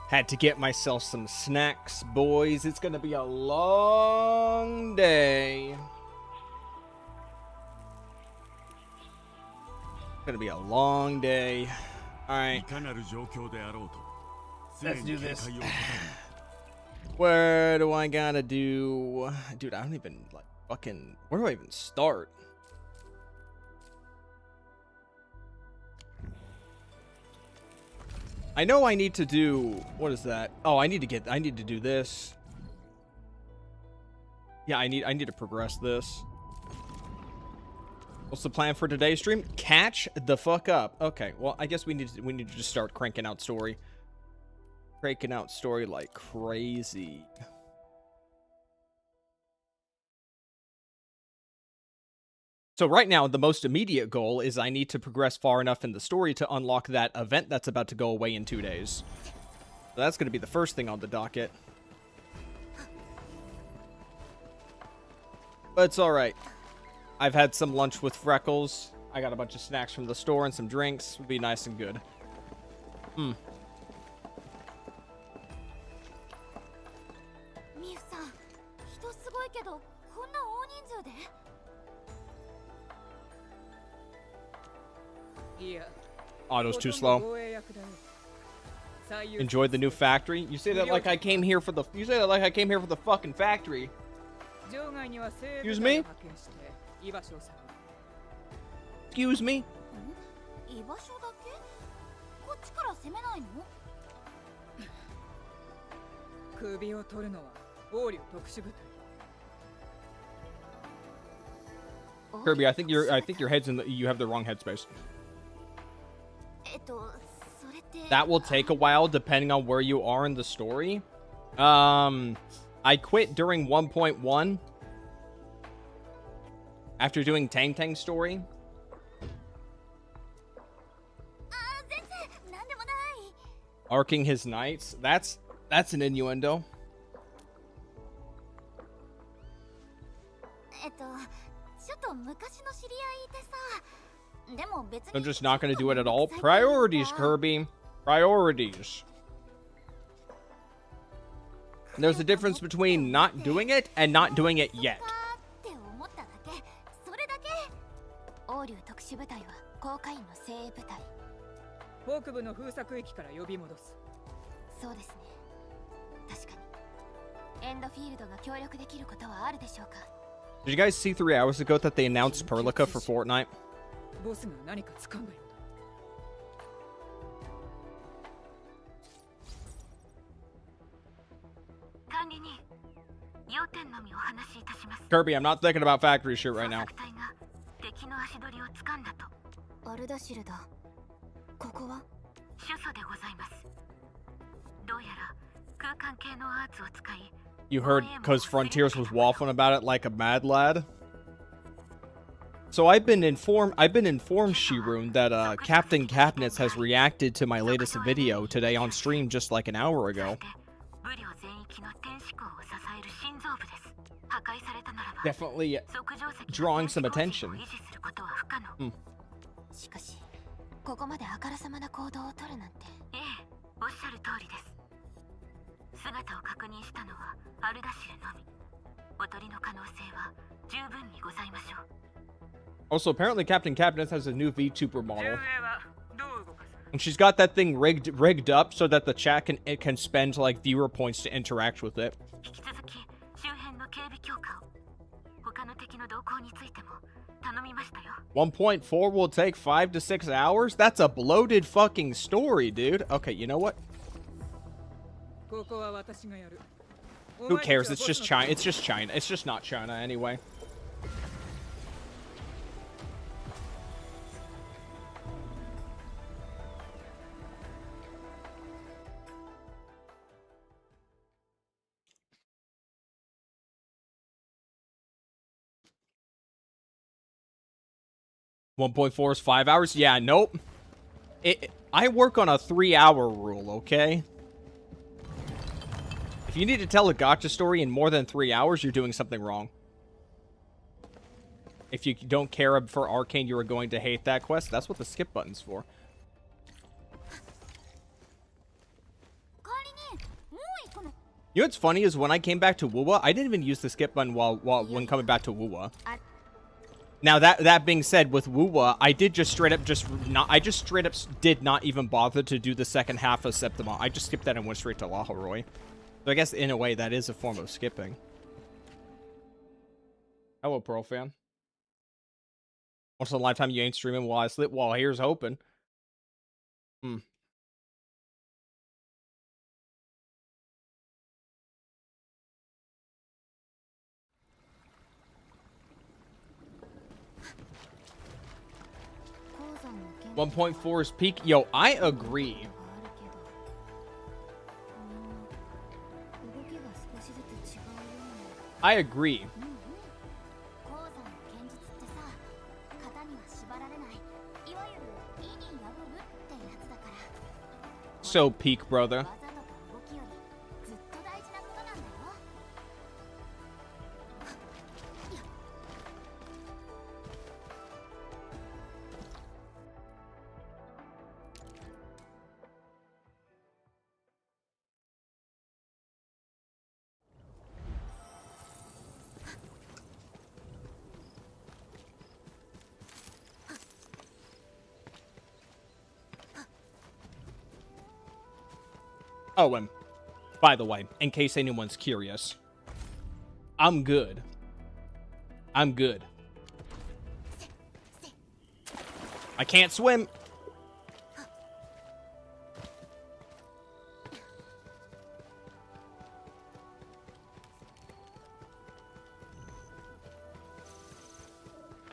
Had to get myself some snacks, boys. It's gonna be a long day. It's gonna be a long day. Alright. Let's do this. Where do I gotta do? Dude, I don't even, like, fucking... Where do I even start? I know I need to do... What is that? Oh, I need to do this. Yeah, I need to progress this. What's the plan for today's stream? Catch the fuck up. Okay, well, I guess we need to just start cranking out story. Cranking out story like crazy. So right now, the most immediate goal is I need to progress far enough in the story to unlock that event that's about to go away in 2 days. So that's going to be the first thing on the docket. But it's alright. I've had some lunch with Freckles. I got a bunch of snacks from the store and some drinks. It'll be nice and good. Auto's too slow. Enjoyed the new factory. You say that like I came here for the. You say that like I came here for the fucking factory. Excuse me. Excuse me. Kirby, I think your head's in the. You have the wrong headspace. That will take a while depending on where you are in the story. I quit during 1.1 after doing Tang Tang's story. Arcing his knights. That's an innuendo. I'm just not going to do it at all. Priorities, Kirby. Priorities. There's a difference between not doing it and not doing it yet. Did you guys see 3 hours ago that they announced Perlica for Fortnite? Kirby, I'm not thinking about factory shit right now. You heard because Frontiers was waffling about it like a mad lad. So I've been informed, Shirun, that Captain Cabinets has reacted to my latest video today on stream just like an hour ago. Definitely drawing some attention. Also, apparently Captain Cabinets has a new VTuber model. And she's got that thing rigged up so that the chat can spend like viewer points to interact with it. 1.4 will take 5 to 6 hours? That's a bloated fucking story, dude. Okay, you know what? Who cares? It's just China. It's just China. It's just not China anyway. .4 is 5 hours? Yeah, nope. I work on a 3-hour rule, okay? If you need to tell a gacha story in more than 3 hours, you're doing something wrong. If you don't care for Arcane, you are going to hate that quest. That's what the skip button's for. You know what's funny is when I came back to Wuwa, I didn't even use the skip button when coming back to Wuwa. Now that being said, with Wuwa, I did just straight up did not even bother to do the second half of Septima. I just skipped that and went straight to Laharoy. So I guess in a way that is a form of skipping. Hello, Pearl fan. Once in a lifetime you ain't streaming while I sleep. Well, here's hoping. 1.4 is peak. Yo, I agree. I agree. So peak, brother. Oh, and by the way, in case anyone's curious, I'm good. I'm good. I can't swim.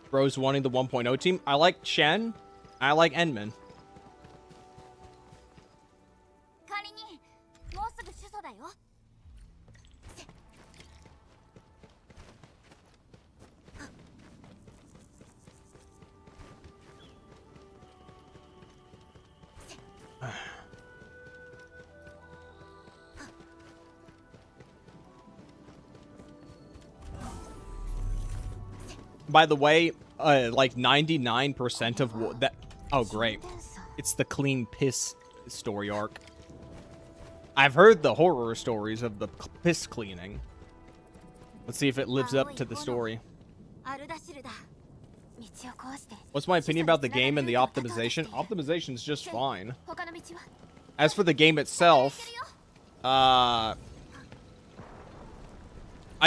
Bro's wanting the 1.0 team. I like Shen. I like Enman. By the way, like 99% of that. Oh, great. It's the clean piss story arc. I've heard the horror stories of the piss cleaning. Let's see if it lives up to the story. What's my opinion about the game and the optimization? Optimization's just fine. As for the game itself, I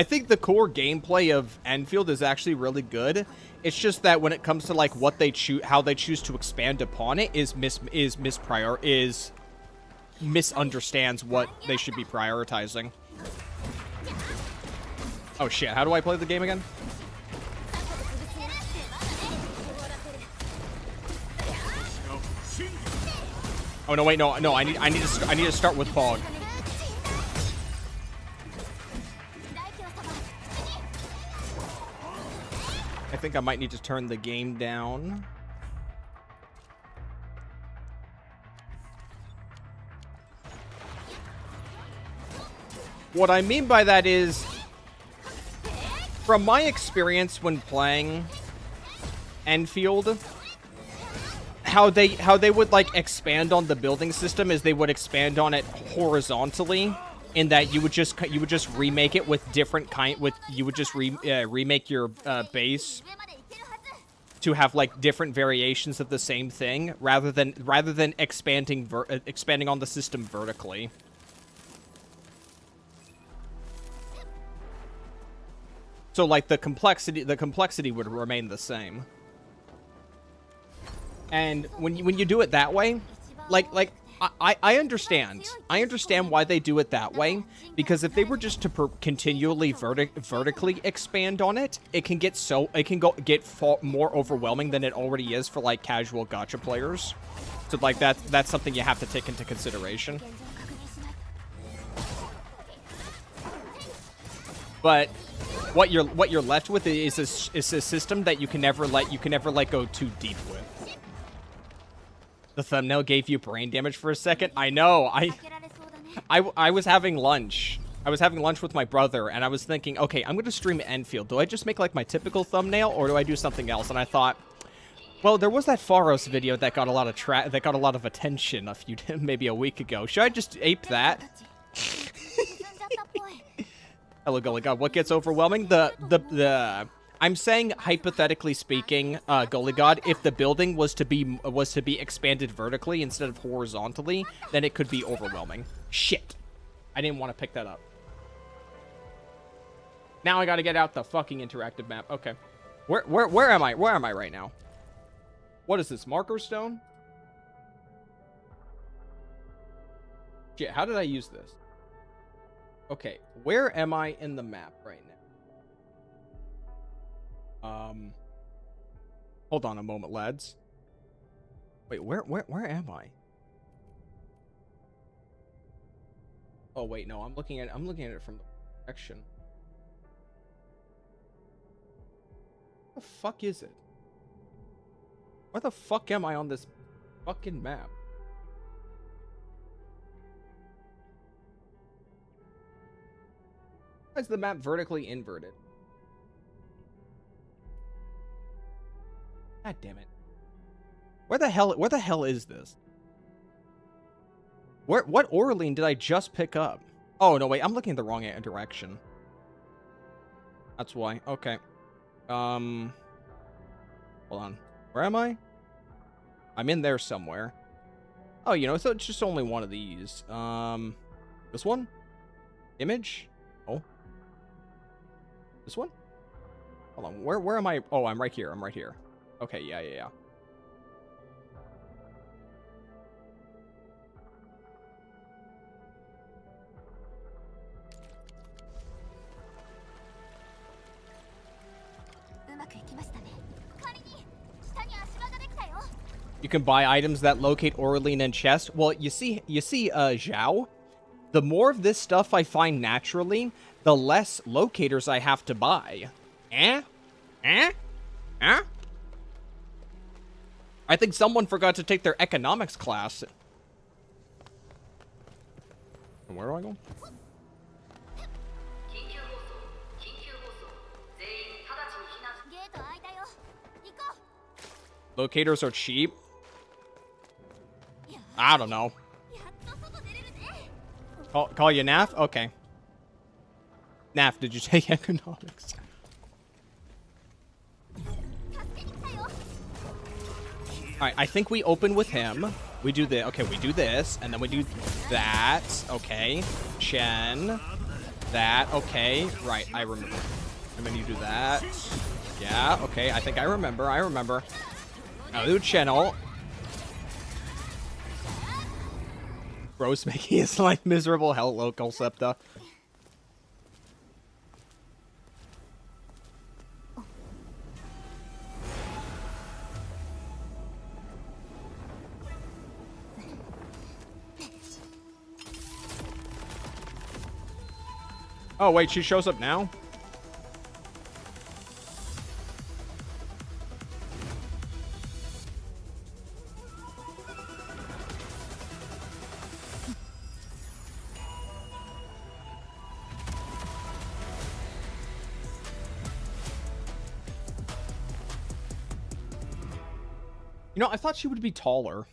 think the core gameplay of Endfield is actually really good. It's just that when it comes to like what they choose, how they choose to expand upon it, misunderstands what they should be prioritizing. Oh shit! How do I play the game again? Oh no! Wait, no! I need to start with Pog. I think I might need to turn the game down. What I mean by that is, from my experience when playing Endfield, how they would like expand on the building system is they would expand on it horizontally. In that you would just remake it with different remake your base to have like different variations of the same thing rather than expanding on the system vertically. So like the complexity would remain the same. And when you do it that way, like I understand why they do it that way, because if they were just to continually vertically expand on it, it can get far more overwhelming than it already is for like casual gacha players. So like that's something you have to take into consideration. But what you're left with is a system that you can never let go too deep with. The thumbnail gave you brain damage for a second. I know. I was having lunch. I was having lunch with my brother, and I was thinking, okay, I'm going to stream Endfield. Do I just make like my typical thumbnail, or do I do something else? And I thought, well, there was that Pharos video that got a lot of attention maybe a week ago. Should I just ape that? Hello, Gully God. What gets overwhelming? The I'm saying, hypothetically speaking, Gully God, if the building was to be expanded vertically instead of horizontally, then it could be overwhelming. Shit. I didn't want to pick that up. Now I gotta get out the fucking interactive map. Okay. Where am I? Where am I right now? What is this? Marker stone? Shit, how did I use this? Okay, where am I in the map right now? Hold on a moment, lads. Wait, where am I? Oh wait, no, I'm looking at it from the direction. What the fuck is it? Where the fuck am I on this fucking map? Why is the map vertically inverted? God damn it. Where the hell is this? What Orlean did I just pick up? Oh, no, wait, I'm looking at the wrong direction. That's why. Okay. Hold on. Where am I? I'm in there somewhere. Oh, you know, so it's just only one of these. This one? Image? Oh. This one? Hold on. Where am I? Oh, I'm right here. I'm right here. Okay, yeah. You can buy items that locate Orlean and chest. Well, you see, Zhao, the more of this stuff I find naturally, the less locators I have to buy. I think someone forgot to take their economics class. Where do I go? Locators are cheap. I don't know. Call you Naf? Okay. Naf, did you take economics? Alright, I think we open with him. We do the okay, we do this, and then we do that. Okay. Chen. That. Okay. Right, I remember. And then you do that. Yeah, okay, I think I remember. Now do channel. Bro's making his life miserable. Hell, local septa. Oh wait, she shows up now? You know, I thought she would be taller.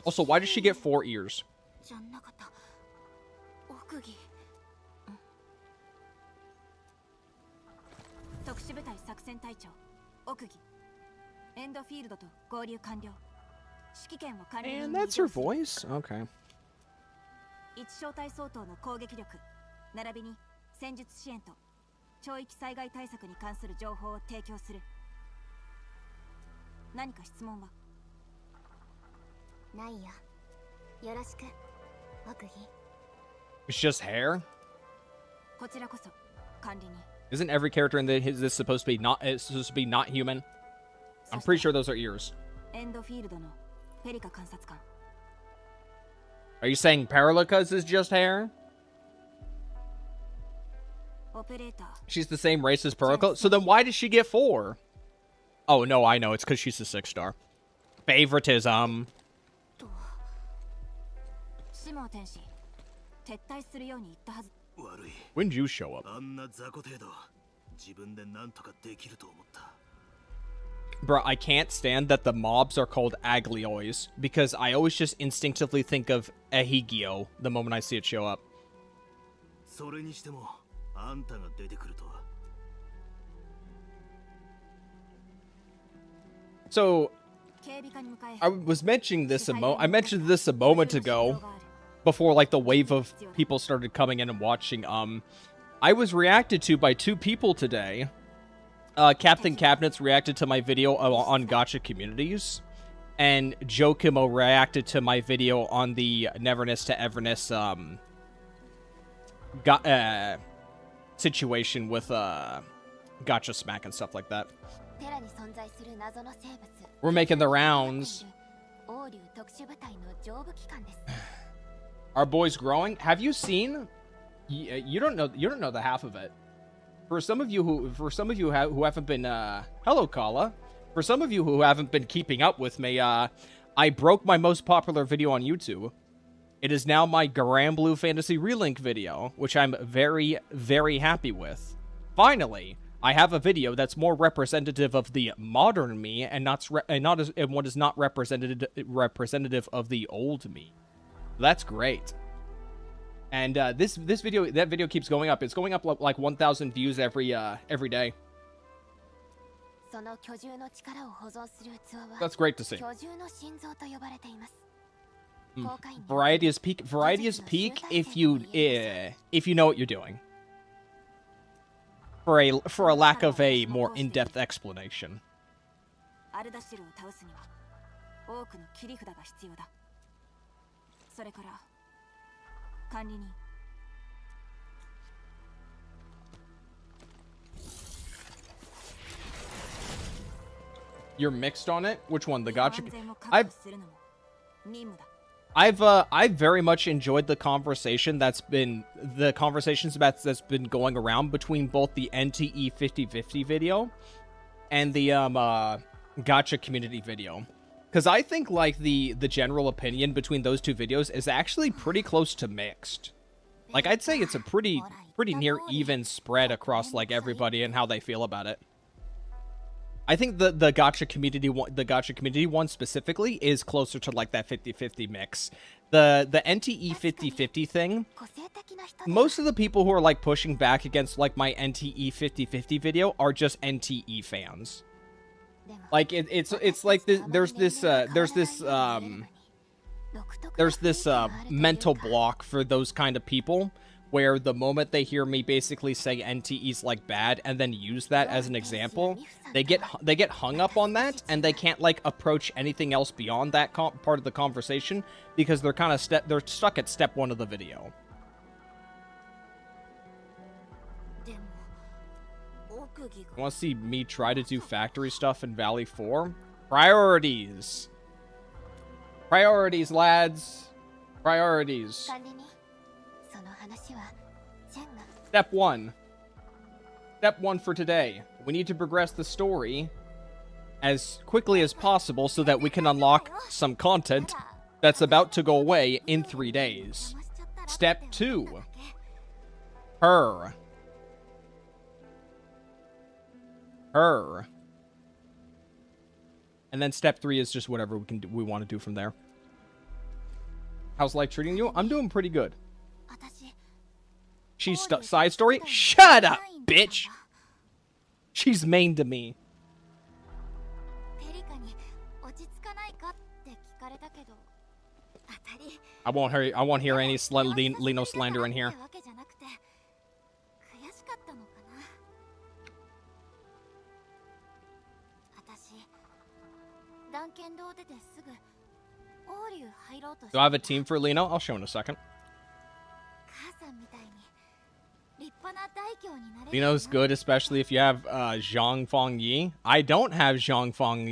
Also, why does she get 4 ears? 特殊部隊作戦隊長奥義エンドフィールドと合流完了指揮権を管理人 And に that's her voice? Okay. 一小隊相当の攻撃力並びに戦術支援と超域災害対策に関する情報を提供する何か質問はないよよろしく奥義 It's just hair? こちらこそ管理人 Isn't every character in this supposed to be not human? I'm pretty sure those are ears. エンドフィールドのペリカ監察官 Are you saying Paralica's is just hair? オペレーター She's the same race as Paralica? So then why does she get 4? Oh, no, I know. It's because she's a 6-star. Favoritism. シモー天使撤退するように言ったはず When did you show up? あんな雑魚程度自分で何とかできると思った Bro, I can't stand that the mobs are called Agliois, because I always just instinctively think of Ehigio the moment I see it show up. So, I was mentioning this I mentioned this a moment ago, before like the wave of people started coming in and watching. I was reacted to by 2 people today. Captain Cabinets reacted to my video on gacha communities, and Jokimo reacted to my video on the Neverness to Everness situation with gacha smack and stuff like that. We're making the rounds. Our boy's growing. Have you seen? You don't know the half of it. For some of you who haven't been hello Kala. For some of you who haven't been keeping up with me, I broke my most popular video on YouTube. It is now my Granblue Fantasy Relink video, which I'm very, very happy with. Finally, I have a video that's more representative of the modern me and what is not representative of the old me. That's great. And that video keeps going up. It's going up like 1,000 views every day. That's great to see. Variety is peak. Variety is peak if you know what you're doing. For a lack of a more in-depth explanation. You're mixed on it? Which one? The gacha? I've very much enjoyed the conversations that's been going around between both the NTE 50/50 video and the gacha community video. Because I think like the general opinion between those 2 videos is actually pretty close to mixed. Like I'd say it's a pretty near even spread across like everybody and how they feel about it. I think the gacha community one specifically is closer to like that 50/50 mix. The NTE 50/50 thing, most of the people who are like pushing back against like my NTE 50/50 video are just NTE fans. Like it's like there's this mental block for those kind of people, where the moment they hear me basically say NTE's like bad and then use that as an example, they get hung up on that, and they can't like approach anything else beyond that part of the conversation, because they're kind of they're stuck at step 1 of the video. You want to see me try to do factory stuff in Valley 4? Priorities. Priorities, lads. Priorities. Step 1. Step 1 for today. We need to progress the story as quickly as possible so that we can unlock some content that's about to go away in 3 days. Step 2. Her. And then step 3 is just whatever we want to do from there. How's life treating you? I'm doing pretty good. She's side story? Shut up, bitch! She's main to me. I won't hear any Lino slander in here. Do I have a team for Lino? I'll show in a second. Lino's good, especially if you have Zhang Fong Yi. I don't have Zhang Fong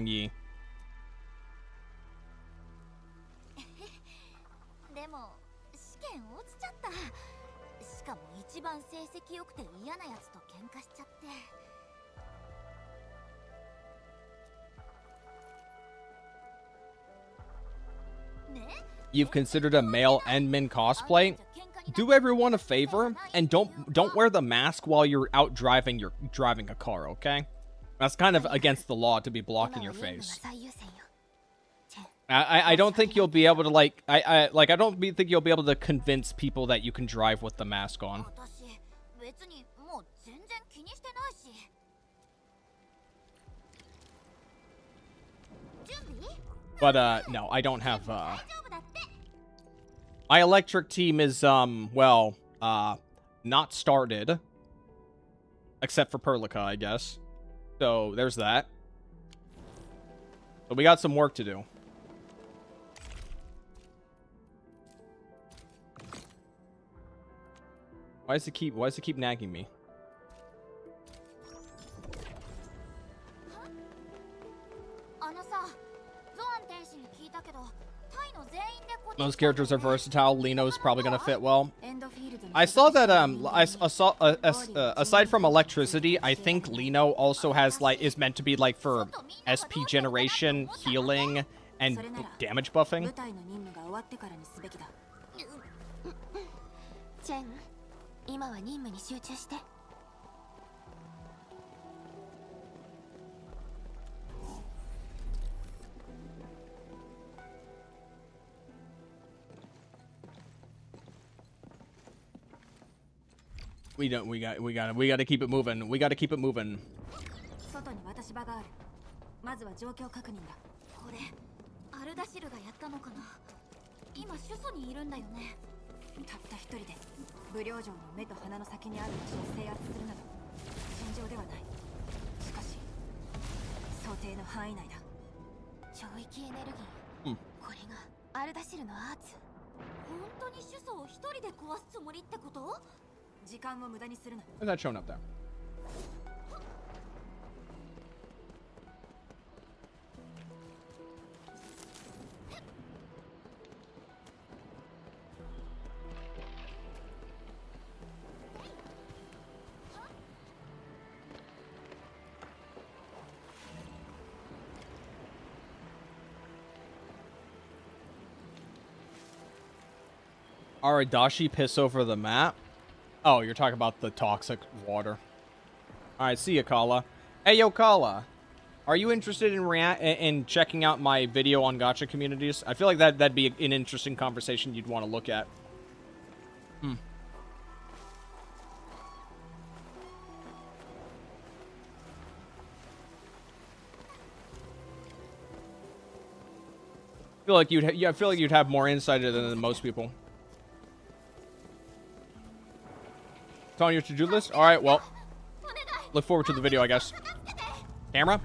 Yi. You've considered a male Endmin cosplay? Do everyone a favor and don't wear the mask while you're out driving a car, okay? That's kind of against the law to be blocking your face. I don't think you'll be able to I don't think you'll be able to convince people that you can drive with the mask on. But no, I don't have my electric team is well, not started except for Perlica, I guess. So there's that. So we got some work to do. Why does it keep nagging me? Those characters are versatile. Lino's probably gonna fit well. I saw that I saw aside from electricity, I think Lino also has is meant to be for SP generation, healing, and damage buffing. We gotta keep it moving. We gotta keep it moving. Why's that showing up there? Aradashi piss over the map? Oh, you're talking about the toxic water. Alright, see ya, Kala. Hey, yo, Kala. Are you interested in checking out my video on gacha communities? I feel like that'd be an interesting conversation you'd want to look at. I feel like you'd have more insight than most people. It's on your to-do list? Alright, well. Look forward to the video, I guess. Camera?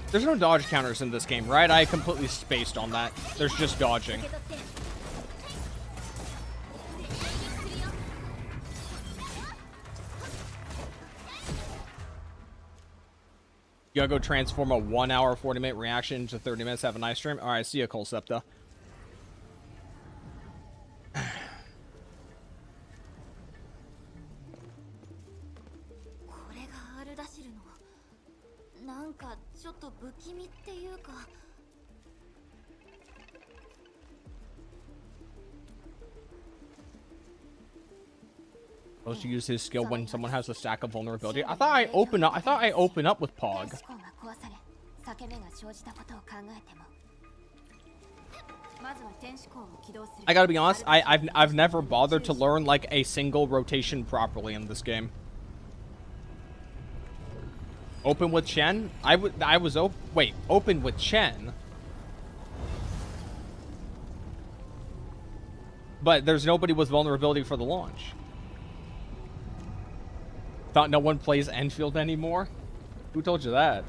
There's no dodge counters in this game, right? I completely spaced on that. There's just dodging. You gotta go transform a 1 hour, 40-minute reaction into 30 minutes, have a nice stream. Alright, see ya, Colsepta. Supposed to use his skill when someone has a stack of vulnerability. I thought I open up with Pog. I gotta be honest, I've never bothered to learn a single rotation properly in this game. Open with Chen? Wait, open with Chen? But there's nobody with vulnerability for the launch. Thought no one plays Endfield anymore? Who told you that?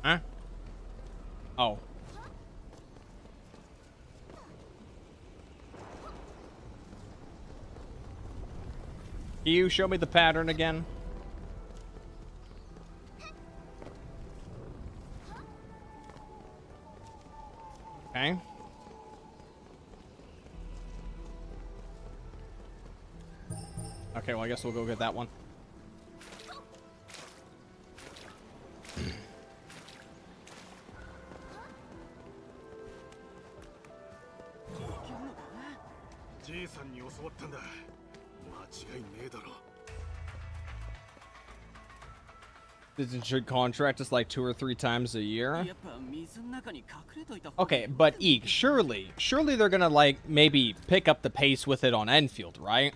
Huh? Oh. Can you show me the pattern again? Okay. Okay, well, I guess we'll go get that one. Citizenship contract is like 2 or 3 times a year. Okay, but Eek, surely they're gonna like maybe pick up the pace with it on Enfield, right?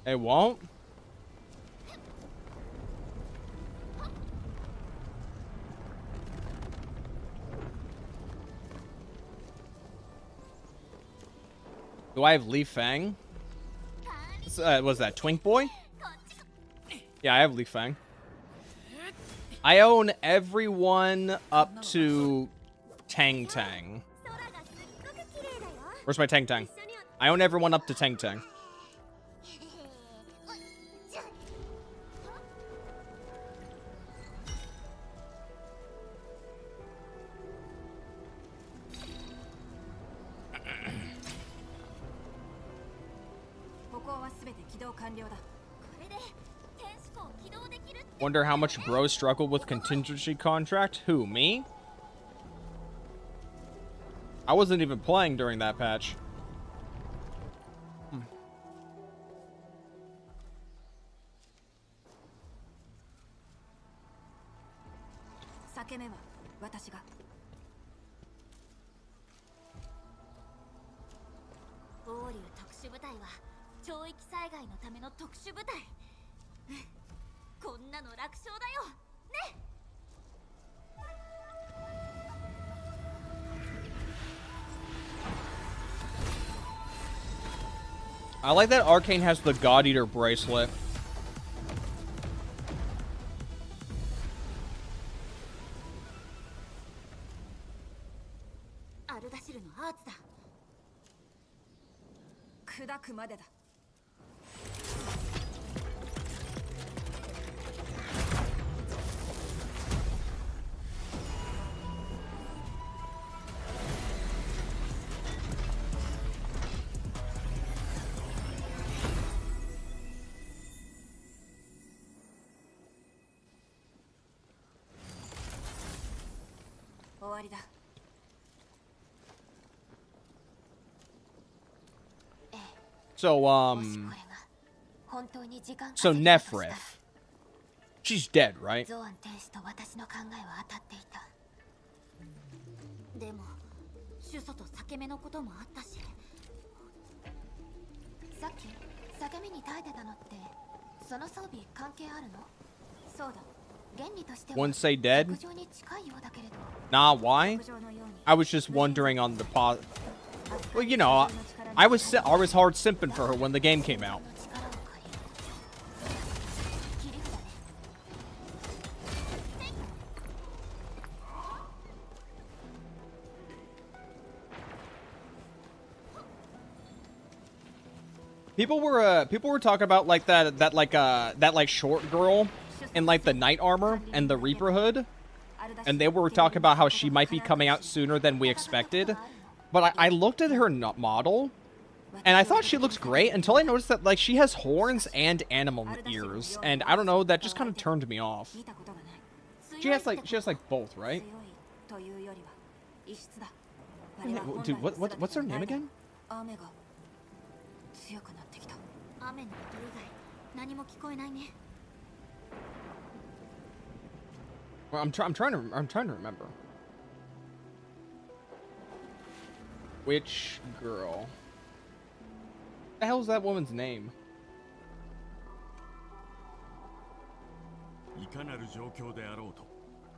They won't? Do I have Li Fang? Was that Twink Boy? Yeah, I have Li Fang. I own everyone up to Tang Tang. Where's my Tang Tang? I own everyone up to Tang Tang. Wonder how much bro struggled with contingency contract? Who, me? I wasn't even playing during that patch. I like that Arcane has the God Eater bracelet. So Nephryf. She's dead, right? Wouldn't say dead? Nah, why? I was just wondering on the well, you know, I was hard simping for her when the game came out. People were talking about like that short girl in like the knight armor and the Reaper hood, and they were talking about how she might be coming out sooner than we expected. But I looked at her model, and I thought she looks great until I noticed that like she has horns and animal ears, and I don't know, that just kind of turned me off. She has like both, right? Dude, what's her name again? Well, I'm trying to remember. Which girl? What the hell is that woman's name?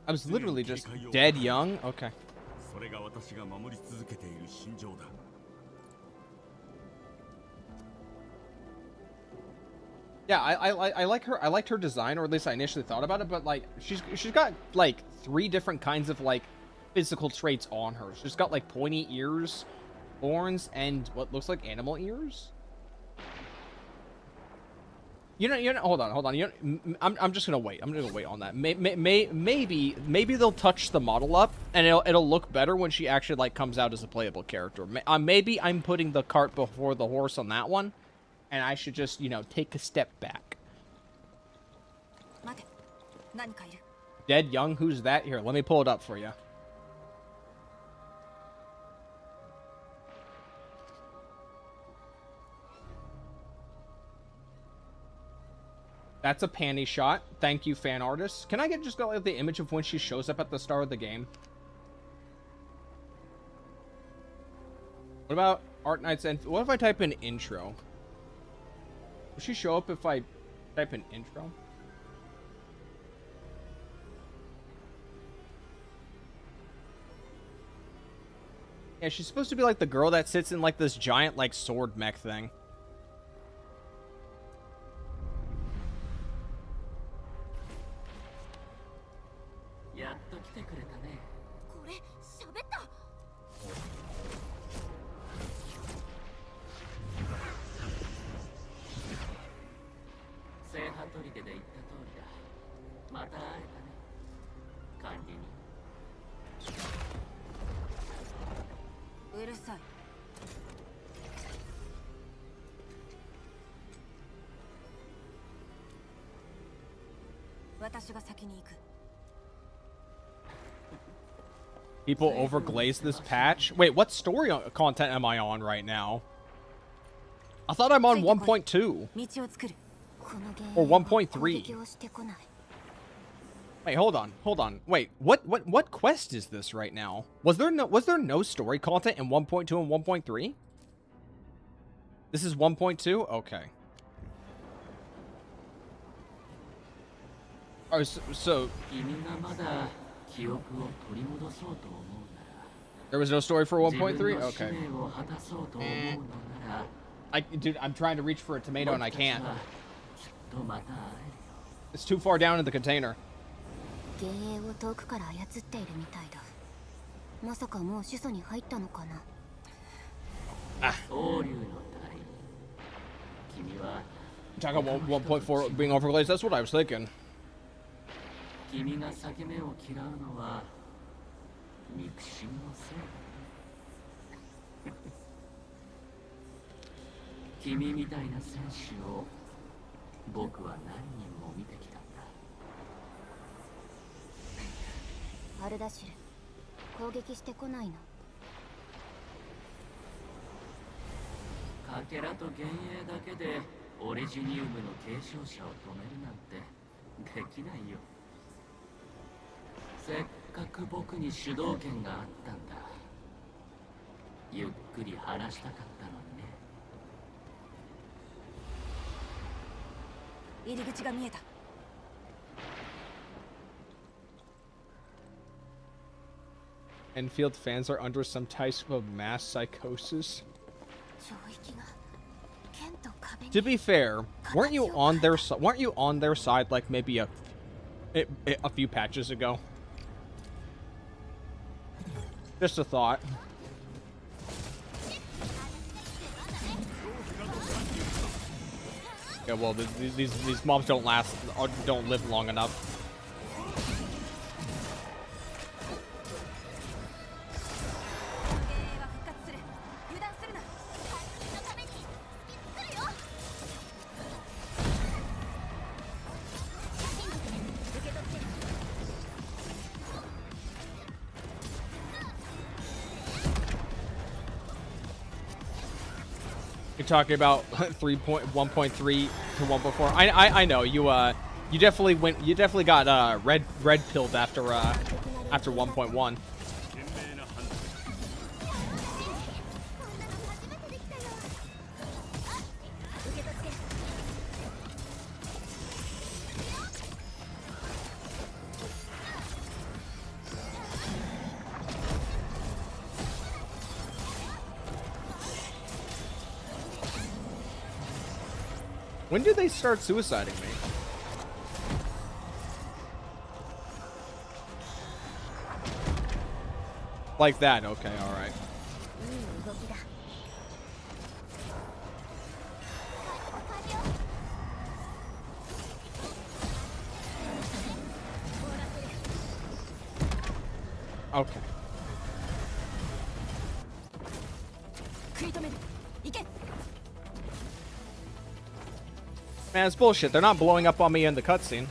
I was literally just dead young. Okay. Yeah, I like her. I liked her design, or at least I initially thought about it. But like, she's got like 3 different kinds of like physical traits on her. She's got like pointy ears, horns, and what looks like animal ears. Hold on. I'm just gonna wait. I'm gonna wait on that. Maybe they'll touch the model up, and it'll look better when she actually like comes out as a playable character. Maybe I'm putting the cart before the horse on that one, and I should just take a step back. Dead Young, who's that? Here, let me pull it up for you. That's a panty shot. Thank you, fan artist. Can I just go like the image of when she shows up at the start of the game? What about Arknights and what if I type in intro? Will she show up if I type in intro? Yeah, she's supposed to be like the girl that sits in like this giant like sword mech thing. People overglaze this patch. Wait, what story content am I on right now? I thought I'm on 1.2 or 1.3. Wait, hold on. Wait, what quest is this right now? Was there no story content in 1.2 and 1.3? This is 1.2? Okay. Oh, so there was no story for 1.3? Okay. Dude, I'm trying to reach for a tomato and I can't. It's too far down in the container. Ah. Talk about 1.4 being overglazed. That's what I was thinking. Endfield fans are under some type of mass psychosis. To be fair, weren't you on their side like maybe a few patches ago? Just a thought. Yeah, well, these mobs don't live long enough. You're talking about 1.3 to 1.4. I know you definitely got red pilled after 1.1. When did they start suiciding me? Like that, okay, alright. Okay. Man, it's bullshit. They're not blowing up on me in the cutscene.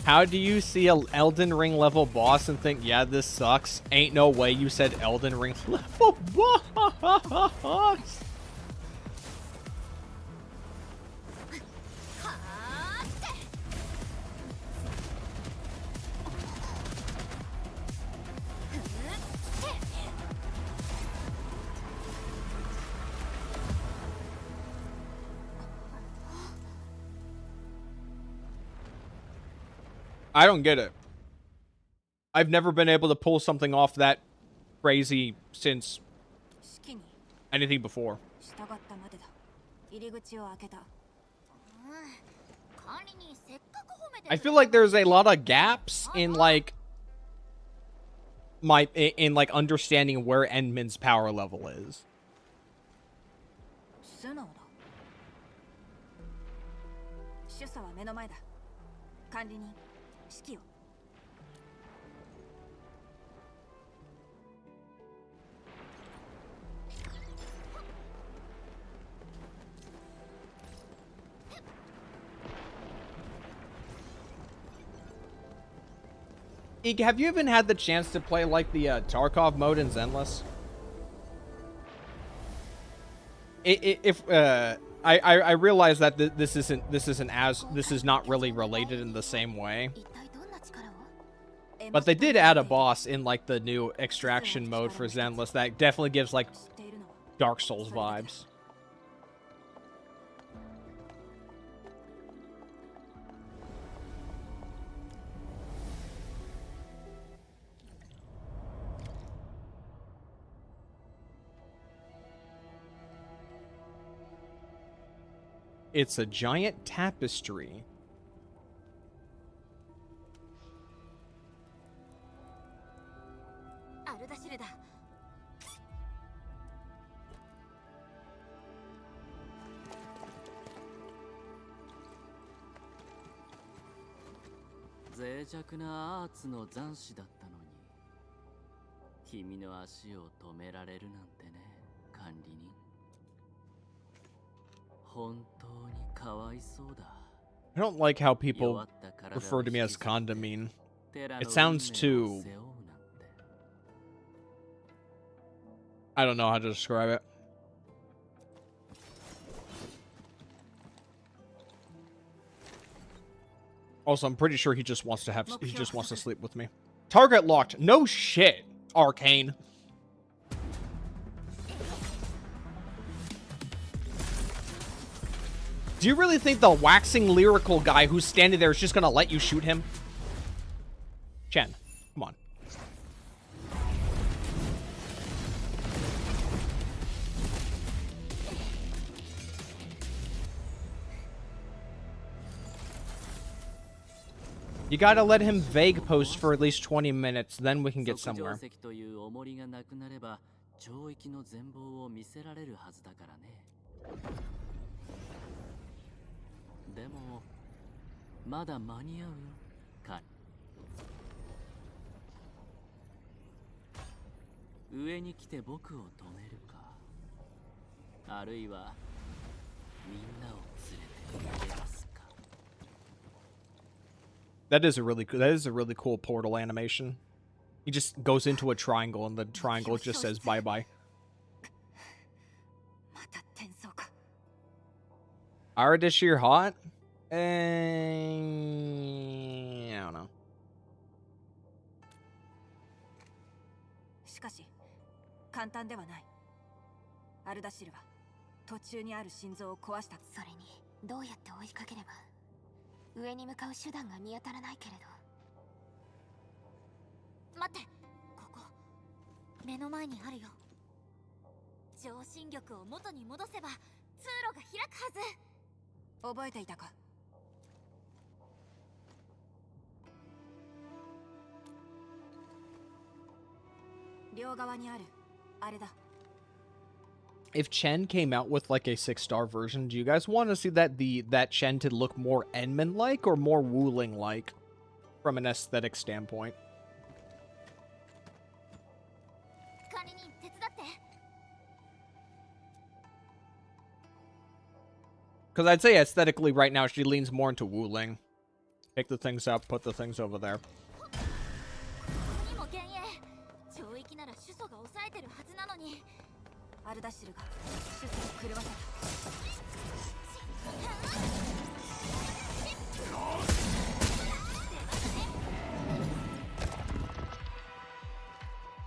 How do you see an Elden Ring level boss and think, yeah, this sucks? Ain't no way you said Elden Ring level boss. I don't get it. I've never been able to pull something off that crazy since anything before. I feel like there's a lot of gaps in like understanding where Endman's power level is. Ig, have you even had the chance to play like the Tarkov mode in Zenless? I realize that this is not really related in the same way. But they did add a boss in like the new extraction mode for Zenless that definitely gives like Dark Souls vibes. It's a giant tapestry. I don't like how people refer to me as Condamine. It sounds too... I don't know how to describe it. Also, I'm pretty sure he just wants to sleep with me. Target locked. No shit, Arcane. Do you really think the waxing lyrical guy who's standing there is just gonna let you shoot him? Chen, come on. You gotta let him vague post for at least 20 minutes, then we can get somewhere. That is a really cool portal animation. He just goes into a triangle and the triangle just says bye-bye. Ardashir hot? I don't know. 上に向かう手段が見当たらないけれど。待って、ここ目の前にあるよ。上心玉を元に戻せば通路が開くはず。覚えていたか。両側にあるあれだ。If Chen came out with like a 6-star version, do you guys want to see that Chen to look more Enman-like or more Wuling-like from an aesthetic standpoint? Because I'd say aesthetically right now she leans more into Wuling. Pick the things up, put the things over there.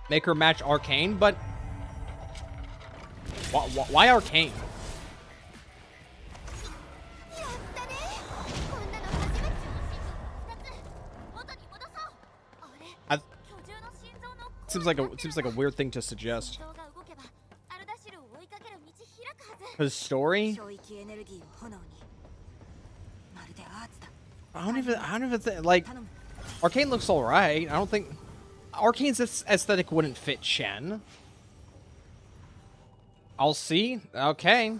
Make her match Arcane, but why Arcane? Seems like a weird thing to suggest. His story? I don't even think, like, Arcane looks alright. I don't think Arcane's aesthetic wouldn't fit Chen. I'll see. Okay.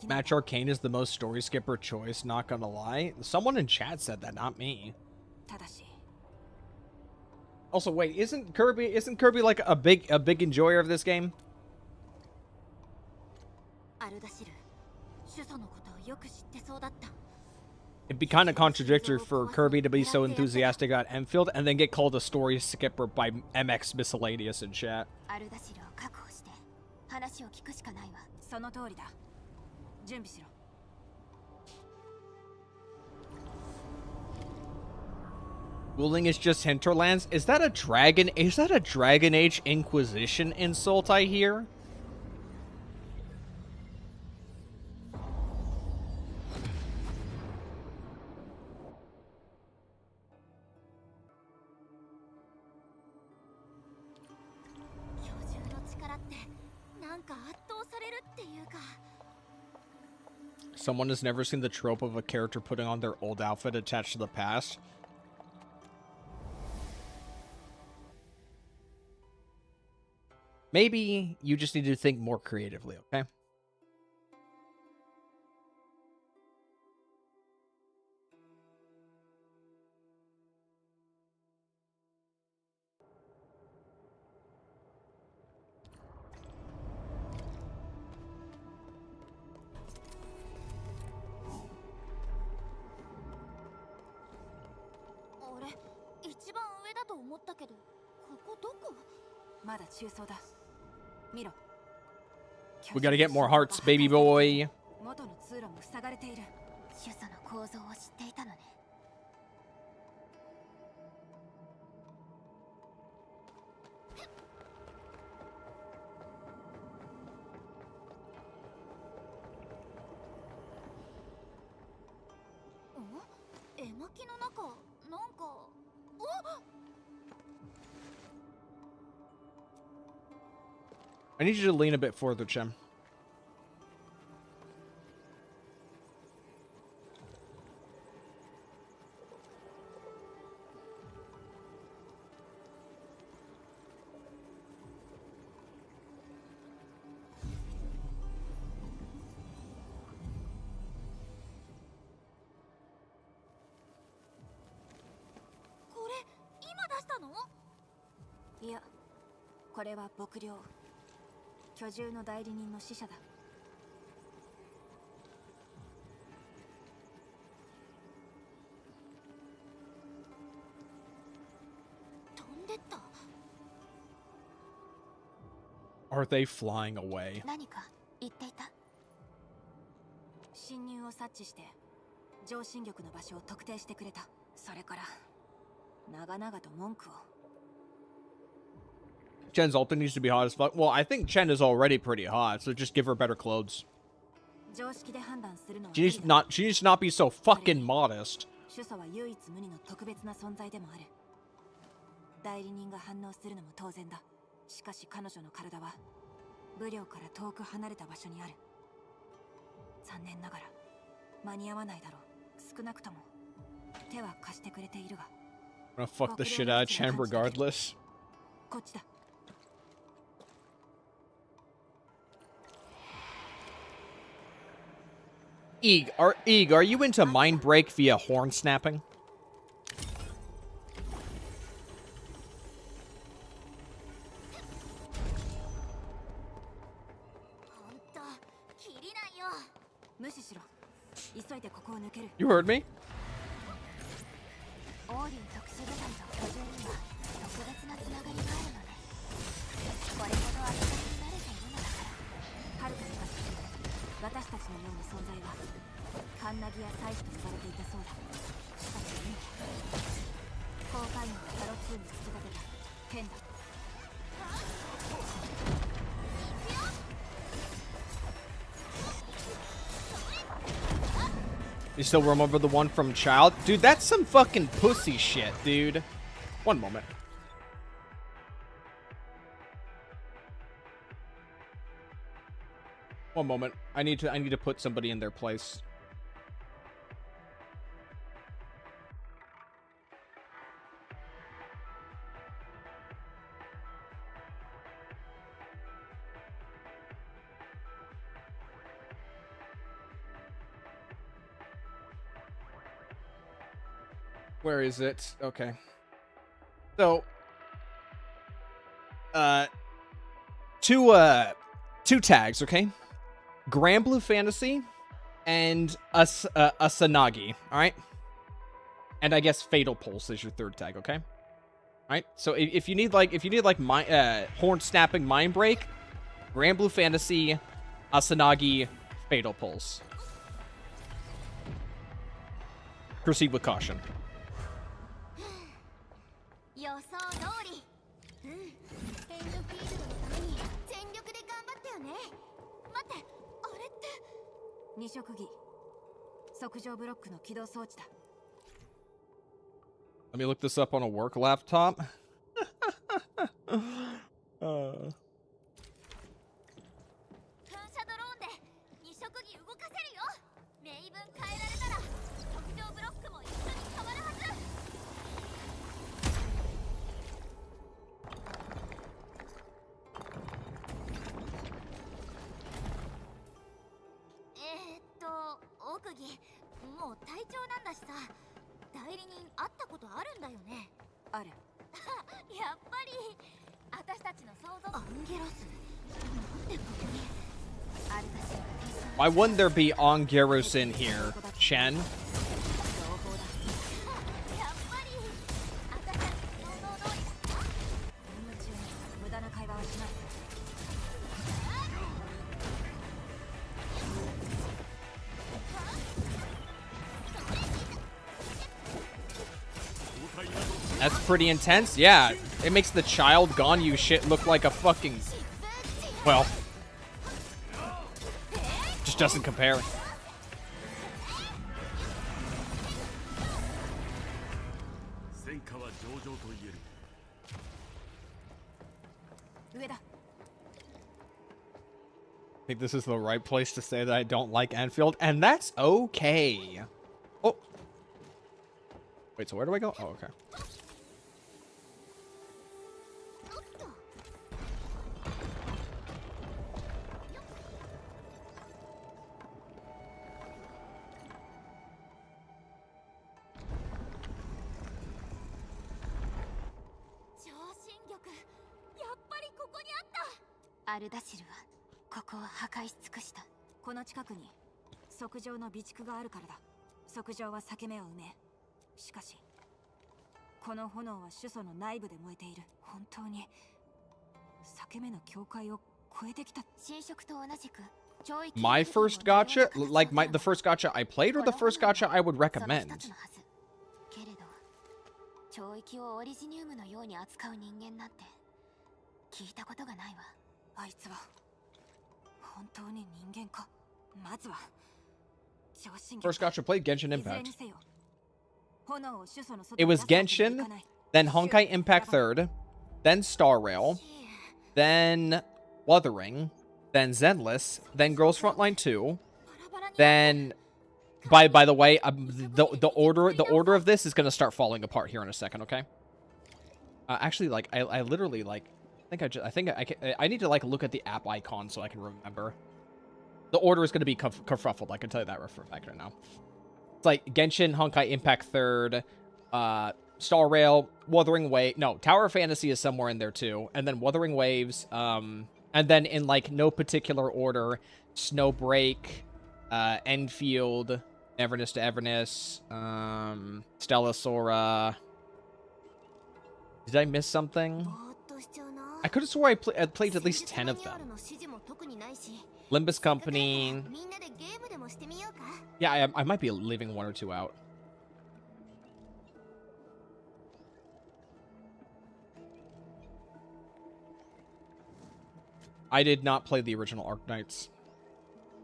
Match Arcane is the most story skipper choice, not gonna lie. Someone in chat said that, not me. Also, wait, isn't Kirby like a big enjoyer of this game? It'd be kind of contradictory for Kirby to be so enthusiastic about Endfield and then get called a story skipper by MX Miscellaneous in chat. Wuling is just hinterlands. Is that a Dragon Age Inquisition insult I hear? Someone has never seen the trope of a character putting on their old outfit attached to the past. Maybe you just need to think more creatively, okay? We gotta get more hearts, baby boy. I need you to lean a bit further, Chen.いや、これは牧領。居住の代理人の使者だ。飛んでった。 Are they flying away? 何か言っていた。侵入を察知して上侵玉の場所を特定してくれた。それから長々と文句を。 Chen's altar needs to be hot as fuck. Well, I think Chen is already pretty hot, so just give her better clothes. She needs to not be so fucking modest. 主査は唯一無二の特別な存在でもある。代理人が反応するのも当然だ。しかし彼女の体は武領から遠く離れた場所にある。残念ながら間に合わないだろう。少なくとも手は貸してくれているが。I'm gonna fuck the shit out of Chen regardless. こっちだ。 Eeg, are you into mind break via horn snapping? You heard me? You still remember the one from Child? Dude, that's some fucking pussy shit, dude. One moment. One moment. I need to put somebody in their place. Where is it? Okay. So, two tags, okay? Grand Blue Fantasy and Asanagi, all right? And I guess Fatal Pulse is your third tag, okay? All right. So if you need like my horn snapping mind break, Grand Blue Fantasy, Asanagi, Fatal Pulse. Proceed with caution. 予想通り。エンドフィールドのために全力で頑張ったよね。待って、あれって二色儀測定ブロックの起動装置だ。 Let me look this up on a work laptop. 噴射ドローンで二色儀動かせるよ。明文変えられたら測定ブロックも一緒に変わるはず。 奥義、もう隊長なんだしさ、代理人会ったことあるんだよね。ある。やっぱり私たちの想像。アンゲラス、なんでここに。あるかしら。 Why wouldn't there be Ongerus in here, Chen? やっぱり私たちの想像通りだ。任務中に無駄な会話はしない。 That's pretty intense. Yeah, it makes the child Ganyu shit look like a fucking... Well... Just doesn't compare. think this is the right place to say that I don't like Endfield, and that's okay. Oh. Wait, so where do I go? Oh, okay. My first gacha? Like the first gacha I played or the first gacha I would recommend? 懲役をオリジニウムのように扱う人間なんて聞いたことがないわ。あいつは本当に人間か。まずは First gacha played Genshin Impact. It was Genshin, then Honkai Impact 3rd, then Star Rail, then Wuthering, then Zenless, then Girls Frontline 2, then by the way, the order of this is gonna start falling apart here in a second, okay? Actually, like I literally like I need to like look at the app icon so I can remember. The order is gonna be kerfuffled. I can tell you that for a fact right now. It's like Genshin, Honkai Impact 3rd, Star Rail, Wuthering Wave. No, Tower of Fantasy is somewhere in there too, and then Wuthering Waves. And then in like no particular order, Snowbreak, Endfield, Everness to Everness, Stella Sora. Did I miss something? I could have swore I played at least 10 of them. Limbus Company. Yeah, I might be leaving one or two out. I did not play the original Arknights.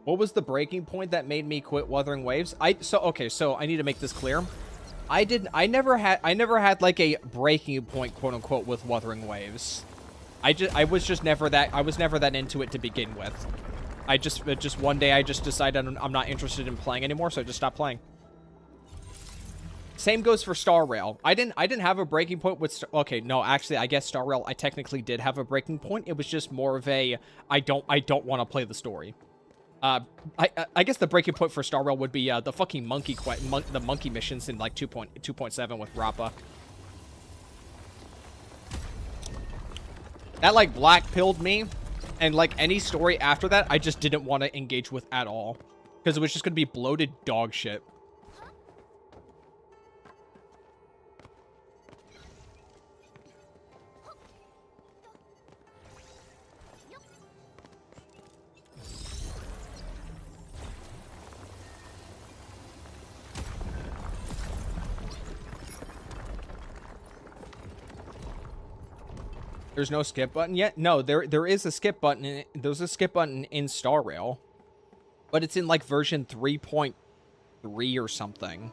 What was the breaking point that made me quit Wuthering Waves? So I need to make this clear. I never had like a breaking point, quote unquote, with Wuthering Waves. I was never that into it to begin with. Just one day I just decided I'm not interested in playing anymore, so I just stopped playing. Same goes for Star Rail. I didn't have a breaking point with okay, no, actually I guess Star Rail I technically did have a breaking point. It was just more of a I don't want to play the story. I guess the breaking point for Star Rail would be the fucking the monkey missions in like 2.7 with Rappa. That like black pilled me, and like any story after that, I just didn't want to engage with at all because it was just gonna be bloated dog shit. There's no skip button yet? No, there is a skip button. There's a skip button in Star Rail, but it's in like version 3.3 or something.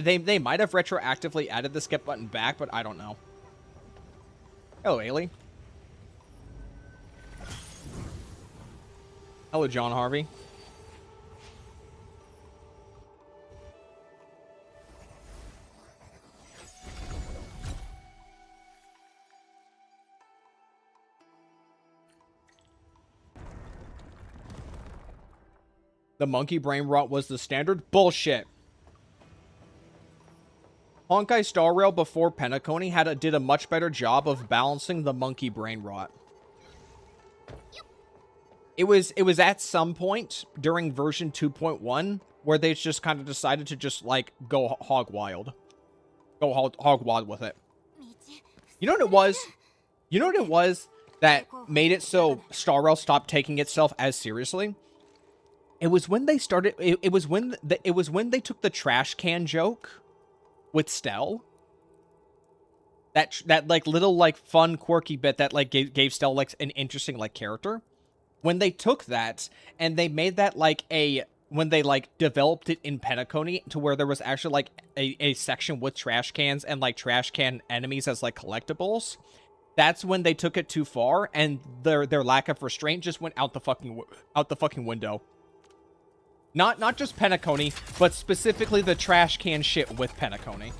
They might have retroactively added the skip button back, but I don't know. Hello, Ailey. Hello, John Harvey. The monkey brain rot was the standard? Bullshit. Honkai Star Rail before Penacony did a much better job of balancing the monkey brain rot. It was at some point during version 2.1 where they just kind of decided to just like go hog wild. Go hog wild with it. You know what it was? You know what it was that made it so Star Rail stopped taking itself as seriously? It was when they started. It was when they took the trash can joke with Stell. That like little like fun quirky bit that like gave Stell like an interesting like character. When they took that and they made that like when they like developed it in Penacony to where there was actually like a section with trash cans and like trash can enemies as like collectibles. that's when they took it too far, and their lack of restraint just went out the fucking window. Not just Penacony, but specifically the trash can shit with Penacony.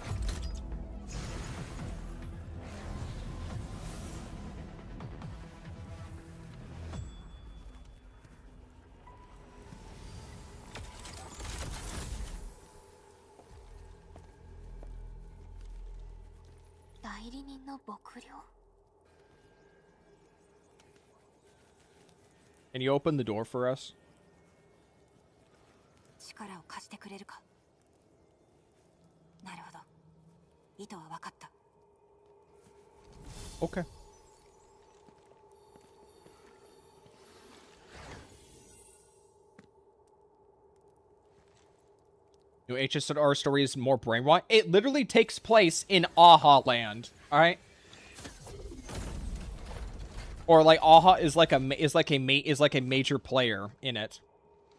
Can you open the door for us? Okay. New HSR story is more brainwash. It literally takes place in Aha Land. All right. Or like Aha is like a major player in it.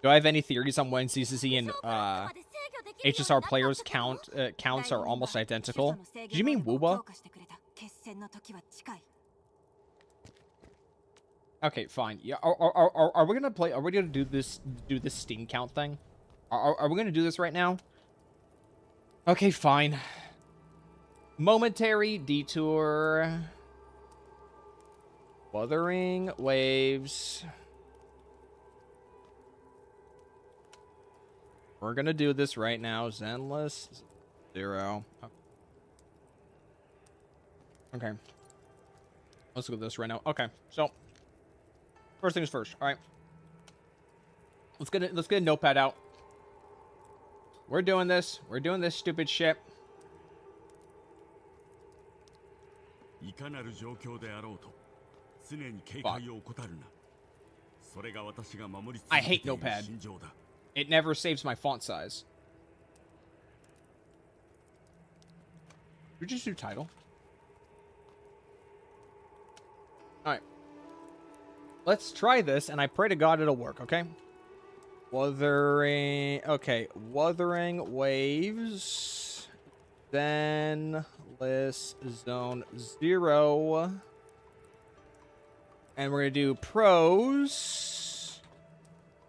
Do I have any theories on when ZZZ and HSR players counts are almost identical? Do you mean Woowa? Okay, fine. Yeah, are we gonna play? Are we gonna do this Steam count thing? Are we gonna do this right now? Okay, fine. Momentary detour. Wuthering Waves. We're gonna do this right now. Zenless 0. Okay. Let's go with this right now. Okay, so first things first. All right. Let's get a notepad out. We're doing this. We're doing this stupid shit. I hate Notepad. It never saves my font size. You just do title. Alright. Let's try this, and I pray to God it'll work, okay? Wuthering... Okay. Wuthering Waves. Then... List Zone 0. And we're going to do pros,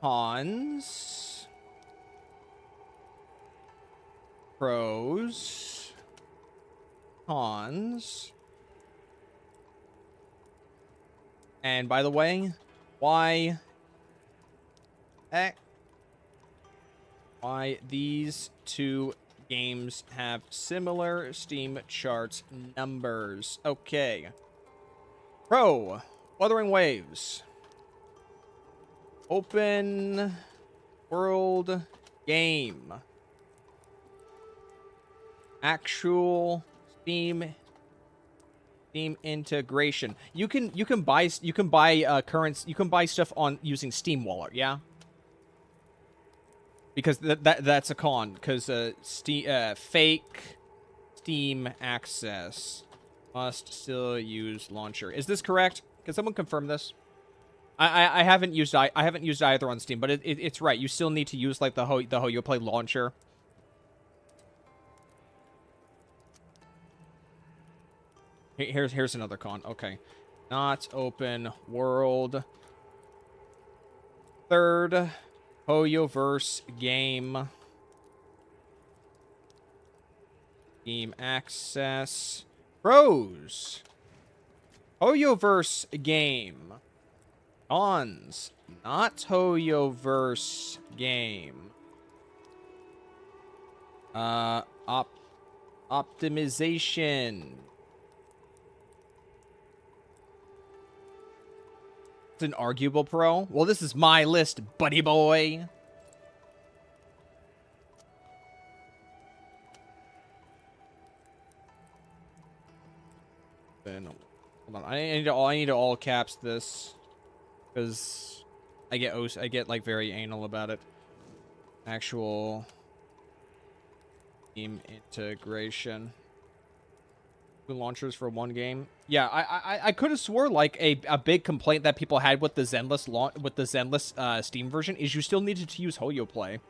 cons, pros, cons. And by the way, why these two games have similar Steam charts numbers. Okay. Pro. Wuthering Waves. Open world game. Actual Steam integration. You can buy currency. You can buy stuff on using Steam Wallet. Yeah. Because that's a con. Because fake Steam access must still use launcher. Is this correct? Can someone confirm this? I haven't used either on Steam, but it's right. You still need to use like the Hoyo Play launcher. Here's another con. Okay, not open world. Third Hoyoverse game. Steam access. Pros. Hoyoverse game. Cons. Not Hoyoverse game. Optimization. It's an arguable pro. Well, this is my list, buddy boy. Then hold on. I need to all caps this because I get like very anal about it. Actual Steam integration. Two launchers for one game. Yeah, I could have swore like a big complaint that people had with the Zenless Steam version is you still needed to use Hoyo Play.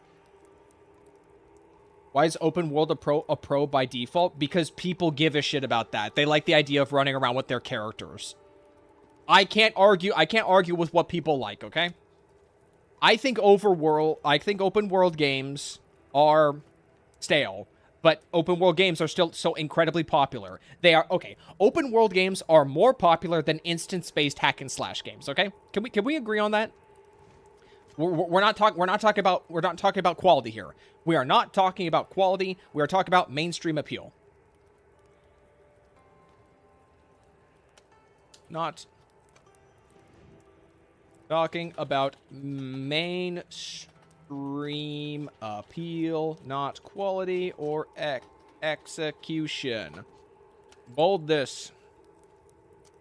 Why is open world a pro by default? Because people give a shit about that. They like the idea of running around with their characters. I can't argue with what people like, okay? I think open world games are stale, but open world games are still so incredibly popular. They are okay. Open world games are more popular than instance-based hack and slash games, okay? Can we agree on that? We're not talking about quality here. We are not talking about quality. We are talking about mainstream appeal. Not talking about mainstream appeal, not quality or execution. Bold this.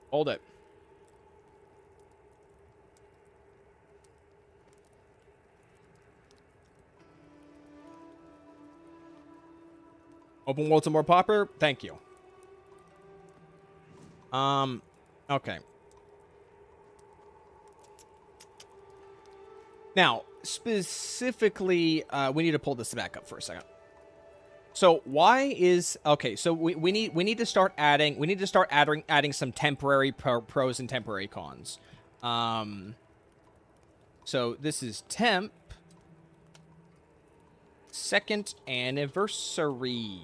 Hold it. Open worlds are more popular? Thank you. Okay. Now, specifically, we need to pull this back up for a second. So why is okay? So we need to start adding some temporary pros and temporary cons. So this is temp second anniversary.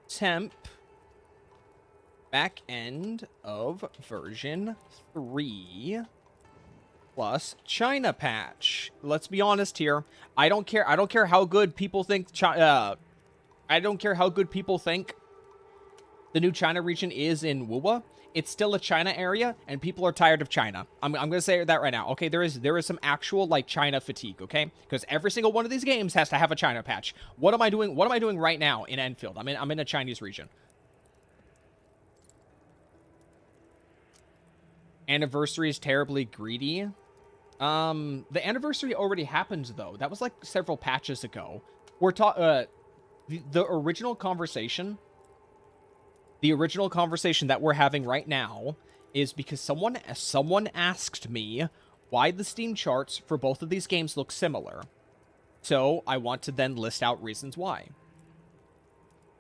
Temp back end of version 3 plus China patch. Let's be honest here. I don't care how good people think I don't care how good people think the new China region is in Wuwa. It's still a China area, and people are tired of China. I'm gonna say that right now. Okay, there is some actual like China fatigue. Okay, because every single one of these games has to have a China patch. What am I doing? What am I doing right now in Enfield? I'm in a Chinese region. Anniversary is terribly greedy. The anniversary already happened though. That was like several patches ago. We're the original conversation. The original conversation that we're having right now is because someone asked me why the Steam charts for both of these games look similar. So I want to then list out reasons why.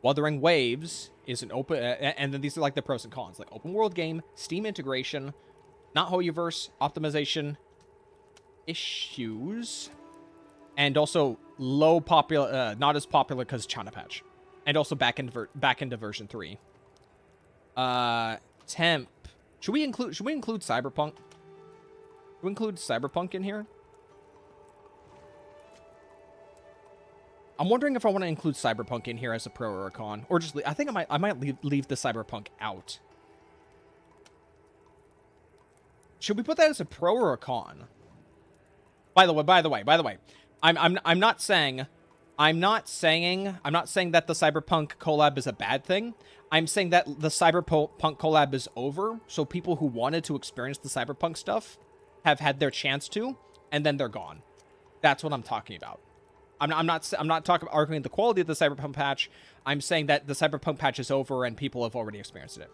Wuthering Waves is an open, and then these are like the pros and cons, like open world game, Steam integration, not Hoyoverse, optimization issues, and also not as popular because China patch, and also back into version 3. Temp. Should we include Cyberpunk? Should we include Cyberpunk in here? I'm wondering if I want to include Cyberpunk in here as a pro or a con, or just I think I might leave the Cyberpunk out. Should we put that as a pro or a con? By the way, I'm not saying that the Cyberpunk collab is a bad thing. I'm saying that the Cyberpunk collab is over, so people who wanted to experience the Cyberpunk stuff have had their chance to, and then they're gone. That's what I'm talking about. I'm not arguing the quality of the Cyberpunk patch. I'm saying that the Cyberpunk patch is over and people have already experienced it.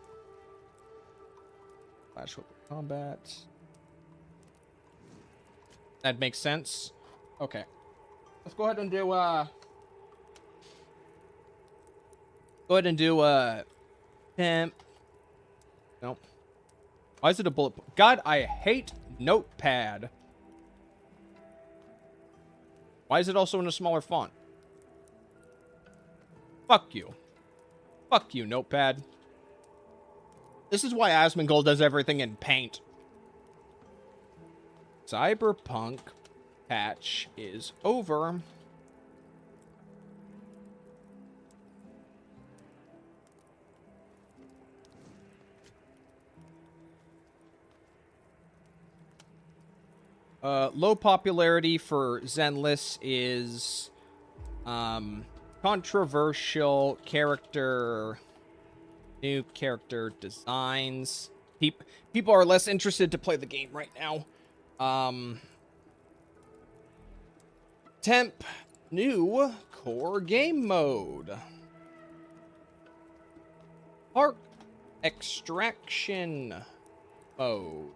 Flash combat. That makes sense. Okay. Let's go ahead and do temp. Nope. Why is it a bullet? God, I hate Notepad. Why is it also in a smaller font? Fuck you. Fuck you, Notepad. This is why Asmongold does everything in Paint. Cyberpunk patch is over. Low popularity for Zenless is controversial character, new character designs. People are less interested to play the game right now. Temp new core game mode. Park extraction mode.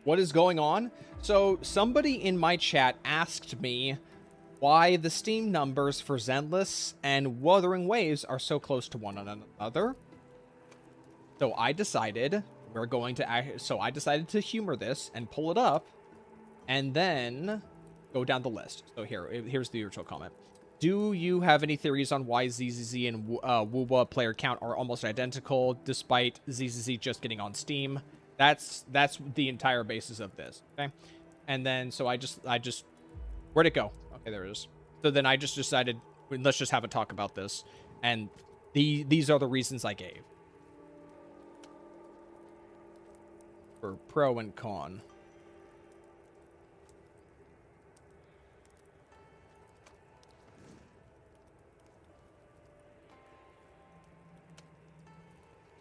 What is going on? So somebody in my chat asked me why the Steam numbers for Zenless and Wuthering Waves are so close to one another. So I decided I decided to humor this and pull it up and then go down the list. So here's the original comment. Do you have any theories on why ZZZ and Wuwa player count are almost identical despite ZZZ just getting on Steam? That's the entire basis of this, okay? And then so I just where'd it go? Okay, there it is. So then I just decided let's just have a talk about this, and these are the reasons I gave for pro and con.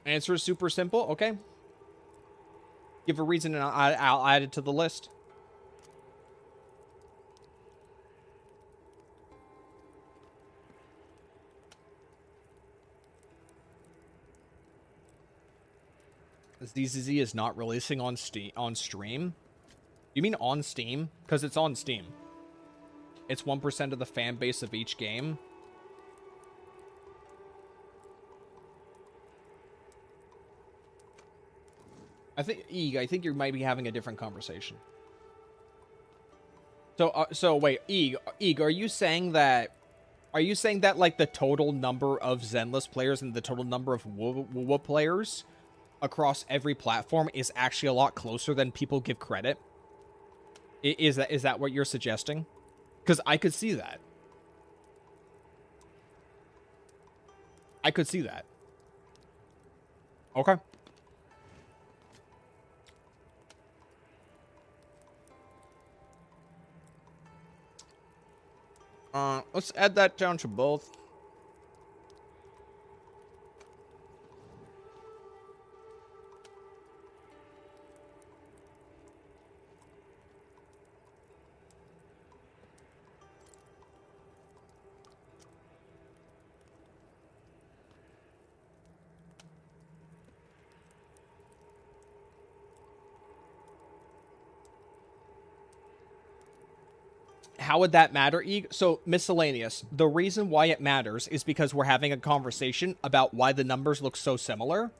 Answer is super simple. Okay. Give a reason and I'll add it to the list. ZZZ is not releasing on stream. You mean on Steam? Because it's on Steam. It's 1% of the fan base of each game. I think you might be having a different conversation. So wait, Eeg, are you saying that like the total number of Zenless players and the total number of WoW players across every platform is actually a lot closer than people give credit? Is that what you're suggesting? Because I could see that. I could see that. Okay. Let's add that down to both. How would that matter? So, miscellaneous. The reason why it matters is because we're having a conversation about why the numbers look so similar.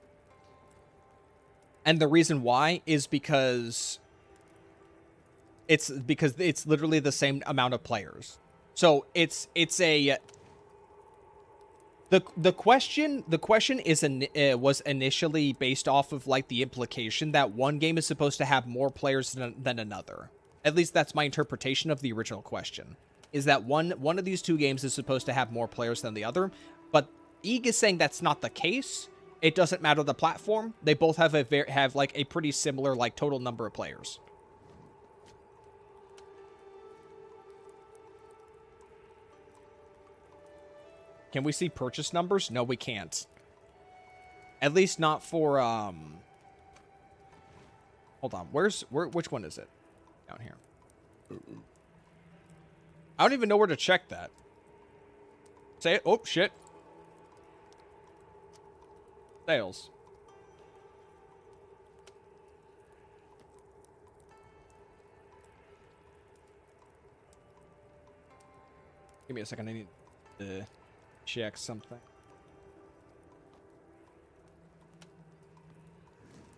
And the reason why is because it's literally the same amount of players. So, it's a the question was initially based off of like the implication that one game is supposed to have more players than another. At least that's my interpretation of the original question, is that one of these two games is supposed to have more players than the other. But Eeg is saying that's not the case. It doesn't matter the platform. They both have like a pretty similar like total number of players. Can we see purchase numbers? No, we can't. At least not for hold on. Which one is it? Down here. I don't even know where to check that. Say it. Oh, shit. Sales. Give me a second. I need to check something.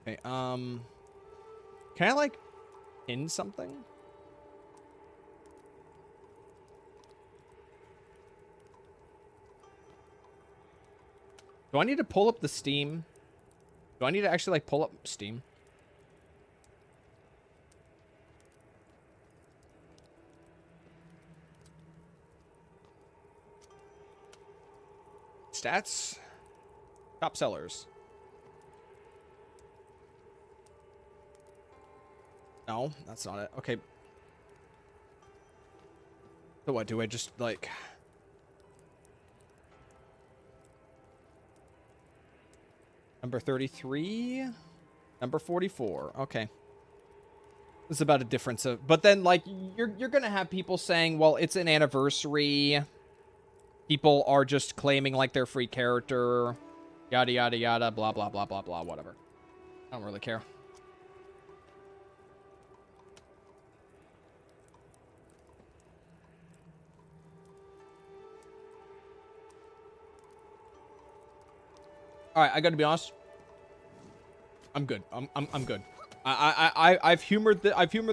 Okay, can I, like, in something? Do I need to pull up the Steam? Do I need to actually, like, pull up Steam? Stats? Top sellers. No, that's not it. Okay. So what, do I just, like... Number 33? Number 44. Okay. It's about a difference of... But then, like, you're gonna have people saying, well, it's an anniversary. People are just claiming, like, their free character. Yada, yada, yada. Blah, blah, blah, blah, blah. Whatever. I don't really care. All right, I got to be honest. I'm good. I'm good. I've humored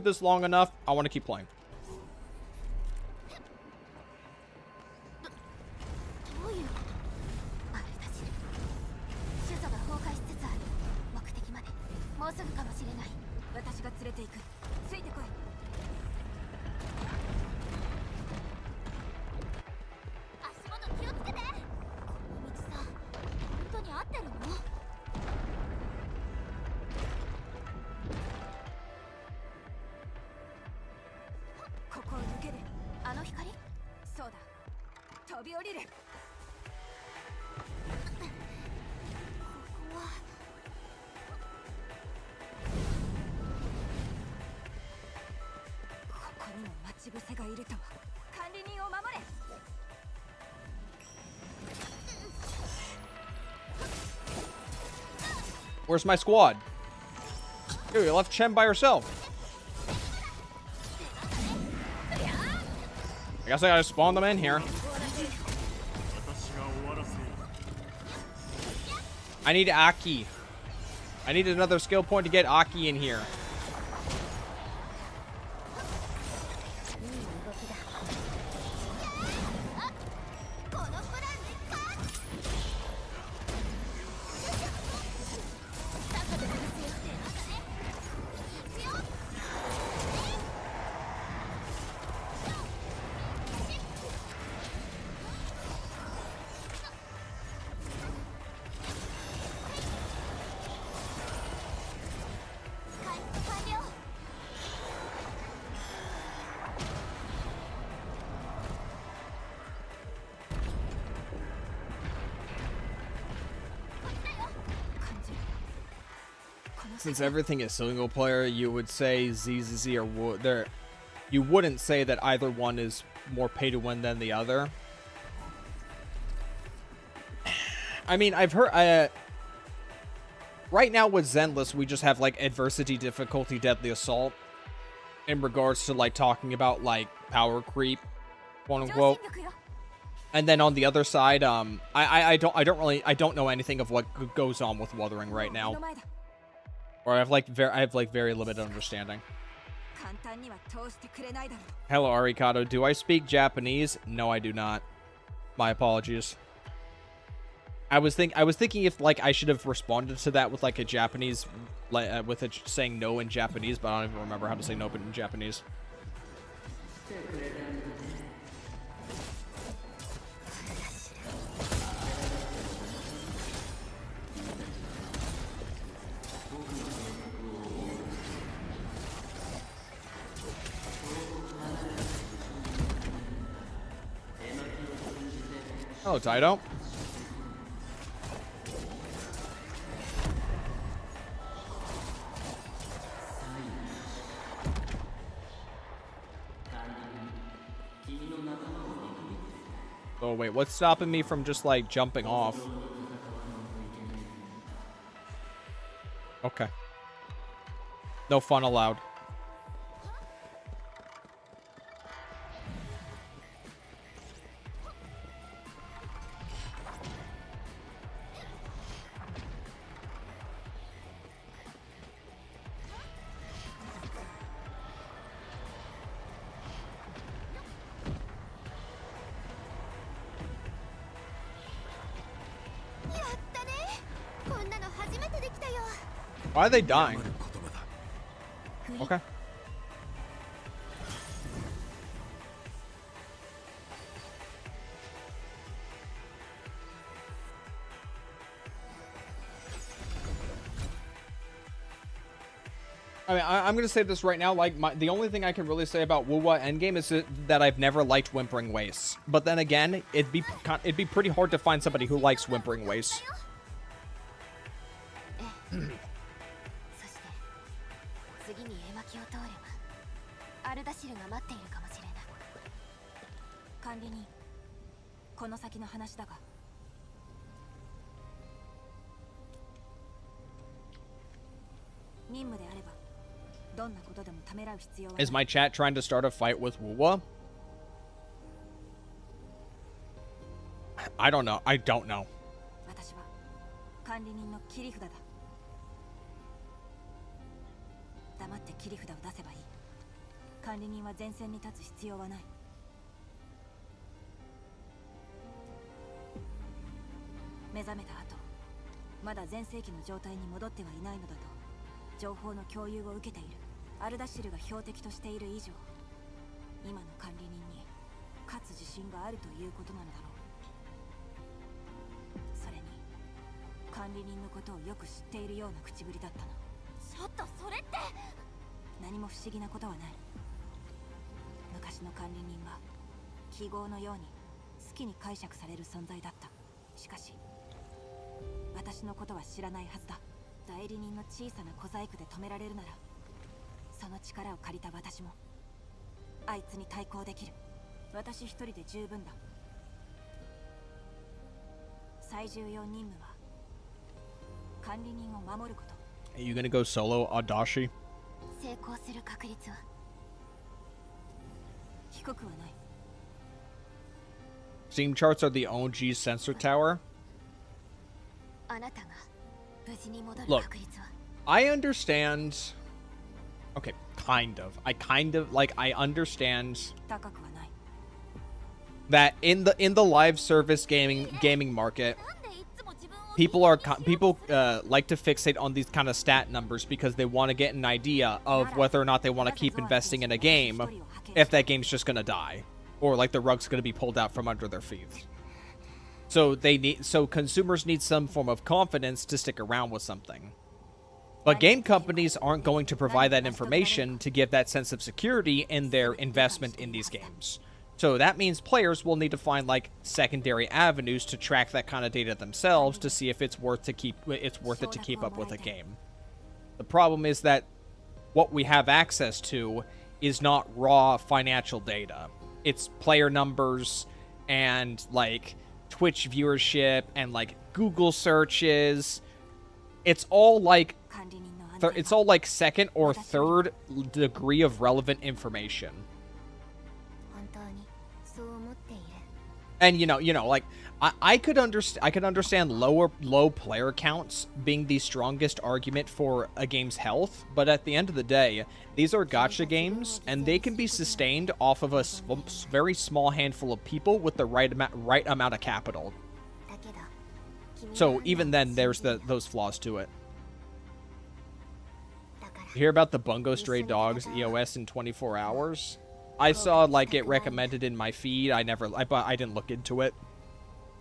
this long enough. I want to keep playing. どういうあれたち主祖が崩壊しつつある目的までもうすぐかもしれない私が連れて行くついてこい足元気をつけてこの道さ本当に合ってるのここを抜けるあの光そうだ飛び降りるここはここにも待ち伏せがいるとは管理人を守れ Where's my squad? Dude, you left Chen by herself. I guess I gotta spawn them in here. I need Aki. I need another skill point to get Aki in here. Since everything is single player, you would say ZZZ or there. You wouldn't say that either one is more pay to win than the other. I mean, I've heard. Right now with Zenless, we just have like adversity, difficulty, deadly assault. In regards to like talking about like power creep, quote unquote. And then on the other side, I don't know anything of what goes on with Wuthering right now. Or I have like very limited understanding. Hello, Arikado. Do I speak Japanese? No, I do not. My apologies. I was thinking if like I should have responded to that with like a Japanese, with it saying no in Japanese, but I don't even remember how to say no in Japanese. Hello, Taito. Oh, wait, what's stopping me from just, like, jumping off? Okay. No fun allowed. Why are they dying? Okay. I mean, I'm going to say this right now. Like, the only thing I can really say about Wuwa Endgame is that I've never liked Whimpering Wastes. But then again, it'd be pretty hard to find somebody who likes Whimpering Wastes. 管理人、この先の話だが。任務であれば、どんなことでもためらう必要はない。 Is my chat trying to start a fight with Wuwa? I don't know. I don't know. 私は管理人の切り札だ。黙って切り札を出せばいい。管理人は前線に立つ必要はない。目覚めた後、まだ全盛期の状態に戻ってはいないのだと情報の共有を受けている。アルダシルが標的としている以上、今の管理人に勝つ自信があるということなのだろう。それに管理人のことをよく知っているような口ぶりだったの。ちょっとそれって。何も不思議なことはない。昔の管理人は記号のように好きに解釈される存在だった。しかし私のことは知らないはずだ。代理人の小さな小細工で止められるなら、その力を借りた私もあいつに対抗できる。私一人で十分だ。最重要任務は管理人を守ること。 Are you gonna go solo, Adachi? 成功する確率は低くはない。 Steam charts are the OG sensor tower. あなたが無事に戻る Look, 確率は。 I understand. Okay, kind of. I understand 高くはない。 that in the live service gaming market, people like to fixate on these kind of stat numbers because they want to get an idea of whether or not they want to keep investing in a game if that game's just gonna die, or like the rug's gonna be pulled out from under their feet. So consumers need some form of confidence to stick around with something. But game companies aren't going to provide that information to give that sense of security in their investment in these games. So that means players will need to find like secondary avenues to track that kind of data themselves to see if it's worth it to keep up with a game. The problem is that what we have access to is not raw financial data. It's player numbers and like Twitch viewership and like Google searches. It's all like second or third degree of relevant information. And you know, like I could understand low player counts being the strongest argument for a game's health, but at the end of the day, these are gacha games, and they can be sustained off of a very small handful of people with the right amount of capital. So even then, there's those flaws to it. You hear about the Bungo Stray Dogs EOS in 24 hours? I saw like it recommended in my feed. I didn't look into it.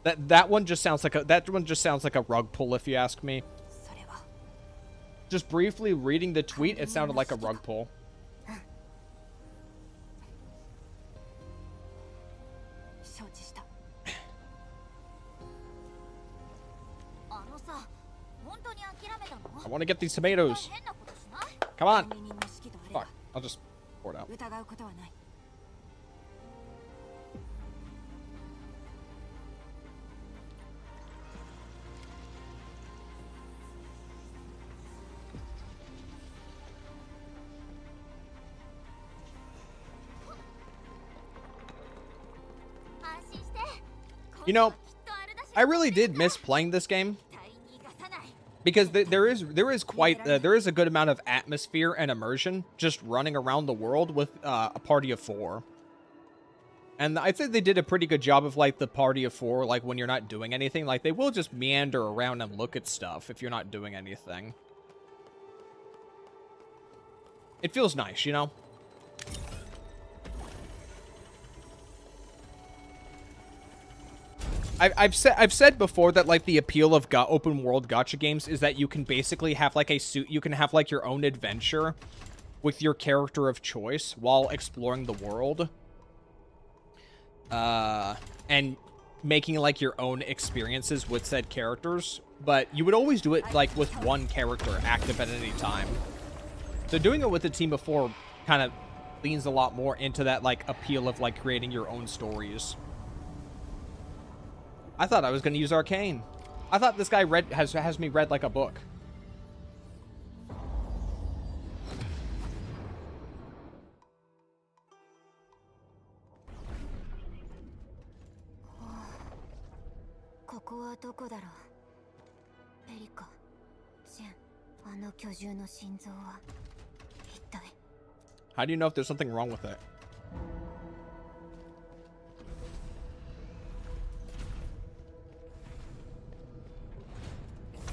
That one just sounds like a rug pull, if you ask me. Just briefly reading the tweet, it sounded like a rug pull. I want to get these tomatoes. Come on. Fuck. I'll just pour it out. You know, I really did miss playing this game because there is a good amount of atmosphere and immersion just running around the world with a party of 4. And I think they did a pretty good job of like the party of 4, like when you're not doing anything, like they will just meander around and look at stuff if you're not doing anything. It feels nice, you know? I've said before that like the appeal of open world gacha games is that you can basically have like you can have like your own adventure with your character of choice while exploring the world. And making like your own experiences with said characters, but you would always do it like with one character active at any time. So doing it with a team of 4 kind of leans a lot more into that like appeal of like creating your own stories. I thought I was going to use Arcane. I thought this guy has me read like a book. エリカ、ジェン、あの巨獣の心臓は一体。 How do you know if there's something wrong with it?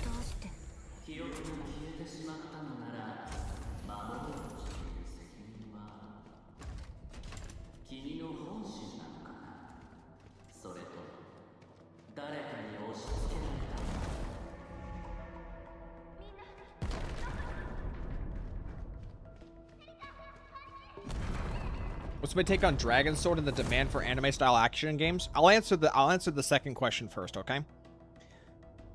どうして。記憶が消えてしまったのなら守ろうとしている責任は君の本心なのかな。それとも誰かに押し付けられた。 What's my take on Dragon Sword and the demand for anime-style action games? I'll answer the second question first, okay?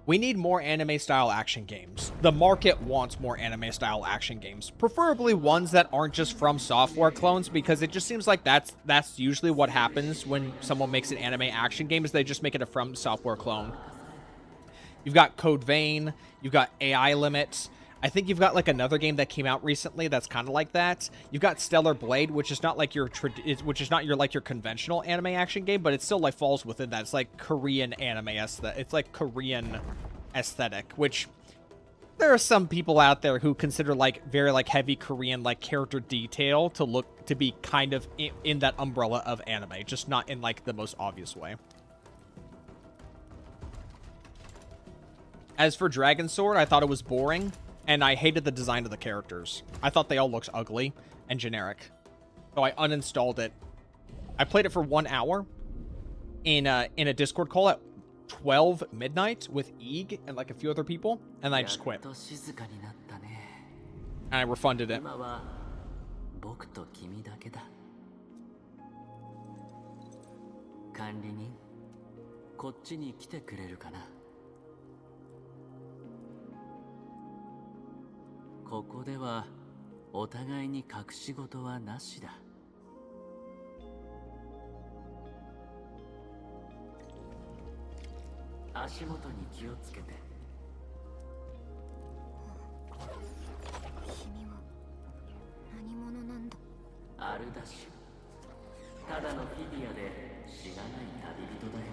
We need more anime-style action games. The market wants more anime-style action games, preferably ones that aren't just from software clones, because it just seems like that's usually what happens when someone makes an anime action game, is they just make it a from software clone. You've got Code Vein, you've got AI Limit. I think you've got like another game that came out recently that's kind of like that. You've got Stellar Blade, which is not like your conventional anime action game, but it still like falls within that. It's like Korean anime aesthetic. It's like Korean aesthetic, which there are some people out there who consider like very like heavy Korean like character detail to be kind of in that umbrella of anime, just not in like the most obvious way. As for Dragon Sword, I thought it was boring. And I hated the design of the characters. I thought they all looked ugly and generic. So I uninstalled it. I played it for 1 hour in a Discord call at 12 midnight with Eeg and like a few other people, and I just quit. And I refunded it. 管理人、こっちに来てくれるかな。ここではお互いに隠し事はなしだ。足元に気をつけて。君は何者なんだ。アルダシュ、ただのフィギュアで知らない旅人だよ。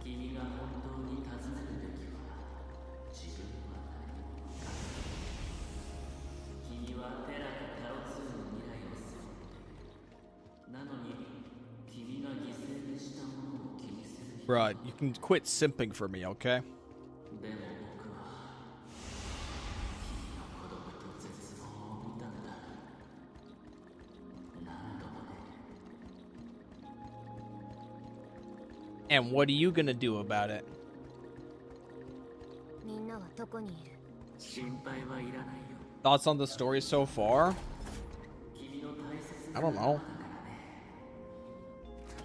君が本当に尋ねるべきは自分は何者か。君はテラとタロツーの未来を背負っている。なのに君が犠牲にしたものを気にする。 Bruh, you can quit simping for me, okay? でも僕は君の孤独と絶望を見たんだ。何度もね。 And what are you gonna do about it? みんなはどこにいる。心配はいらないよ。 Thoughts on the story so far? 君の大切な I don't know. だからね。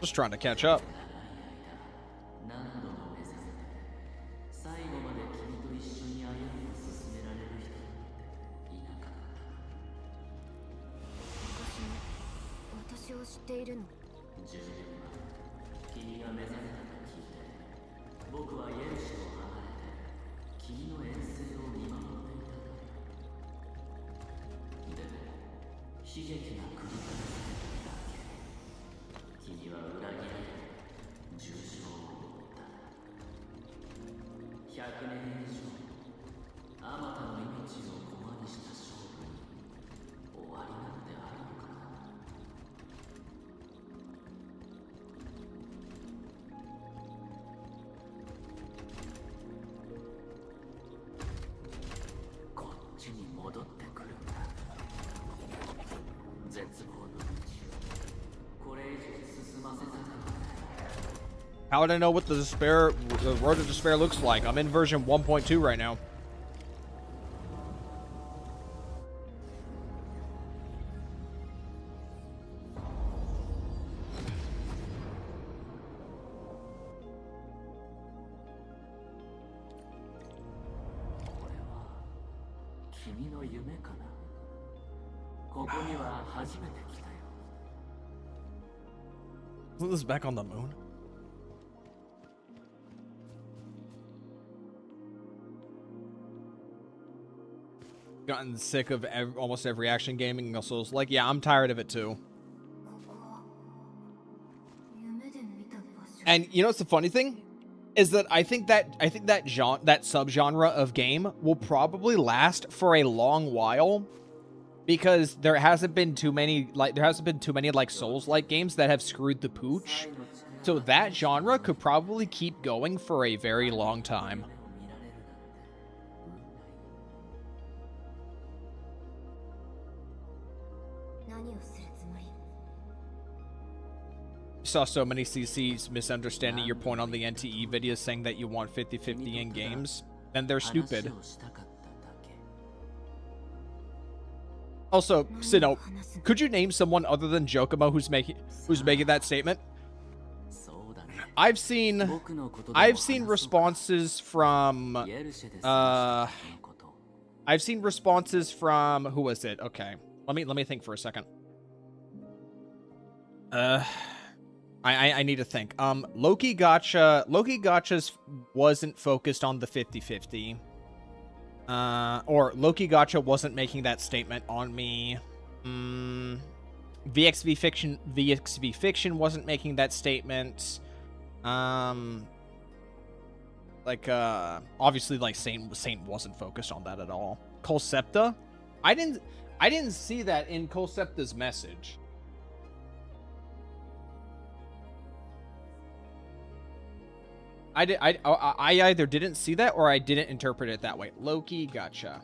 Just trying to catch up. 何度も目覚めて最後まで君と一緒に歩みを進められる人なんていなかった。私を知っているの。10年前君が目覚めたと聞いて僕はイエルシュを離れて君の遠征を見守っていたんだ。でも悲劇が繰り返されただけ。君は裏切られて重傷を負った。100年以上あまたの命を駒にした勝負に終わりなんてあるのかな。こっちに戻ってくるんだ。絶望の道これ以上進ませたくない。 How would I know what the Road to Despair looks like? I'm in version 1.2 right now. Isn't this back on the moon? Gotten sick of almost every action gaming, and also was like, yeah, I'm tired of it too. And you know what's the funny thing? is that I think that that subgenre of game will probably last for a long while, because there hasn't been too many like Souls-like games that have screwed the pooch. So that genre could probably keep going for a very long time. Saw so many CCs misunderstanding your point on the NTE videos, saying that you want 50-50 in games, and they're stupid. Also, Sino, could you name someone other than Jokomo who's making that statement? I've seen responses from who was it? Okay. Let me think for a second. I need to think. Loki Gotcha's wasn't focused on the 50-50. Or Loki Gotcha wasn't making that statement on me. VXV Fiction wasn't making that statement. Obviously, like Saint wasn't focused on that at all. Colcepta, I didn't see that in Colcepta's message. I either didn't see that or I didn't interpret it that way. Loki Gotcha.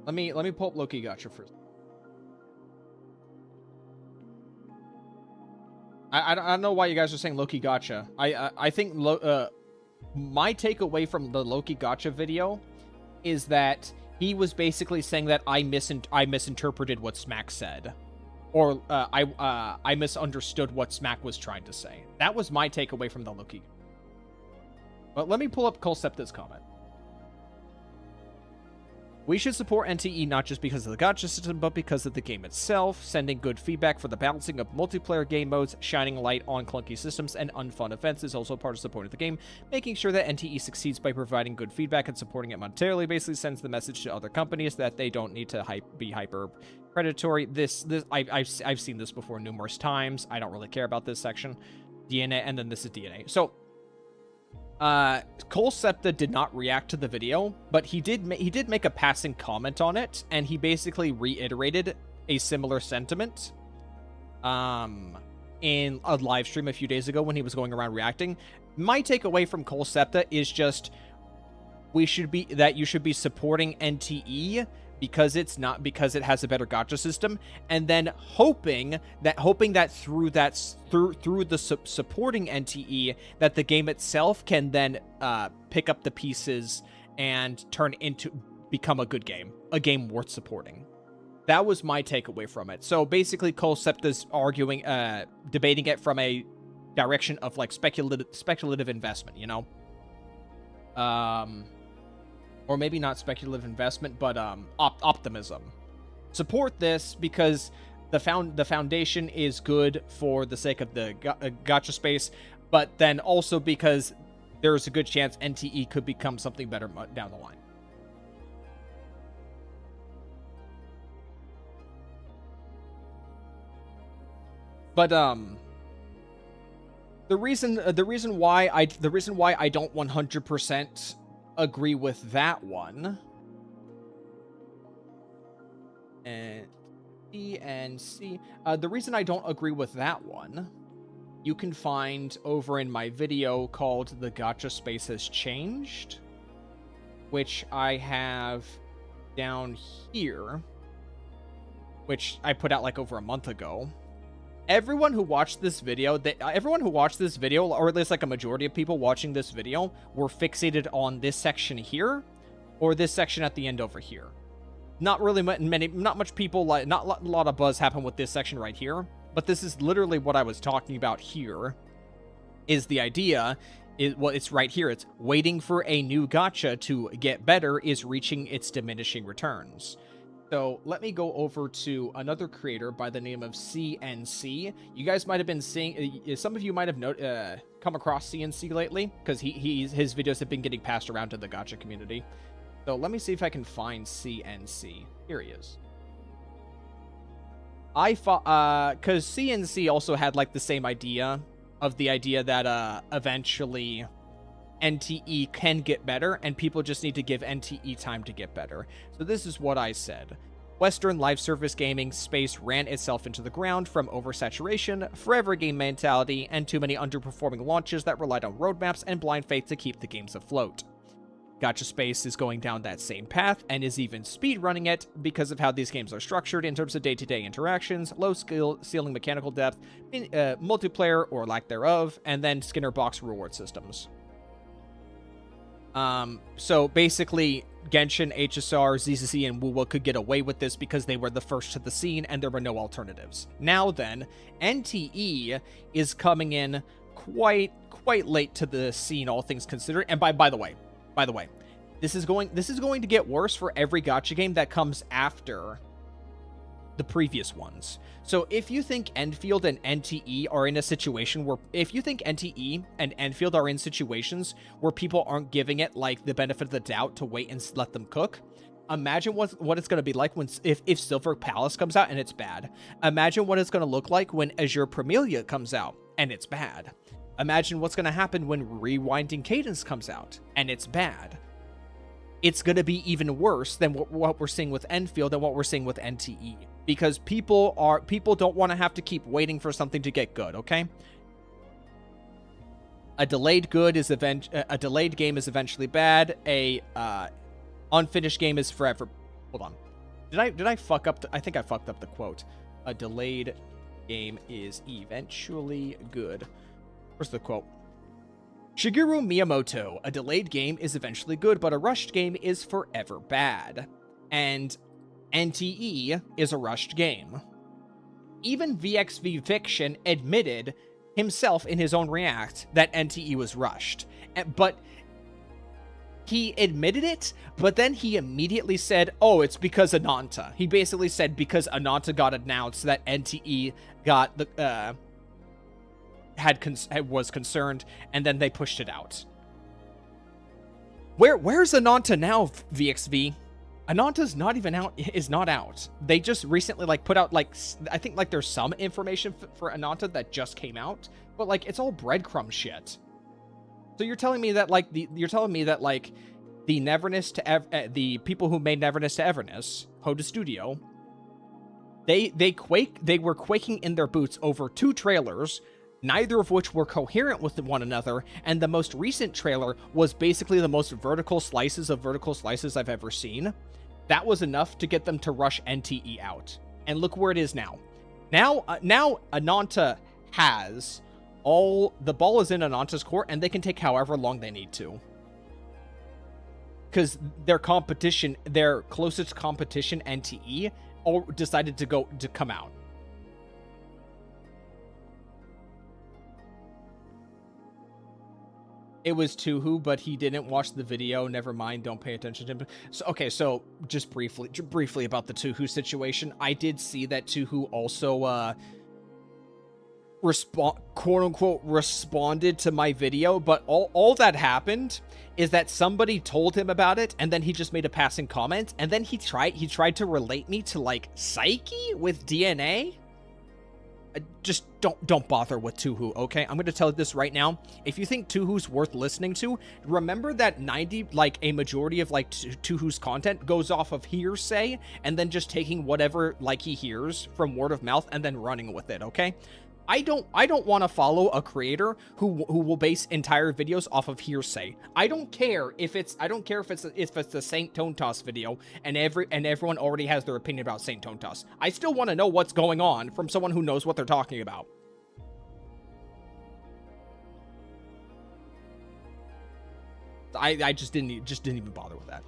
Let me pull up Loki Gotcha first. I don't know why you guys are saying Loki Gotcha. I think my takeaway from the Loki Gotcha video is that he was basically saying that I misinterpreted what Smack said, or I misunderstood what Smack was trying to say. That was my takeaway from the Loki. But let me pull up Colcepta's comment. We should support NTE not just because of the gacha system, but because of the game itself, sending good feedback for the balancing of multiplayer game modes, shining light on clunky systems, and unfun events is also part of supporting the game. Making sure that NTE succeeds by providing good feedback and supporting it monetarily basically sends the message to other companies that they don't need to be hyper predatory. I've seen this before numerous times. I don't really care about this section. DNA, and then this is DNA. So Colcepta did not react to the video, but he did make a passing comment on it, and he basically reiterated a similar sentiment in a live stream a few days ago when he was going around reacting. My takeaway from Colcepta is just you should be supporting NTE because it has a better gacha system, and then hoping that through the supporting NTE that the game itself can then pick up the pieces and become a good game, a game worth supporting. That was my takeaway from it. So basically, Colcepta's debating it from a direction of like speculative investment, you know. Or maybe not speculative investment, but optimism. Support this because the foundation is good for the sake of the gacha space, but then also because there's a good chance NTE could become something better down the line. But the reason why I don't 100% agree with that one, and B and C, the reason I don't agree with that one, you can find over in my video called "The Gacha Space Has Changed," which I have down here, which I put out like over a month ago. Everyone who watched this video, or at least like a majority of people watching this video, were fixated on this section here, or this section at the end over here. Not really not much people, not a lot of buzz happened with this section right here, but this is literally what I was talking about here, is the idea, it's right here, it's waiting for a new gacha to get better is reaching its diminishing returns. So let me go over to another creator by the name of CNC. You guys might have been seeing, some of you might have come across CNC lately, because his videos have been getting passed around to the gacha community. So let me see if I can find CNC. Here he is. Because CNC also had like the same idea of the idea that eventually NTE can get better, and people just need to give NTE time to get better. So this is what I said. Western live service gaming space ran itself into the ground from oversaturation, forever game mentality, and too many underperforming launches that relied on roadmaps and blind faith to keep the games afloat. Gacha space is going down that same path and is even speedrunning it because of how these games are structured in terms of day-to-day interactions, low skill ceiling mechanical depth, multiplayer or lack thereof, and then Skinner box reward systems. So basically, Genshin, HSR, ZCC, and WoWa could get away with this because they were the first to the scene and there were no alternatives. Now then, NTE is coming in quite late to the scene, all things considered. And by the way, this is going to get worse for every gacha game that comes after the previous ones. So if you think Endfield and NTE are in a situation where, if you think NTE and Endfield are in situations where people aren't giving it like the benefit of the doubt to wait and let them cook, imagine what it's going to be like when if Silver Palace comes out and it's bad. Imagine what it's going to look like when Azure Premilia comes out and it's bad. Imagine what's going to happen when Rewinding Cadence comes out and it's bad. It's going to be even worse than what we're seeing with Endfield and what we're seeing with NTE. Because people don't want to have to keep waiting for something to get good, okay? A delayed game is eventually bad. A unfinished game is forever. Hold on. Did I fuck up I think I fucked up the quote. A delayed game is eventually good. Where's the quote? Shigeru Miyamoto, a delayed game is eventually good, but a rushed game is forever bad. And NTE is a rushed game. Even VXV Fiction admitted himself in his own react that NTE was rushed. But he admitted it, but then he immediately said, oh, it's because Ananta. He basically said because Ananta got announced that NTE got the was concerned, and then they pushed it out. Where's Ananta now, VXV? Ananta's not even out, is not out. They just recently like put out like, I think like there's some information for Ananta that just came out, but like it's all breadcrumb shit. So you're telling me that like the Neverness to the people who made Neverness to Everness, Hoda Studio, they were quaking in their boots over 2 trailers, neither of which were coherent with one another, and the most recent trailer was basically the most vertical slices of vertical slices I've ever seen. That was enough to get them to rush NTE out. And look where it is now. Now Ananta has the ball is in Ananta's court, and they can take however long they need to. Because their closest competition, NTE, all decided to come out. It was Tuhu, but he didn't watch the video. Never mind. Don't pay attention to him. So, okay, so just briefly about the Tuhu situation. I did see that Tuhu also, quote unquote, responded to my video, but all that happened is that somebody told him about it, and then he just made a passing comment, and then he tried to relate me to like Psyche with DNA. Just don't bother with Tuhu, okay? I'm going to tell you this right now. If you think Tuhu's worth listening to, remember that a majority of like Tuhu's content goes off of hearsay and then just taking whatever like he hears from word of mouth and then running with it, okay? I don't want to follow a creator who will base entire videos off of hearsay. I don't care if it's a Saint Tontas video and everyone already has their opinion about Saint Tontas. I still want to know what's going on from someone who knows what they're talking about. I just didn't even bother with that.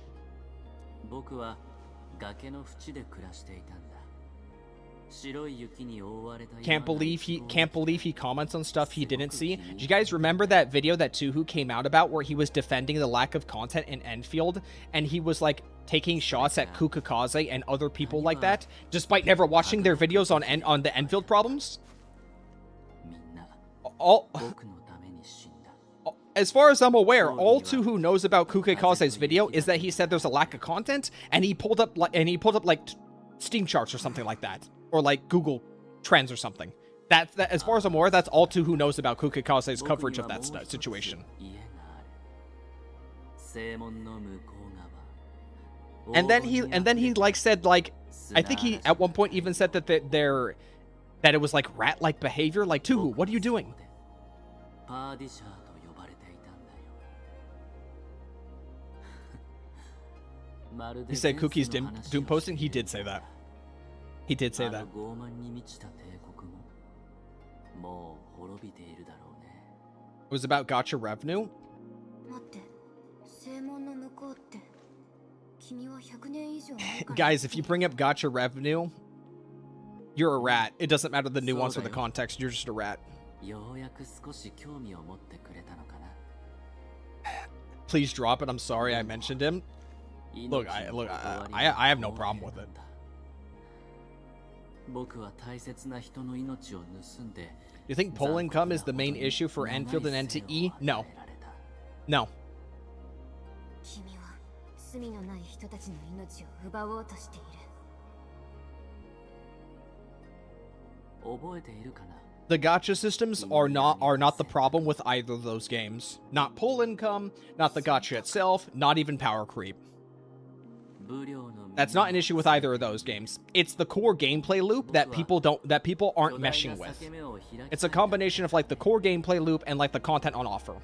Can't believe he comments on stuff he didn't see. Do you guys remember that video that Tuhu came out about where he was defending the lack of content in Endfield, and he was like taking shots at Kukakaze and other people like that, despite never watching their videos on the Endfield problems? As far as I'm aware, all Tuhu knows about Kukakaze's video is that he said there's a lack of content, and he pulled up like Steam charts or something like that. Or like Google Trends or something. That as far as I'm aware, that's all to who knows about Kukikaze's coverage of that situation. And then he like said like, I think he at one point even said that that it was like rat-like behavior. Like, Tuhu, what are you doing? He said Cookie's doom posting. He did say that. He did say that. It was about gacha revenue. Guys, if you bring up gacha revenue, you're a rat. It doesn't matter the nuance or the context. You're just a rat. Please drop it. I'm sorry I mentioned him. Look, I have no problem with it. You think poll income is the main issue for Endfield and NTE? No. No. The gacha systems are not the problem with either of those games. Not poll income, not the gacha itself, not even power creep. That's not an issue with either of those games. It's the core gameplay loop that people aren't meshing with. It's a combination of like the core gameplay loop and like the content on offer.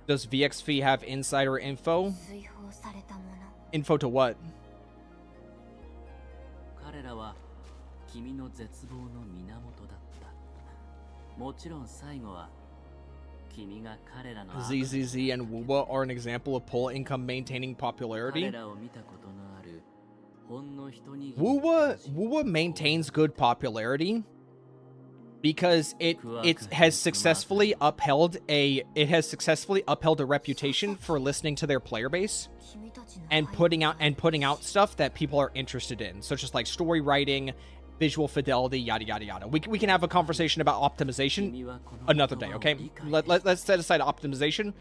Does VXV have insider info? Info to what? ZZZ and Wuba are an example of poll income maintaining popularity. Wuba maintains good popularity because it has successfully upheld a reputation for listening to their player base and putting out stuff that people are interested in, such as like story writing, visual fidelity, yada yada yada. We can have a conversation about optimization another day, okay? Let's set aside optimization,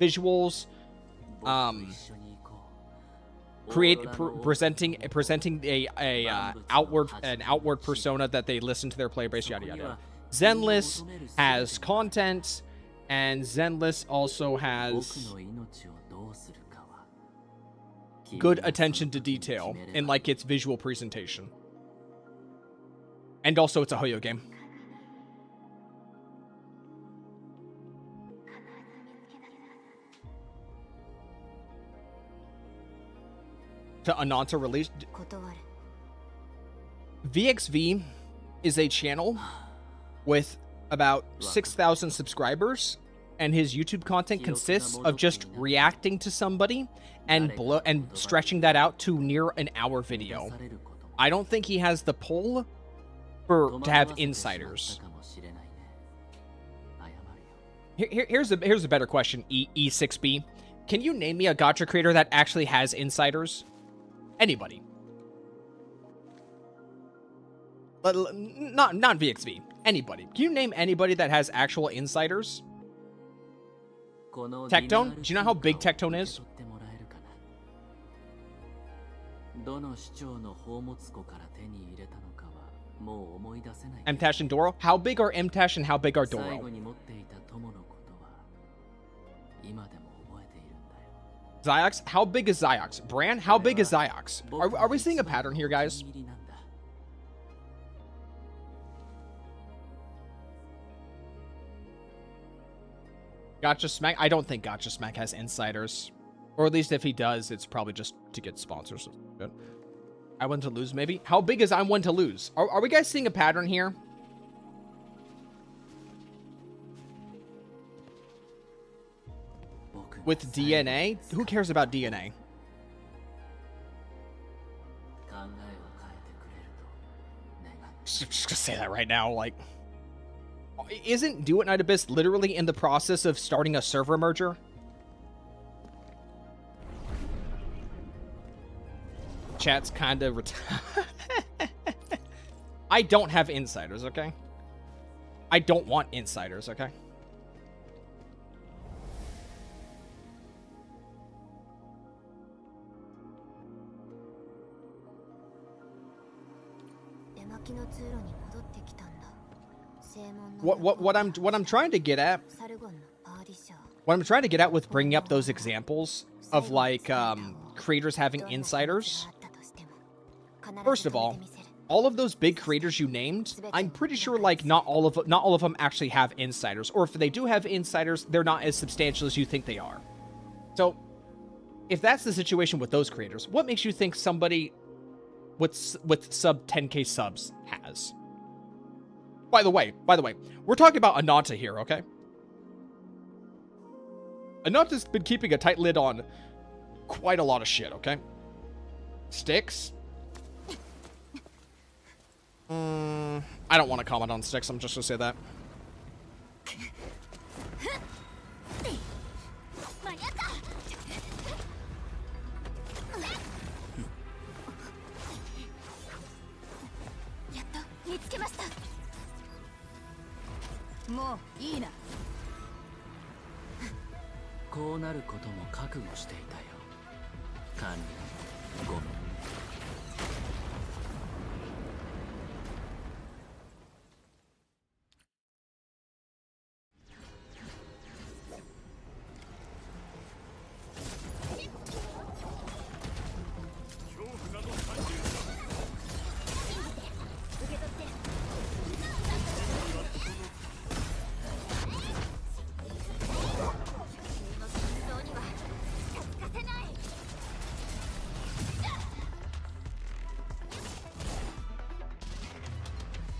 visuals, presenting an outward persona that they listen to their player base, yada yada. Zenless has content, and Zenless also has good attention to detail in like its visual presentation. And also, it's a Hoyo game. To Ananta release. VXV is a channel with about 6,000 subscribers, and his YouTube content consists of just reacting to somebody and stretching that out to near an hour video. I don't think he has the pull to have insiders. Here's a better question, E6B. Can you name me a gacha creator that actually has insiders? Anybody. Not VXV. Anybody. Can you name anybody that has actual insiders? Tectone? Do you know how big Tectone is? Mtash and Doro? How big are Mtash and how big are Doro? Ziox? How big is Ziox? Bran? How big is Ziox? Are we seeing a pattern here, guys? Gacha Smack? I don't think Gacha Smack has insiders. Or at least if he does, it's probably just to get sponsors. Good. I want to lose, maybe? How big is I want to lose? Are we guys seeing a pattern here? With DNA? Who cares about DNA? Just gonna say that right now, like... Isn't Do It Night Abyss literally in the process of starting a server merger? Chat's kind of... I don't have insiders, okay? I don't want insiders, okay? What I'm trying to get at, what I'm trying to get at with bringing up those examples of like creators having insiders. First of all of those big creators you named, I'm pretty sure like not all of them actually have insiders, or if they do have insiders, they're not as substantial as you think they are. So, if that's the situation with those creators, what makes you think somebody with sub 10k subs has? By the way, we're talking about Ananta here, okay? Ananta's been keeping a tight lid on quite a lot of shit, okay? Styx? I don't want to comment on Styx, I'm just gonna say that.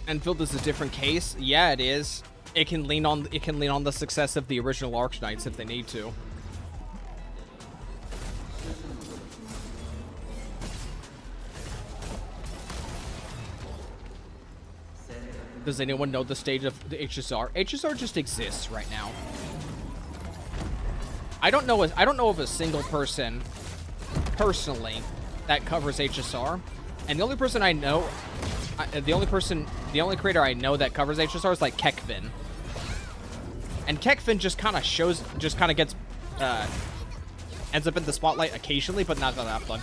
Endfield is a different case. Yeah, it is. It can lean on the success of the original Arknights if they need to. Does anyone know the stage of the HSR? HSR just exists right now. I don't know of a single person personally that covers HSR, and the only person I know, the only creator I know that covers HSR is like Kekvin, and Kekvin just kind of gets ends up in the spotlight occasionally, but not that often.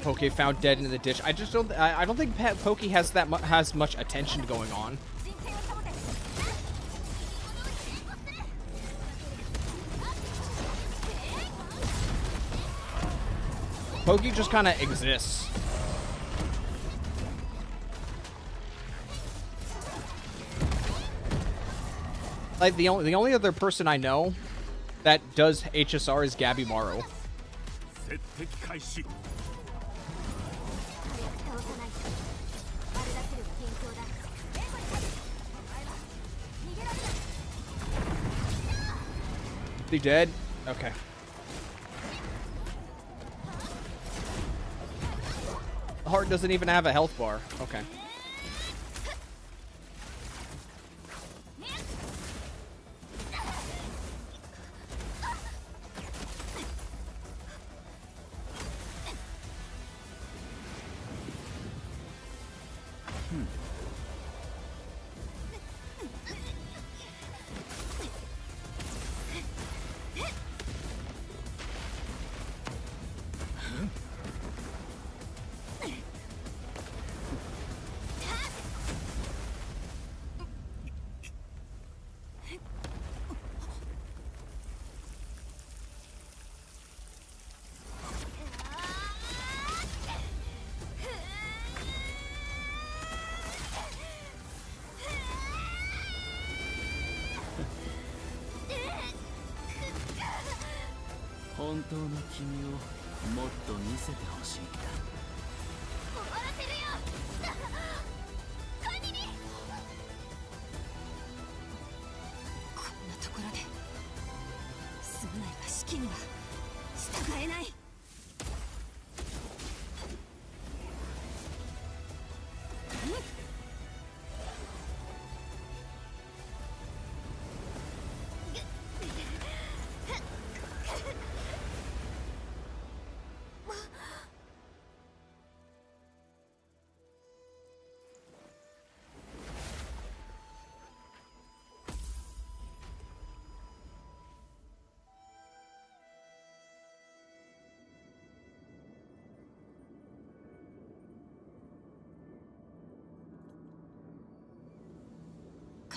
Poke found dead in the ditch. I don't think Poke has much attention going on. Poke just kind of exists. Like the only other person I know that does HSR is Gabby Morrow. They dead? Okay. The heart doesn't even have a health bar. Okay.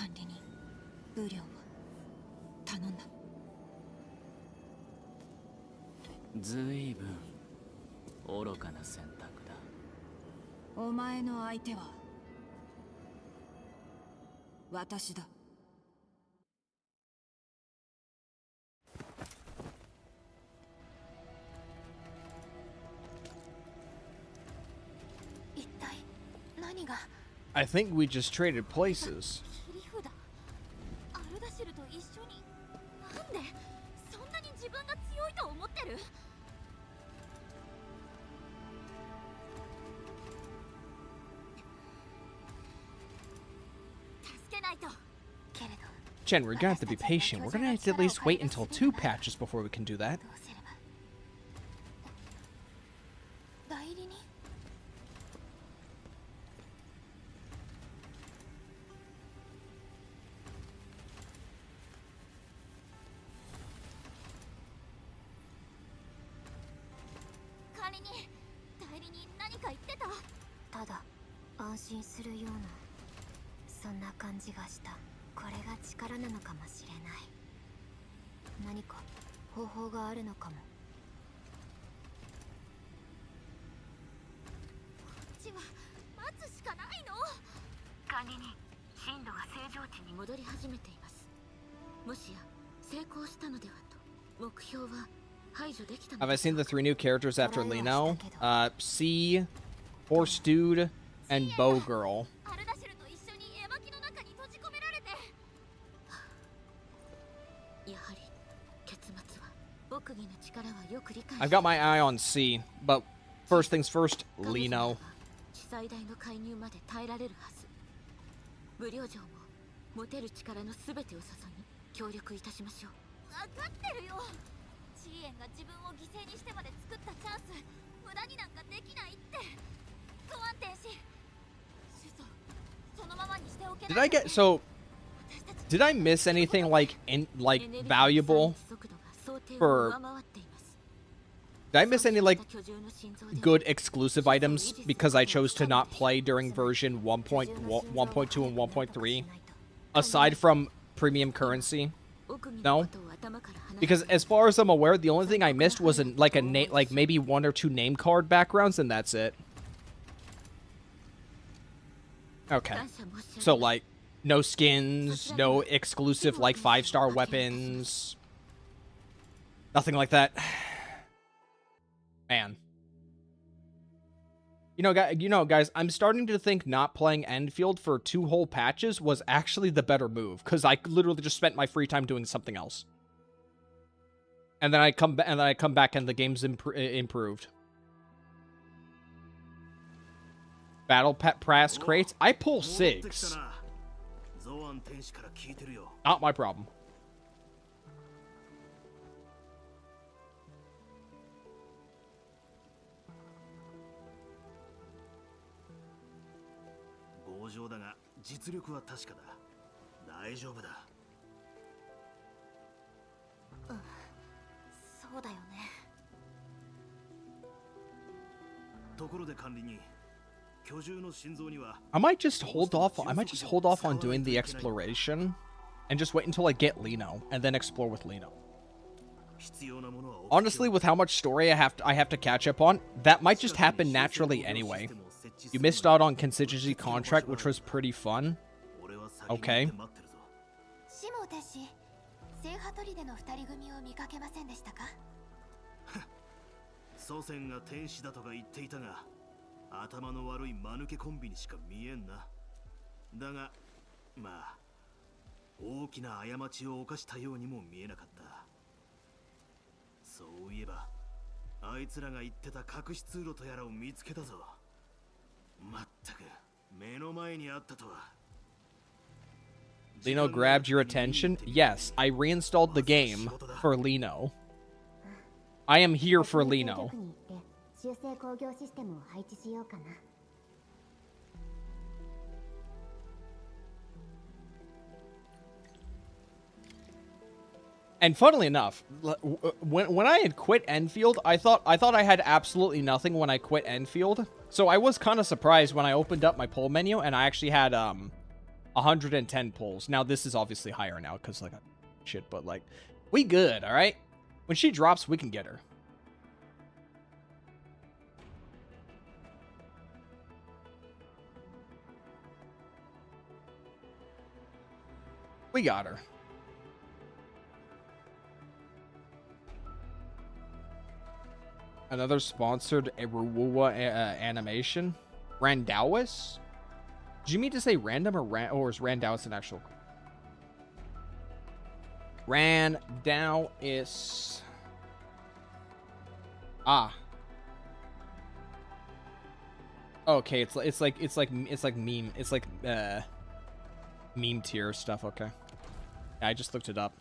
管理人ブリョンは頼んだ。ずいぶん愚かな選択だ。お前の相手は私だ。一体何が。 I think we just traded places. 切り札。アルダシルと一緒に。なんでそんなに自分が強いと思ってる。助けないと。けれど Jen, we're gonna have to be patient. We're gonna have to at least wait until 2 patches before we can do that. どうすれば。代理人。管理人、代理人何か言ってた。ただ安心するようなそんな感じがした。これが力なのかもしれない。何か方法があるのかも。こっちは待つしかないの。管理人、進路が正常値に戻り始めています。もしや成功したのではと。目標は排除できたの。 Have I seen the 3 new characters after Lino? C, Horse Dude, and Bow Girl. アルダシルと一緒に絵巻の中に閉じ込められて。やはり結末は奥義の力はよく理解。 I've got my eye on C, but first things first, Lino. 地最大の介入まで耐えられるはず。無料城も持てる力のすべてを注ぎ協力いたしましょう。分かってるよ。チーエンが自分を犠牲にしてまで作ったチャンス無駄になんかできないって。不安定し主訴そのままにしておけない。 Did I get so? Did I miss anything like valuable for? Did I miss any like good exclusive items because I chose to not play during version 1.2 and 1.3 aside from premium currency? No, because as far as I'm aware, the only thing I missed was like maybe 1 or 2 name card backgrounds, and that's it. Okay, so like no skins, no exclusive like 5-star weapons, nothing like that. Man, you know, guys, I'm starting to think not playing Endfield for 2 whole patches was actually the better move, because I literally just spent my free time doing something else, and then I come back and the game's improved. Battle Pass crates. I pull 6. Not my problem. I might just hold off. I might just hold off on doing the exploration, and just wait until I get Lino, and then explore with Lino. Honestly, with how much story I have to catch up on, that might just happen naturally anyway. You missed out on contingency contract, which was pretty fun. Okay. 頭の悪い間抜けコンビにしか見えんな。だが、まあ、大きな過ちを犯したようにも見えなかった。そういえば、あいつらが言ってた隠し通路とやらを見つけたぞ。まったく、目の前にあったとは。Lino grabbed your attention? Yes, I reinstalled the game for Lino. I am here for Lino. And funnily enough, when I had quit Endfield, I thought I had absolutely nothing when I quit Endfield. So I was kind of surprised when I opened up my pull menu and I actually had 110 pulls. Now, this is obviously higher now because, like, shit, but, like, we good, all right? When she drops, we can get her. We got her. Another sponsored Eruwa animation. Randowis? Did you mean to say random or is Randowis an actual? Randowis. Ah. Okay, it's like meme. It's like meme tier stuff. Okay. Yeah, I just looked it up.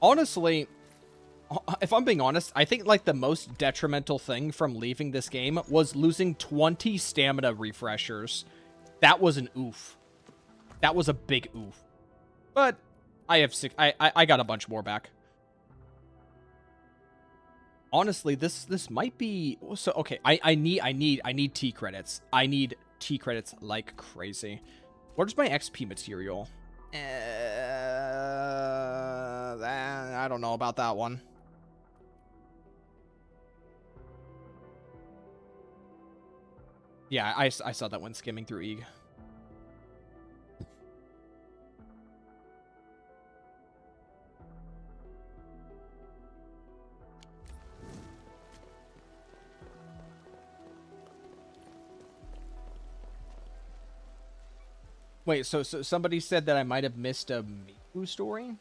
Honestly, if I'm being honest, I think like the most detrimental thing from leaving this game was losing 20 stamina refreshers. That was an oof. That was a big oof. But I have I got a bunch more back. Honestly, this might be so okay. I need T credits. I need T credits like crazy. Where's my XP material? I don't know about that one. Yeah, I saw that one skimming through EG. Wait, so somebody said that I might have missed a Miku story?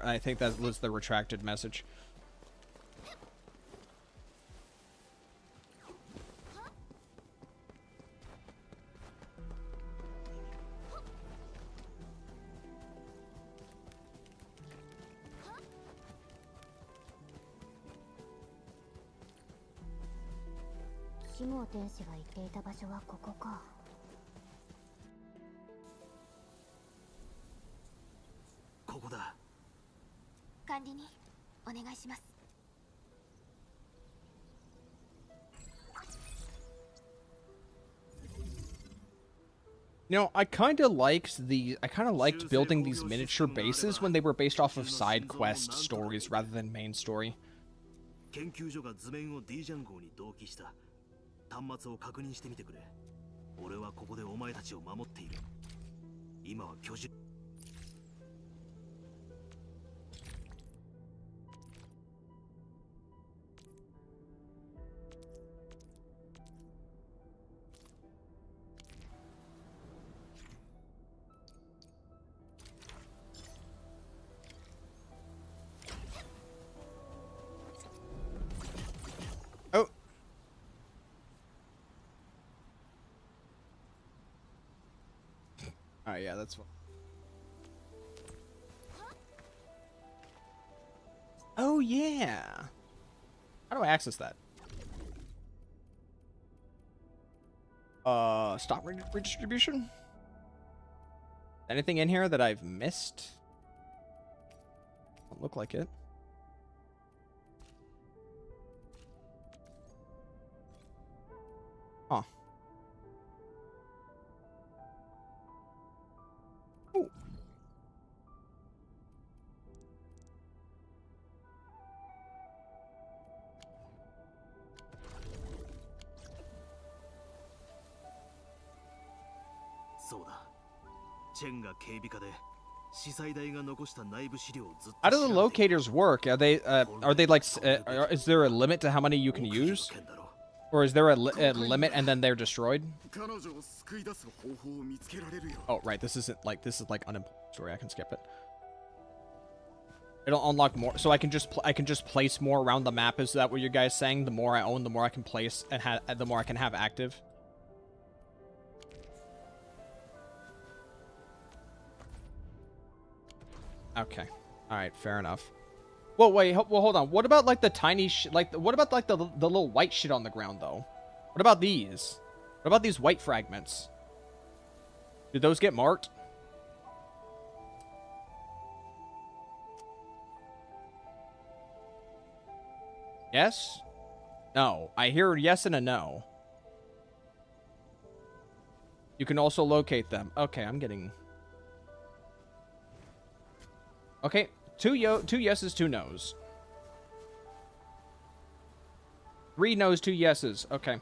I think that was the retracted message. You know, I kind of liked building these miniature bases when they were based off of side quest stories rather than main story. 研究所が図面を D ジャン号に同期した。端末を確認してみてくれ。俺はここでお前たちを守っている。今は居住。Alright, yeah, that's fine. Oh, yeah. How do I access that? Stock redistribution? Anything in here that I've missed? Don't look like it. Huh. Ooh. How do the locators work? Are they like is there a limit to how many you can use? Or is there a limit and then they're destroyed? Oh, right. This is like unimportant story. I can skip it. It'll unlock more, so I can just place more around the map. Is that what you guys saying? The more I own, the more I can place and the more I can have active. Okay. All right. Fair enough. Well, wait. Well, hold on. What about like the tiny what about like the little white shit on the ground though? What about these? What about these white fragments? Did those get marked? Yes? No. I hear yes and a no. You can also locate them. Okay, I'm getting... Okay, two yeses, 2 nos. 3 nos, 2 yeses. Okay.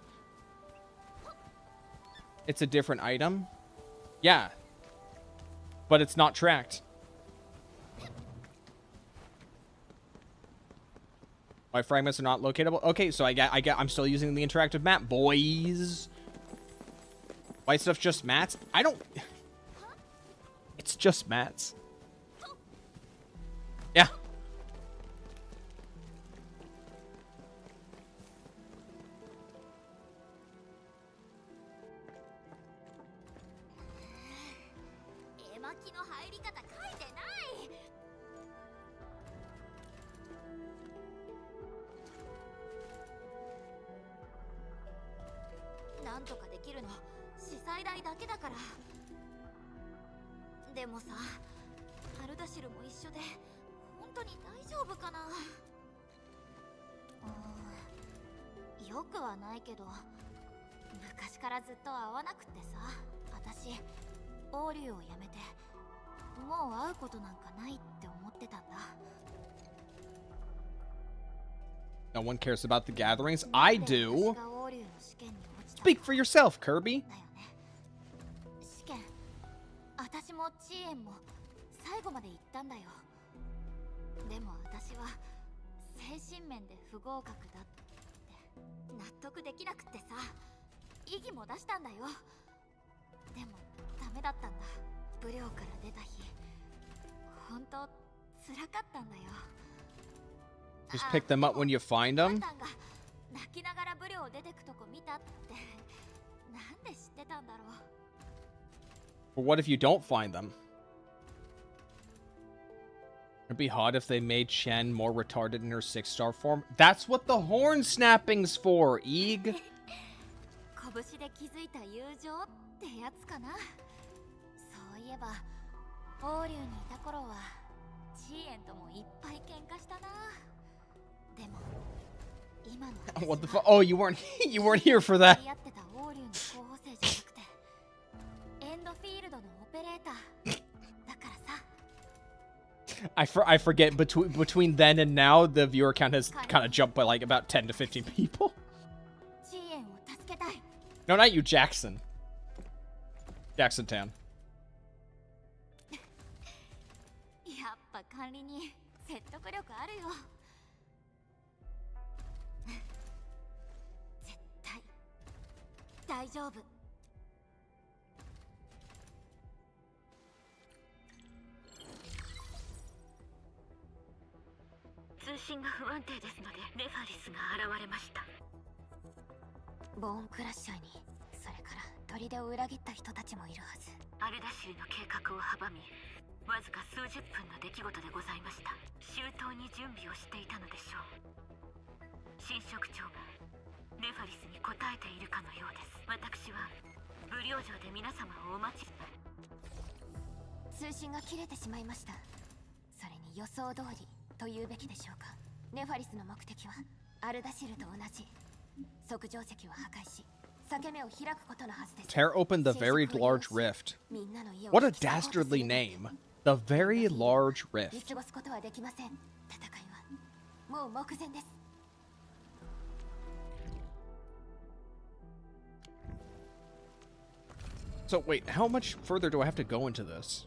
It's a different item? Yeah. But it's not tracked. My fragments are not locatable. Okay, so I'm still using the interactive map, boys. White stuff's just mats? I don't... It's just mats. Yeah. No one cares about the gatherings. I do. Speak for yourself, Kirby. Just pick them up when you find them. But what if you don't find them? It'd be hot if they made Chen more retarded in her 6-star form. That's what the horn snapping's for, Eeg. What the fuck? Oh, you weren't here for that. I forget between then and now the viewer count has kind of jumped by like about 10 to 15 people. No, not you, Jackson. Jackson Town. Tear open the very large rift. What a dastardly name. The very large rift. So wait, how much further do I have to go into this?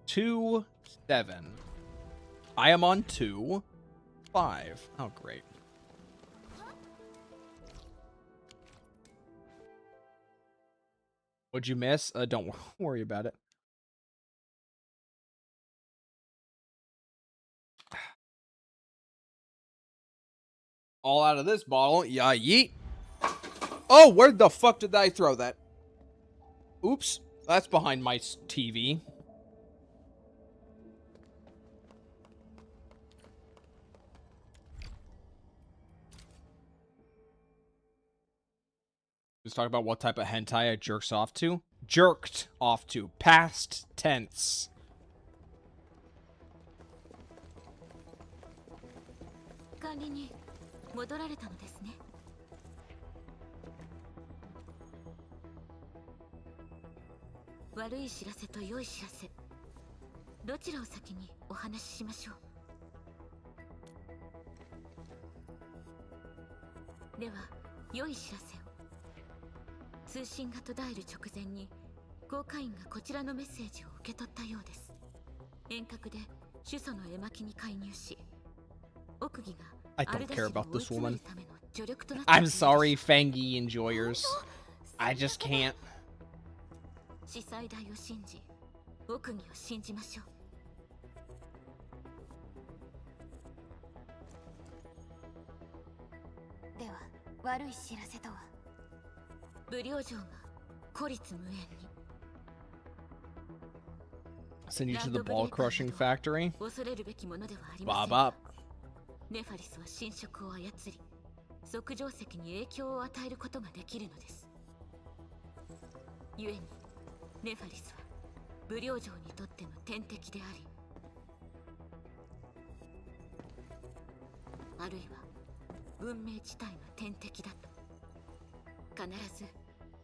2-7. I am on 2-5. Oh, great. What'd you miss? Don't worry about it. All out of this bottle. Yeah, yeet. Oh, where the fuck did I throw that? Oops. That's behind my TV. Let's talk about what type of hentai I jerks off to. Jerked off to. Past tense. 管理に戻られたのですね。悪い知らせと良い知らせ、どちらを先にお話ししましょう。では良い知らせを。通信が途絶える直前に航海員がこちらのメッセージを受け取ったようです。遠隔で主祖の絵巻に介入し、奥義が I don't care about this woman. ための助力となっている I'm sorry, Fangy enjoyers. I just can't. 司祭代を信じ、奥義を信じましょう。では悪い知らせとは。武領城が孤立無縁に。 Send you to the ball crushing factory. 恐れるべきものではあり Bob ま up. せん。ネファリスは侵食を操り、即定石に影響を与えることができるのです。故にネファリスは武領城にとっての天敵であり、あるいは文明地帯の天敵だと必ず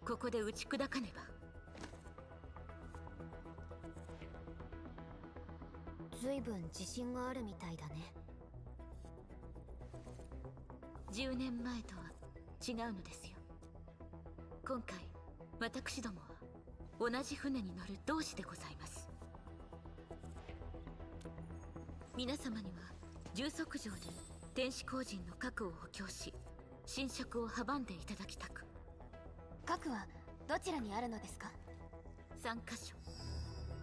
ここで打ち砕かねば。ずいぶん自信があるみたいだね。10年前とは違うのですよ。今回私どもは同じ船に乗る同志でございます。皆様には重足城で天使工人の核を補強し、侵食を阻んでいただきたく。核はどちらにあるのですか？ 3カ所、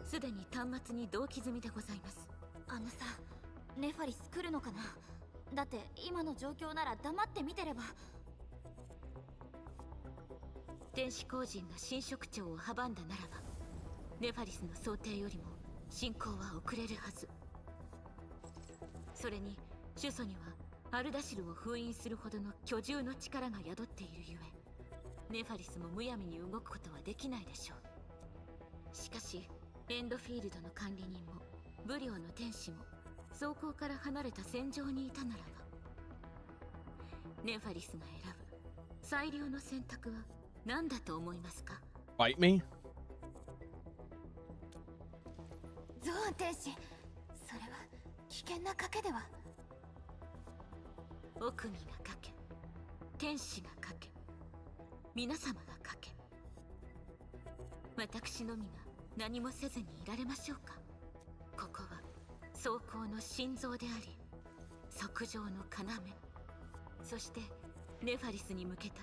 すでに端末に同期済みでございます。あのさ、ネファリス来るのかな？だって今の状況なら黙って見てれば。天使工人が侵食長を阻んだならば、ネファリスの想定よりも進行は遅れるはず。それに主祖にはアルダシルを封印するほどの巨獣の力が宿っているゆえ、ネファリスもむやみに動くことはできないでしょう。しかしエンドフィールドの管理人も武領の天使も装甲から離れた戦場にいたならば、ネファリスが選ぶ最良の選択は何だと思いますか？ Fight me? ゾーン天使、それは危険な賭けでは。奥義が賭け、天使が賭け、皆様が賭け、私のみが何もせずにいられましょうか？ここは装甲の心臓であり、即上の要、そしてネファリスに向けた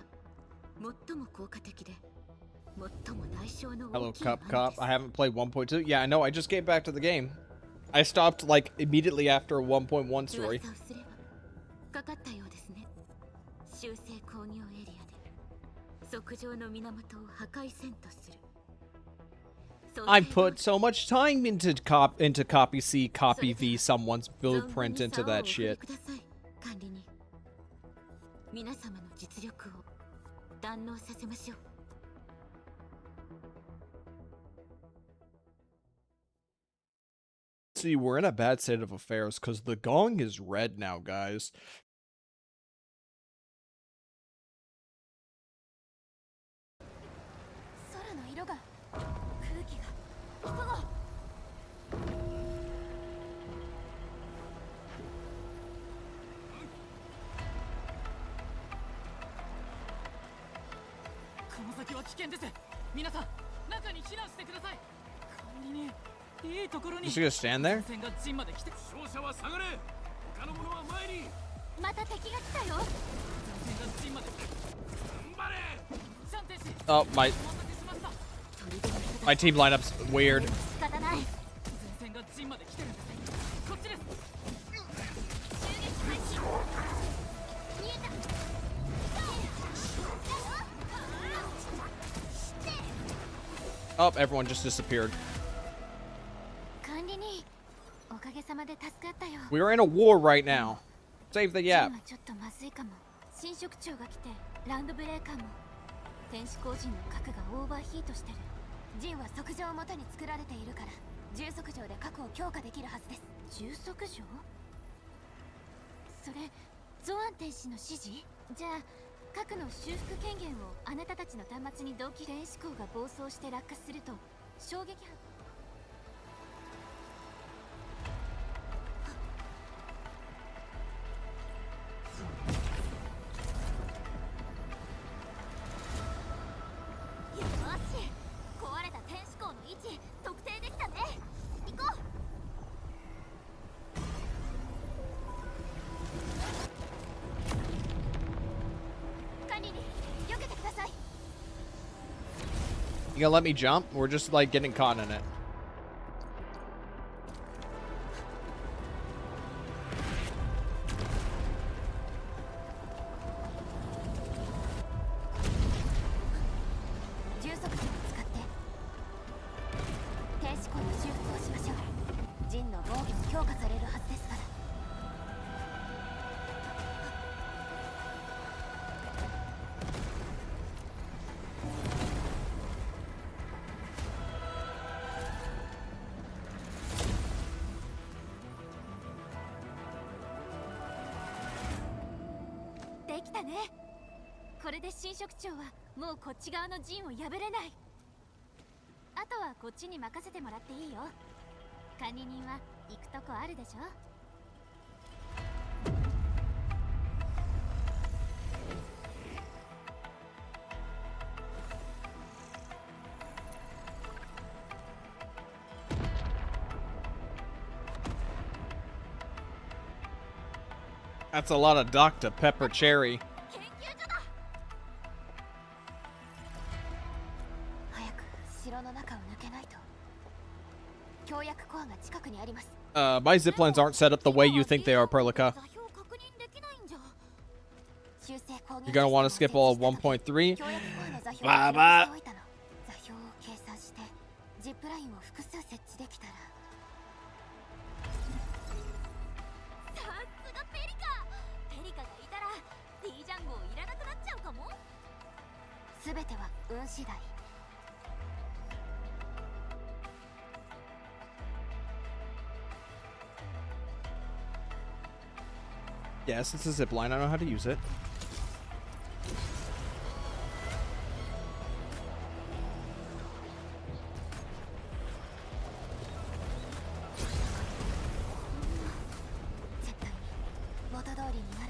最も効果的で最も代償の Hello, 大きい Cup 罠 Cup. です。 I haven't played 1.2. Yeah, I know. I just came back to the game. I stopped like immediately after a 1.1 story. 噂をすればかかったようですね。修正工業エリアで即上の源を破壊せんとする。 I put so much time into copy C, copy V someone's blueprint into that shit. 管理人、皆様の実力を堪能させましょう。 See, we're in a bad state of affairs because the gong is red now, guys. 空の色が、空気が、急ごう。この先は危険です。皆さん、中に避難してください。管理人、いいところに。 Just gonna stand there? 戦が陣まで来て。勝者は下がれ。他の者は前に。また敵が来たよ。戦が陣まで来て。頑張れ。シャン天使。 Oh, お待たせしました。 my team lineup's weird. 仕方ない。前線が陣まで来てるんです。こっちです。 襲撃開始。見えた。 Oh, everyone just disappeared. 管理人、おかげさまで助かったよ。 We are in a war right now. Save the ジ yap. ンはちょっとまずいかも。新職長が来てラウンドブレーカーも。天使工人の核がオーバーヒートしてる。ジンは即上を元に作られているから重即上で核を強化できるはずです。重即上？それゾアン天使の指示？じゃあ核の修復権限をあなたたちの端末に同期。電子鋼が暴走して落下すると衝撃波。よし、壊れた天使鋼の位置特定できたね。行こう。管理に避けてください。 You gonna let me jump? We're just like getting caught in it.これで新職長はもうこっち側の陣を破れない。あとはこっちに任せてもらっていいよ。管理人は行くとこあるでしょ。That's a lot of Dr. Pepper Cherry. 早く城の中を抜けないと。協約コアが近くにあります。My ziplines aren't set up the way you think they are, Perlica. You're gonna want to skip all of 1.3. Baba. 座標を計算してジップラインを複数設置できたら。さすがペリカ。ペリカがいたら D ジャンゴいらなくなっちゃうかも。全ては運次第。Yes, it's a zip line. I know how to use it.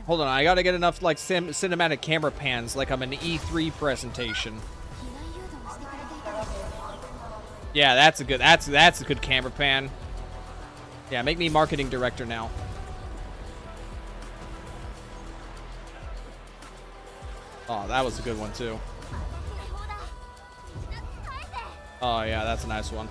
Hold on, I gotta get enough like cinematic camera pans, like I'm an E3 presentation. Yeah, that's a good camera pan. Yeah, make me marketing director now. Oh, that was a good one too. Oh yeah, that's a nice one.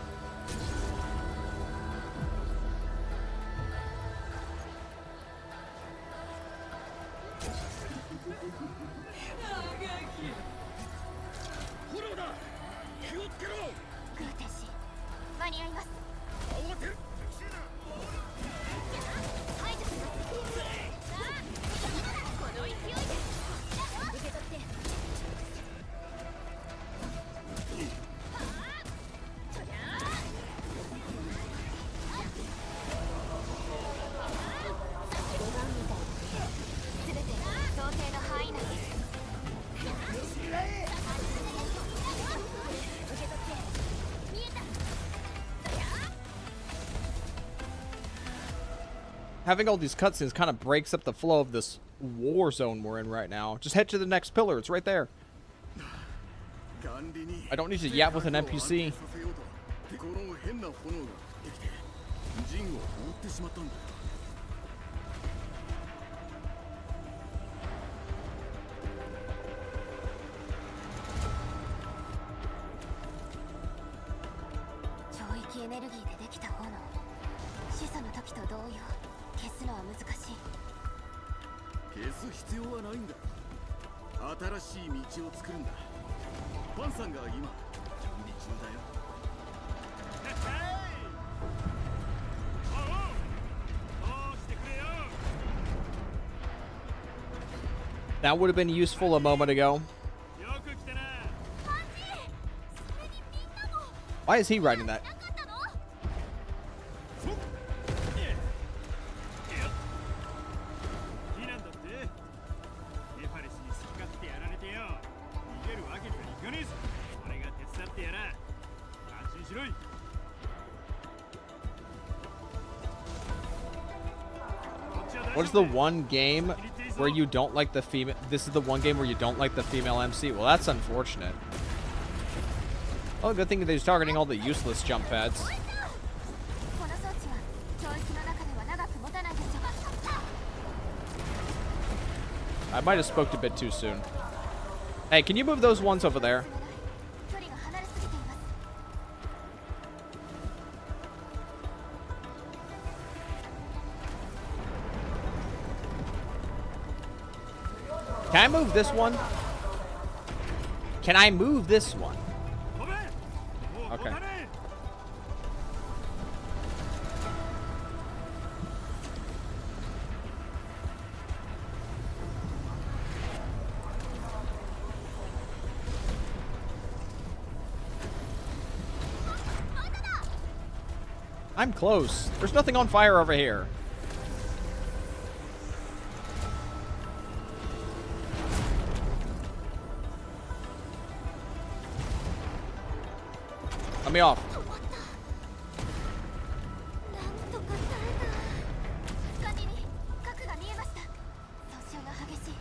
Having all these cutscenes kind of breaks up the flow of this war zone we're in right now. Just head to the next pillar. It's right there. I don't need to yap with an NPC. That would have been useful a moment ago. Why is he riding that? What's the one game where you don't like the female? This is the one game where you don't like the female MC. Well, that's unfortunate. Oh, good thing that he's targeting all the useless jump pads. この装置は教育の中では長く持たないでしょう。 I might have spoke a bit too soon. Hey, can you move those ones over there? 距離が離れすぎています。 Can I move this one? Can I move this one? Okay. I'm close. There's nothing on fire over here. Let me off. なんとか耐えた。管理に核が見えました。損傷が激しい。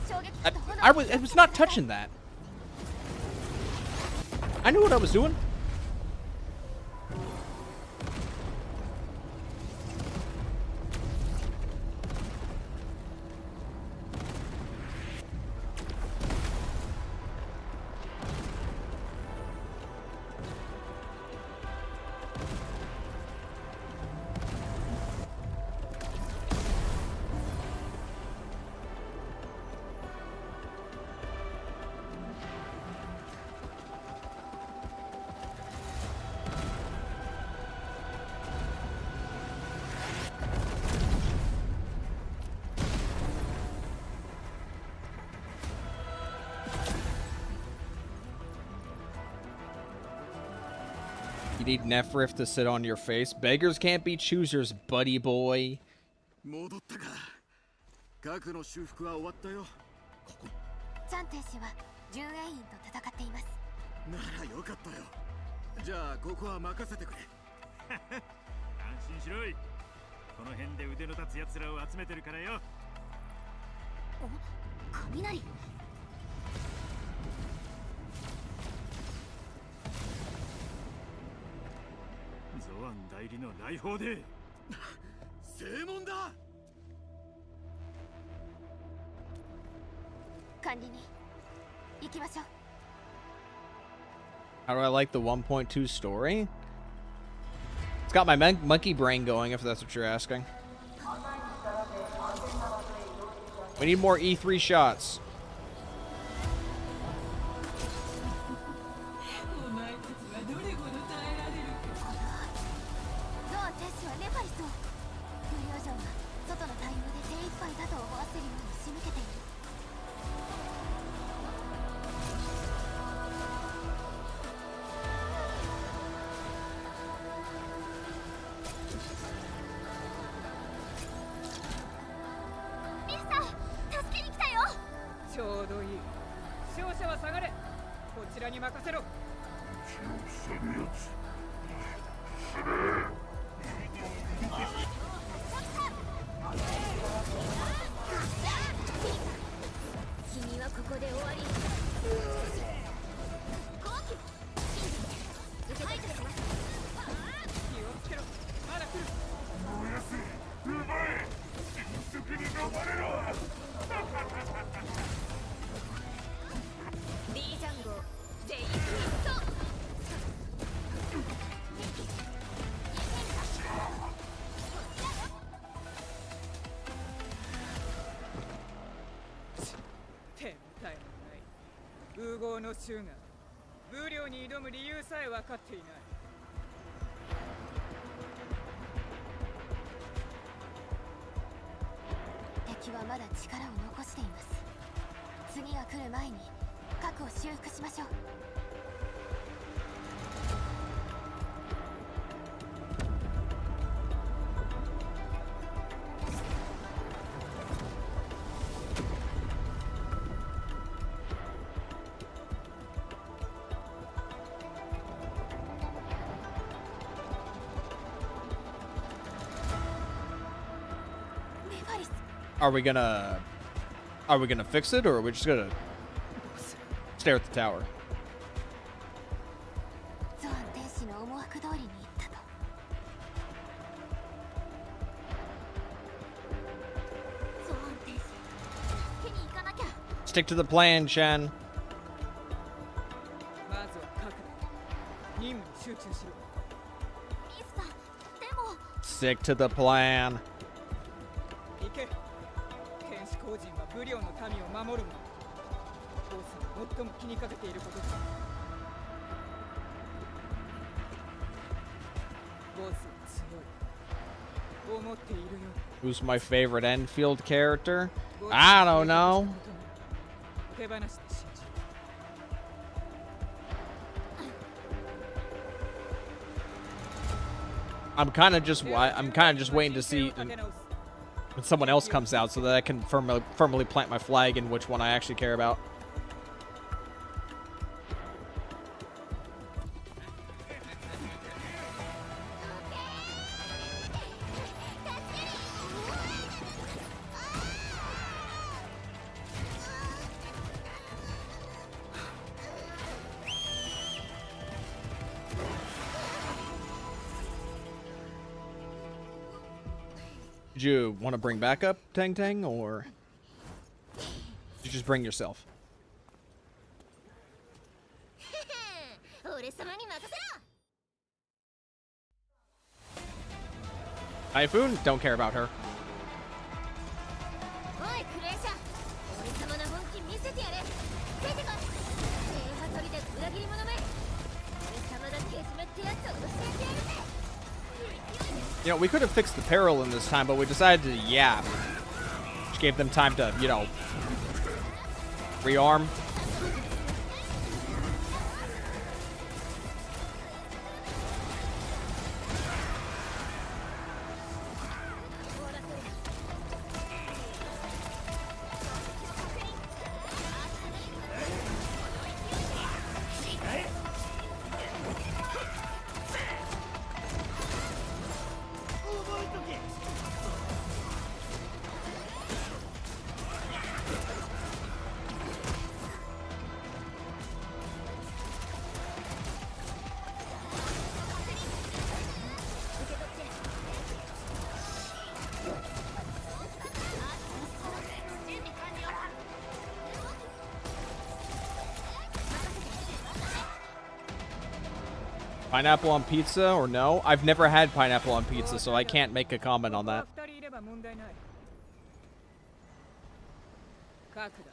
衝撃波と炎。 I was not touching that. I knew what I was doing. You need Nephriff to sit on your face. Beggars can't be choosers, buddy boy. 戻ったか。核の修復は終わったよ。ここ。チャン天使は従営員と戦っています。ならよかったよ。じゃあここは任せてくれ。安心しろい。この辺で腕の立つ奴らを集めてるからよ。雷。ゾアン代理の来訪で。正門だ。管理に行きましょう。 How do I like the 1.2 story? It's got my monkey brain going, if that's what you're asking. We need more E3 shots. ゾアン天使はネファリスを。無料城が外の対応で手一杯だと思わせるように仕向けている。 ミルさん、助けに来たよ。ちょうどいい。負傷者は下がれ。こちらに任せろ。君はここで終わり。後期受け取ってします。気をつけろ。まだ来る。 D ジャンゴ全員ヒット。天体のない烏合の衆が武領に挑む理由さえ分かっていない。敵はまだ力を残しています。次が来る前に核を修復しましょう。Are we gonna fix it, or are we just gonna stare at the tower? ゾアン天使の思惑通りに行ったと。ゾアン天使、助けに行かなきゃ。 Stick to the plan, Shen. まずは核だ。任務に集中しろ。ミスター、でも Stick to the plan. 行け。天使工人はブリオンの民を守るもの。ボスが最も気にかけていることだ。ボスは強い。思っているよ。 Who's my favorite Endfield character? I don't know. 手放して信じる。 I'm kind of just waiting to see when someone else comes out so that I can firmly plant my flag in which one I actually care about. Did you want to bring backup, Tang Tang, or did you just bring yourself? 俺様に任せろ。 Typhoon? Don't care about her. おいクレーシャー、俺様の本気見せてやれ。ついてこい。正派取りで裏切り者め。俺様がけじめってやつを教えてやるぜ。 You know, we could have fixed the peril in this time, but we decided to yap. Which gave them time to, you know, rearm. Pineapple on pizza or no? I've never had pineapple on pizza, so I can't make a comment on that. 2人いれば問題ない。核だ。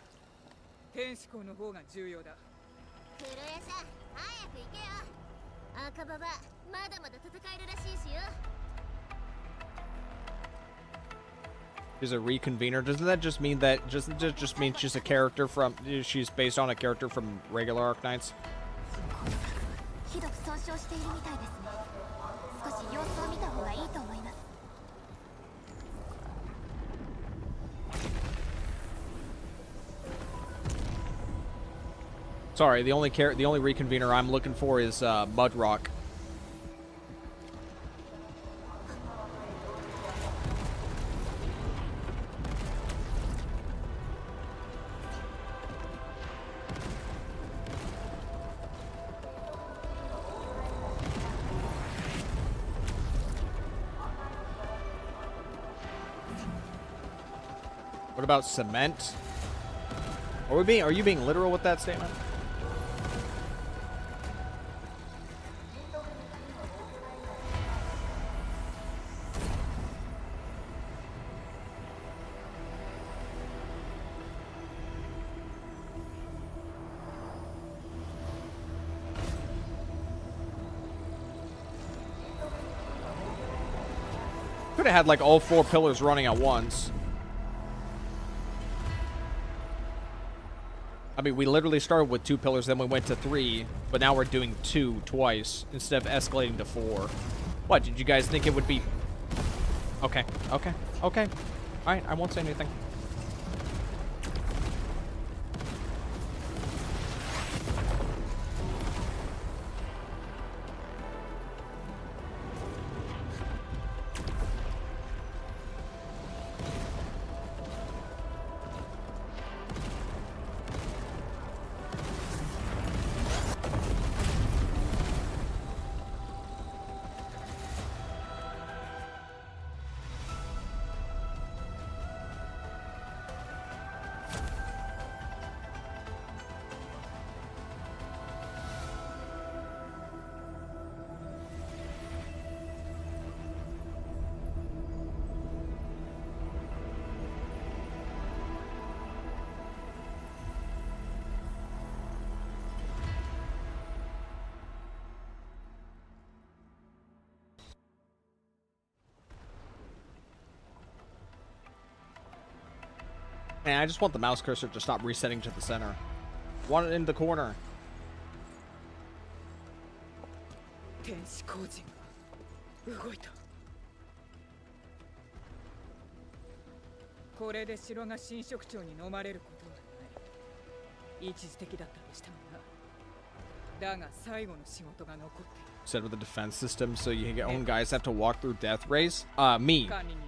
天使校の方が重要だ。クレーシャー、早く行けよ。赤ババ、まだまだ戦えるらしいしよ。 She's a reconvener. Doesn't that just mean that just mean she's a character from she's based on a character from regular Arknights? ひどく損傷しているみたいですね。少し様子を見た方がいいと思います。 Sorry, the only reconvener I'm looking for is Mudrock. What about cement? Are you being literal with that statement? Could have had like all 4 pillars running at once. I mean, we literally started with 2 pillars, then we went to 3, but now we're doing 2 twice instead of escalating to 4. What, did you guys think it would be... Okay. Alright, I won't say anything. Man, I just want the mouse cursor to stop resetting to the center. Want it in the corner. 天使工人が動いた。これで城が神職長に飲まれることはない。一時的だったとしてもな。だが最後の仕事が残っている。 Instead of the defense system, so your own guys have to walk through death rays. Me. 管理人、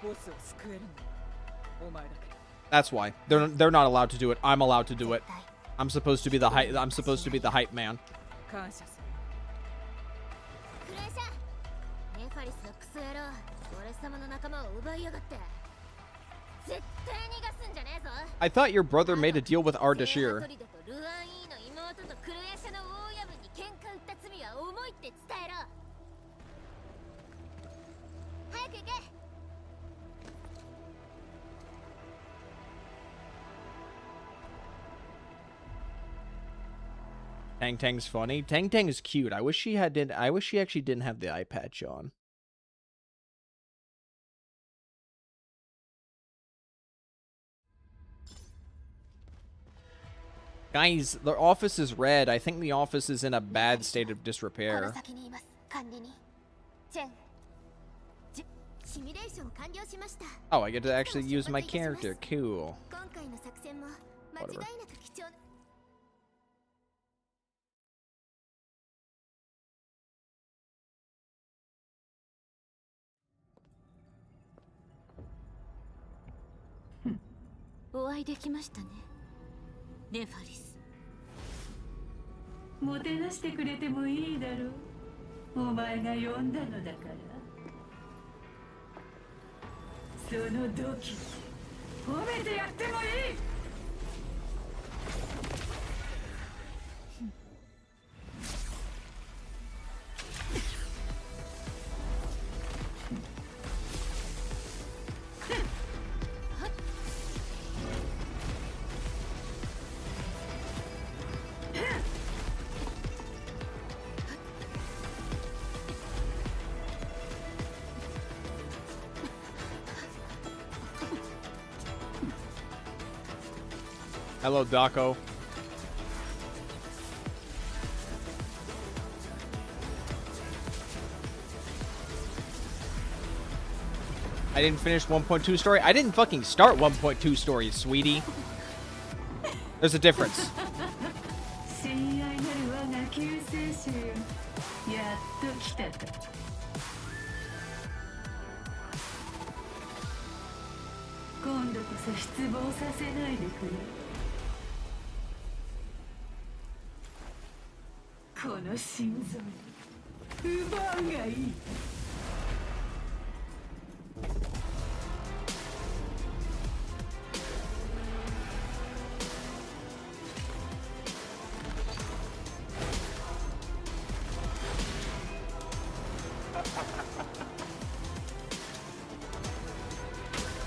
ボスを救えるのはお前だけ。 That's why they're not allowed to do it. I'm allowed to do it. I'm supposed to be the hype. I'm supposed to be the hype man. 感謝する。クレーシャネファリスのクソ野郎、俺様の仲間を奪いやがって。絶対逃がすんじゃねえぞ。 I thought your brother made a deal with Ardashir. ルアンイーの妹とクレーシャの大親分に喧嘩売った罪は重いって伝えろ。早く行け。 Tang Tang's funny. Tang Tang is cute. I wish she actually didn't have the eye patch on. Guys, the office is red. I think the office is in a bad state of disrepair. 管理人チェンシミュレーション完了しました。 Oh, I get to actually use my character. Cool. 今回の作戦も間違いなく貴重な。 お会いできましたね、ネファリス。もてなしてくれてもいいだろう。お前が呼んだのだから。その度胸褒めてやってもいい。 Hello, Daco. I didn't finish 1.2 story. I didn't fucking start 1.2 story, sweetie. There's a difference. 親愛なる我が救世主よ、やっと来たか。今度こそ失望させないでくれ。この心臓奪うがいい。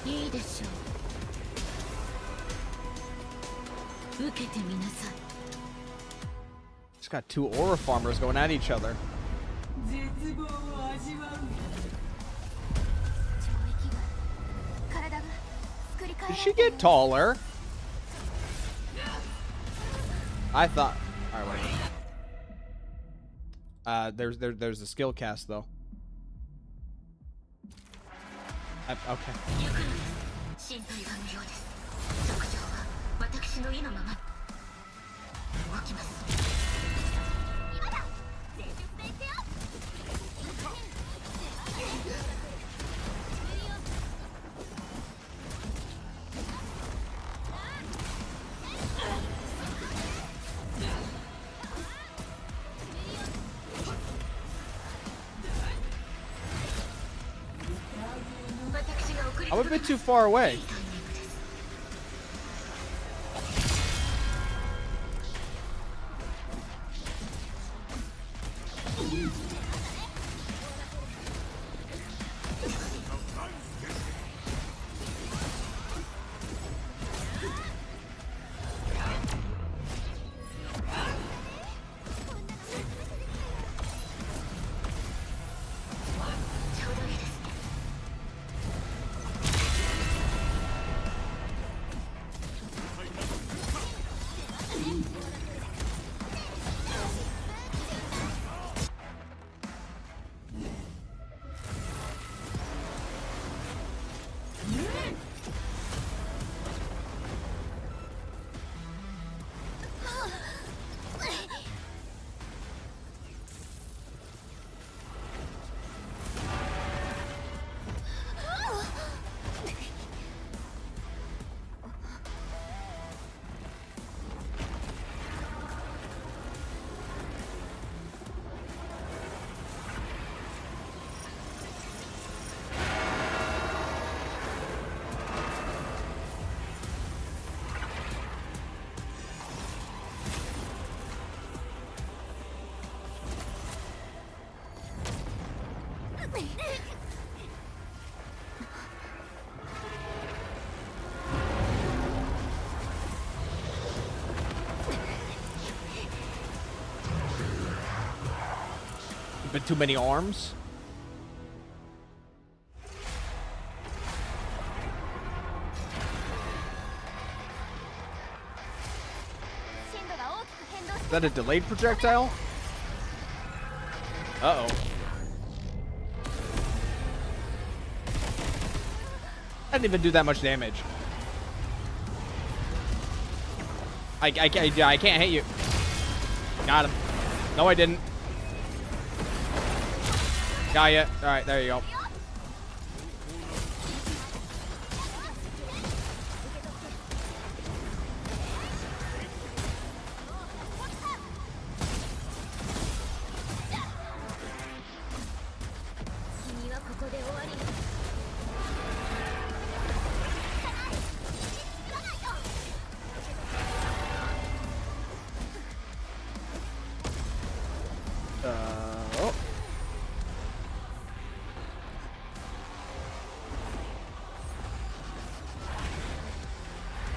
いいでしょう。受けてみなさい。 Just got two aura farmers going at each other. 絶望を味わう。 体が作り変え Did ら she れている get taller? I thought. All right, wait. There's a skill cast though. Okay. 心配が無用です。特徴は私の意のまま動きます。今だ。全力で行くよ。I'm a bit too far away. bit too many arms. 進路が大きく変動して Is that a delayed projectile? Uh-oh. I didn't even do that much damage. I can't hit you. Got him. No, I didn't. Got ya. Alright, there you go. Oh.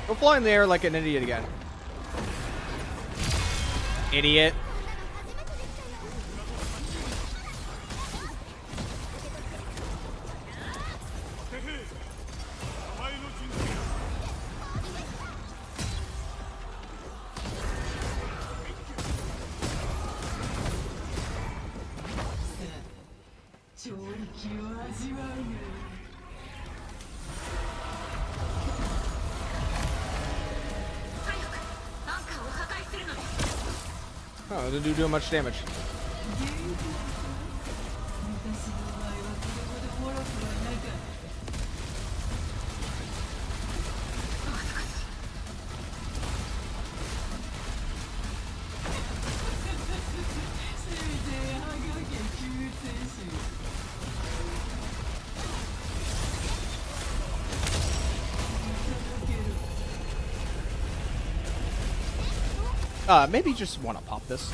Go fly in the air like an idiot again. Idiot. Oh, it didn't do much damage. Maybe just want to pop this.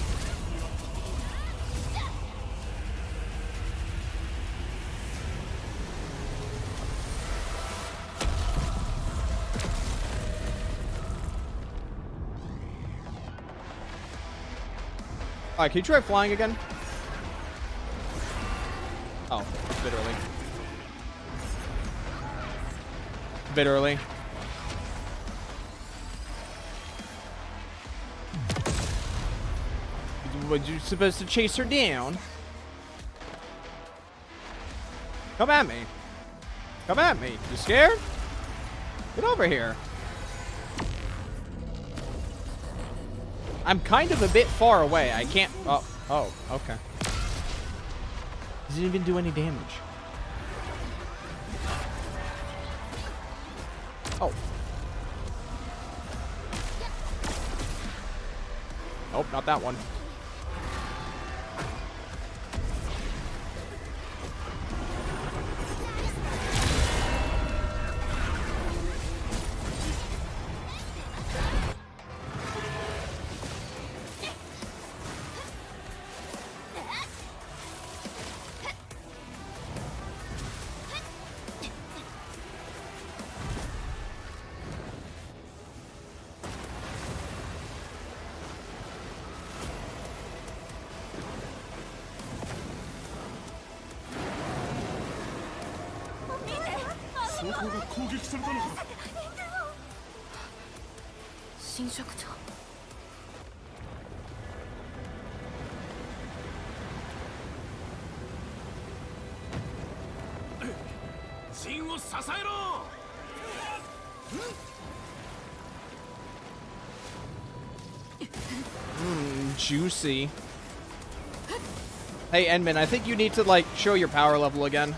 Alright, can you try flying again? Oh, a bit early. A bit early. Was you supposed to chase her down? Come at me. Come at me. You scared? Get over here. I'm kind of a bit far away. I can't... Oh, okay. Doesn't even do any damage. Oh. Nope, not that one. Juicy. Hey, Endman, I think you need to, like, show your power level again.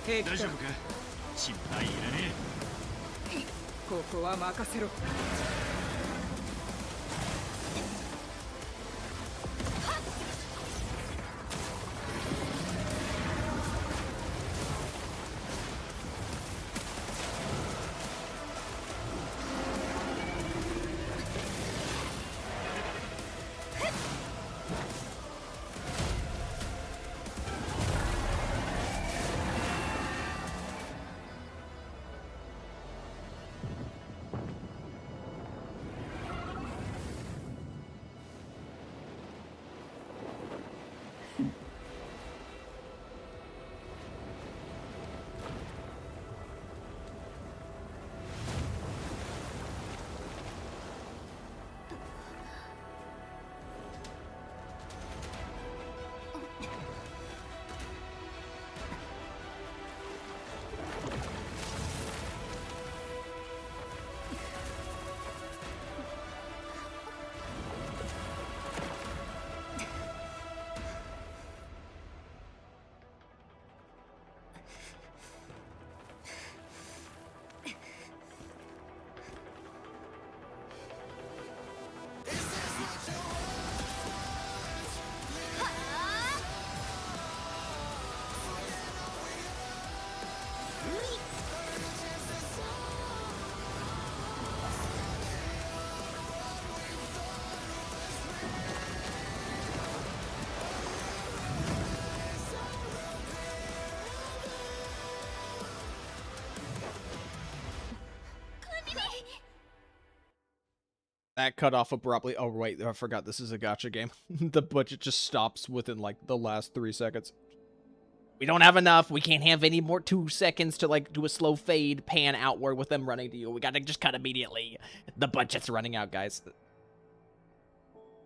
Hey, 大丈夫か？心配いらねえ。ここは任せろ。That cut off abruptly. Oh, wait, I forgot this is a gacha game. The budget just stops within, like, the last 3 seconds. We don't have enough. We can't have any more 2 seconds to, like, do a slow fade, pan outward with them running to you. We gotta just cut immediately. The budget's running out, guys.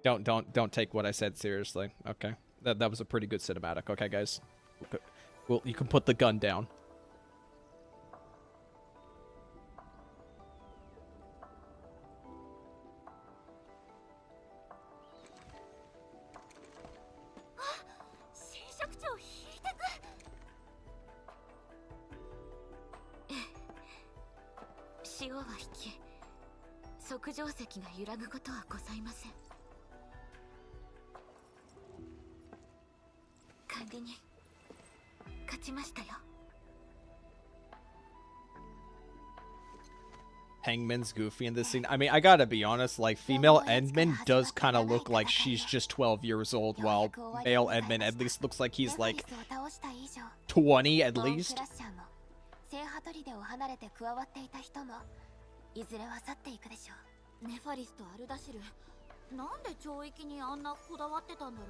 Don't take what I said seriously. Okay. That was a pretty good cinematic. Okay, guys. Well, you can put the gun down. Hangman's goofy in this scene. I mean, I gotta be honest, like, female Edmund does kind of look like she's just 12 years old, while male Edmund at least looks like he's, like, 20 at least. 聖ハトリデを離れて加わっていた人もいずれは去っていくでしょう。ネファリスとアルダシル、なんで懲役にあんなこだわってたんだろう。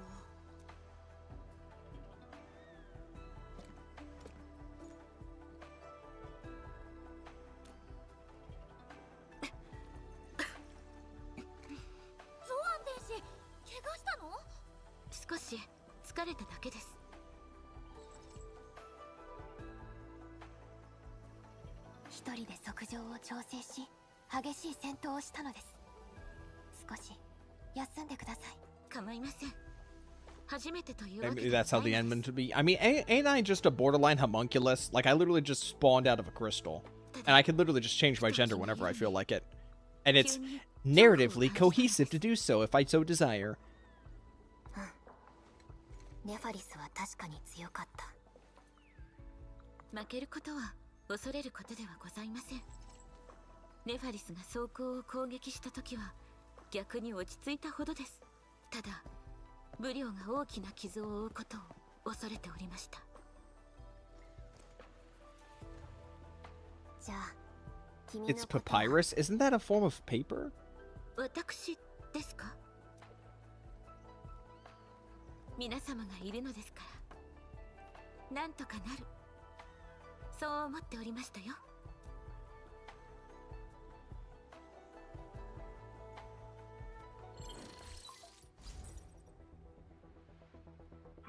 ゾアン天使、怪我したの？少し疲れただけです。一人で測定を調整し、激しい戦闘をしたのです。少し休んでください。構いません。初めてというわけで。Maybe that's how the endman to be. I mean, ain't I just a borderline homunculus? Like, I literally just spawned out of a crystal. And I can literally just change my gender whenever I feel like it. And it's narratively cohesive to do so if I so desire. ネファリスは確かに強かった。負けることは恐れることではございません。ネファリスが装甲を攻撃した時は逆に落ち着いたほどです。ただブリオが大きな傷を負うことを恐れておりました。じゃあ君の It's papyrus? Isn't that a form of paper? 私ですか？皆様がいるのですから、なんとかなる。そう思っておりましたよ。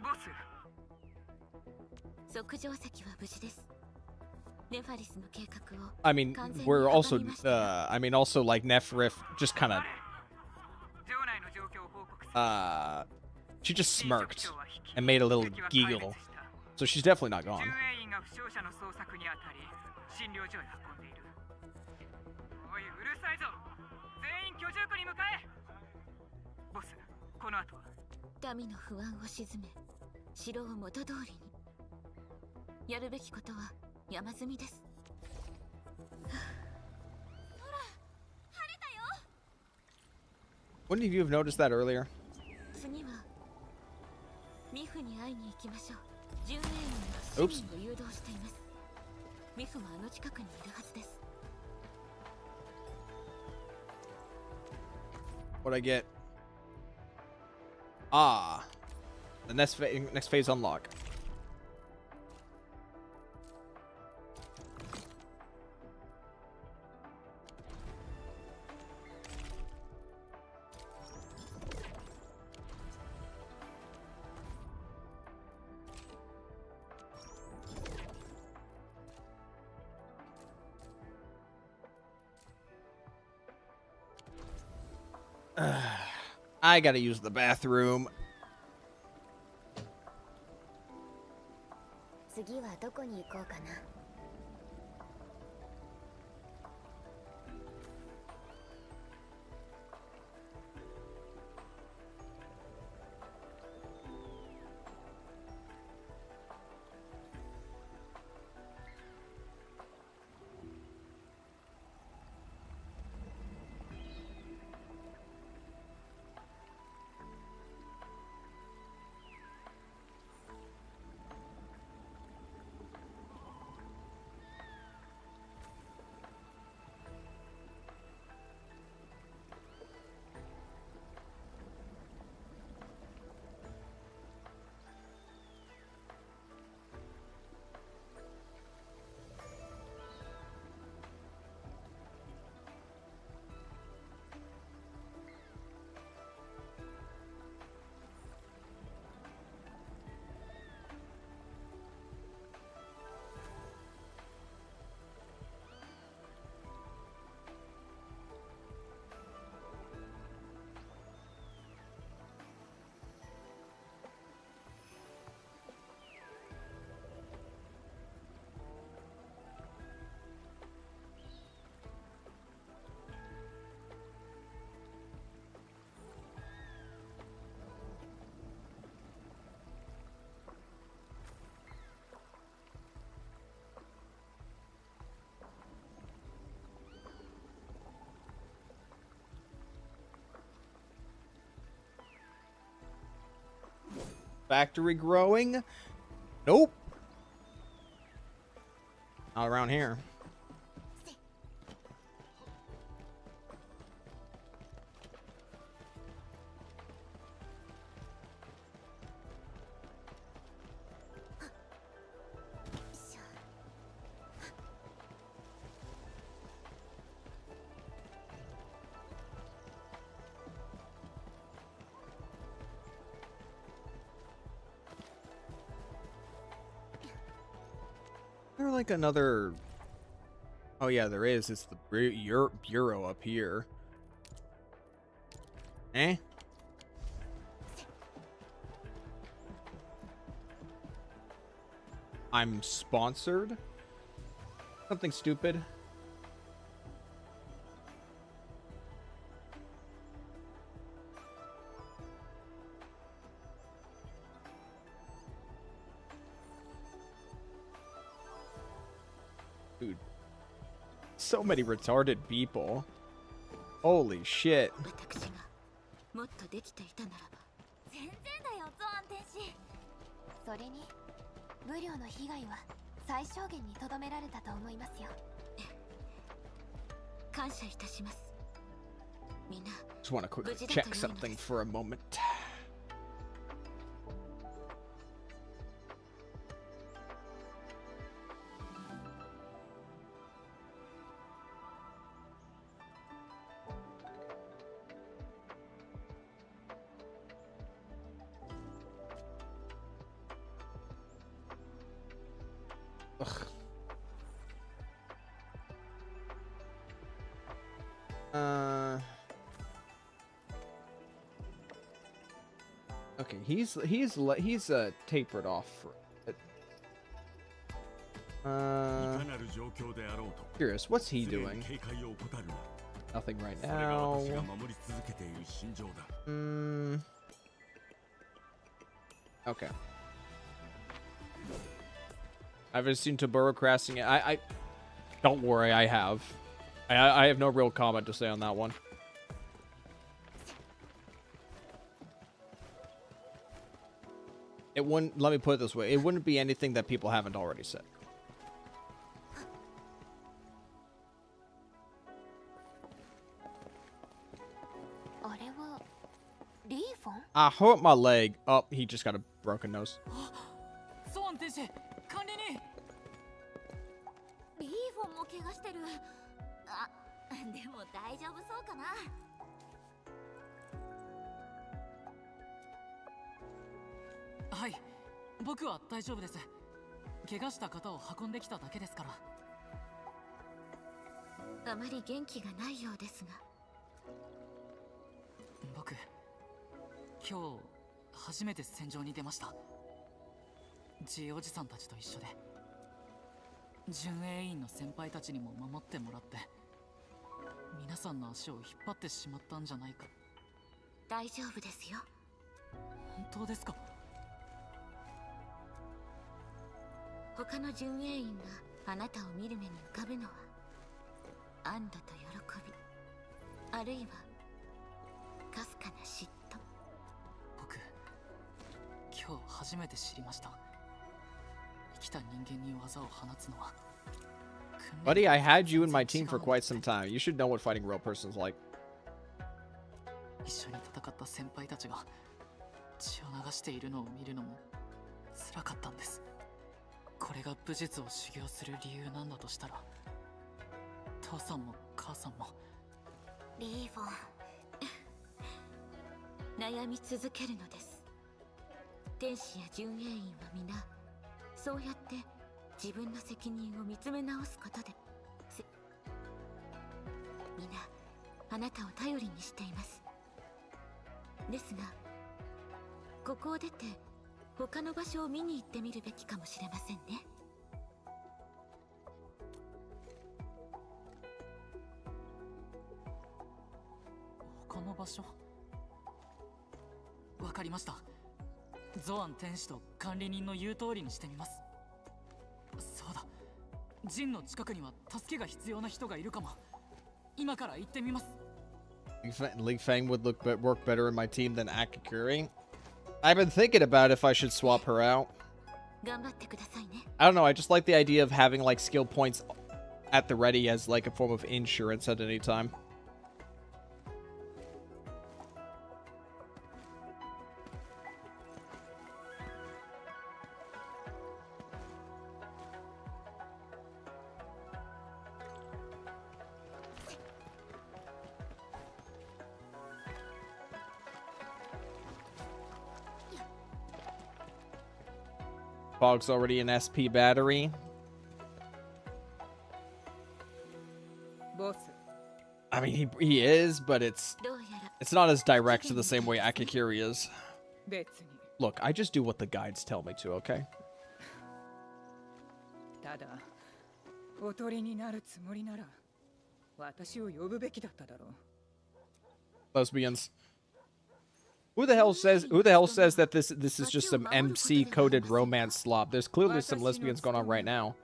ボス。測定石は無事です。ネファリスの計画を。I mean, we're also, also like Nefrith just kind of, she just smirked and made a little giggle. So she's definitely not gone. Dami の不安を鎮め、城を元通りに。やるべきことは山積みです。Wouldn't you have noticed that earlier? 次はミフに会いに行きましょう。巡衛員が市民を誘導しています。ミフもあの近くにいるはずです。What'd I get? Ah, the next phase unlock. I gotta use the bathroom. 次はどこに行こうかな。Factory growing? Nope. Not around here. There like another... Oh yeah, there is. It's the bureau up here. Eh? I'm sponsored? Something stupid. Dude. So many retarded people. Holy shit. 私がもっとできていたならば。全然だよゾアン天使。それに無料の被害は最小限にとどめられたと思いますよ。感謝いたします。みんな Just want to quickly check something for a moment. Ugh. Okay, he's tapered off. Curious, what's he doing? Nothing right now. Okay. I've seen Toburo crashing it. I don't worry, I have. I have no real comment to say on that one. It wouldn't, let me put it this way, it wouldn't be anything that people haven't already said. I hurt my leg. Oh, he just got a broken nose. リーフォンも怪我してる。あ、でも大丈夫そうかな。はい、僕は大丈夫です。怪我した方を運んできただけですから。あまり元気がないようですが。僕、今日初めて戦場に出ました。Gおじさんたちと一緒で。巡衛員の先輩たちにも守ってもらって、皆さんの足を引っ張ってしまったんじゃないか。大丈夫ですよ。本当ですか？他の巡衛員があなたを見る目に浮かぶのは安堵と喜び、あるいはかすかな嫉妬。僕、今日初めて知りました。生きた人間に技を放つのは。Buddy, I had you in my team for quite some time. You should know what fighting a real person is like. 一緒に戦った先輩たちが血を流しているのを見るのも辛かったんです。これが武術を修行する理由なんだとしたら、父さんも母さんも。リーフォン悩み続けるのです。天使や巡衛員は皆そうやって自分の責任を見つめ直すことで皆あなたを頼りにしています。ですがここを出て他の場所を見に行ってみるべきかもしれませんね。他の場所？わかりました。ゾアン天使と管理人の言う通りにしてみます。そうだ、ジンの近くには助けが必要な人がいるかも。今から行ってみます。Li Feng would work better in my team than Akakuri. I've been thinking about if I should swap her out. 頑張ってくださいね。 I don't know, I just like the idea of having like skill points at the ready as like a form of insurance at any time. Fog's already an SP battery. ボス、 I mean, he is, but どうやら it's not as direct to the same way Akakiri is. 別に。 Look, I just do what the guides tell me to, okay? ただ、おとりになるつもりなら、私を呼ぶべきだっただろう。 Lesbians. Who the hell says that this is just some MC coded romance slop? There's clearly some lesbians going on right now.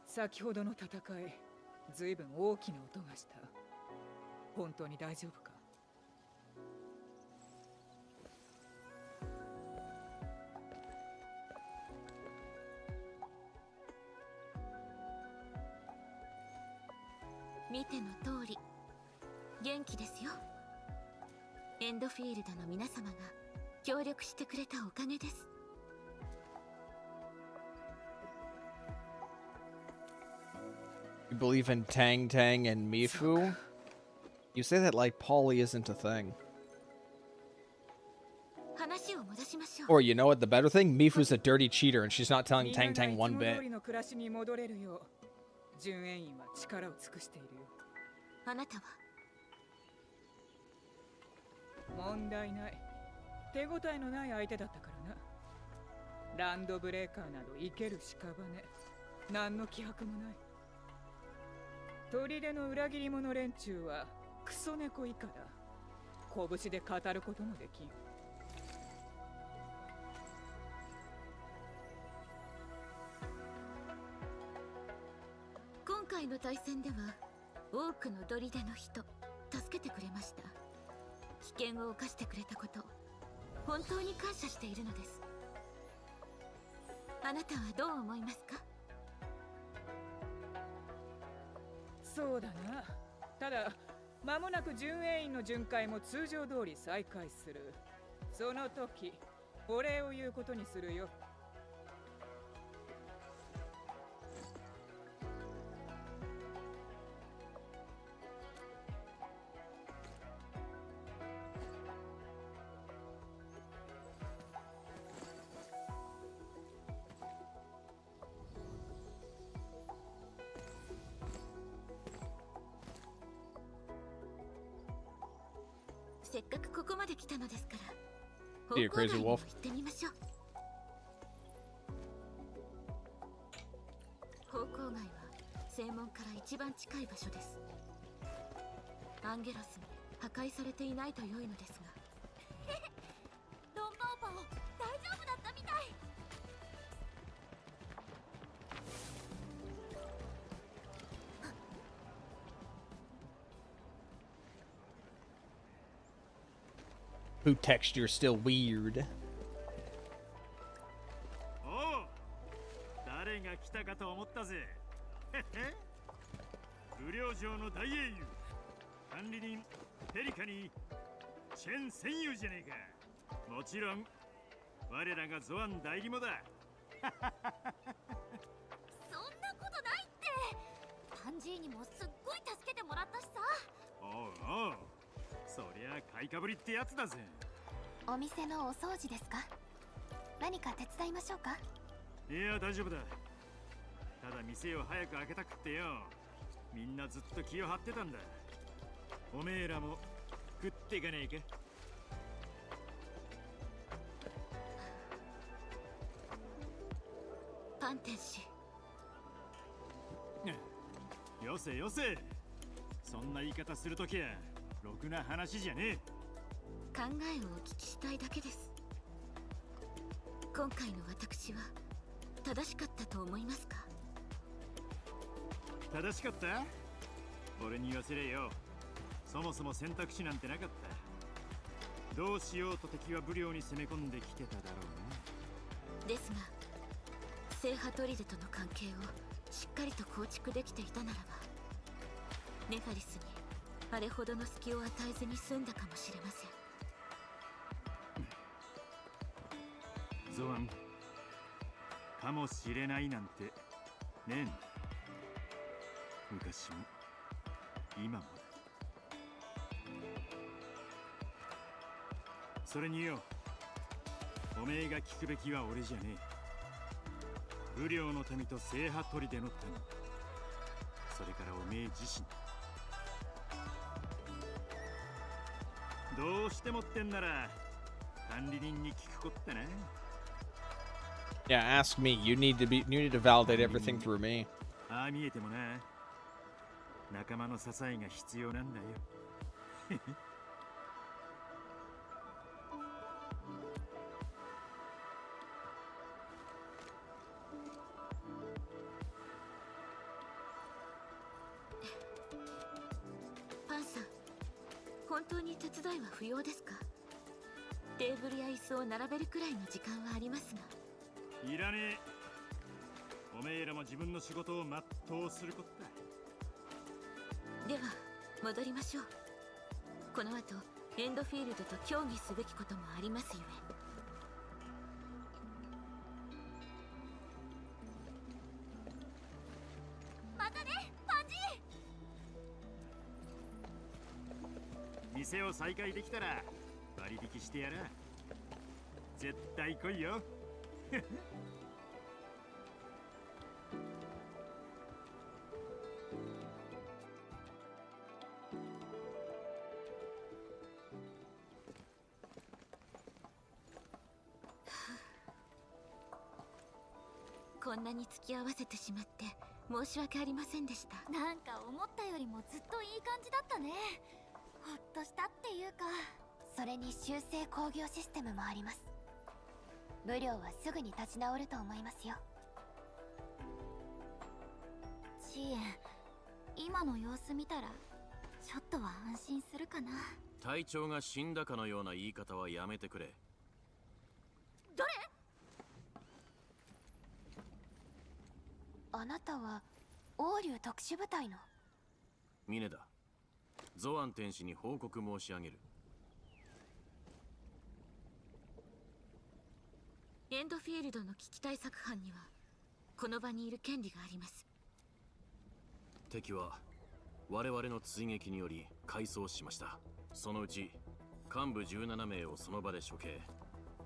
先ほどの戦い、ずいぶん大きな音がした。本当に大丈夫か？ 見ての通り元気ですよ。エンドフィールドの皆様が協力してくれたおかげです。 You believe in Tang Tang and Mifu? You say that like Polly isn't a thing. 話を戻しましょう。 Or you know what, the better thing? Mifu's a dirty cheater and she's not telling Tang Tang one みんながい bit. つも通りの暮らしに戻れるよう、準援員は力を尽くしているよ。 あなたは 問題ない。手応えのない相手だったからな。ランドブレーカーなど生ける屍。何の気迫もない。砦の裏切り者連中はクソ猫以下だ。拳で語ることもできん。今回の対戦では多くの砦の人助けてくれました。危険を冒してくれたこと本当に感謝しているのです。あなたはどう思いますか？ そうだな。ただ間もなく準営員の巡回も通常通り再開する。その時お礼を言うことにするよ。 せっかくここまで来たのですから、 See you, 方向外 Crazy にも Wolf. 行ってみましょう。方向外は正門から一番近い場所です。アンゲロスに破壊されていないと良いのですが。ドンパオパオ、大丈夫だったみたい。 Who texture's still weird. おう、誰が来たかと思ったぜ。不良城の大英雄、管理人ペリカにチェン戦友じゃねえか。もちろん我らがゾアン代理もだ。そんなことないって。パンジーにもすっごい助けてもらったしさ。おうおう、そりゃ買いかぶりってやつだぜ。お店のお掃除ですか？何か手伝いましょうか？いや大丈夫だ。ただ店を早く開けたくってよ。みんなずっと気を張ってたんだ。おめえらも食っていかねえか。パン天使。よせよせ。そんな言い方するときはろくな話じゃねえ。考えをお聞きしたいだけです。今回の私は正しかったと思いますか？正しかった？俺に言わせれよ。そもそも選択肢なんてなかった。どうしようと敵は武領に攻め込んできてただろうね。ですが聖波砦との関係をしっかりと構築できていたならば、ネファリスにあれほどの隙を与えずに済んだかもしれません。ゾアン、かもしれないなんてねえんだ。昔も今もだ。それによ、おめえが聞くべきは俺じゃねえ。武領の民と聖波砦の民、それからおめえ自身。どうしてもってんなら管理人に聞くこったな。Yeah, ask me. You need to validate everything through me. ああ見えてもな、仲間の支えが必要なんだよ。パンさん、本当に手伝いは不要ですか？テーブルや椅子を並べるくらいの時間はありますが。いらねえ。おめえらも自分の仕事を全うすることだ。では戻りましょう。この後エンドフィールドと協議すべきこともありますゆえ。またね、パンジー。店を再開できたら割引してやら。絶対来いよ。こんなに付き合わせてしまって申し訳ありませんでした。なんか思ったよりもずっといい感じだったね。ほっとしたっていうか。それに修正工業システムもあります。武領はすぐに立ち直ると思いますよ。チーエン、今の様子見たらちょっとは安心するかな。隊長が死んだかのような言い方はやめてくれ。誰？あなたは王竜特殊部隊の。ミネだ。ゾアン天使に報告申し上げる。エンドフィールドの危機対策班にはこの場にいる権利があります。敵は我々の追撃により改装しました。そのうち幹部17名をその場で処刑、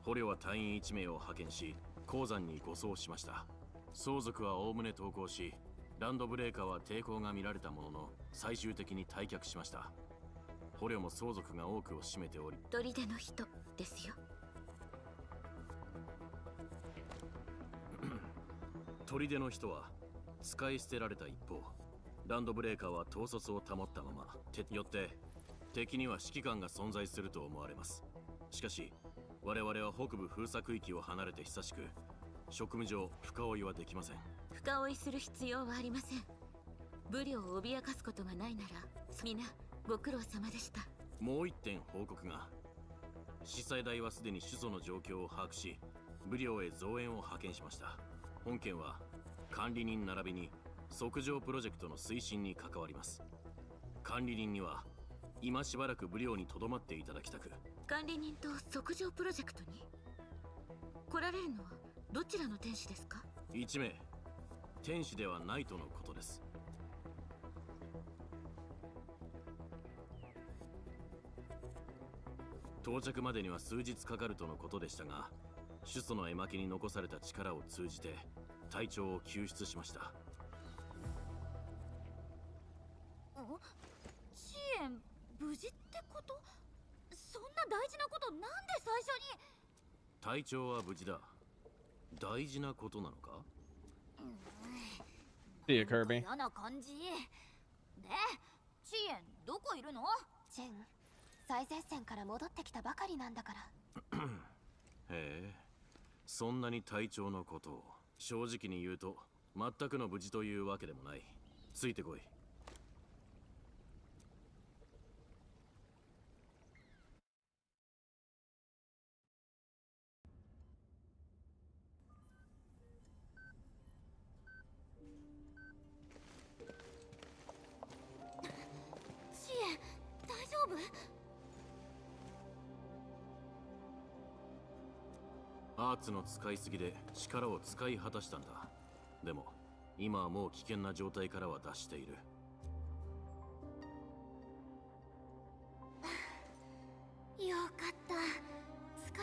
捕虜は隊員1名を派遣し鉱山に護送しました。相続はおおむね投降し、ランドブレーカーは抵抗が見られたものの最終的に退却しました。捕虜も相続が多くを占めており、砦の人ですよ。砦の人は使い捨てられた一方、ランドブレーカーは統率を保ったまま、よって敵には指揮官が存在すると思われます。しかし我々は北部封鎖区域を離れて久しく、職務上深追いはできません。深追いする必要はありません。武領を脅かすことがないなら皆ご苦労様でした。もう一点報告が。司祭台はすでに首都の状況を把握し、武領へ増援を派遣しました。本件は管理人並びに測上プロジェクトの推進に関わります。管理人には今しばらく武領に留まっていただきたく。管理人と測上プロジェクトに来られるのはどちらの天使ですか？1名天使ではないとのことです。到着までには数日かかるとのことでしたが、首都の絵巻に残された力を通じて隊長を救出しました。チエン、無事ってこと？そんな大事なことなんで最初に。隊長は無事だ。大事なことなのか？ See you, Kirby. 嫌な感じ。で、チエンどこいるの？ジェン、最前線から戻ってきたばかりなんだから。へえ、そんなに隊長のことを。正直に言うと全くの無事というわけでもない。ついてこい。シエ、大丈夫？アーツの使いすぎで力を使い果たしたんだ。でも今はもう危険な状態からは脱している。よかった。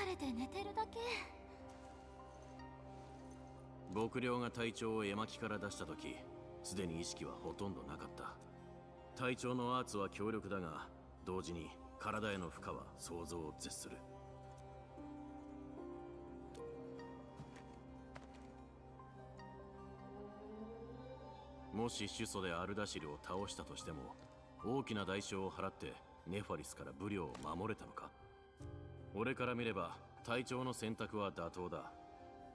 疲れて寝てるだけ。牧僚が隊長を絵巻から出した時、すでに意識はほとんどなかった。隊長のアーツは強力だが、同時に体への負荷は想像を絶する。もし主祖でアルダシルを倒したとしても、大きな代償を払ってネファリスからブリオを守れたのか。俺から見れば隊長の選択は妥当だ。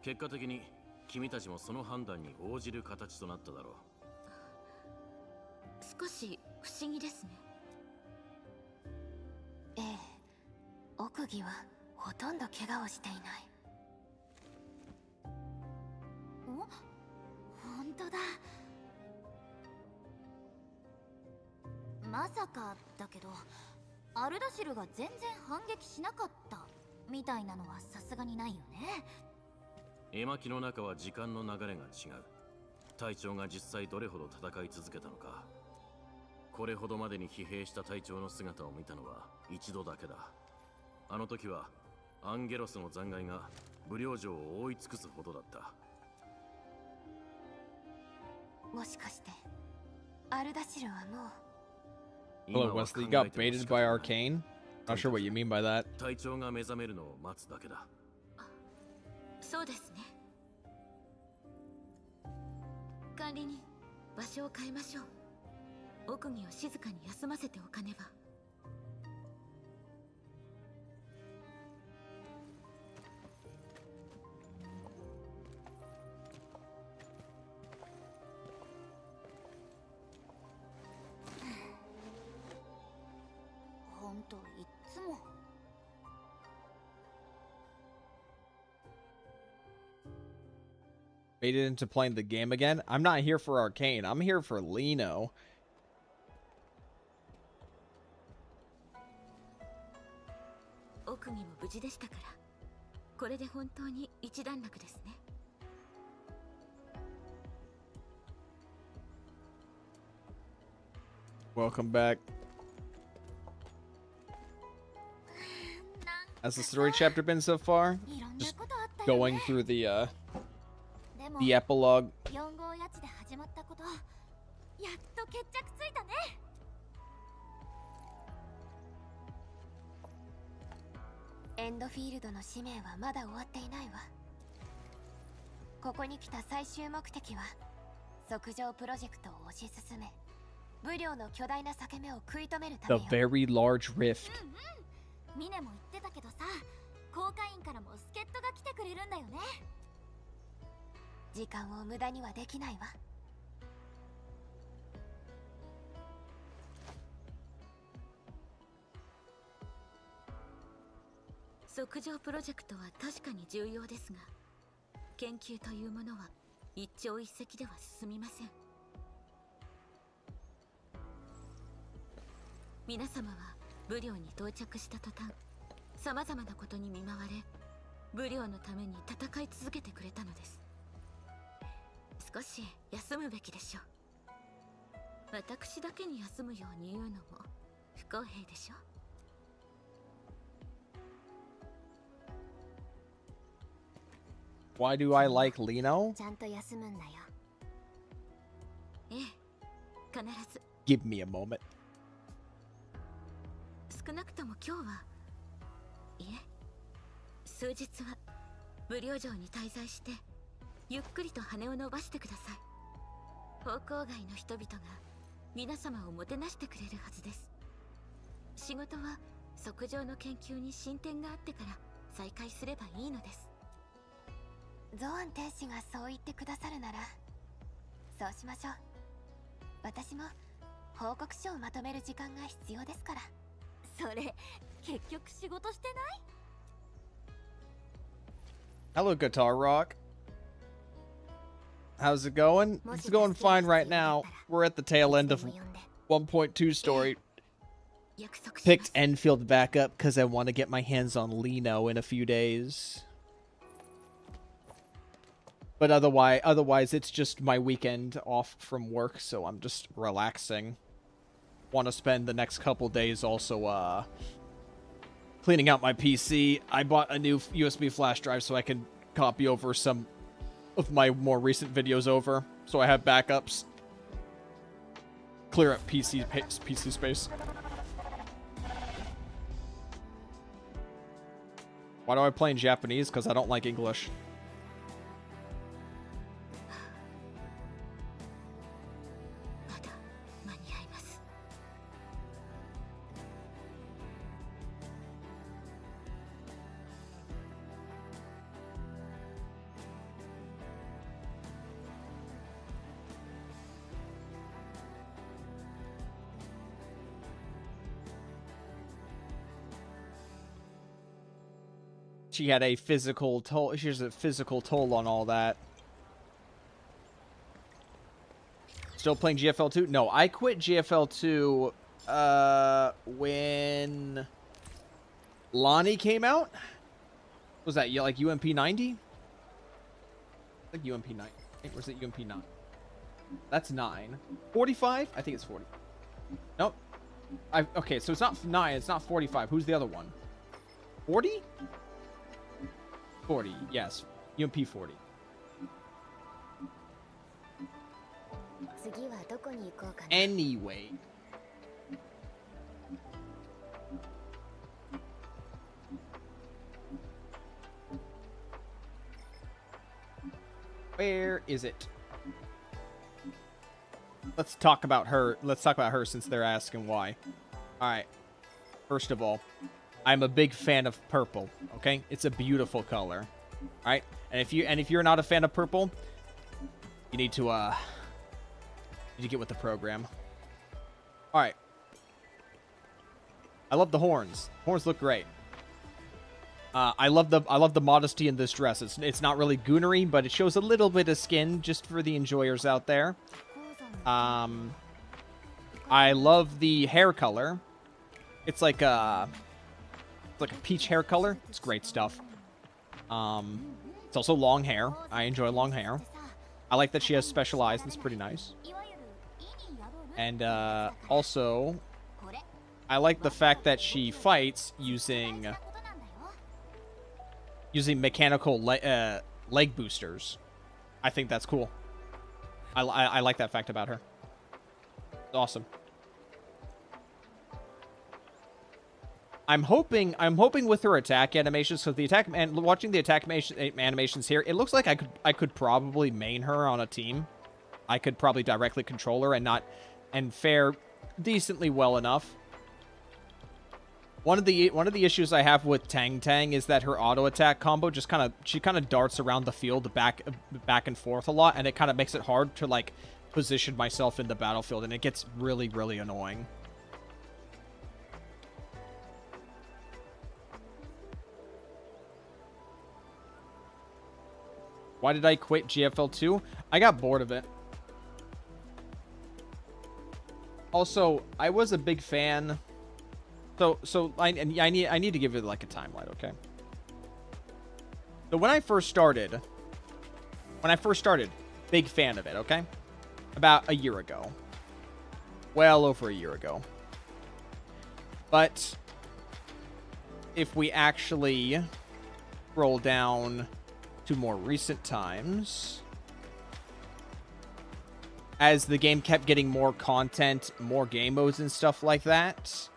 結果的に君たちもその判断に応じる形となっただろう。少し不思議ですね。ええ、奥義はほとんど怪我をしていない。お、本当だ。まさかだけど、アルダシルが全然反撃しなかったみたいなのはさすがにないよね。絵巻の中は時間の流れが違う。隊長が実際どれほど戦い続けたのか。これほどまでに疲弊した隊長の姿を見たのは一度だけだ。あの時はアンゲロスの残骸がブ領城を覆い尽くすほどだった。もしかしてアルダシルはもう。 Hello, Wesley. You got baited by Arcane? Not sure what you mean by that. 隊長が目覚めるのを待つだけだ。そうですね。管理人、場所を変えましょう。奥義を静かに休ませておかねば。ほんといっつも。Baited into playing the game again? I'm not here for Arcane. I'm here for Lino. 奥義も無事でしたから、これで本当に一段落ですね。Welcome back. How's the story chapter been so far? Just going through the epilogue. 4号やつで始まったこと、やっと決着ついたね。エンドフィールドの使命はまだ終わっていないわ。ここに来た最終目的は即上プロジェクトを推し進め、武領の巨大な裂け目を食い止めるため The よ。 very large rift. ミネも言ってたけどさ、公会員からも助っ人が来てくれるんだよね。時間を無駄にはできないわ。即上プロジェクトは確かに重要ですが、研究というものは一朝一夕では進みません。皆様は武領に到着した途端、さまざまなことに見舞われ、武領のために戦い続けてくれたのです。少し休むべきでしょう。私だけに休むように言うのも不公平でしょ。Why do I like Lino? ちゃんと休むんだよ。ええ、必ず。 Give me a moment. 少なくとも今日は、いえ、数日は武領城に滞在してゆっくりと羽を伸ばしてください。方向外の人々が皆様をもてなしてくれるはずです。仕事は即上の研究に進展があってから再開すればいいのです。ゾーン天使がそう言ってくださるならそうしましょう。私も報告書をまとめる時間が必要ですから。それ結局仕事してない？ Hello, Guitar Rock. How's it going? It's going fine right now. We're at the tail end of 1.2 story. Picked Endfield back up because I want to get my hands on Lino in a few days. But otherwise, it's just my weekend off from work, so I'm just relaxing. Want to spend the next couple days also cleaning out my PC. I bought a new USB flash drive so I can copy over some of my more recent videos over, so I have backups. Clear up PC space. Why do I play in Japanese? Because I don't like English. She had a physical toll. She has a physical toll on all that. Still playing GFL 2? No, I quit GFL 2 when Lonnie came out. Was that like UMP 90? Like UMP 9. Where's it? UMP 9. That's 9. 45? I think it's 40. Nope. Okay, so it's not 9. It's not 45. Who's the other one? 40? 40, yes. UMP 40. Anyway. Where is it? Let's talk about her. Let's talk about her since they're asking why. Alright. First of all, I'm a big fan of purple, okay? It's a beautiful color. All right? And if you're not a fan of purple, you need to get with the program. All right. I love the horns. Horns look great. I love the modesty in this dress. It's not really goonery, but it shows a little bit of skin just for the enjoyers out there. I love the hair color. It's like a peach hair color. It's great stuff. It's also long hair. I enjoy long hair. I like that she has special eyes. That's pretty nice. And also, I like the fact that she fights using mechanical leg boosters. I think that's cool. I like that fact about her. It's awesome. I'm hoping with her attack animations, so the attack and watching the attack animations here, it looks like I could probably main her on a team. I could probably directly control her and fare decently well enough. One of the issues I have with Tang Tang is that her auto attack combo she kind of darts around the field back and forth a lot, and it kind of makes it hard to like position myself in the battlefield, and it gets really, really annoying. Why did I quit GFL 2? I got bored of it. Also, I was a big fan. So I need to give it like a timeline, okay? So when I first started, big fan of it, okay? About a year ago. Well over a year ago. But if we actually scroll down to more recent times, as the game kept getting more content, more game modes and stuff like that,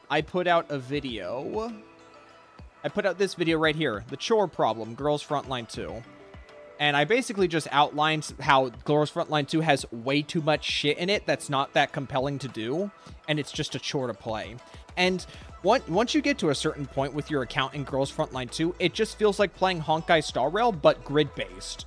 I put out a video. I put out this video right here, The Chore Problem, Girls Frontline 2. And I basically just outlined how Girls Frontline 2 has way too much shit in it that's not that compelling to do, and it's just a chore to play. And once you get to a certain point with your account in Girls Frontline 2, it just feels like playing Honkai Star Rail, but grid-based.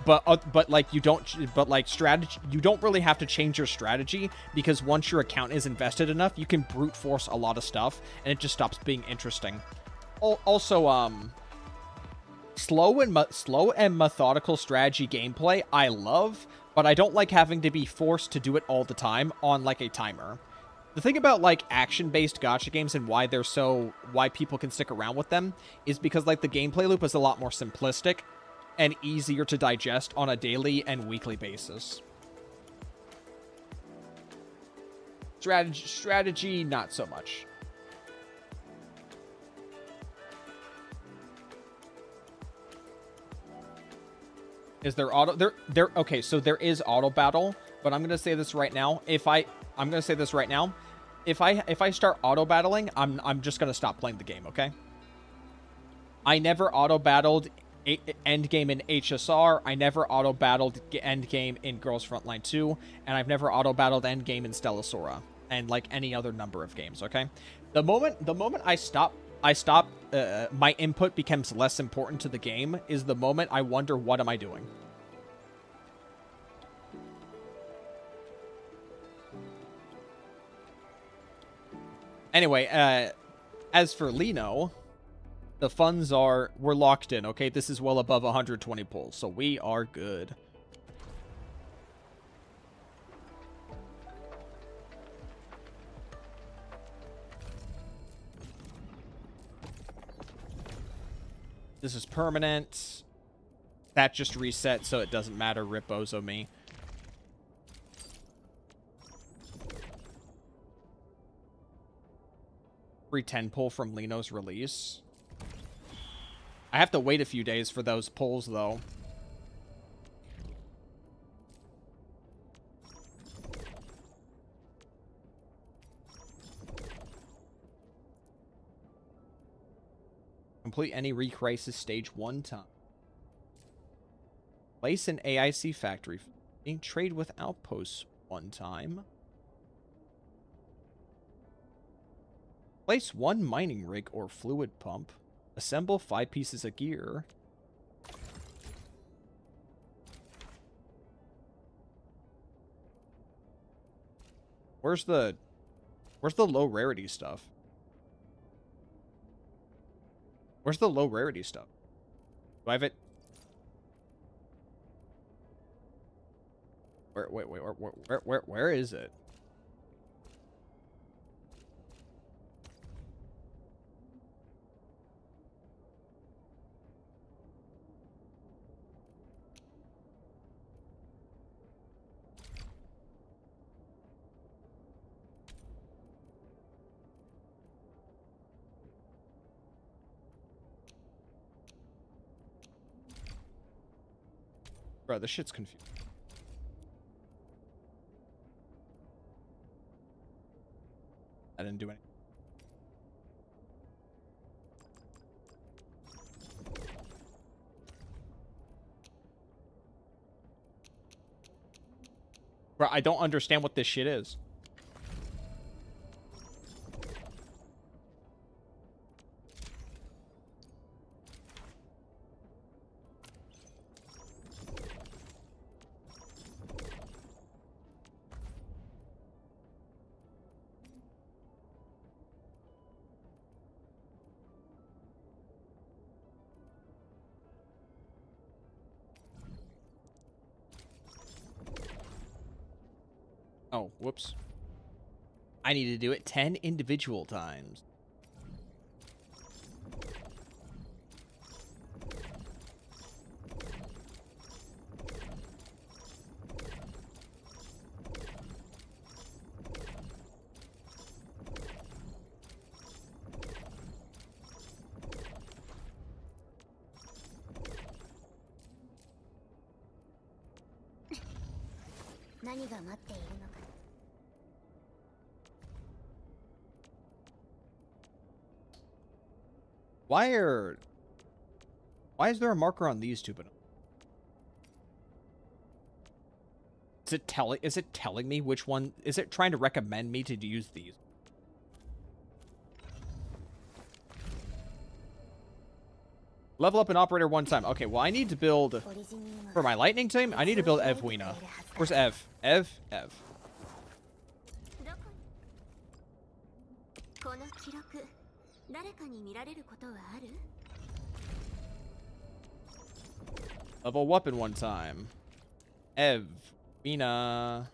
but like you don't, but like strategy, you don't really have to change your strategy, because once your account is invested enough, you can brute force a lot of stuff, and it just stops being interesting. Also, slow and methodical strategy gameplay I love, but I don't like having to be forced to do it all the time on like a timer. The thing about like action-based gacha games and why people can stick around with them is because like the gameplay loop is a lot more simplistic and easier to digest on a daily and weekly basis. Strategy, not so much. Is there auto there okay, so there is auto battle, but I'm gonna say this right now. If I start auto battling, I'm just gonna stop playing the game, okay? I never auto battled endgame in HSR, I never auto battled endgame in Girls Frontline 2, and I've never auto battled endgame in Stellasora, and like any other number of games, okay? The moment I stop my input becomes less important to the game is the moment I wonder, what am I doing? Anyway, as for Lino, the funds we're locked in, okay? This is well above 120 pulls, so we are good. This is permanent. That just reset, so it doesn't matter. Rip Bozo me. Free 10 pull from Lino's release. I have to wait a few days for those pulls, though. Complete any Recrisis stage 1 time. Place an AIC factory. Trade with outposts 1 time. Place 1 mining rig or fluid pump. Assemble 5 pieces of gear. Where's the low rarity stuff? Where's the low rarity stuff? Do I have it? Where is it? Bro, this shit's confusing. I didn't do anything. Bro, I don't understand what this shit is. Oh, whoops. I need to do it 10 individual times. Why is there a marker on these two? But is it telling me which one? Is it trying to recommend me to use these? Level up an operator 1 time. Okay, well, I need to build... For my lightning team, I need to build Evwina. Where's Ev? Ev? この記録、誰かに見られることはある？ Level weapon 1 time. Evwina.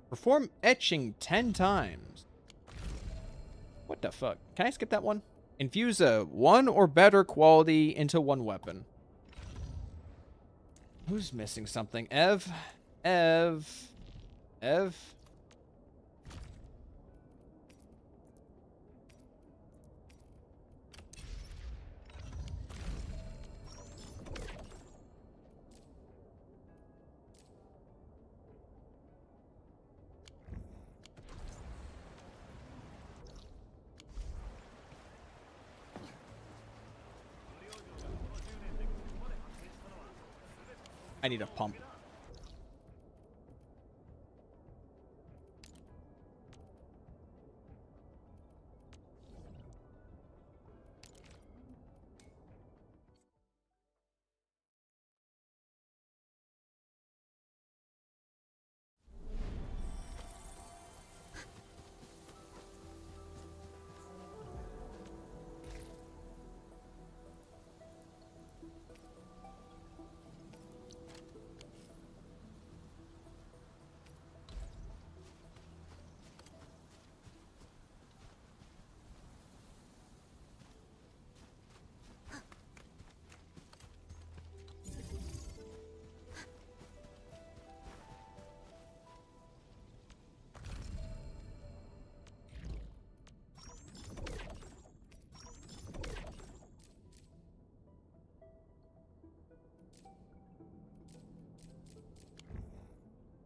Perform etching 10 times. What the fuck? Can I skip that one? Infuse a 1 or better quality into 1 weapon. Who's missing something? Ev? I need a pump.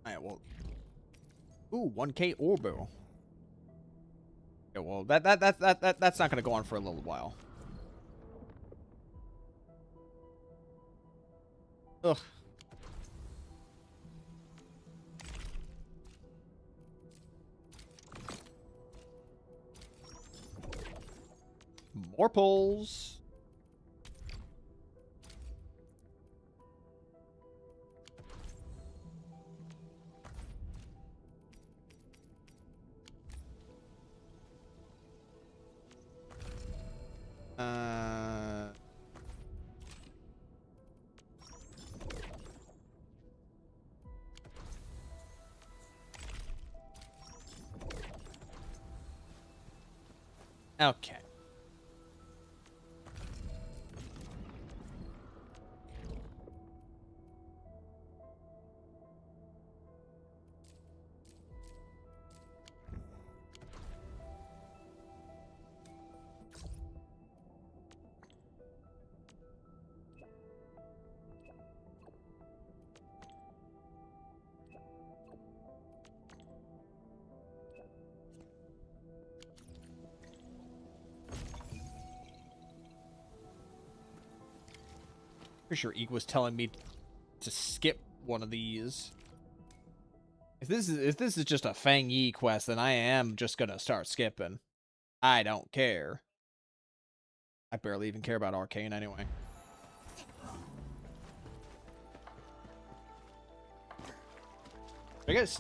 Alright, well. Ooh, 1K Orbo. Yeah, well, that's not gonna go on for a little while. Ugh. More pulls. Okay. Pretty sure Eve was telling me to skip one of these. If this is just a Fang Yi quest, then I am just gonna start skipping. I don't care. I barely even care about Arcane anyway.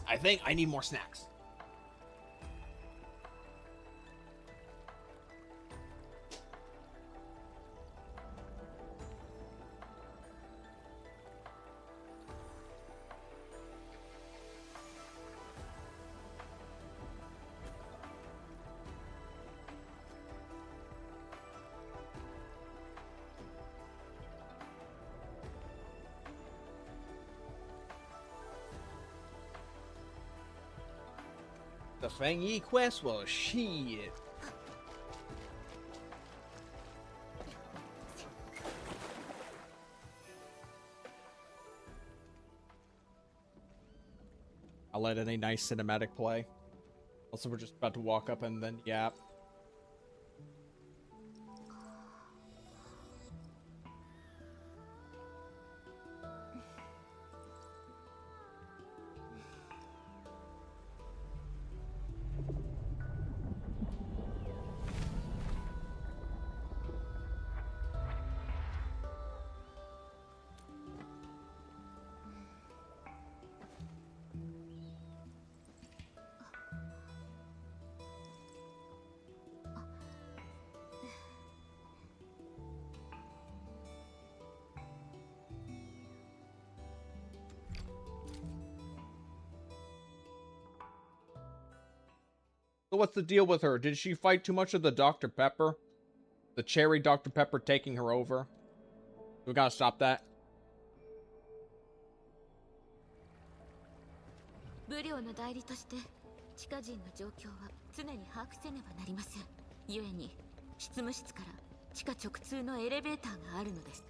I think I need more snacks. The Fang Yi quest? Well, shit. I'll let any nice cinematic play. Also, we're just about to walk up and then yap. So what's the deal with her? Did she fight too much of the Dr. Pepper? The cherry Dr. Pepper taking her over? We gotta stop that. ブリオの代理として地下人の状況は常に把握せねばなりません。故に執務室から地下直通のエレベーターがあるのです。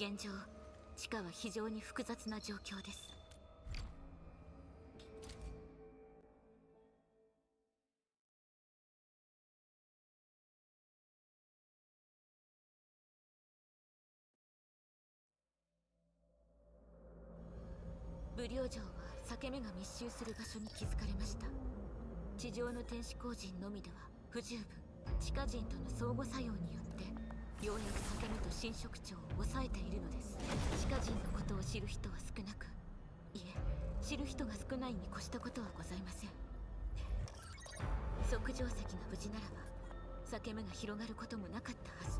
現状、地下は非常に複雑な状況です。ブリオ城は裂け目が密集する場所に築かれました。地上の天使工人のみでは不十分。地下人との相互作用によってようやく裂け目と侵食長を抑えているのです。地下人のことを知る人は少なく、いえ、知る人が少ないに越したことはございません。即定石が無事ならば裂け目が広がることもなかったはず。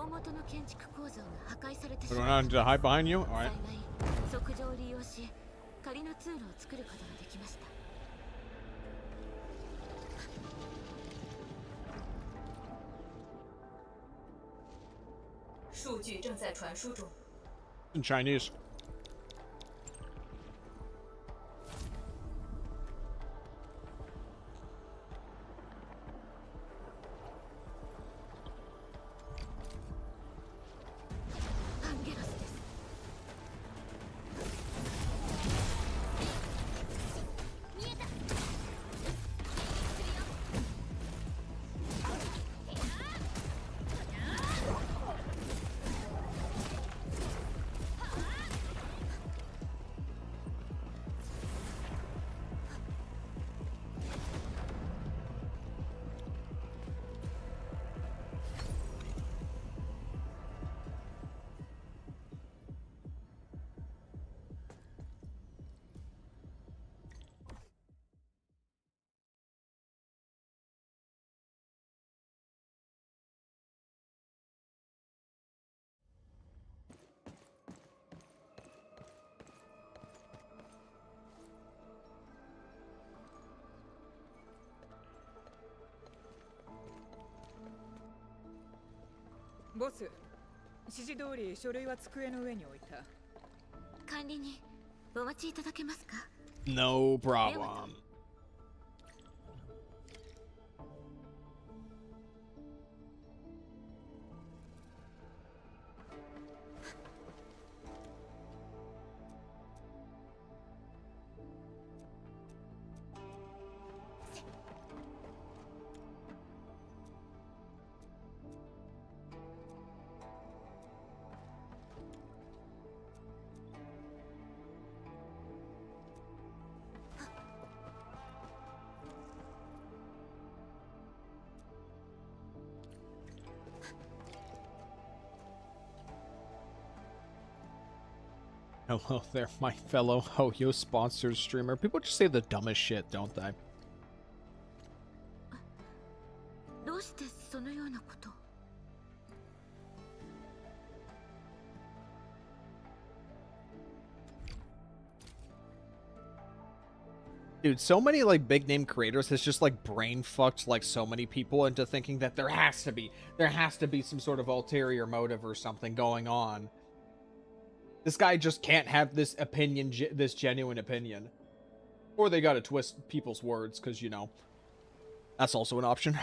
元の建築構造が破壊されてしまった。To hide behind you? All right. 即上を利用し、仮の通路を作ることができました。数据正在传输中。In Chinese.ボス、指示通り書類は机の上に置いた。管理人、お待ちいただけますか？ No problem. 'Hello there, my fellow Hoyo sponsored streamer.' People just say the dumbest shit, don't they? どうしてそのようなことを？ Dude, so many like big name creators has just like brain fucked like so many people into thinking that there has to be some sort of ulterior motive or something going on. This guy just can't have this opinion, this genuine opinion. Or they gotta twist people's words, because, you know, that's also an option.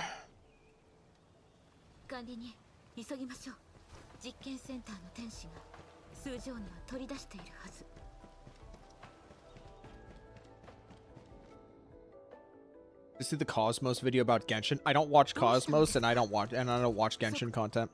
管理人、急ぎましょう。実験センターの天使が数錠には取り出しているはず。You see the Cosmos video about Genshin? I don't watch Cosmos, and I don't watch Genshin content.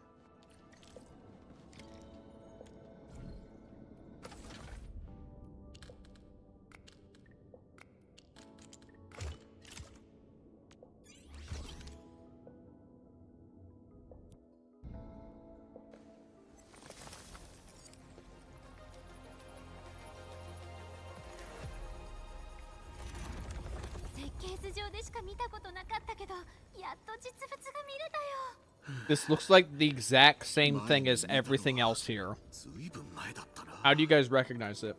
This looks like the exact same thing as everything else here. How do you guys recognize it?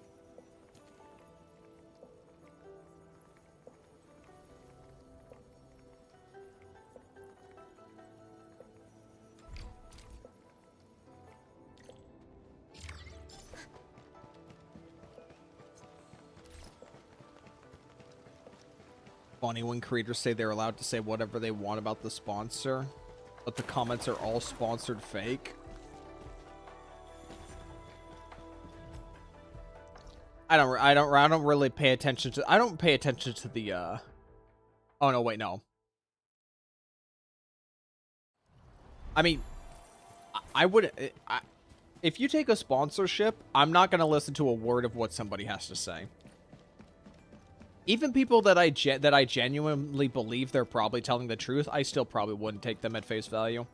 Funny when creators say they're allowed to say whatever they want about the sponsor, but the comments are all sponsored fake. I don't really pay attention to. I don't pay attention to the. Oh no! Wait, no. I mean, I wouldn't. If you take a sponsorship, I'm not gonna listen to a word of what somebody has to say. Even people that I genuinely believe they're probably telling the truth, I still probably wouldn't take them at face value.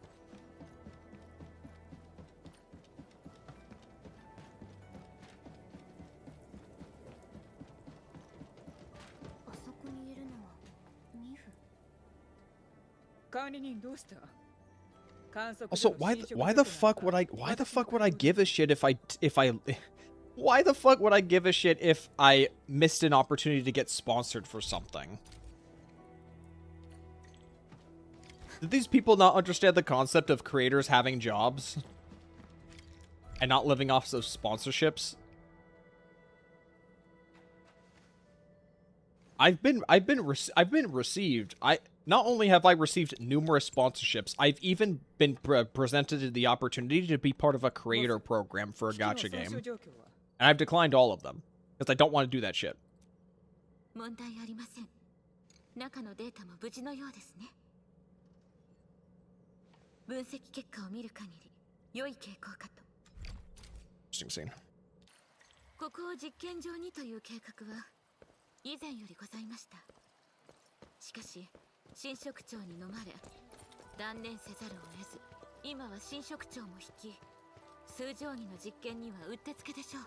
Also, why the fuck would I give a shit if I why the fuck would I give a shit if I missed an opportunity to get sponsored for something? Did these people not understand the concept of creators having jobs and not living off of sponsorships? I've been received. Not only have I received numerous sponsorships, I've even been presented the opportunity to be part of a creator program for a gacha game. And I've declined all of them, because I don't want to do that shit. 問題ありません。中のデータも無事のようですね。分析結果を見る限り、良い傾向かと。Interesting scene. ここを実験場にという計画は以前よりございました。しかし、新職長に飲まれ、断念せざるを得ず、今は新職長も引き、数定規の実験にはうってつけでしょう。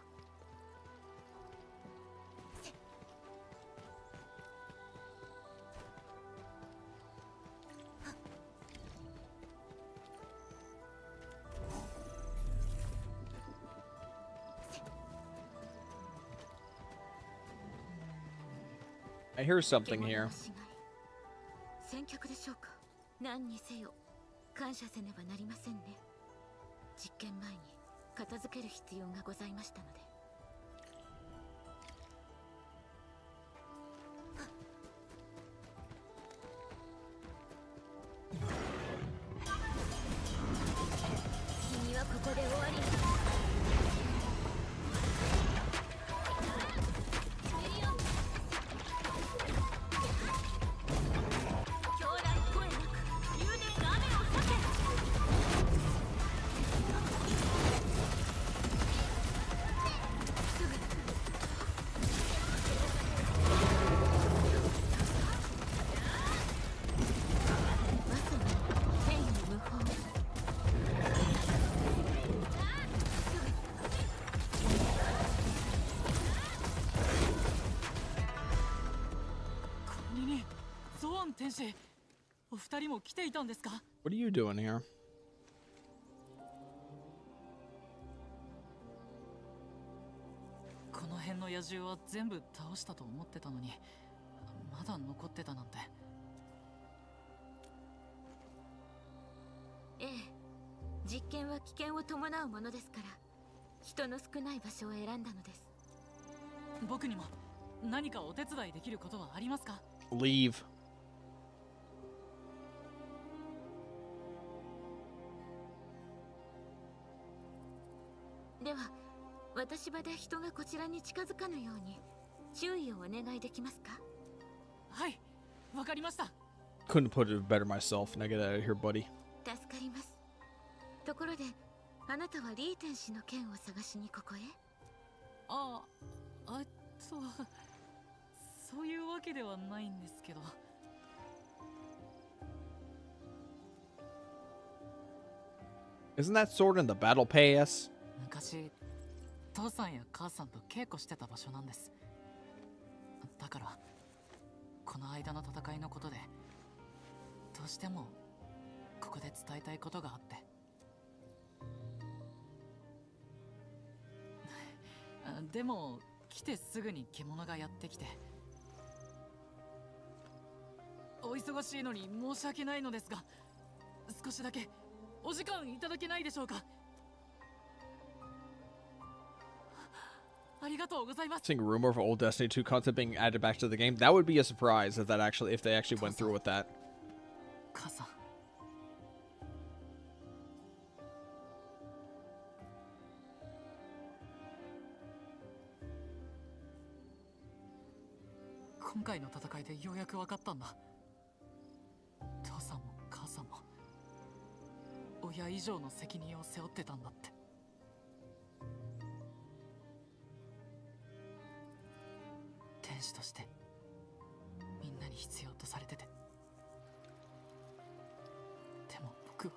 I hear something here. 先客でしょうか。何にせよ感謝せねばなりませんね。実験前に片付ける必要がございましたので。君はここで終わり。What are you doing here? この辺の野獣は全部倒したと思ってたのに、まだ残ってたなんて。ええ、実験は危険を伴うものですから、人の少ない場所を選んだのです。僕にも何かお手伝いできることはありますか？ Leave. では、私場で人がこちらに近づかぬように注意をお願いできますか？はい、わかりました。 Couldn't put it better myself. Now get out of here, buddy. 助かります。ところで、あなたはリーテン氏の剣を探しにここへ？そういうわけではないんですけど。Isn't that sword in the battle pass? 昔、父さんや母さんと稽古してた場所なんです。だから、この間の戦いのことで、どうしてもここで伝えたいことがあって。でも来てすぐに獣がやってきて、お忙しいのに申し訳ないのですが、少しだけお時間いただけないでしょうか？ありがとうございます。 Seeing a rumor of old Destiny 2 content being added back to the game. That would be a surprise if they actually went through with that. 母さん、今回の戦いでようやく分かったんだ。父さんも母さんも親以上の責任を背負ってたんだって。天使としてみんなに必要とされてて。でも僕は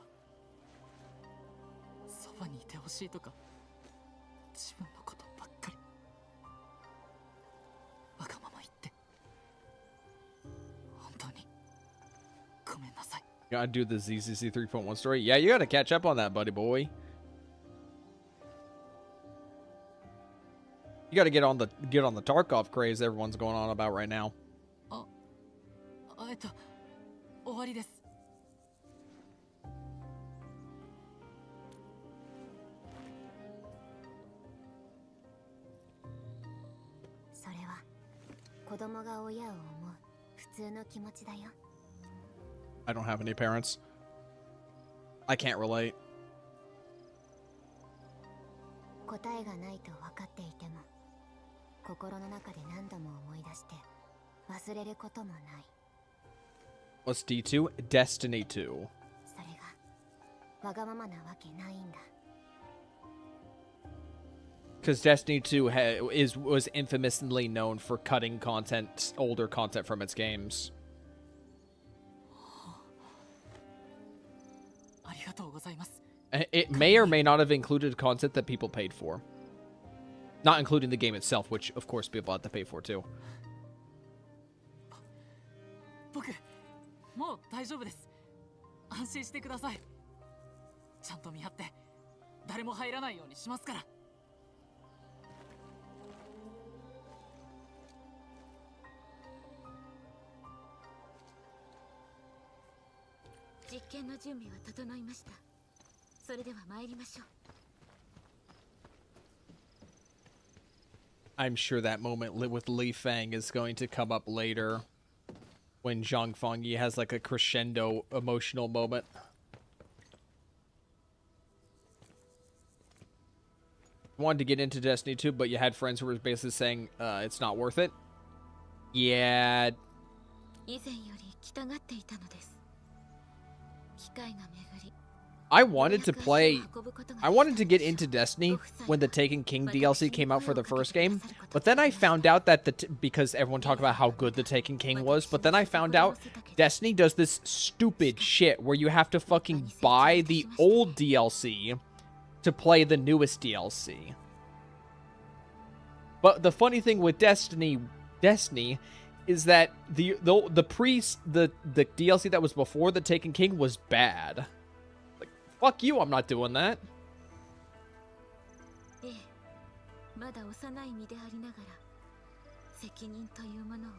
そばにいてほしいとか自分のことばっかりわがまま言って本当にごめんなさい。 You gotta do the ZCC 3.1 story. Yeah, you gotta catch up on that, buddy boy. You gotta get on the Tarkov craze everyone's going on about right now. 終わりです。それは子供が親を思う普通の気持ちだよ。 I don't have any parents. I can't relate. 答えがないと分かっていても、心の中で何度も思い出して忘れることもない。 What's D2? Destiny 2. それがわがままなわけないんだ。 Because Destiny 2 was infamously known for cutting older content from its games. ありがとうございます。 It may or may not have included content that people paid for. Not including the game itself, which of course people had to pay for too. 僕、もう大丈夫です。安心してください。ちゃんと見張って誰も入らないようにしますから。実験の準備は整いました。それでは参りましょう。 I'm sure that moment with Li Fang is going to come up later when Zhang Fengyi has like a crescendo emotional moment. Wanted to get into Destiny 2, but you had friends who were basically saying it's not worth it. Yeah. 以前より来たがっていたのです。機会が巡り、 I wanted to get into Destiny when the Taken King DLC came out for the first game, but then I found out that because everyone talked about how good the Taken King was, but then I found out Destiny does this stupid shit where you have to fucking buy the old DLC to play the newest DLC. But the funny thing with Destiny is that the DLC that was before the Taken King was bad. Fuck you, I'm not doing that. ええ、まだ幼い身でありながら責任というもの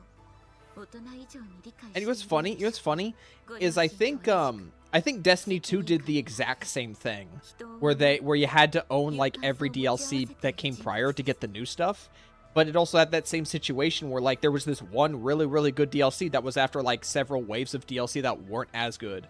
を And what's funny? You know what's funny is I think Destiny 2 did the exact same thing, where you had to own like every DLC that came prior to get the new stuff. But it also had that same situation where like there was this one really, really good DLC that was after like several waves of DLC that weren't as good.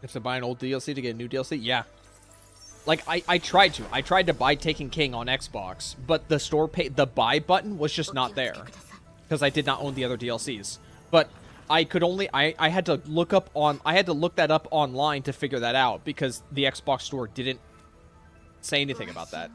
If to buy an old DLC to get a new DLC, yeah. Like I tried to. I tried to buy Taken King on Xbox, but the buy button was just not there because I did not own the other DLCs. But I could only I had to look that up online to figure that out because the Xbox store didn't say anything about that.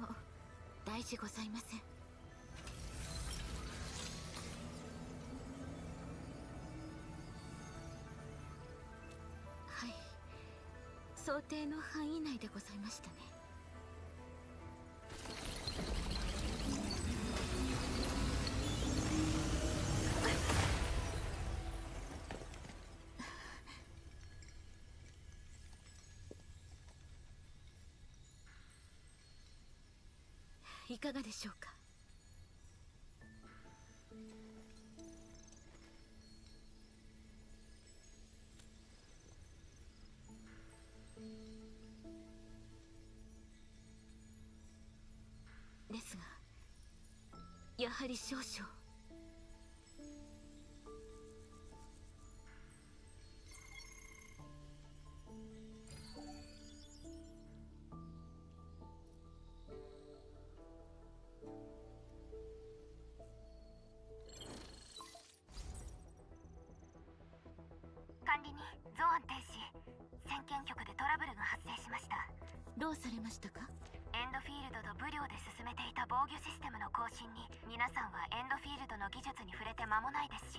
Endfield とブリョーで進めていた防御システムの更新に皆さんはエンドフィールドの技術に触れて間もないですし、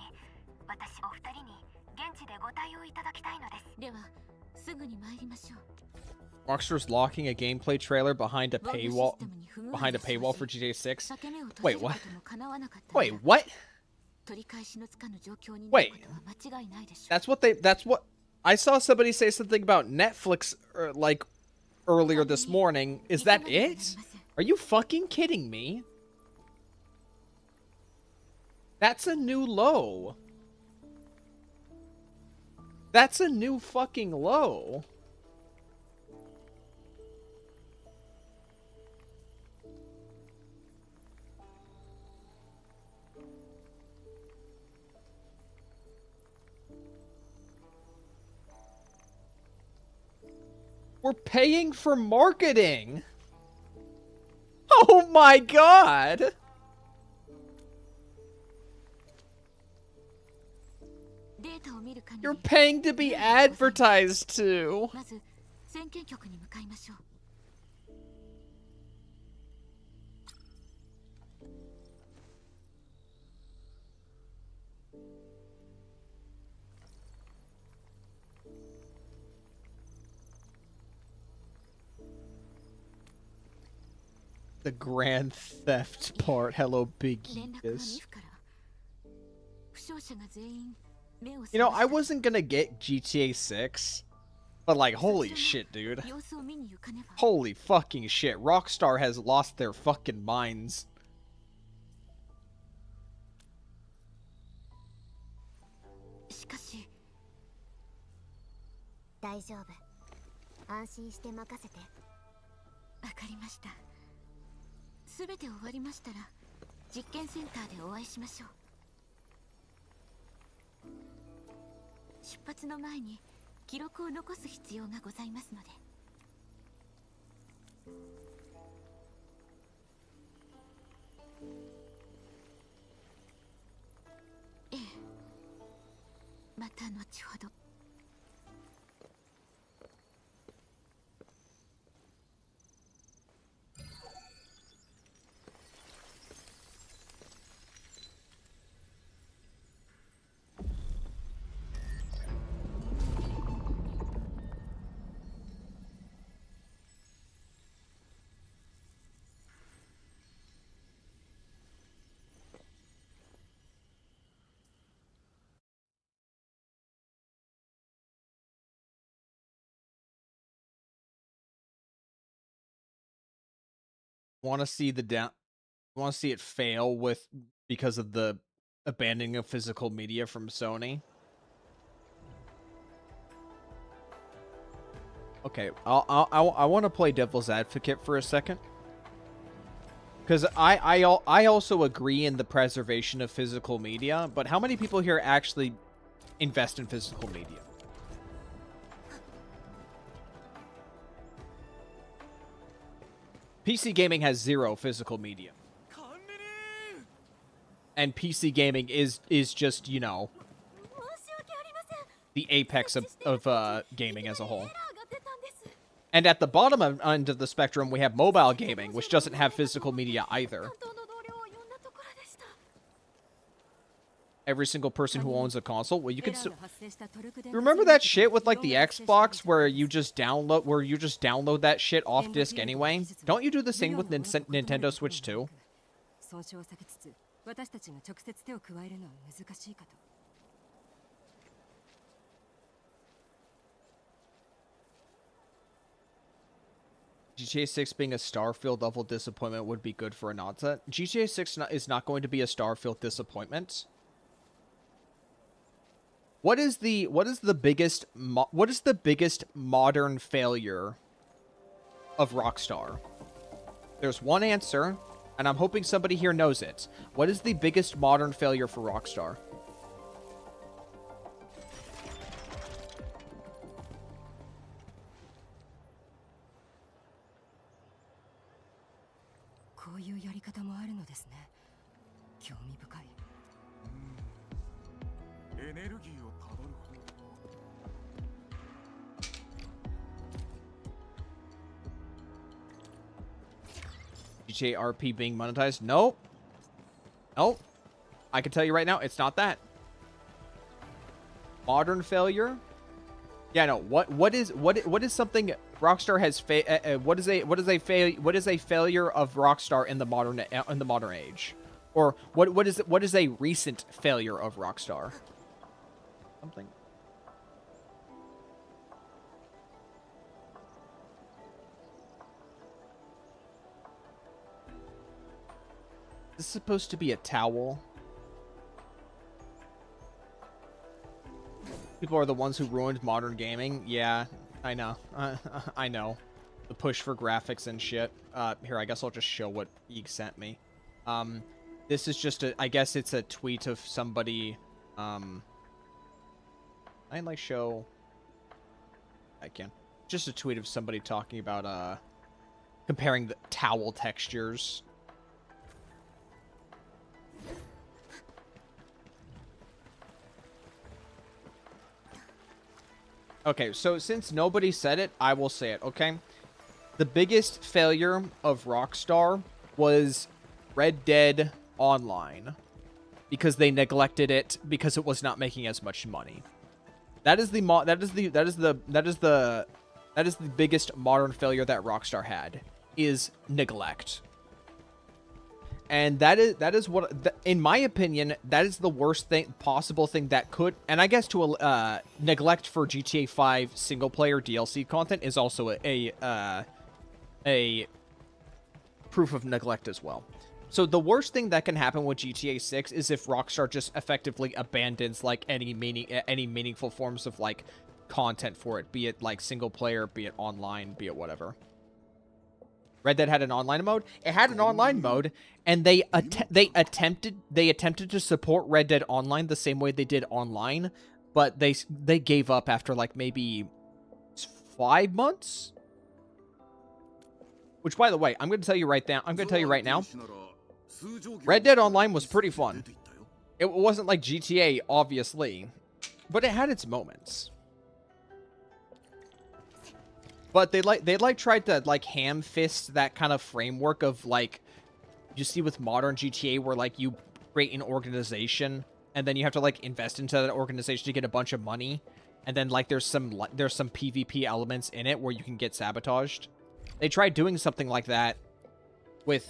私お二人に現地でご対応いただきたいのです。ではすぐに参りましょう。Rockstar's locking a gameplay trailer behind a paywall for GTA 6. Wait, what? Wait, what? Wait. That's what I saw somebody say something about Netflix like earlier this morning. Is that it? Are you fucking kidding me? That's a new low. That's a new fucking low. We're paying for marketing. Oh my god. You're paying to be advertised to. The Grand Theft part. Hello, Big Yeetus. You know, I wasn't gonna get GTA 6, but like, holy shit, dude. Holy fucking shit. Rockstar has lost their fucking minds. Want to see the down? Want to see it fail with because of the abandoning of physical media from Sony? Okay, I want to play devil's advocate for a second. Because I also agree in the preservation of physical media, but how many people here actually invest in physical media? PC gaming has 0 physical media. And PC gaming is just, you know, the apex of gaming as a whole. And at the bottom end of the spectrum, we have mobile gaming, which doesn't have physical media either. Every single person who owns a console, well, you can remember that shit with like the Xbox where you just download that shit off disc anyway. Don't you do the same with Nintendo Switch too? GTA 6 being a Starfield level disappointment would be good for Ananta. GTA 6 is not going to be a Starfield disappointment. What is the biggest modern failure of Rockstar? There's one answer, and I'm hoping somebody here knows it. What is the biggest modern failure for Rockstar? GTA RP being monetized? Nope. Nope. I can tell you right now, it's not that. Modern failure? Yeah, no. What is something Rockstar has what is a failure of Rockstar in the modern age? Or what is a recent failure of Rockstar? Something. This is supposed to be a towel. People are the ones who ruined modern gaming. Yeah, I know. I know. The push for graphics and shit. Here, I guess I'll just show what Eek sent me. This is just I guess it's a tweet of somebody. I'd like show. I can. Just a tweet of somebody talking about comparing the towel textures. Okay, so since nobody said it, I will say it, okay? The biggest failure of Rockstar was Red Dead Online because they neglected it because it was not making as much money. That is the biggest modern failure that Rockstar had, is neglect. And that is what, in my opinion, that is the worst possible thing that could, and I guess to neglect for GTA 5 single player DLC content is also a proof of neglect as well. So the worst thing that can happen with GTA 6 is if Rockstar just effectively abandons like any meaningful forms of like content for it, be it like single player, be it online, be it whatever. Red Dead had an online mode. It had an online mode, and they attempted to support Red Dead Online the same way they did online, but they gave up after like maybe 5 months. Which, by the way, I'm going to tell you right now. Red Dead Online was pretty fun. It wasn't like GTA, obviously, but it had its moments. But they tried to like ham fist that kind of framework of like you see with modern GTA where like you create an organization and then you have to like invest into that organization to get a bunch of money, and then like there's some PvP elements in it where you can get sabotaged. They tried doing something like that with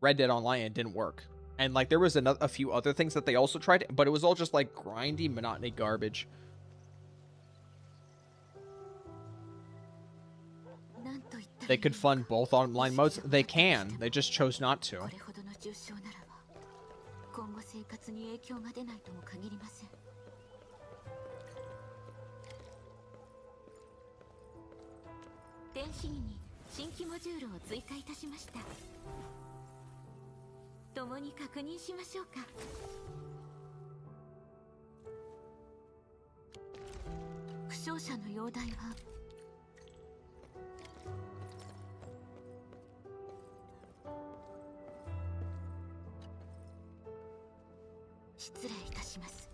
Red Dead Online, and it didn't work. And, like, there was a few other things that they also tried, but it was all just, like, grindy, monotony garbage. They could fund both online modes. They can. They just chose not to. これほどの重傷ならば今後生活に影響が出ないとも限りません。電子儀に新規モジュールを追加いたしました。共に確認しましょうか。負傷者の容体は失礼いたします。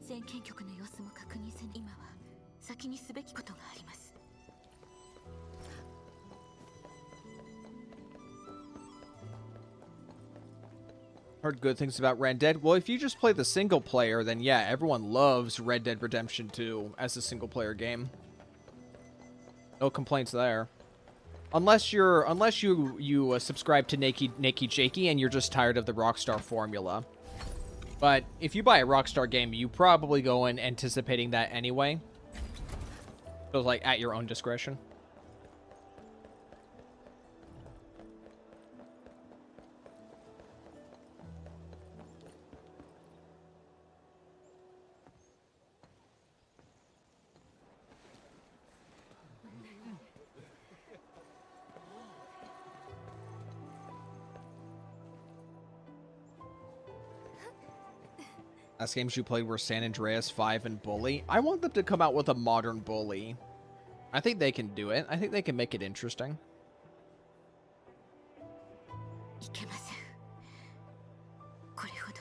全権局の様子も確認せん。今は先にすべきことがあります。Heard good things about Red Dead. Well, if you just play the single player, then yeah, everyone loves Red Dead Redemption 2 as a single player game. No complaints there. Unless you subscribe to Nakey Jakey and you're just tired of the Rockstar formula. But if you buy a Rockstar game, you probably go in anticipating that anyway. So like at your own discretion. Last games you played were San Andreas 5 and Bully. I want them to come out with a modern Bully. I think they can do it. I think they can make it interesting. いけません。これほど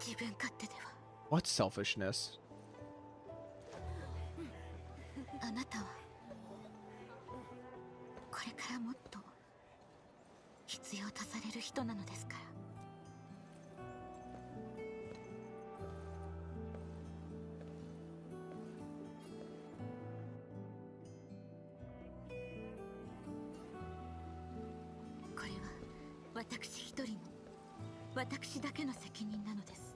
自分勝手では。What selfishness? あなたはこれからもっと必要とされる人なのですから。私一人の私だけの責任なのです。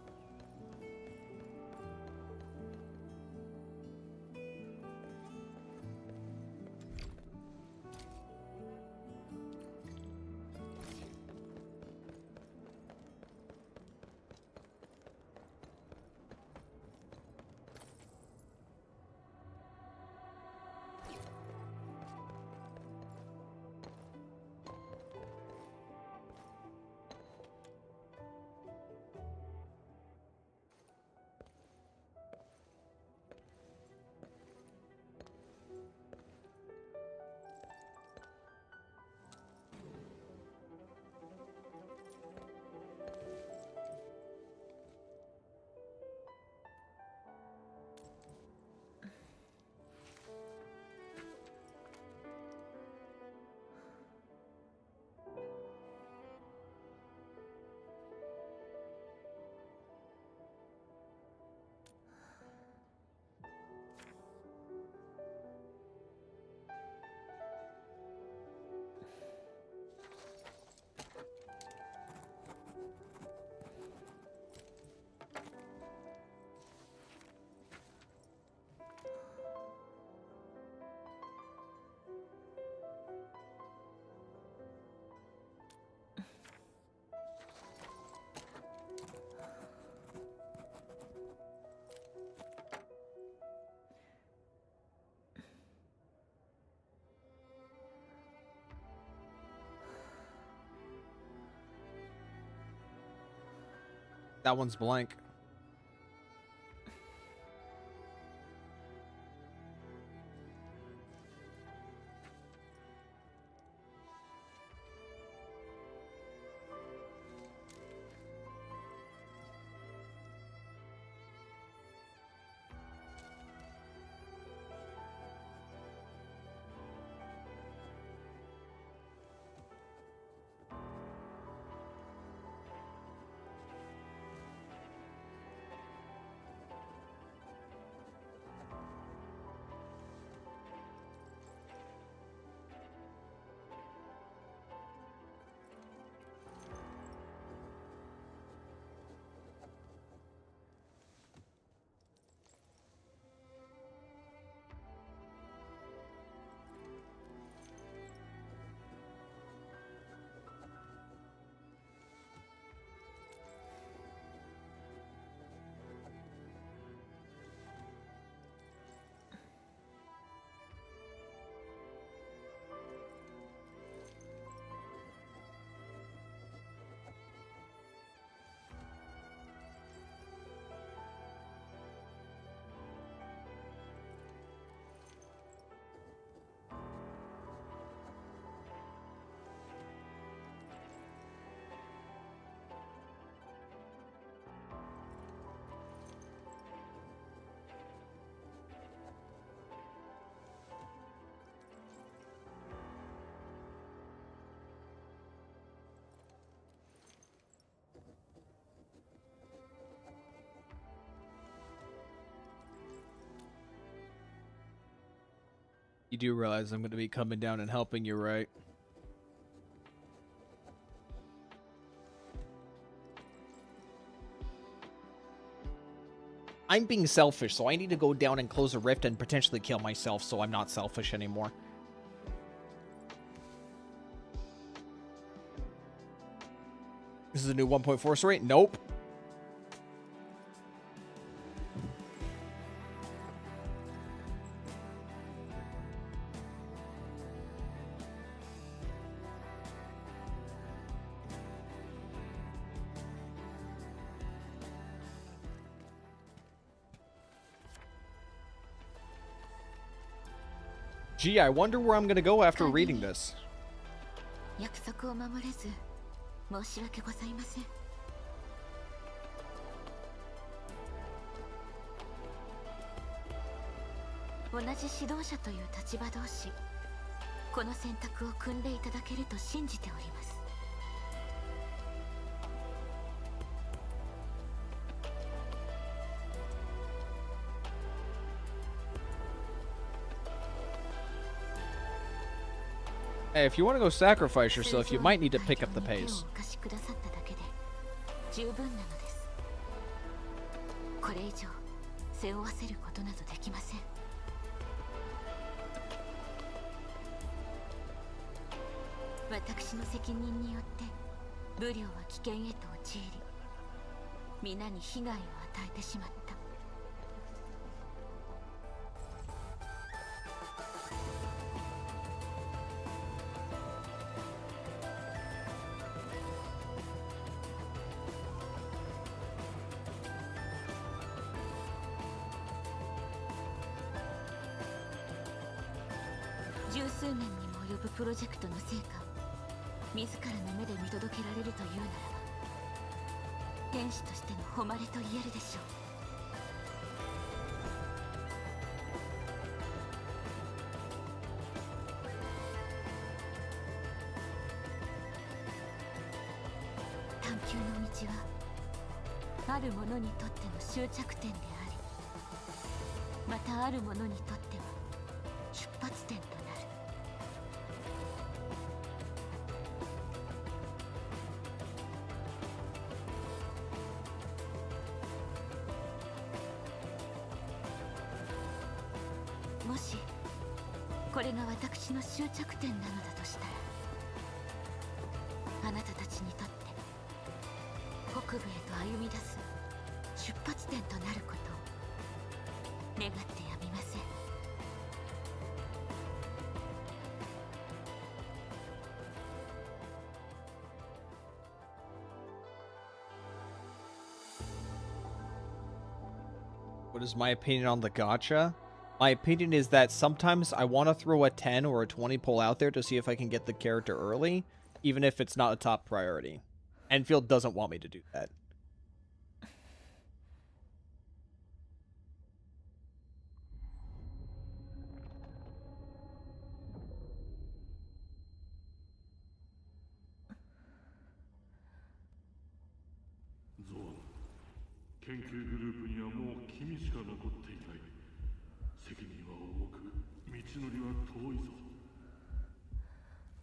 That one's blank. You do realize I'm going to be coming down and helping you, right? I'm being selfish, so I need to go down and close a rift and potentially kill myself so I'm not selfish anymore. This is a new 1.4 story? Nope. Gee, I wonder where I'm gonna go after reading this. 約束を守れず申し訳ございません。同じ指導者という立場同士、この選択を組んでいただけると信じております。Hey, if you want to go sacrifice yourself, you might need to pick up the pace. 十分なのです。これ以上背負わせることなどできません。私の責任によって武領は危険へと陥り、皆に被害を与えてしまった。十数年にも及ぶプロジェクトの成果を自らの目で見届けられるというならば、天使としての誉れと言えるでしょう。探求の道はある者にとっての終着点であり、またある者にとっては出発点となる。もしこれが私の終着点なのだとしたら、あなたたちにとって北部へと歩み出す出発点となることを願ってやみません。What is my opinion on the gacha? My opinion is that sometimes I want to throw a 10 or a 20 pull out there to see if I can get the character early, even if it's not a top priority. Endfield doesn't want me to do that. 研究グループにはもう君しか残っていない。責任は重く、道のりは遠いぞ。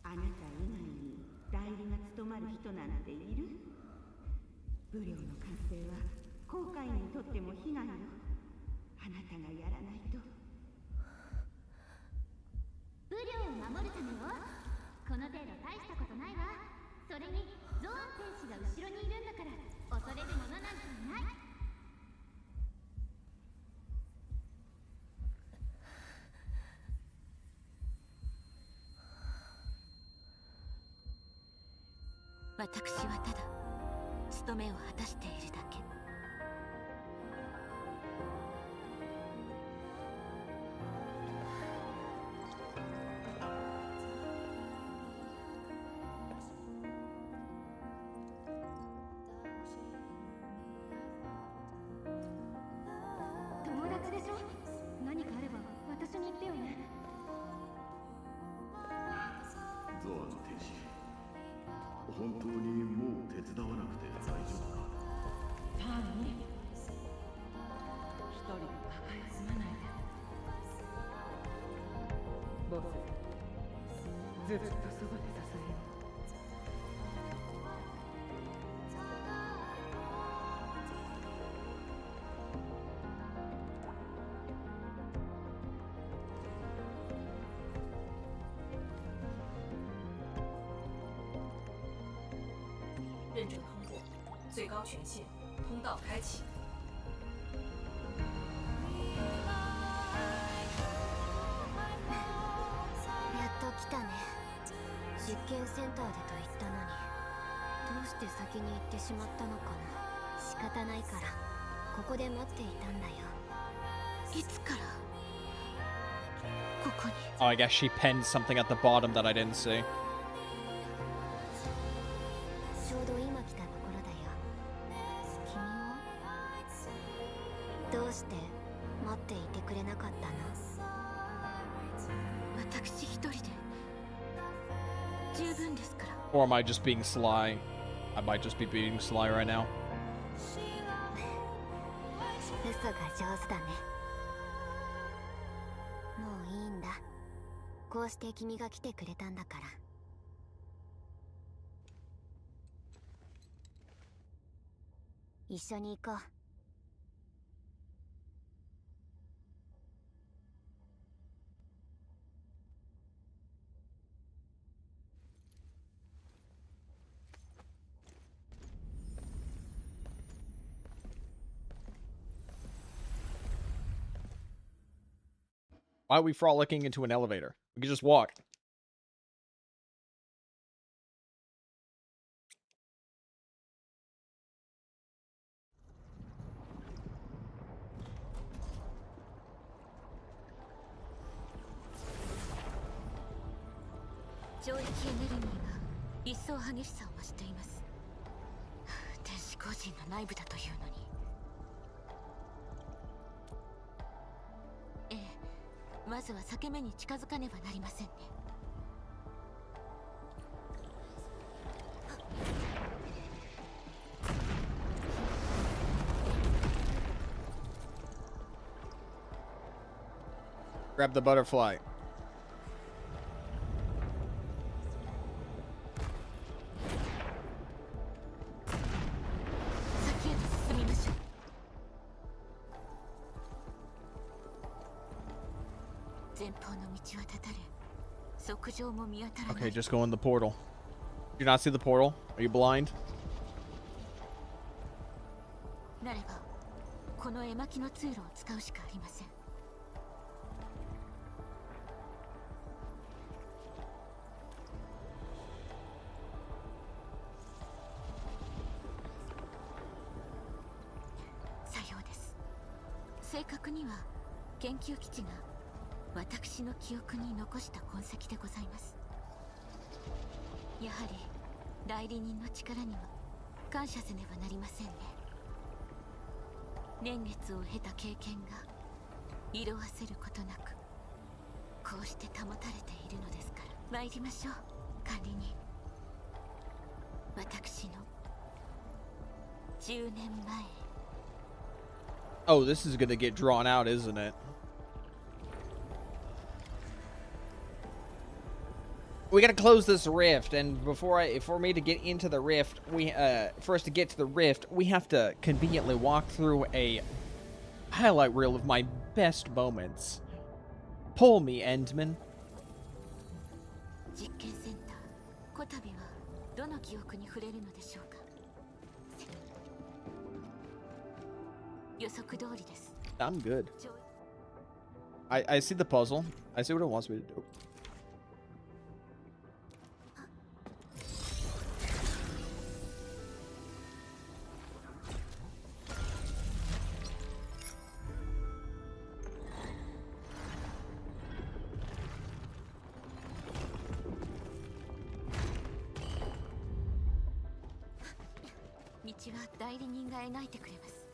あなた以外に代理が務まる人なんている？武領の完成は航海にとっても悲願よ。あなたがやらないと。武領を守るためよ。この程度大したことないわ。それにゾアン天使が後ろにいるんだから恐れるものなんていない。私はただ務めを果たしているだけ。友達でしょ。何かあれば私に言ってよね。ゾアン天使、本当にもう手伝わなくて大丈夫か？ファンに一人で抱え込まないで。ボス、ずっとそばで支えよ认证通过，最高权限，通道开启。やっと来たね。実験センターでと言ったのに、どうして先に行ってしまったのかな。仕方ないからここで待っていたんだよ。いつからここに。 Oh, I guess she penned something at the bottom that I didn't see. ちょうど今来たところだよ。君はどうして待っていてくれなかったの？私一人で十分ですから。 Or am I just being sly? I might just be being sly right now. 嘘が上手だね。もういいんだ。こうして君が来てくれたんだから。一緒に行こう。Why are we frolicking into an elevator? We could just walk.懲役エネルギーが一層激しさを増しています。天使工人の内部だというのに。ええ、まずは裂け目に近づかねばなりませんね。Grab the butterfly. 先へと進みましょう。前方の道は断たれ、側上も見当たらない。 Okay, just go in the portal. Do you not see the portal? Are you blind? なれば、この絵巻の通路を使うしかありません。さようです。正確には研究基地が私の記憶に残した痕跡でございます。やはり代理人の力には感謝せねばなりませんね。年月を経た経験が色あせることなくこうして保たれているのですから。参りましょう、管理人。私の10年前。 Oh, this is gonna get drawn out, isn't it? We gotta close this rift, and for me to get into the rift, for us to get to the rift, we have to conveniently walk through a highlight reel of my best moments. Pull me, Endman. 実験センター、こたびはどの記憶に触れるのでしょうか。予測通りです。 I'm good. I see the puzzle. I see what it wants me to do. ...道は代理人が描いてくれます。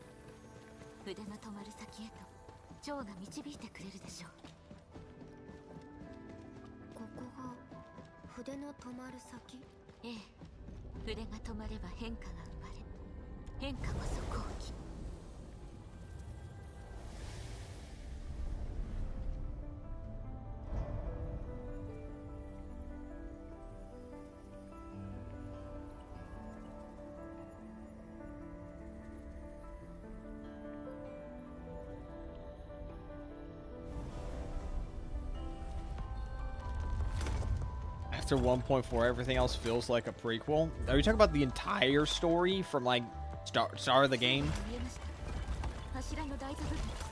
筆の止まる先へと蝶が導いてくれるでしょう。ここが筆の止まる先？ええ、筆が止まれば変化が生まれ、変化こそ好機。after 1.4, everything else feels like a prequel. Are you talking about the entire story from like start of the game? 柱の台座部分。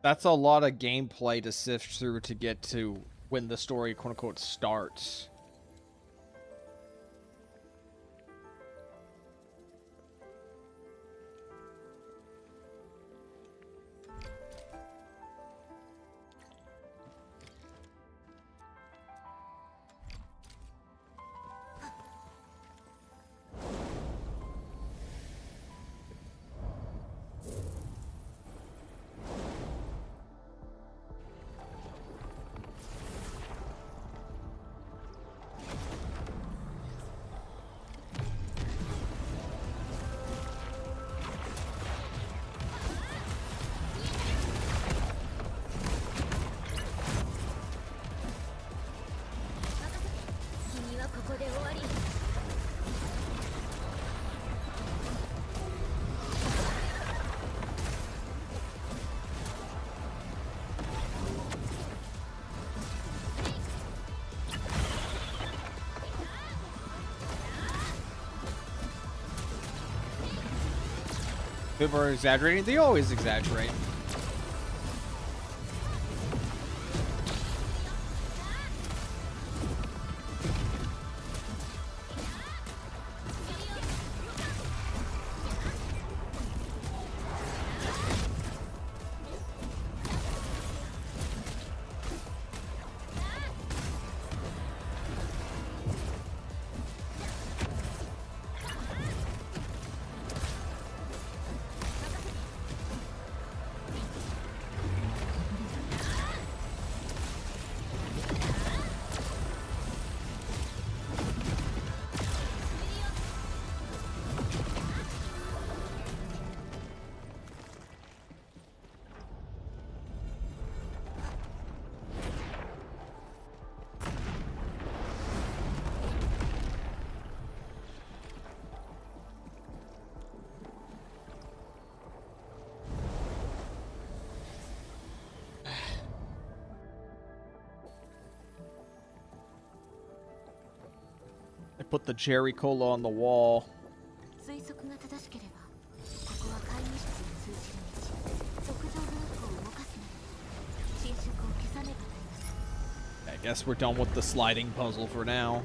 That's a lot of gameplay to sift through to get to when the story, quote unquote, starts. People are exaggerating. They always exaggerate. I put the Jerry Cola on the wall. I guess we're done with the sliding puzzle for now.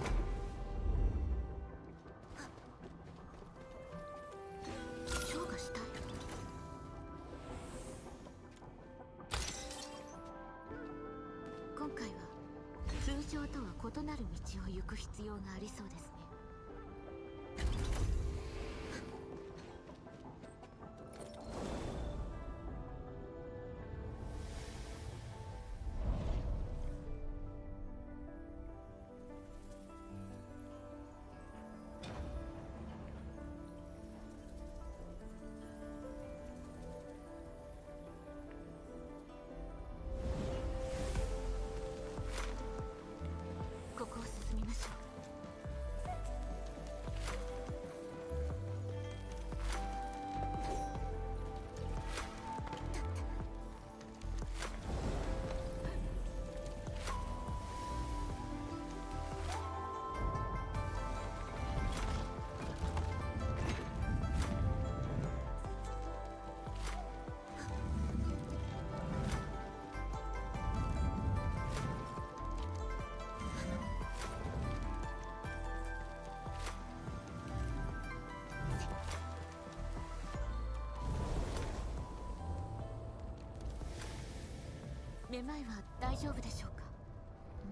めまいは大丈夫でしょうか。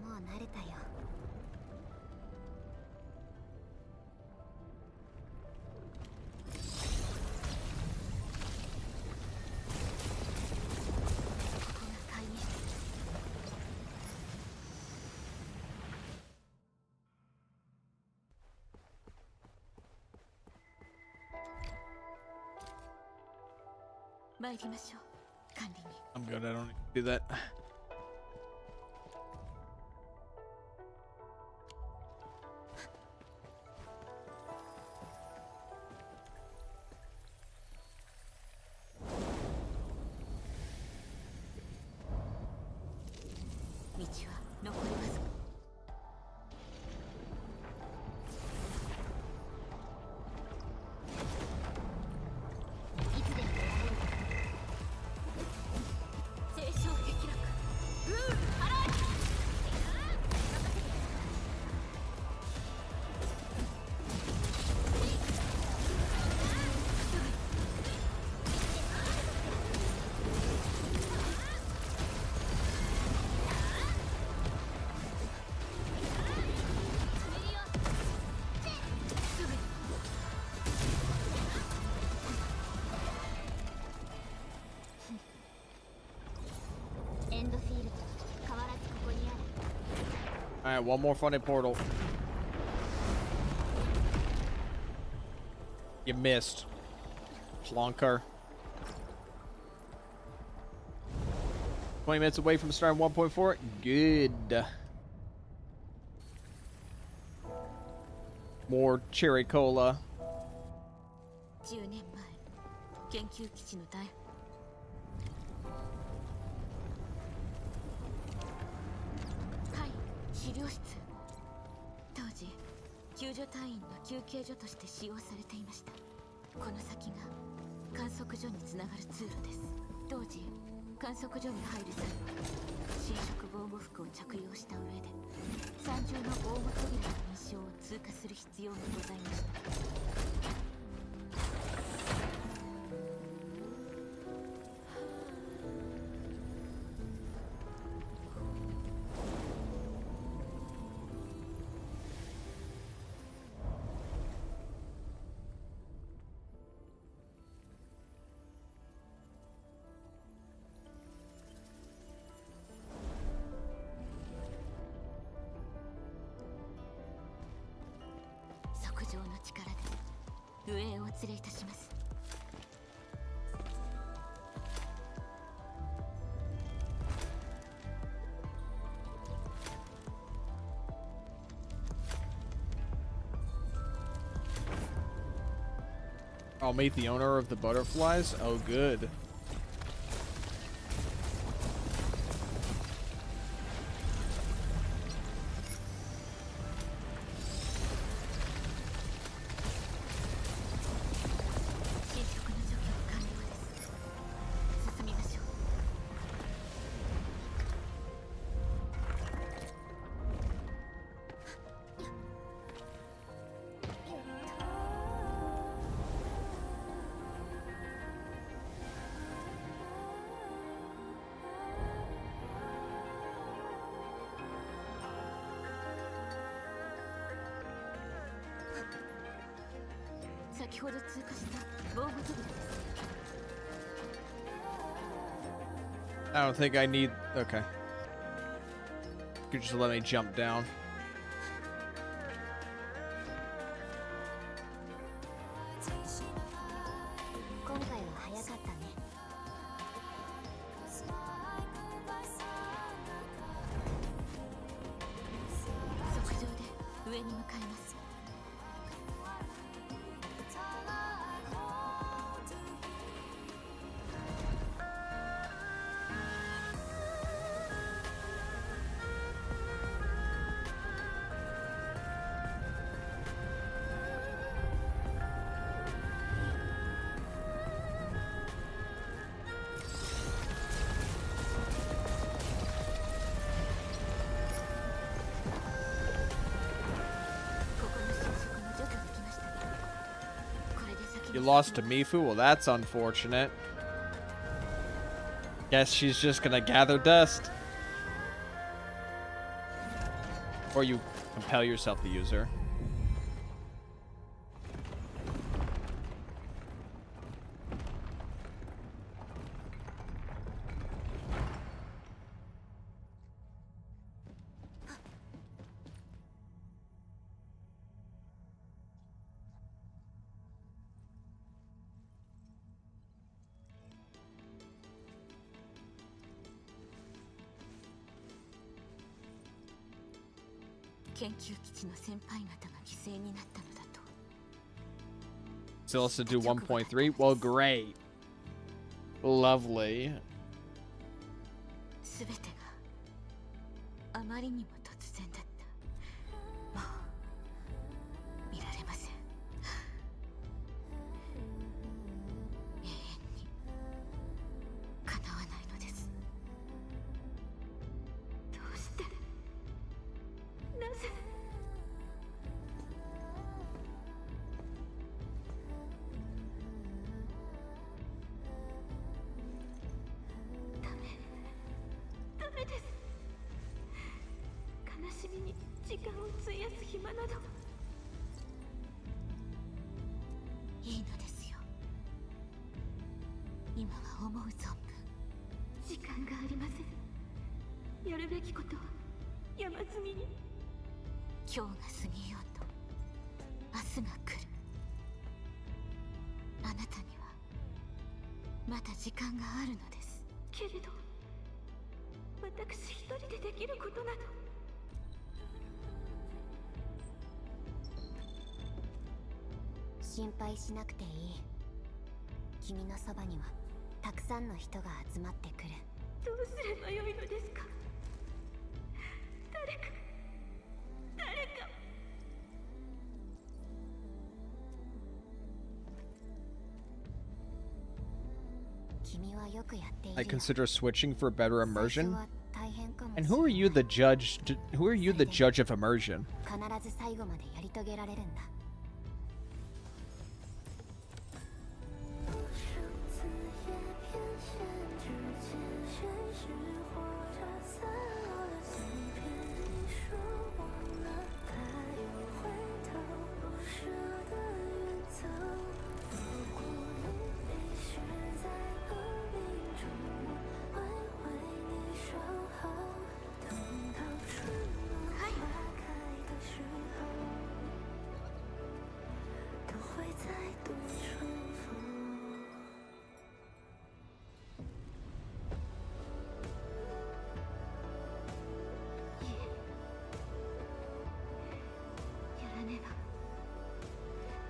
もう慣れたよ。ここが会議室。参りましょう、管理人。 I'm good. I don't need to do that. 道は残りわずか。いつでもやれる。清少撃落。払え。エンドフィールド、変わらずここにある。 All right, one more funny portal. You missed. Plonker. 20 minutes away from starting 1.4. Good. More cherry cola. 10年前、研究基地の大はい、資料室。当時救助隊員の休憩所として使用されていました。この先が観測所につながる通路です。当時観測所に入る際は侵食防護服を着用した上で三重の防護扉の認証を通過する必要がございました。即上の力で上へお連れいたします。I'll meet the owner of the butterflies. Oh, good. I don't think I need. Okay. You could just let me jump down. You lost to Mifu? Well, that's unfortunate. Guess she's just gonna gather dust. Or you compel yourself to use her. 研究基地の先輩方が犠牲になったのだと。 Still has to do 1.3. Well, great. Lovely. すべてがあまりにも突然だった。もう見られません。永遠に叶わないのです。どうして、なぜ。ダメです。悲しみに時間を費やす暇など。いいのですよ。今は思う存分。時間がありません。やるべきことは山積みに。今日が過ぎようと明日が来る。あなたにはまだ時間があるのです。けれど私一人でできることなど。心配しなくていい。君のそばにはたくさんの人が集まってくる。どうすればよいのですか。誰か。君はよくやっている。 I consider switching for better immersion. And who are you the judge? Who are you the judge of immersion? 必ず最後までやり遂げられるんだ。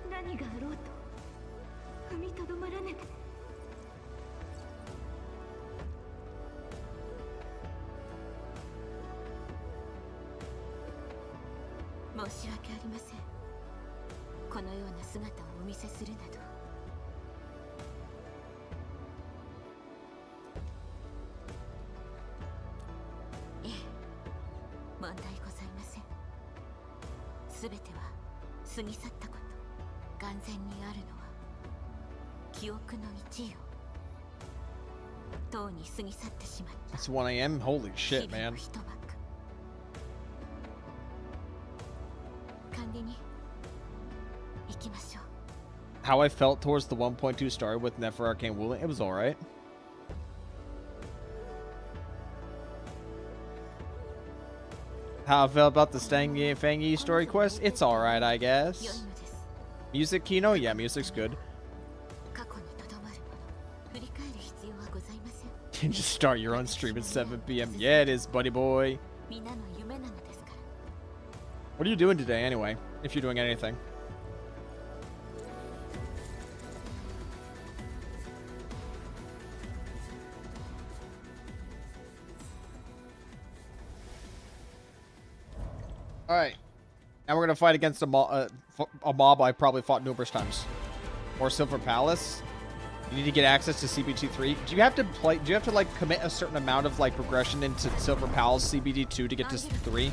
何があろうと踏みとどまらねば。申し訳ありません。このような姿をお見せするなど。ええ、問題ございません。すべては過ぎ去ったこと。眼前にあるのは記憶の一夜。とうに過ぎ去ってしまった。 It's 1 a.m. Holy shit, man. 管理に行きましょう。 How I felt towards the 1.2 story with Nefer Arcane Wooling, it was alright. How I felt about the Stangy and Fangy story quest, it's alright, I guess. Music, Kino? Yeah, music's good. You just start your own stream at 7 p.m. Yeah, it is, buddy boy. What are you doing today, anyway? If you're doing anything. Alright. Now we're gonna fight against a mob I probably fought numerous times. Or Silver Palace. You need to get access to CBT3. Do you have to play? Do you have to like commit a certain amount of like progression into Silver Palace CBD2 to get to 3?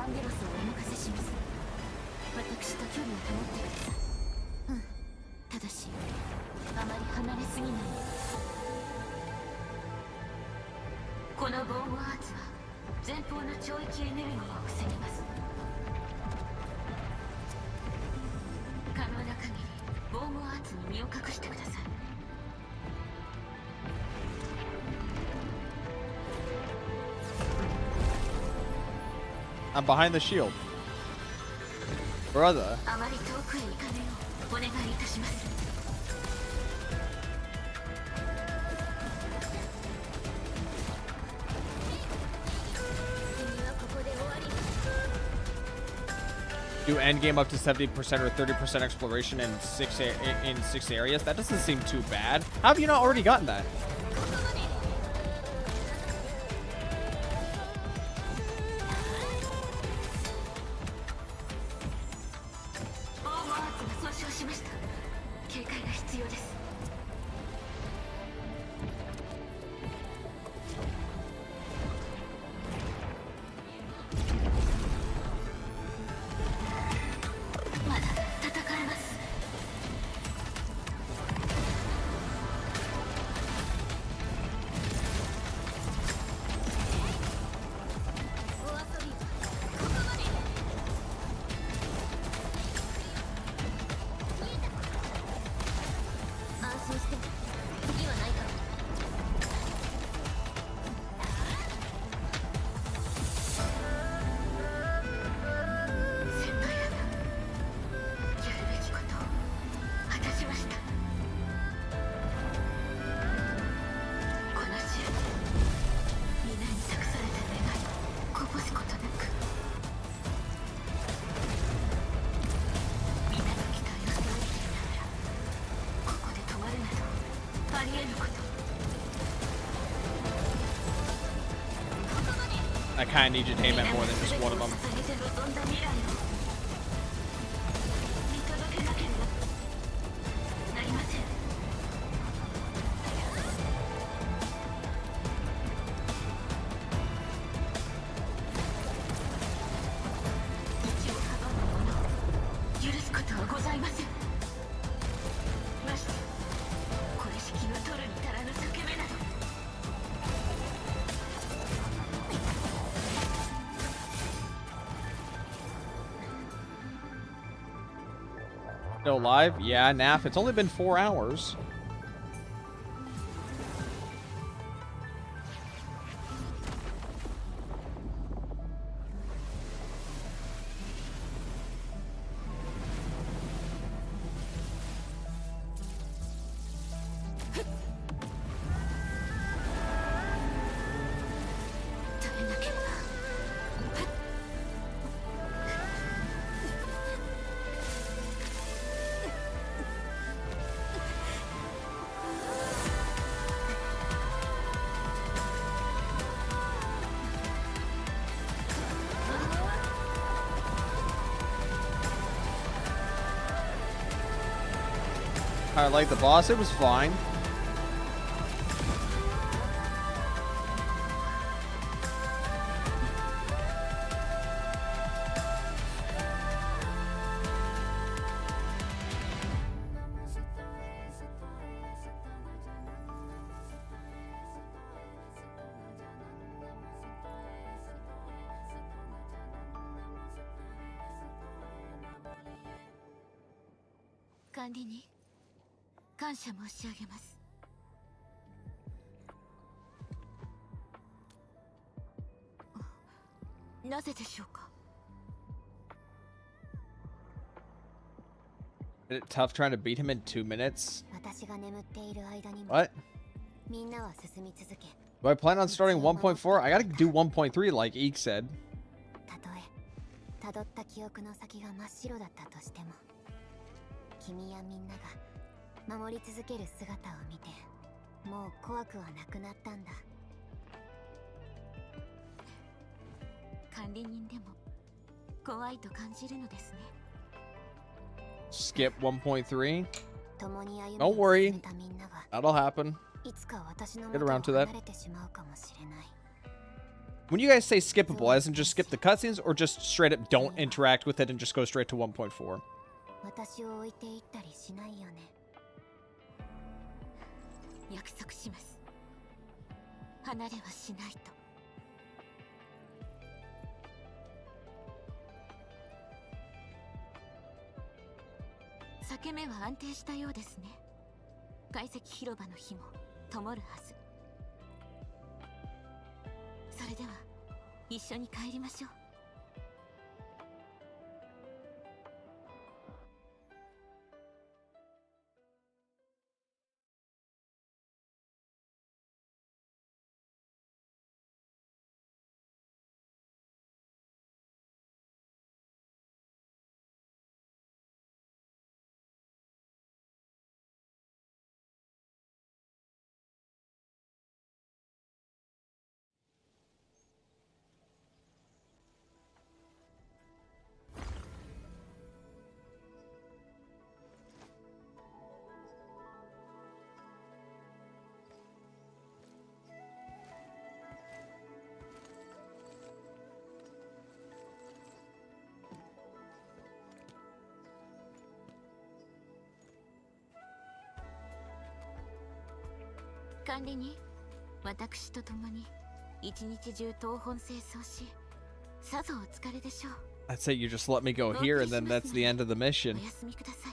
ンゲロスをお任せします。私と距離を保ってください。うん。ただしあまり離れすぎないで。この防護アーツは前方の超域エネルギーを防ぎます。可能な限り防護アーツに身を隠してください。I'm behind the shield. Brother. あまり遠くへ行かぬようお願いいたします。Do endgame up to 70% or 30% exploration in six areas? That doesn't seem too bad. How have you not already gotten that? I kind of need you to aim at more than just one of them. Still live? Yeah, Naf. It's only been 4 hours. I like the boss. It was fine. Kandini. 感謝申し上げます。なぜでしょうか。Is it tough trying to beat him in 2 minutes? 私が眠っている間にも What? みんなは進み続け。 Do I plan on starting 1.4? I gotta do 1.3 like Eek said. たとえ辿った記憶の先が真っ白だったとしても、君やみんなが守り続ける姿を見て、もう怖くはなくなったんだ。管理人でも怖いと感じるのですね。Skip 1.3? 共に歩 Don't みを worry. 進めたみんなが That'll happen. いつか私の Get 元 around を to that. 離れてしまうかもしれない。When you guys say skippable, as in just skip the cutscenes, or just straight up don't interact with it and just go straight to 1.4? 私を置いていったりしないよね。約束します。離れはしないと。裂け目は安定したようですね。解析広場の火も灯るはず。それでは一緒に帰りましょう。管理人、私と共に一日中東本清掃し、さぞお疲れでしょう。That's it, you just let me go here and then that's the end of the mission. お休みくださ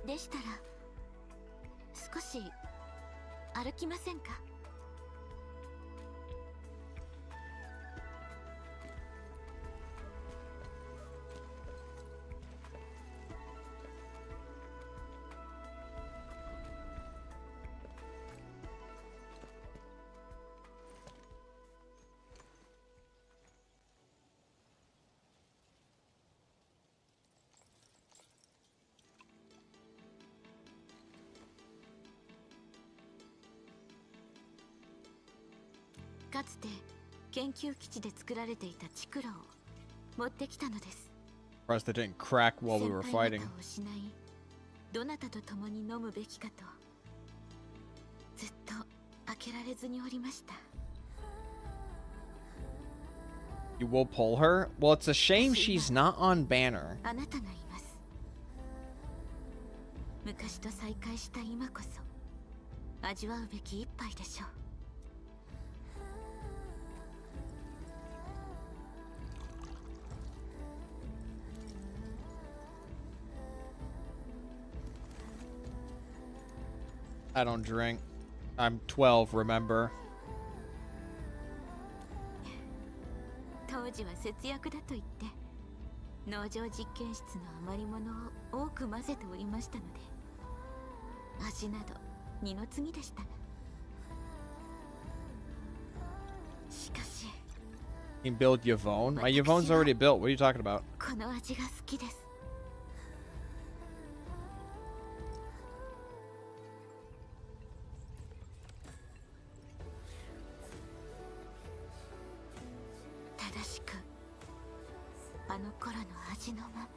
い。でしたら少し歩きませんか？かつて研究基地で作られていたチクロを持ってきたのです。Surprised that didn't crack while we were fighting. 先輩方を失い、どなたと共に飲むべきかとずっと開けられずにおりました。You will pull her? Well, it's a shame she's not on banner. あなたがいます。昔と再会した今こそ味わうべき一杯でしょう。I don't drink. I'm 12, remember? 当時は節約だと言って農場実験室の余り物を多く混ぜておりましたので、味など二の次でしたが、しかし You can build Yvonne? My Yvonne's already built. What are you talking about? この味が好きです。正しくあの頃の味のまま。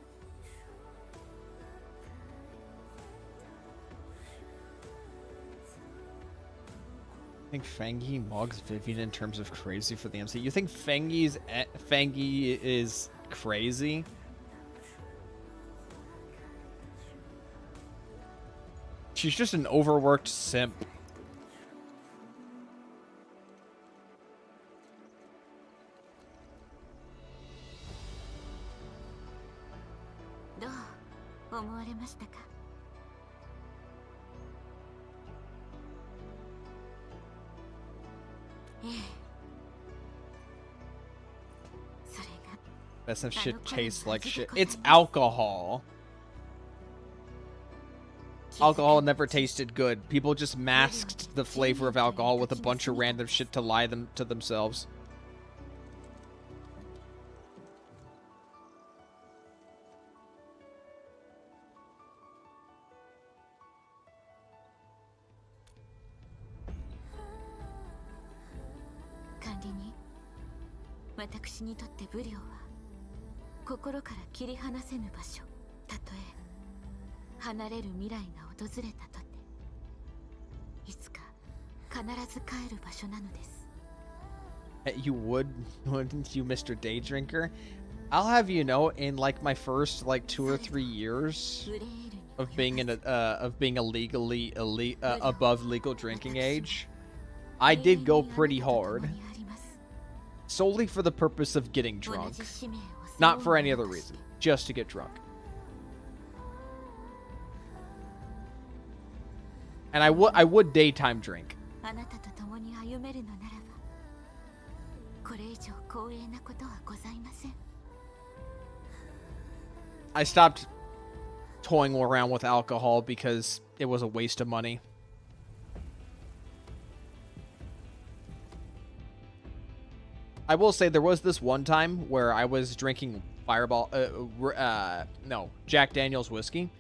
I think Fangi mugs Vivian in terms of crazy for the MC. You think Fangi is crazy? She's just an overworked simp. どう思われましたか？ええ。それが Best of shit tastes like shit. It's alcohol. Alcohol never tasted good. People just masked the flavor of alcohol with a bunch of random shit to lie them to themselves. Kandi ni, 私にとって武領は心から切り離せぬ場所。たとえ離れる未来が訪れたとて、ず帰る場所なのです。 You would, wouldn't you, Mr. Day Drinker? I'll have you know, in like my first like 2 or 3 years of being in a legally above legal drinking age, I did go pretty hard, solely for the purpose of getting drunk, not for any other reason, just to get drunk. And I would daytime drink. あなたと共に歩めるのならば、これ以上光栄なことはございません。 I stopped toying around with alcohol because it was a waste of money. I will say there was this one time where I was drinking Jack Daniel's whiskey,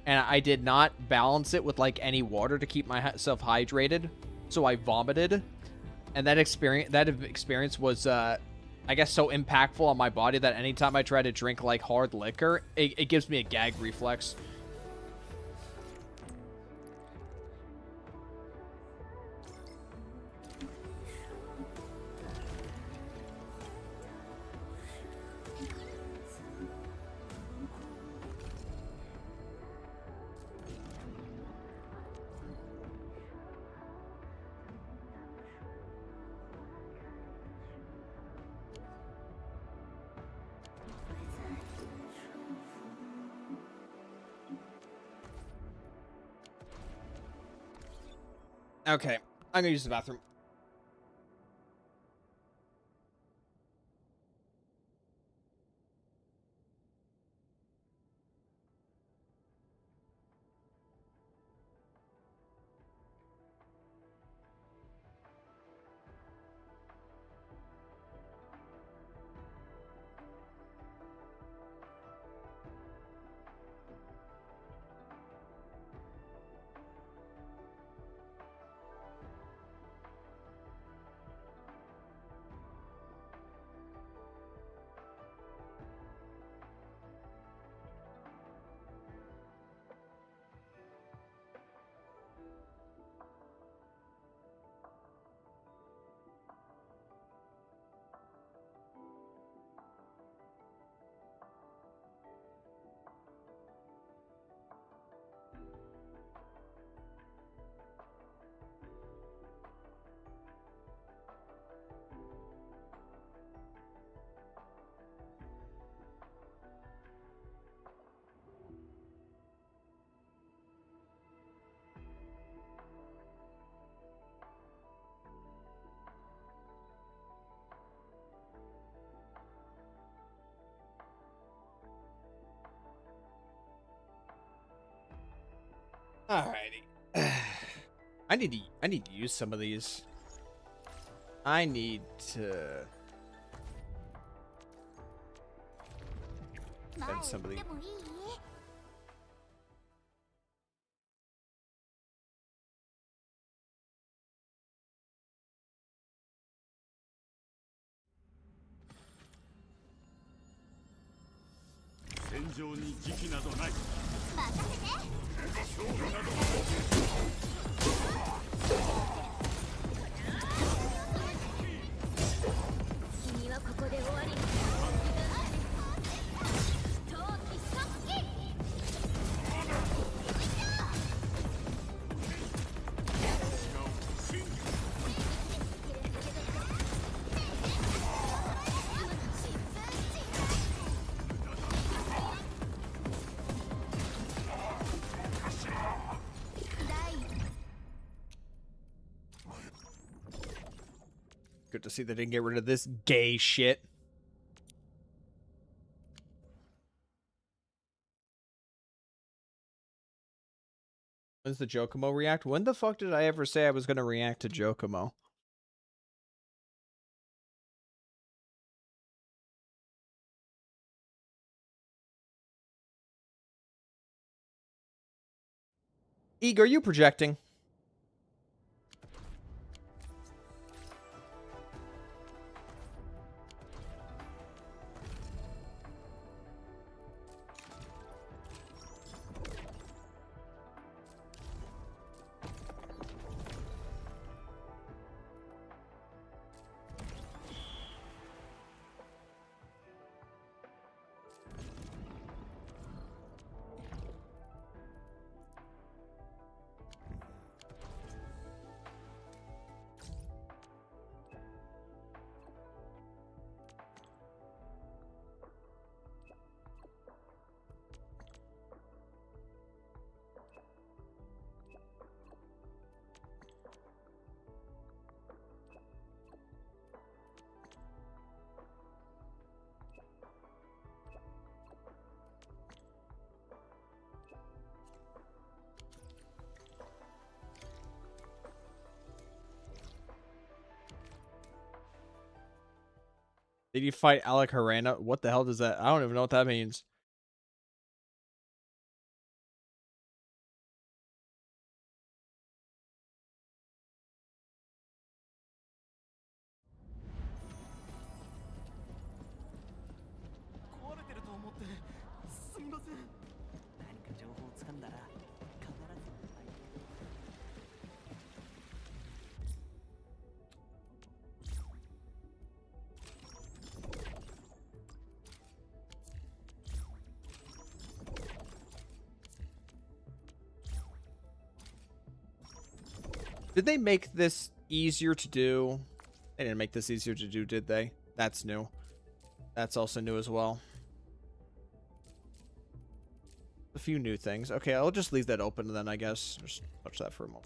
and I did not balance it with like any water to keep myself hydrated, so I vomited, and that experience was I guess so impactful on my body that anytime I try to drink like hard liquor, it gives me a gag reflex. Okay, I'm gonna use the bathroom. Alrighty. I need to use some of these. I need to spend some of these. Good to see they didn't get rid of this gay shit. When's the Jokomo react? When the fuck did I ever say I was going to react to Jokomo? Eeg, are you projecting? Did you fight Alec Harana? What the hell does that? I don't even know what that means. Did they make this easier to do? They didn't make this easier to do, did they? That's new. That's also new as well. A few new things. Okay, I'll just leave that open then, I guess. Just touch that for a moment.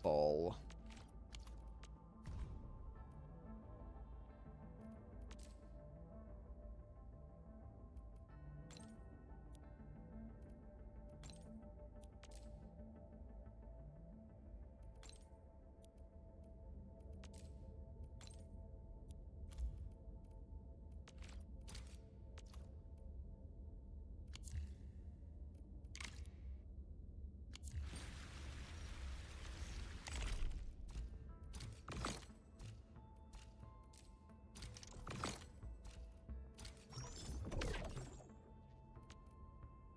Ball.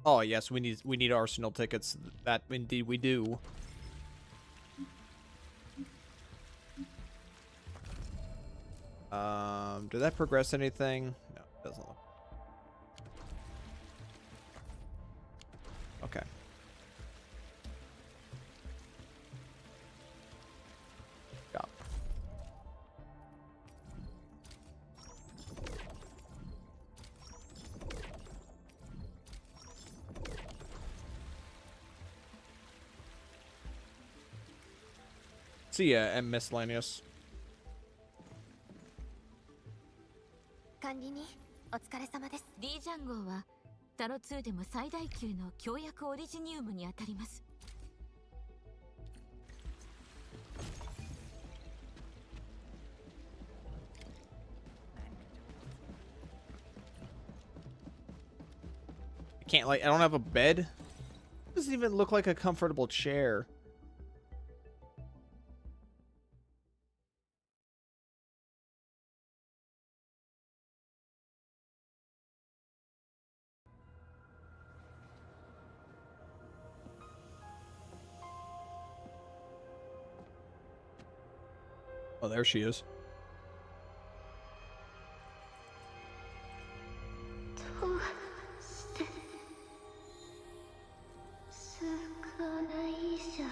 Oh yes, we need Arsenal tickets. That indeed we do. Did that progress anything? No, it doesn't look. Okay. Got. See ya, and miscellaneous. 管理人、お疲れ様です。D ジャン号はタロ2でも最大級の強薬オリジニウムにあたります。I can't I don't have a bed. It doesn't even look like a comfortable chair. Oh, there she is. どうして少ないじゃ。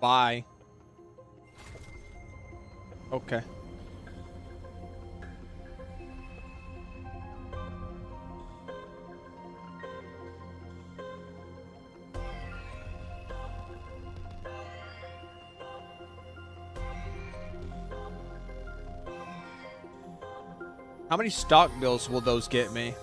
Bye. Okay. How many stock bills will those get me?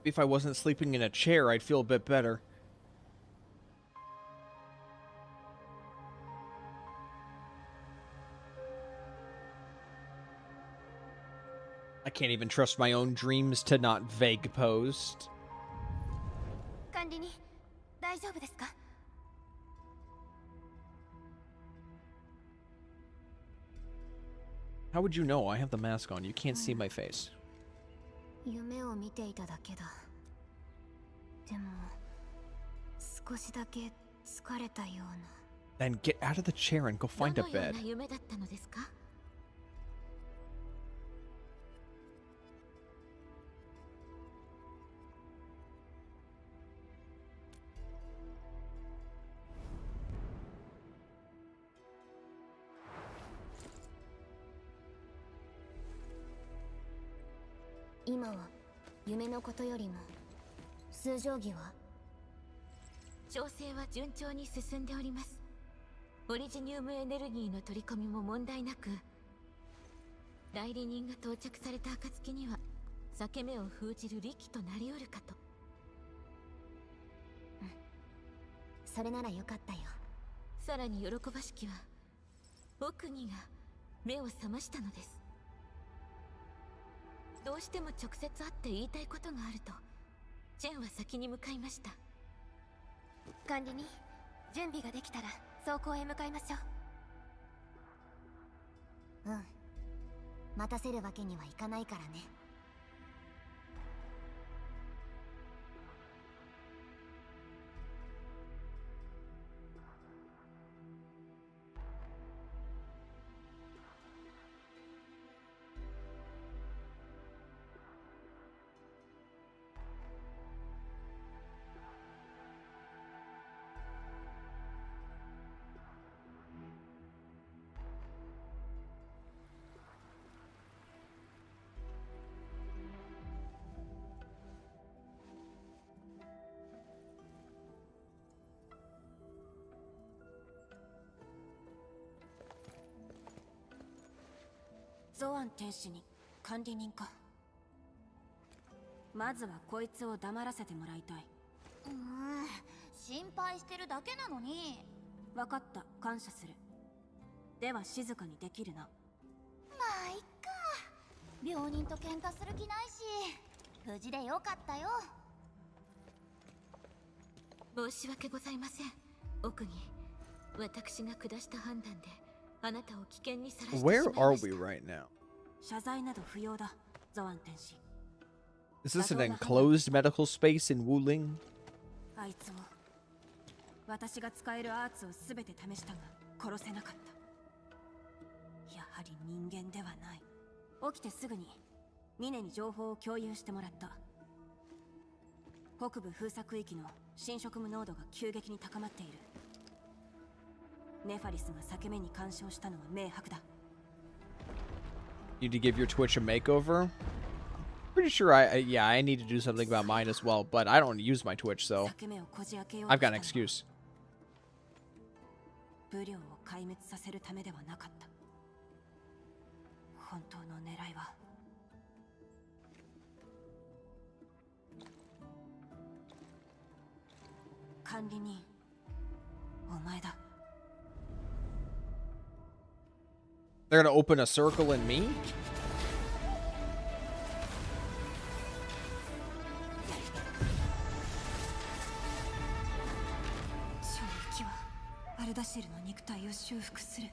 If I wasn't sleeping in a chair, I'd feel a bit better. I can't even trust my own dreams to not vague post. How would you know? I have the mask on. You can't see my face. 夢を見ていただけだ。でも少しだけ疲れたような。 Then get out of the chair and go find a どのよう bed. な夢だったのですか？今は夢のことよりも数定規は調整は順調に進んでおります。オリジニウムエネルギーの取り込みも問題なく、代理人が到着された暁には裂け目を封じる利器となりうるかと。それならよかったよ。さらに喜ばしきは奥にが目を覚ましたのです。どうしても直接会って言いたいことがあるとジェンは先に向かいました。管理人、準備ができたら走行へ向かいましょう。うん、待たせるわけにはいかないからね。ゾアン天使に管理人か。まずはこいつを黙らせてもらいたい。心配してるだけなのに。分かった、感謝する。では静かにできるな。まあいっか。病人と喧嘩する気ないし、無事でよかったよ。申し訳ございません。奥に私が下した判断であなたを危険にさらしてしまい Where ま are した。 we right now? 謝罪など不要だ、ゾアン天使。 Is this an enclosed medical space in Wuling? あいつを私が使えるアーツを全て試したが殺せなかった。やはり人間ではない。起きてすぐにミネに情報を共有してもらった。北部封鎖区域の侵食無濃度が急激に高まっている。ネファリスが裂け目に干渉したのは明白だ。 You need to give your Twitch a makeover? Pretty sure yeah, I need to do something about mine as well, but I don't use my Twitch, so 裂け目をこじ開けよう I've と got し an たのは excuse. 武領を壊滅させるためではなかった。本当の狙いは管理人、お前だ。 They're gonna open a circle in me? 衝撃はアルダシルの肉体を修復する。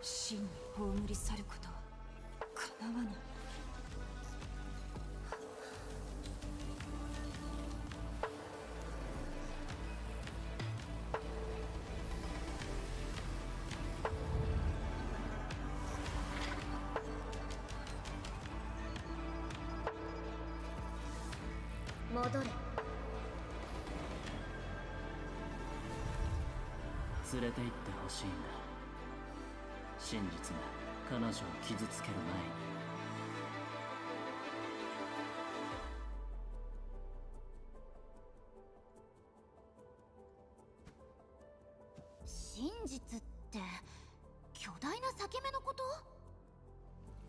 真に葬り去ることは叶わない。戻れ。連れて行ってほしいんだ。真実が彼女を傷つける前に。真実って巨大な裂け目のこと？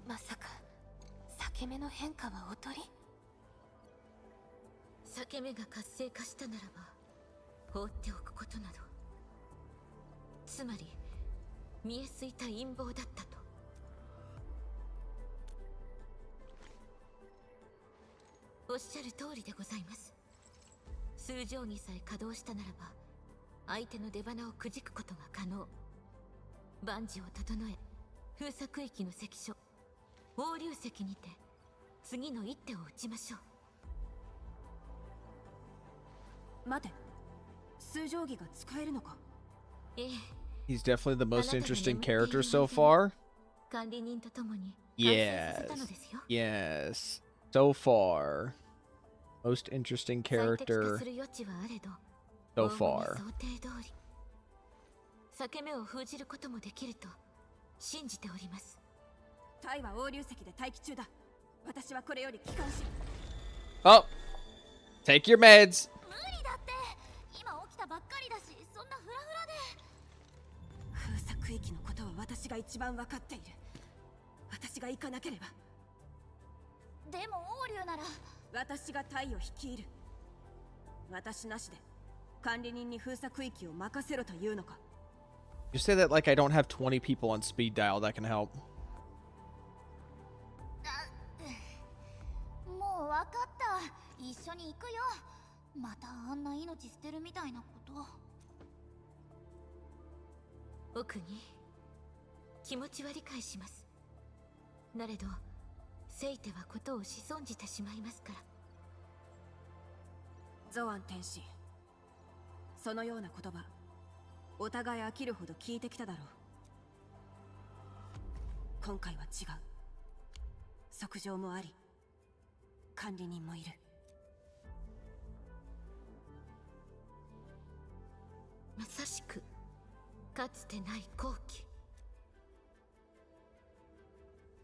まさか裂け目の変化はおとり？裂け目が活性化したならば放っておくことなど、つまり見えすいた陰謀だったと。おっしゃる通りでございます。数定規さえ稼働したならば相手の出花をくじくことが可能。万事を整え封鎖区域の関所黄龍石にて次の一手を打ちましょう。待て、数定規が使えるのか？ええ。 He's definitely the most interesting character so far. 管理人と共に完成させたのですよ。 Yes. So far. Most interesting 最適化 character する余地はあれど、 so おおむね far. 想定通り裂け目を封じることもできると信じております。タイは黄龍石で待機中だ。私はこれより帰還し。 Oh! Take your meds! 無理だって。今起きたばっかりだし、そんなフラフラで。封鎖区域のことは私が一番分かっている。私が行かなければ。でも王竜なら私がタイを率いる。私なしで管理人に封鎖区域を任せろというのか？ You say that like I don't have 20 people on speed dial that can help. もう分かった。一緒に行くよ。またあんな命捨てるみたいなこと。奥に気持ちは理解します。なれどせいてはことをし損じてしまいますから。ゾアン天使、そのような言葉お互い飽きるほど聞いてきただろう。今回は違う。測定もあり管理人もいる。まさしくかつてない好機。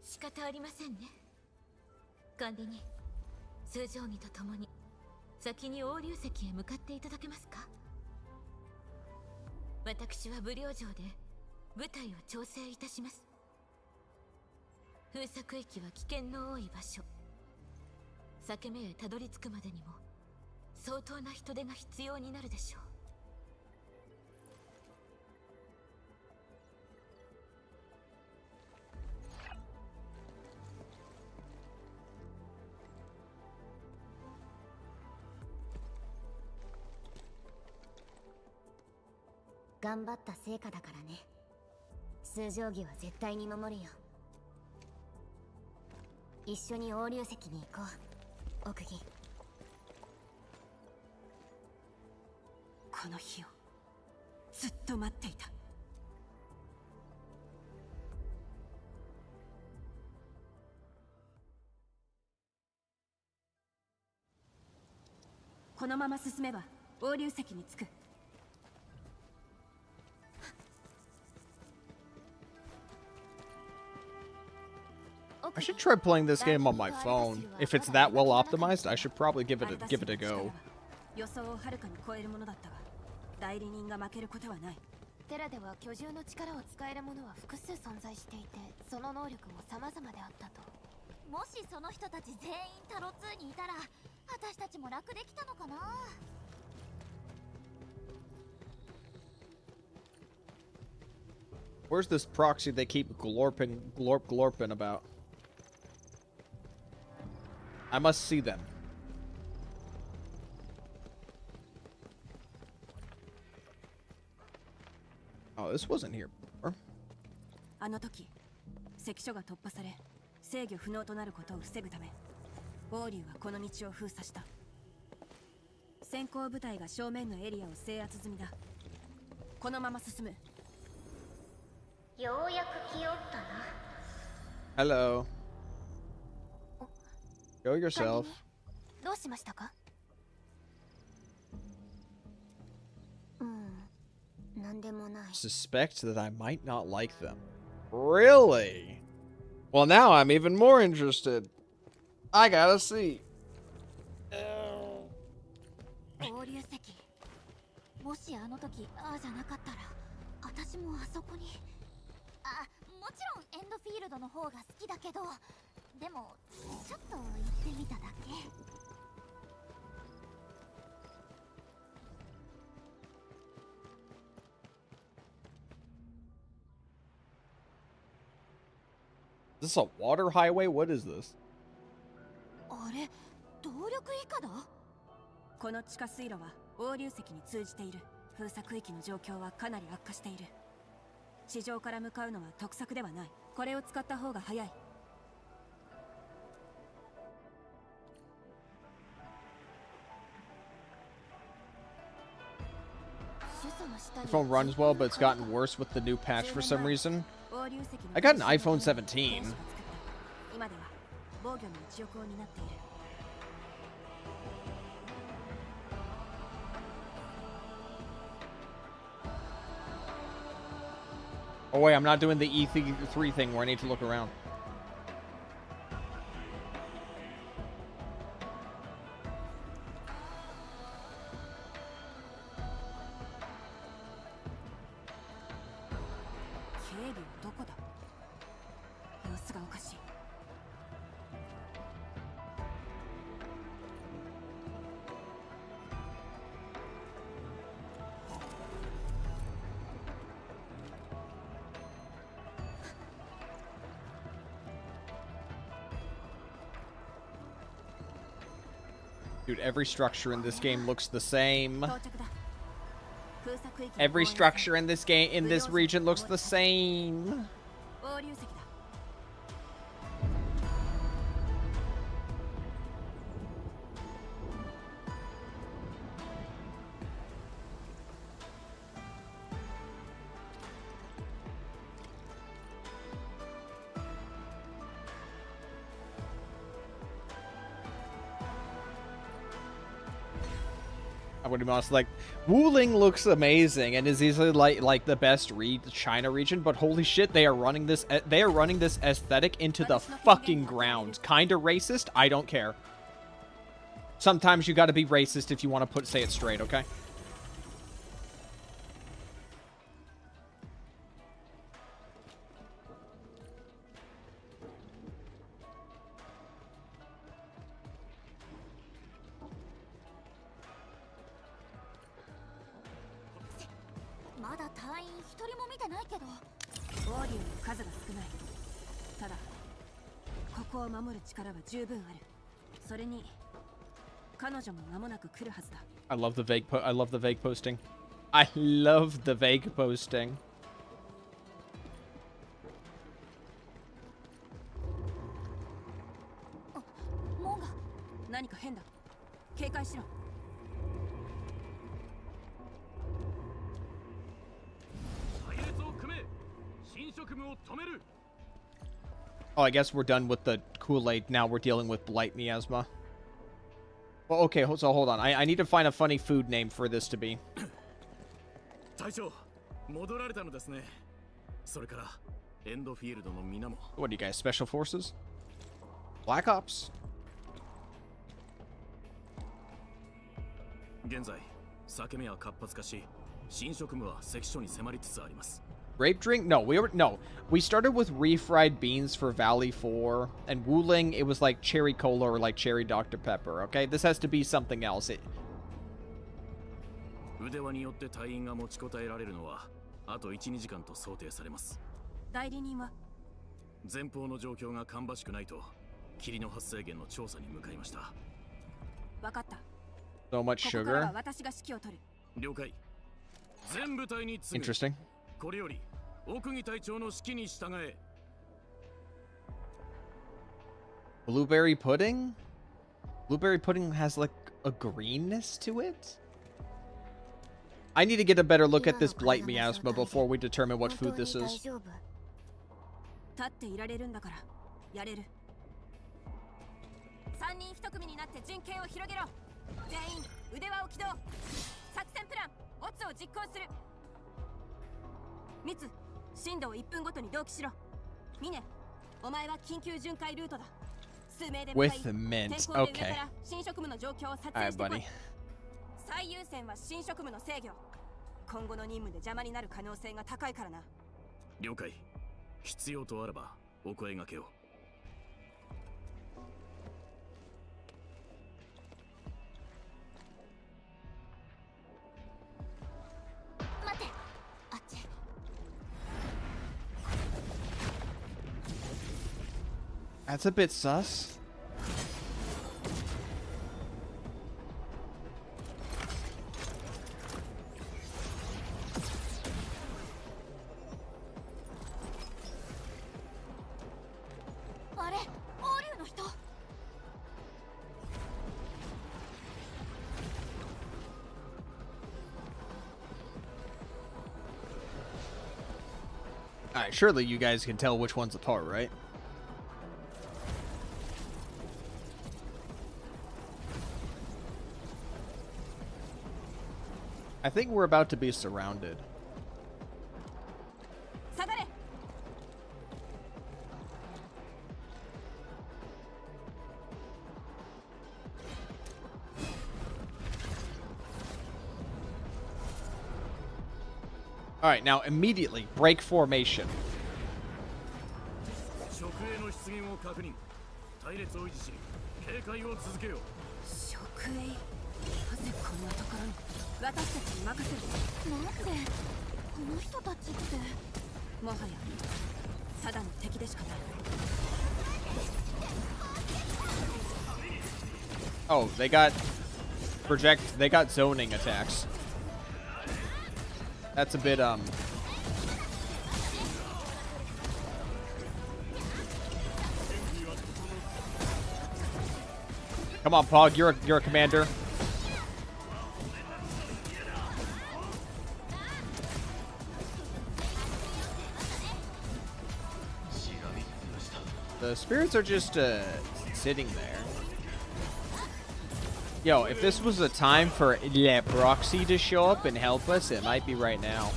仕方ありませんね。管理人、数定規とともに先に黄龍石へ向かっていただけますか？私は武領城で部隊を調整いたします。封鎖区域は危険の多い場所。裂け目へたどり着くまでにも相当な人手が必要になるでしょう。頑張った成果だからね。数定規は絶対に守るよ。一緒に黄龍石に行こう、奥義。この日をずっと待っていた。このまま進めば黄龍石に着く。I should try playing this game on my phone. If it's that well optimized, I should probably give it a go. 予想をはるかに超えるものだったが、代理人が負けることはない。テラでは巨獣の力を使えるものは複数存在していて、その能力も様々であったと。もしその人たち全員タロ2にいたら、私たちも楽できたのかな。Where's this proxy they keep glorping about? I must see them. Oh, this wasn't here before. あの時、関所が突破され、制御不能となることを防ぐため、黄龍はこの道を封鎖した。先行部隊が正面のエリアを制圧済みだ。このまま進む。ようやく来よったな。 Hello. Go yourself. どうしましたか？なんでもない。 Suspect that I might not like them. Really? Well, now I'm even more interested. I gotta see. 黄龍石。もしあの時ああじゃなかったら、私もあそこに。あ、もちろんエンドフィールドの方が好きだけど、でもちょっと行ってみただけ。Is this a water highway? What is this? あれ、動力以下だ。この地下水路は黄龍石に通じている。封鎖区域の状況はかなり悪化している。地上から向かうのは得策ではない。これを使った方が早い。 The phone runs well, but it's gotten worse with the new patch for some reason. I got an iPhone 17. 今では防御の一翼を担っている。 Oh wait, I'm not doing the E3 thing where I need to look around. Dude, every structure in this game looks the same. Every structure in this game, in this region, looks the same. I would be honest, like, Wuling looks amazing and is easily like the best China region, but holy shit, they are running this aesthetic into the fucking ground. Kinda racist, I don't care. Sometimes you gotta be racist if you want to say it straight, okay? I love the vague posting. I love the vague posting. Oh, I guess we're done with the Kool-Aid. Now we're dealing with Blight Miasma. Well, okay, so hold on. I need to find a funny food name for this to be. What are you guys, Special Forces? Black Ops? Grape drink? No, we started with refried beans for Valley 4, and Wuling, it was like cherry cola or like cherry Dr. Pepper, okay? This has to be something else. So much sugar. Interesting. Blueberry pudding? Blueberry pudding has like a greenness to it? I need to get a better look at this Blight Miasma before we determine what food this is. With mint. Okay. Alright, buddy. That's a bit sus. の人。 Alright, surely you guys can tell which one's apart, right? I think we're about to be surrounded. Alright, now immediately break formation. Oh, they got they got zoning attacks. That's a bit Come on, Pog, you're a commander. The spirits are just sitting there. Yo, if this was a time for Le Proxy to show up and help us, it might be right now.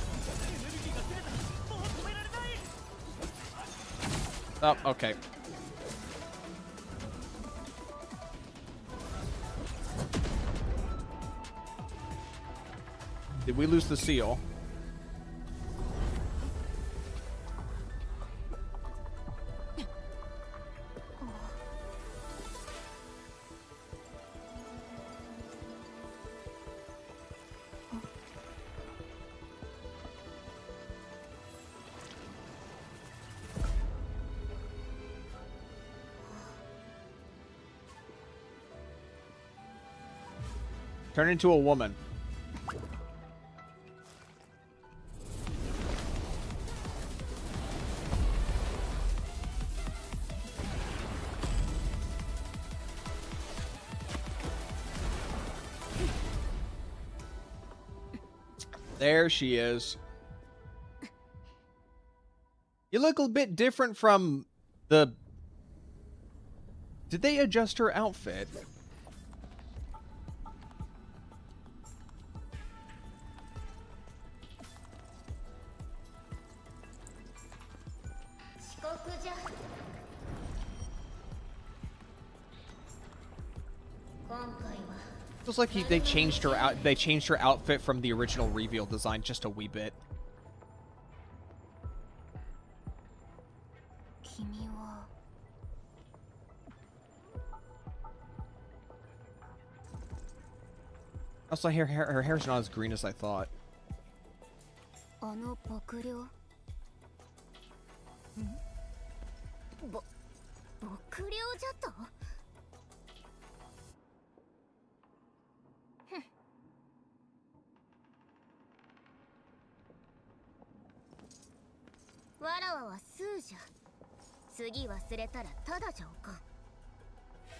Oh, okay. Did we lose the seal? Turn into a woman. There she is. You look a bit different from the... Did they adjust her outfit? Feels like they changed her out. They changed her outfit from the original reveal design just a wee bit. Also, her hair's not as green as I thought.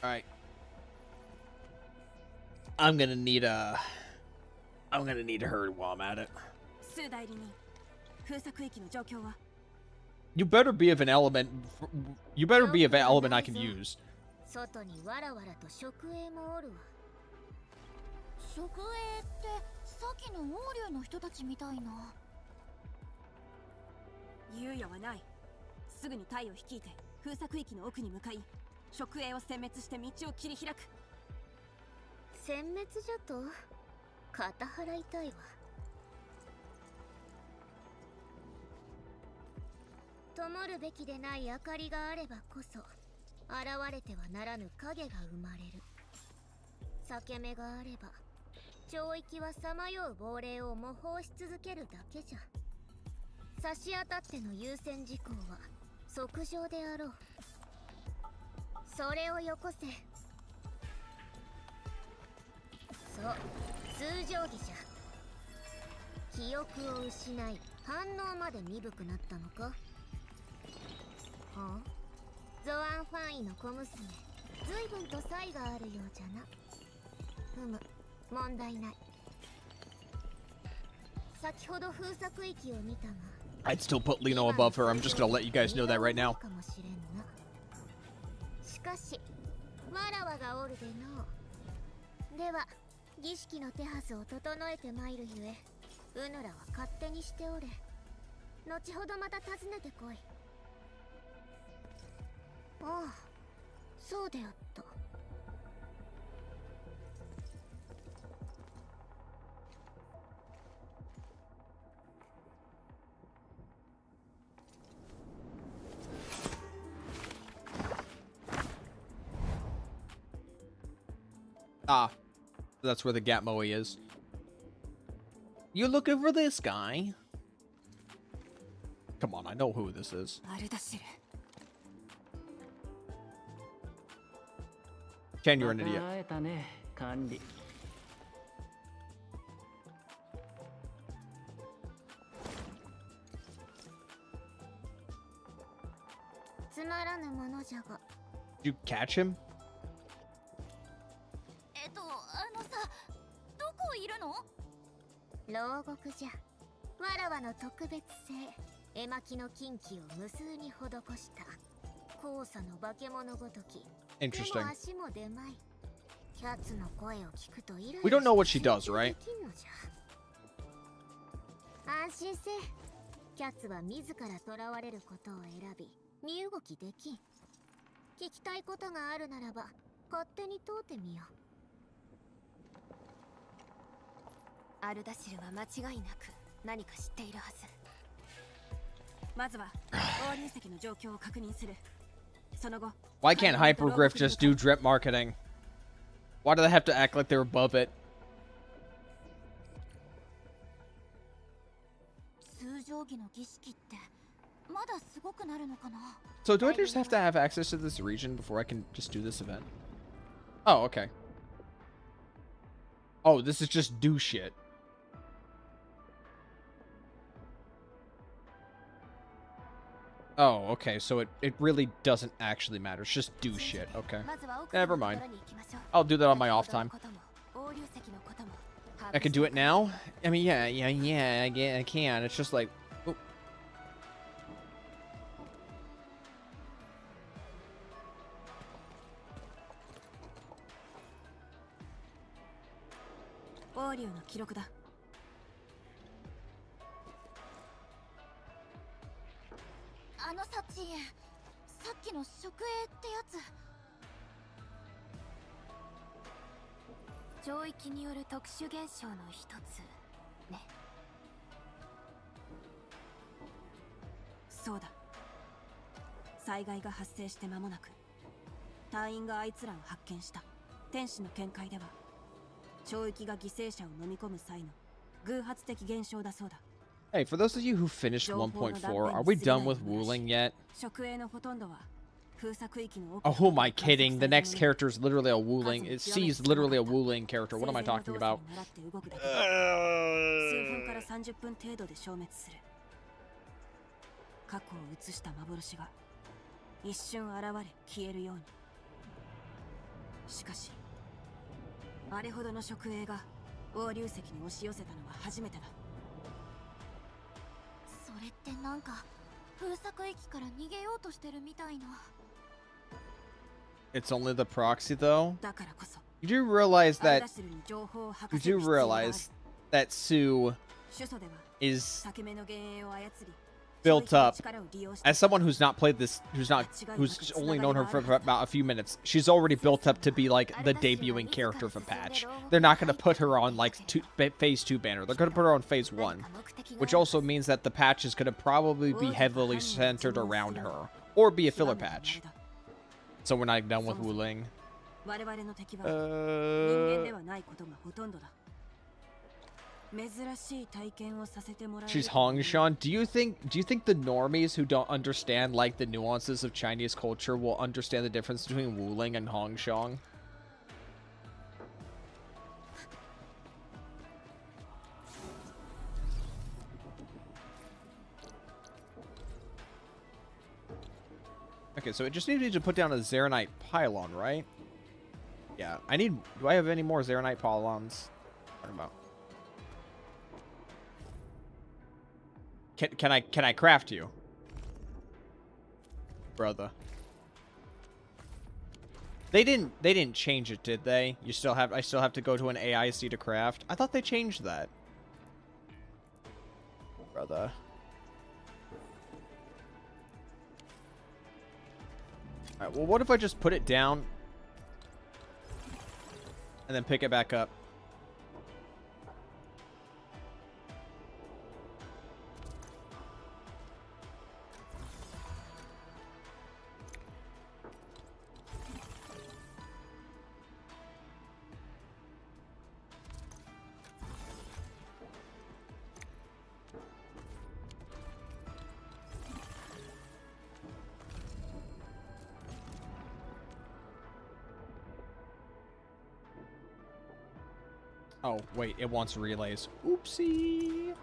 Alright. I'm gonna need her while I'm at it. You better be of an element. You better be of an element I can use. 猶予はない。すぐに隊を率いて封鎖域の奥に向かい、食営を殲滅して道を切り開く。殲滅じゃと肩払いたいわ。灯るべきでない明かりがあればこそ現れてはならぬ影が生まれる。裂け目があれば懲役はさまよう亡霊を模倣し続けるだけじゃ。差し当たっての優先事項は即上であろう。それをよこせ。そう、通常儀じゃ。記憶を失い反応まで鈍くなったのか。はあ、ゾアンファン位の小娘、随分と才があるようじゃな。ふむ、問題ない。先ほど封鎖域を見たが、 I'd still put Lino above her. I'm just gonna let you guys know that right now. しかし、わらわがおるでのう。では、儀式の手はずを整えてまいるゆえ、うぬらは勝手にしておれ。後ほどまた訪ねてこい。ああ、そうであった。Ah, that's where the Gatmoe is. You looking for this guy? Come on, I know who this is. Ken, you're an idiot. 会えたね、管理。つまらぬものじゃが。 Did you catch him? さ、どこいるの？牢獄じゃ。わらわの特別性、絵巻の禁忌を無数に施した。後者の化け物ごとき。 Interesting. でも足も出まい。キャッツの声を聞くとイライラ We don't know what she does, right? 安心せ。キャッツは自ら囚われることを選び、身動きできん。聞きたいことがあるならば、勝手に問うてみよう。アルダシルは間違いなく何か知っているはず。まずは合流石の状況を確認する。その後、 Why can't Hypergriff just do drip marketing? Why do they have to act like they're above it? 通常儀の儀式ってまだすごくなるのかな。 So do I just have to have access to this region before I can just do this event? Oh, okay. Oh, this is just do shit. Oh, okay, so it really doesn't actually matter. It's just do shit. Okay. Never mind. I'll do that on my off time. I can do it now? I mean, yeah, I can. It's just like... Oh.さっきの食影ってやつ。領域による特殊現象の一つね。そうだ。災害が発生して間もなく、隊員があいつらを発見した。天使の見解では、領域が犠牲者を飲み込む際の偶発的現象だそうだ。 Hey, for those of you who finished 1.4, are we done with Wuling yet? Oh, who am I kidding? The next character is literally a Wuling. C's literally a Wuling character. What am I talking about? 数分から30分程度で消滅する。過去を映した幻が一瞬現れ消えるように。しかし、あれほどの食影が合流石に押し寄せたのは初めてだ。 それってなんか封鎖域から逃げようとしてるみたいな。 It's only the proxy, though. You do realize that Sue is built up as someone who's not played this, who's only known her for about a few minutes. She's already built up to be like the debuting character of a patch. They're not going to put her on like phase 2 banner. They're going to put her on phase 1, which also means that the patch is going to probably be heavily centered around her or be a filler patch. So we're not done with Wuling. She's Hongshan. Do you think the normies who don't understand like the nuances of Chinese culture will understand the difference between Wuling and Hongshan? Okay, Okay, so it just needs to put down a Zaronite pylon, right? Yeah, I need... Do I have any more Zaronite pylons? What about? Can I craft you? Brother. They didn't change it, did they? I still have to go to an AIC to craft. I thought they changed that. Brother. Alright, well, what if I just put it down and then pick it back up? Oh, wait, it wants relays. Oopsie.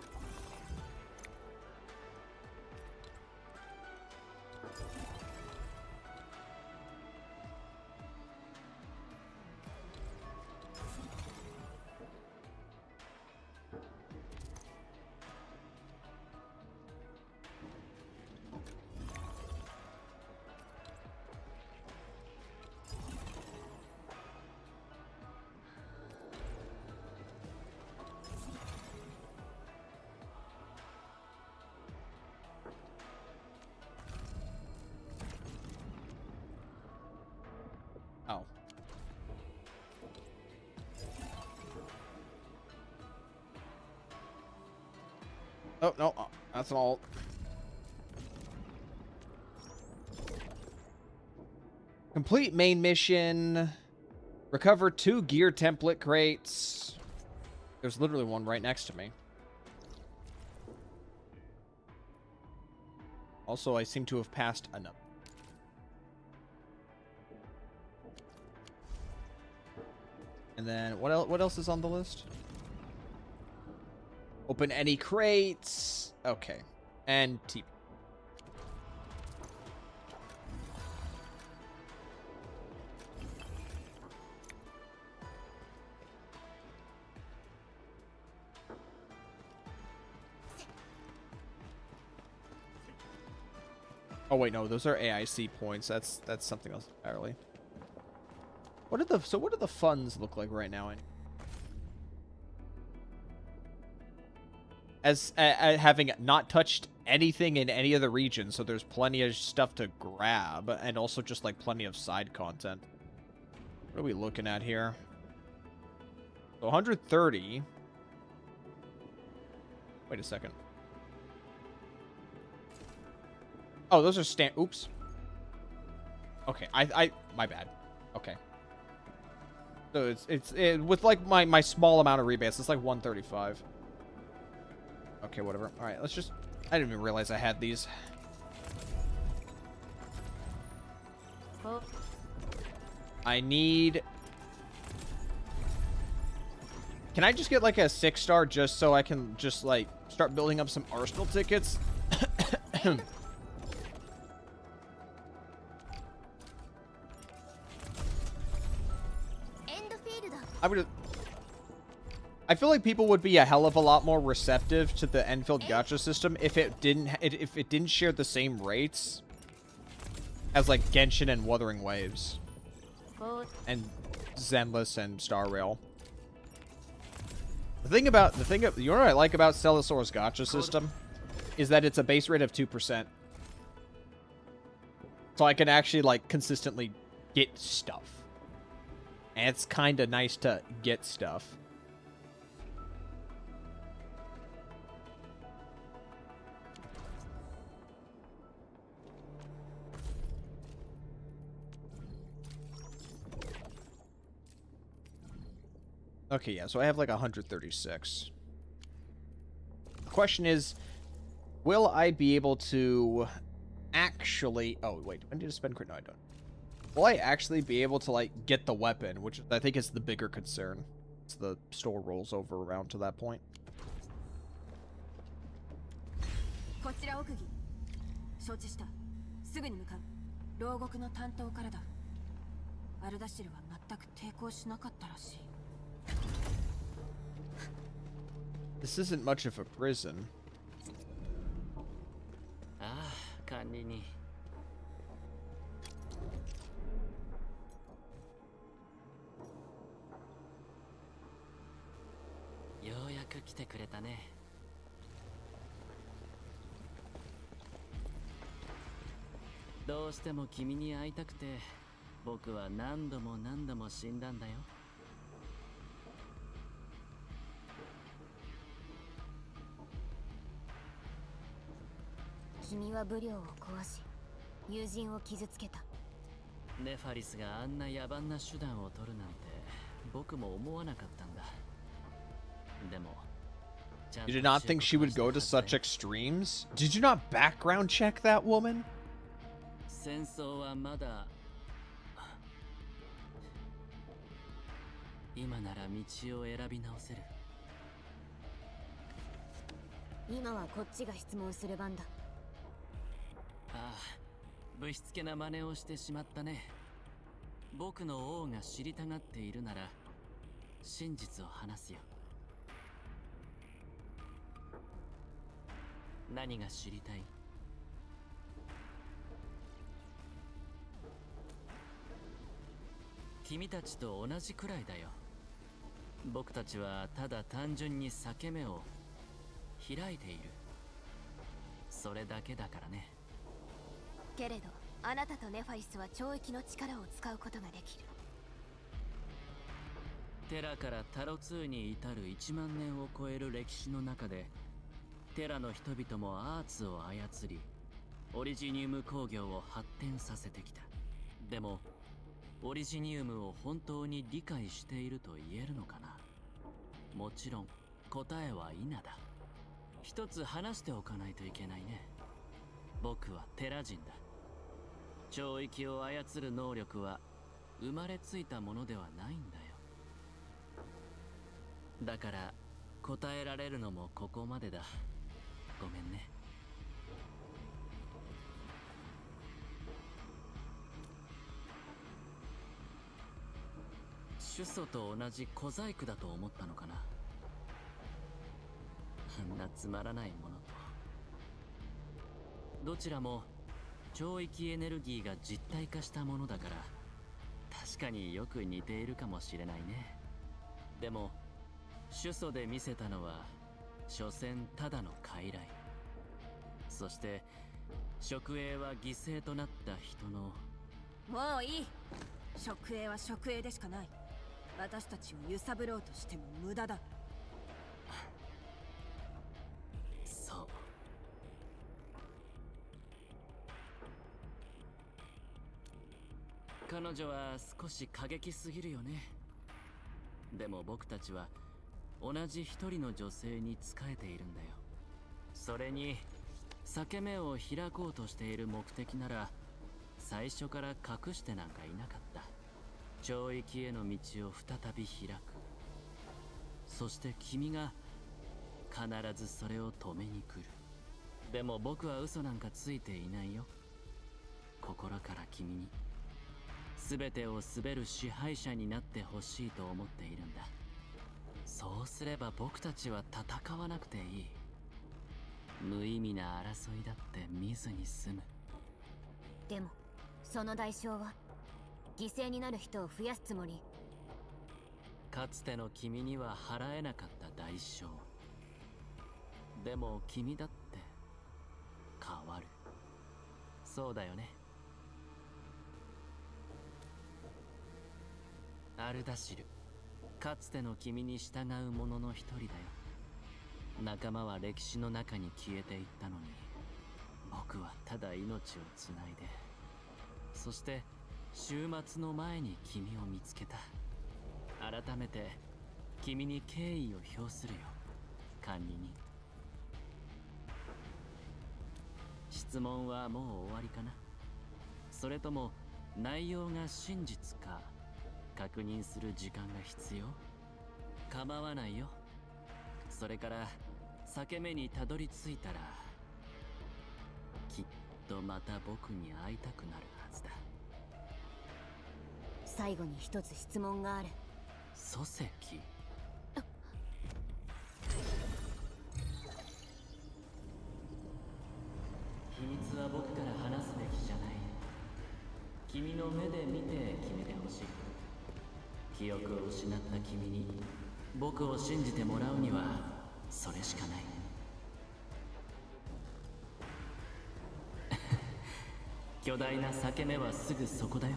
Oh. Oh, no. That's an alt. Complete main mission. Recover 2 gear template crates. There's literally one right next to me. Also, I seem to have passed another. And then what else is on the list? Open any crates. Okay. And TP. Oh wait, no, those are AIC points. That's something else entirely. What do the funds look like right now? As having not touched anything in any of the regions, so there's plenty of stuff to grab, and also just like plenty of side content. What are we looking at here? So 130. Wait a second. Oh, those are oops. Okay, my bad. Okay. So it's with like my small amount of rebates, it's like 135. Okay, whatever. All right, let's just. I didn't even realize I had these. I need. Can I just get like a 6-star just so I can just like start building up some Arsenal tickets? I feel like people would be a hell of a lot more receptive to the Endfield gacha system if it didn't share the same rates as like Genshin and Wuthering Waves and Zenless and Star Rail. You know what I like about Celasaur's gacha system is that it's a base rate of 2%. So I can actually like consistently get stuff. And it's kind of nice to get stuff. Okay, yeah, so I have like 136. The question is, will I be able to actually... Oh, wait, do I need to spend credit? No, I don't. Will I actually be able to, like, get the weapon, which I think is the bigger concern. As the store rolls over around to that point. 牢獄の担当からだ。アルダシルは全く抵抗しなかったらしい。 This isn't much of a prison. ああ、管理人。ようやく来てくれたね。どうしても君に会いたくて、僕は何度も何度も死んだんだよ。君はブリョーを壊し、友人を傷つけた。ネファリスがあんな野蛮な手段を取るなんて僕も思わなかったんだ。でも You did not think she would go to such extremes? Did you not background check that woman? 戦争はまだ今なら道を選び直せる。今はこっちが質問する番だ。ああ、ぶしつけな真似をしてしまったね。僕の王が知りたがっているなら真実を話すよ。何が知りたい？君たちと同じくらいだよ。僕たちはただ単純に裂け目を開いている。それだけだからね。けれどあなたとネファリスは懲役の力を使うことができる。テラからタロ2に至る1万年を超える歴史の中で、テラの人々もアーツを操り、オリジニウム工業を発展させてきた。でもオリジニウムを本当に理解していると言えるのかな。もちろん答えは否だ。一つ話しておかないといけないね。僕はテラ人だ。懲役を操る能力は生まれついたものではないんだよ。だから答えられるのもここまでだ。ごめんね。主祖と同じ小細工だと思ったのかな。あんなつまらないものと。どちらも懲役エネルギーが実体化したものだから、確かによく似ているかもしれないね。でも主祖で見せたのは所詮ただの傀儡。そして職営は犠牲となった人の。もういい。職営は職営でしかない。私たちを揺さぶろうとしても無駄だ。そう。彼女は少し過激すぎるよね。でも僕たちは同じ一人の女性に仕えているんだよ。それに裂け目を開こうとしている目的なら最初から隠してなんかいなかった。懲役への道を再び開く。そして君が必ずそれを止めに来る。でも僕は嘘なんかついていないよ。心から君に全てを滑る支配者になってほしいと思っているんだ。そうすれば僕たちは戦わなくていい。無意味な争いだって見ずに済む。でもその代償は犠牲になる人を増やすつもり。かつての君には払えなかった代償。でも君だって変わる。そうだよね。アルダシル、かつての君に従う者の一人だよ。仲間は歴史の中に消えていったのに、僕はただ命をつないで、そして終末の前に君を見つけた。改めて君に敬意を表するよ、管理人。質問はもう終わりかな。それとも内容が真実か確認する時間が必要？構わないよ。それから裂け目にたどり着いたらきっとまた僕に会いたくなるはずだ。最後に一つ質問がある。礎石。秘密は僕から話すべきじゃない。君の目で見て決めてほしい。記憶を失った君に僕を信じてもらうにはそれしかない。巨大な裂け目はすぐそこだよ。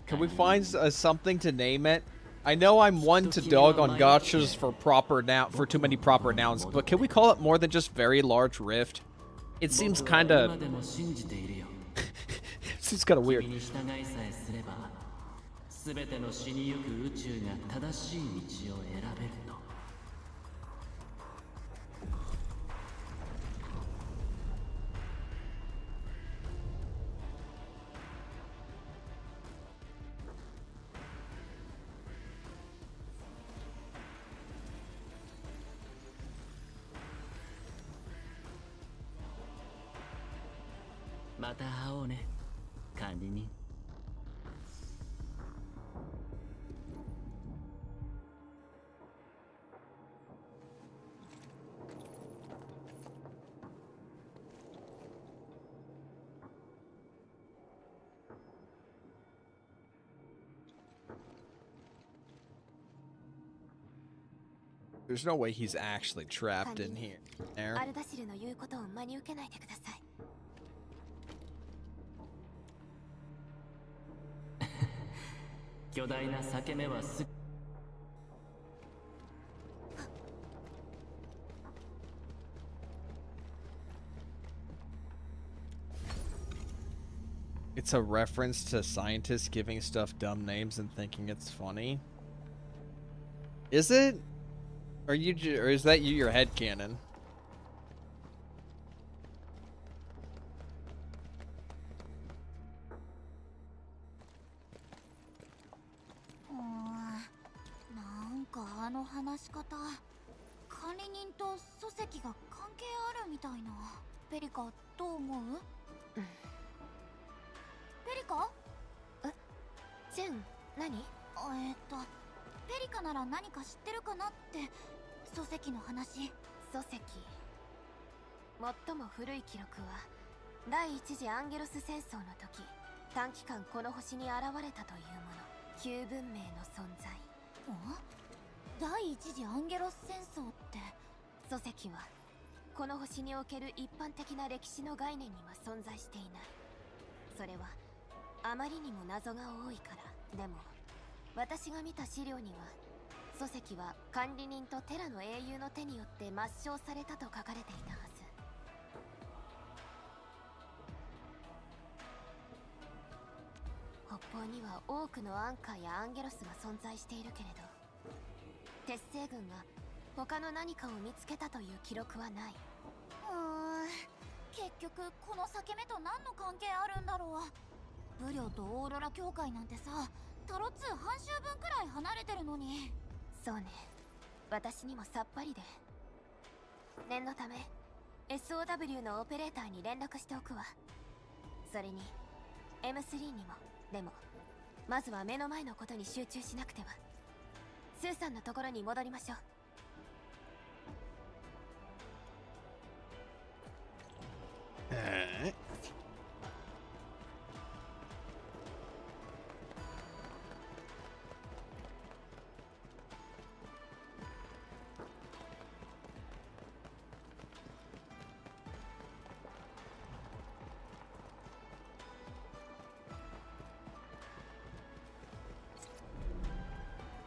Can we find something to name it? I know I'm one to dog on gachas for for too many proper nouns, but can we call it more than just very large rift? It seems kind of seems kind of weird. 全ての死にゆく宇宙が正しい道を選べると。また会おうね、管理人。There's no way he's actually trapped in here. There. アルダシルの言うことを真に受けないでください。巨大な裂け目はす。It's a reference to scientists giving stuff dumb names and thinking it's funny. Is it? Or is that your headcanon?あの話し方、管理人と礎石が関係あるみたいな。ペリカどう思う？ペリカ？ジェン、何？ペリカなら何か知ってるかなって。礎石の話。礎石。最も古い記録は第一次アンゲロス戦争の時、短期間この星に現れたというもの。旧文明の存在。第一次アンゲロス戦争って。礎石はこの星における一般的な歴史の概念には存在していない。それはあまりにも謎が多いから。でも私が見た資料には礎石は管理人とテラの英雄の手によって抹消されたと書かれていたはず。北方には多くのアンカーやアンゲロスが存在しているけれど、鉄星軍が他の何かを見つけたという記録はない。結局この裂け目と何の関係あるんだろう。ブリョとオーロラ教会なんてさ、タロ2半周分くらい離れてるのに。そうね、私にもさっぱりで。念のため SOW のオペレーターに連絡しておくわ。それに M3 にも。でもまずは目の前のことに集中しなくては。スーさんのところに戻りましょう。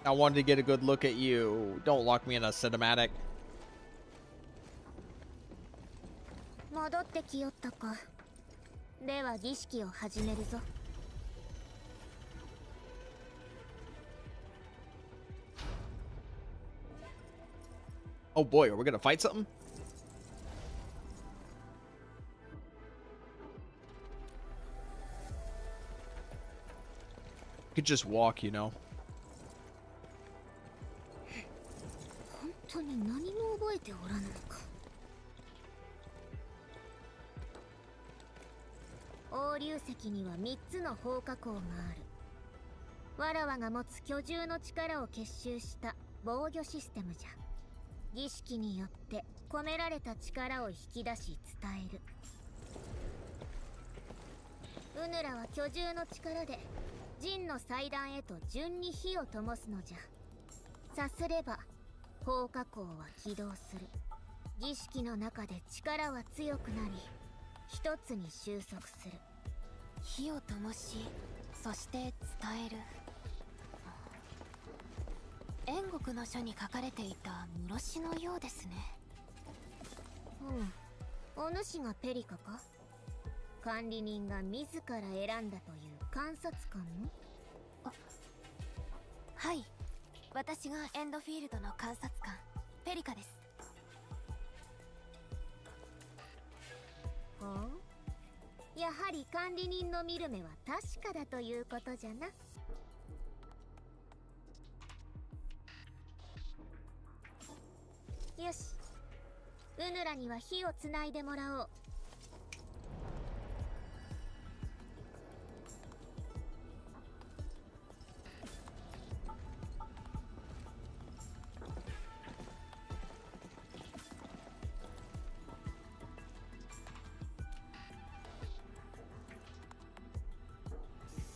I wanted to get a good look at you. Don't lock me in a cinematic. 戻ってきよったか。では儀式を始めるぞ。Oh boy, are we gonna fight something? Could just walk, you know. 本当に何も覚えておらぬのか。王竜石には3つの放火口がある。わらわが持つ巨獣の力を結集した防御システムじゃ。儀式によって込められた力を引き出し伝える。うぬらは巨獣の力で陣の祭壇へと順に火を灯すのじゃ。さすれば放火口は起動する。儀式の中で力は強くなり一つに収束する。火を灯し、そして伝える。煉獄の書に書かれていた室詩のようですね。お主がペリカか？管理人が自ら選んだという観察官の？はい、私がエンドフィールドの観察官ペリカです。ほう、やはり管理人の見る目は確かだということじゃな。よし、うぬらには火をつないでもらおう。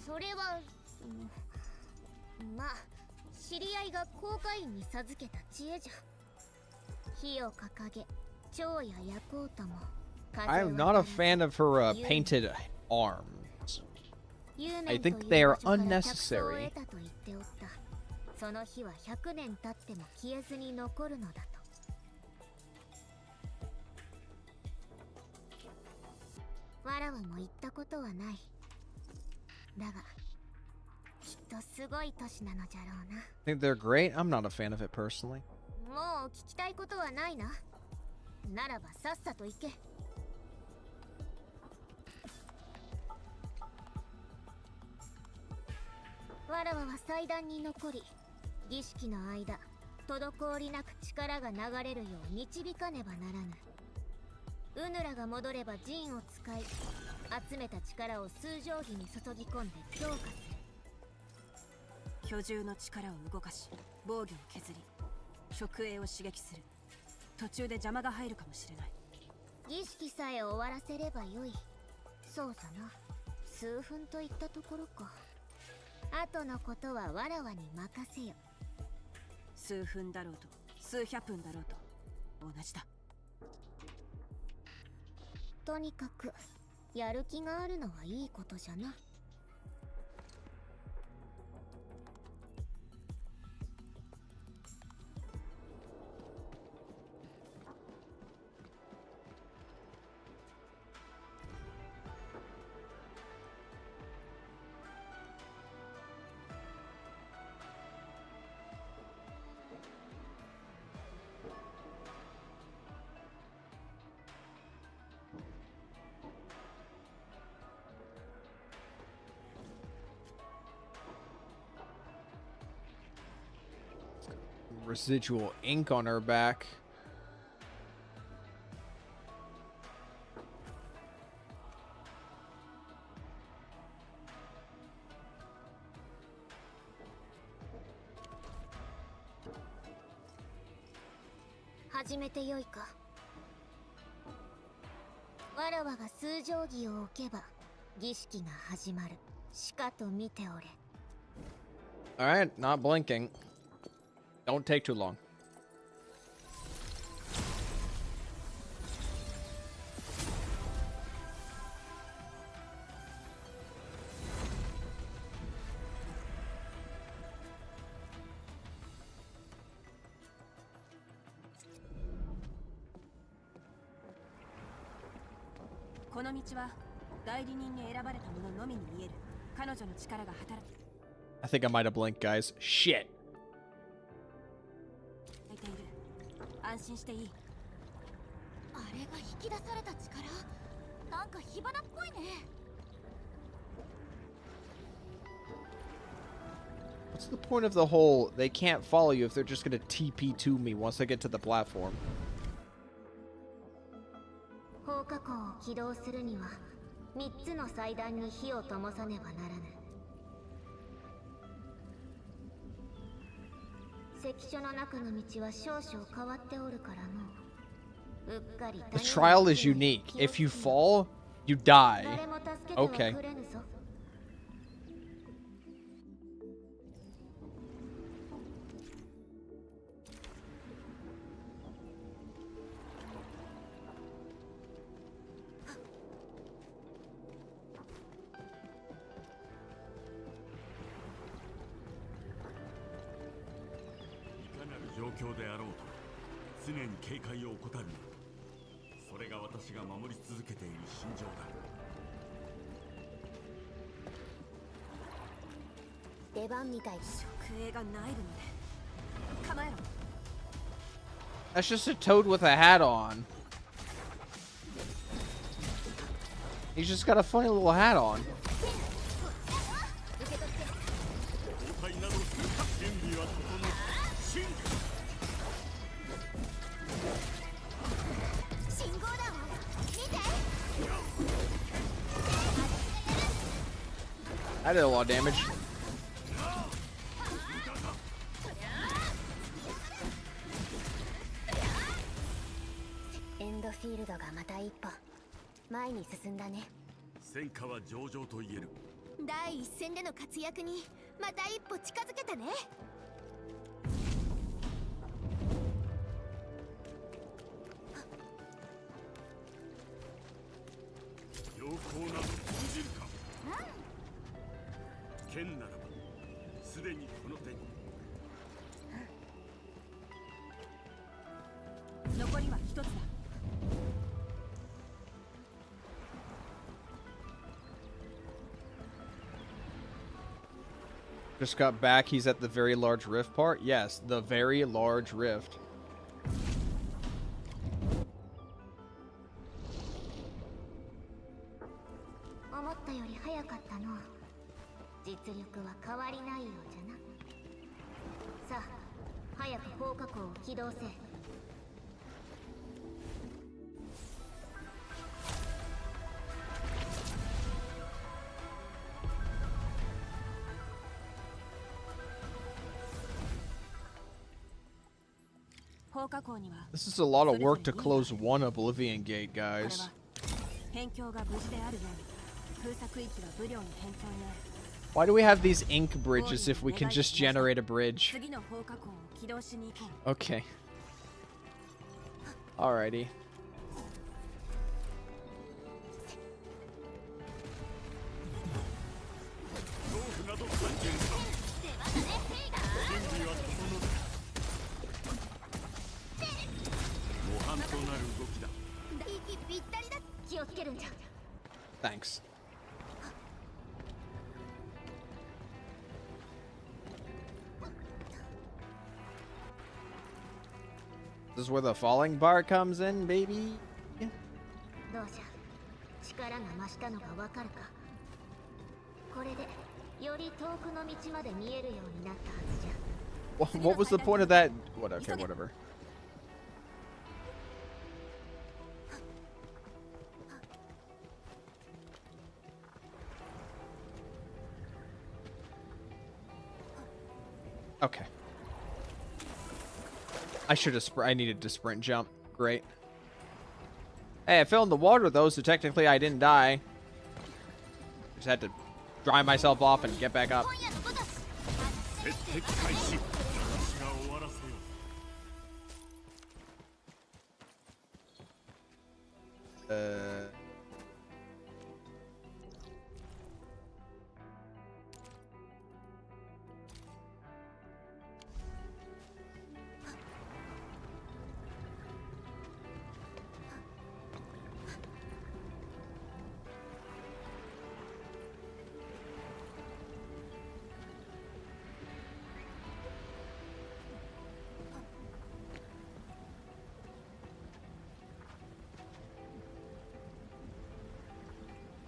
それは、まあ知り合いが航海員に授けた知恵じゃ。火を掲げ、蝶や夜行とも。I'm not a fan of her painted arms. I think they are unnecessary. その火は100年経っても消えずに残るのだと。わらわも言ったことはない。だがきっとすごい都市なのじゃろうな。 I think they're great. I'm not a fan of it personally. もう聞きたいことはないな。ならばさっさと行け。わらわは祭壇に残り、儀式の間滞りなく力が流れるよう導かねばならぬ。うぬらが戻れば陣を使い、集めた力を数定規に注ぎ込んで強化する。巨獣の力を動かし、防御を削り、直営を刺激する。途中で邪魔が入るかもしれない。儀式さえ終わらせればよい。そうさな。数分といったところか。後のことはわらわに任せよ。数分だろうと数百分だろうと同じだ。とにかくやる気があるのはいいことじゃな。Residual ink on her back.始めてよいか。わらわが数定規を置けば儀式が始まる。しかと見ておれ。 Alright, not blinking. Don't take too long. I think I might have blinked, guys. Shit. 安心していい。あれが引き出された力、なんか火花っぽいね。What's the point of the whole they can't follow you if they're just gonna TP to me once I get to the platform? 放火口を起動するには3つの祭壇に火を灯さねばならぬ。The trial is unique. If you fall, you die. Okay. 状況であろうと常に警戒を怠るな。それが私が守り続けている信条だ。出番みたい。食影がないので構えろ。 That's just a toad with a hat on. He's just got a funny little hat on. I did a lot of damage. Endfield がまた一歩前に進んだね。戦果は上々と言える。第一線での活躍にまた一歩近づけたね。良好など通じるか。剣ならばすでにこの手に。残りは一つだ。 Just got back. He's at the very large rift part. Yes, the very large rift. This is a lot of work to close one Oblivion Gate, guys. Why do we have these ink bridges if we can just generate a bridge? Okay. Alrighty. Thanks. This is where the falling bar comes in, baby. What was the point of that? What? Okay, whatever. Okay. I needed to sprint jump. Great. Hey, I fell in the water though, so technically I didn't die. Just had to dry myself off and get back up.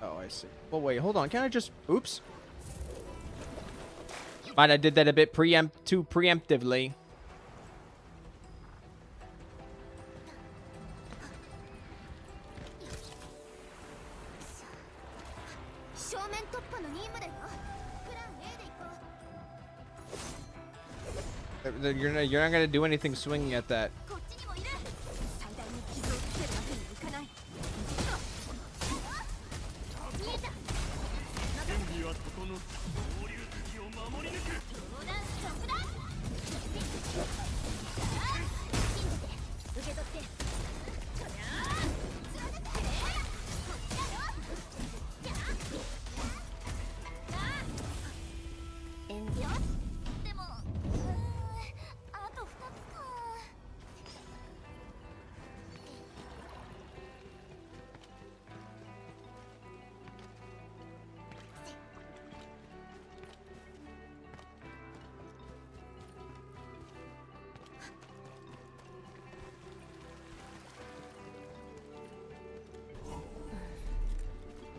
Oh, I see. Well, wait, hold on. Can I just... Oops. Might have did that a bit too preemptively. You're not gonna do anything swinging at that. 最大に傷をつけるわけにはいかない。見えた。準備は整った。合流敵を守り抜く。横断速だ。信じて受け取って。よし。でもあと2つか。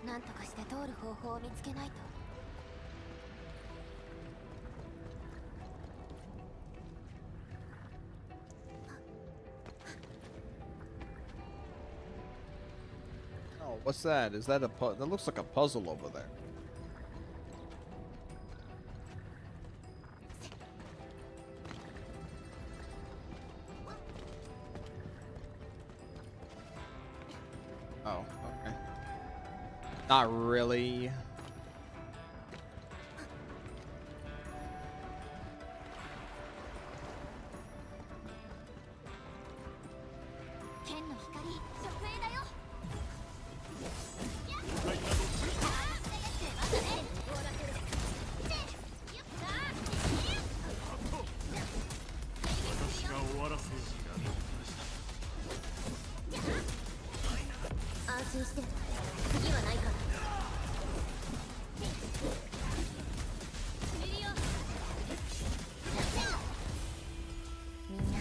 なんとかして通る方法を見つけないと。Oh, what's that? Is that a that looks like a puzzle over there? Oh, okay. Not really. 剣の光、直営だよ。私が終わらせよう。安心して次はないから。みんな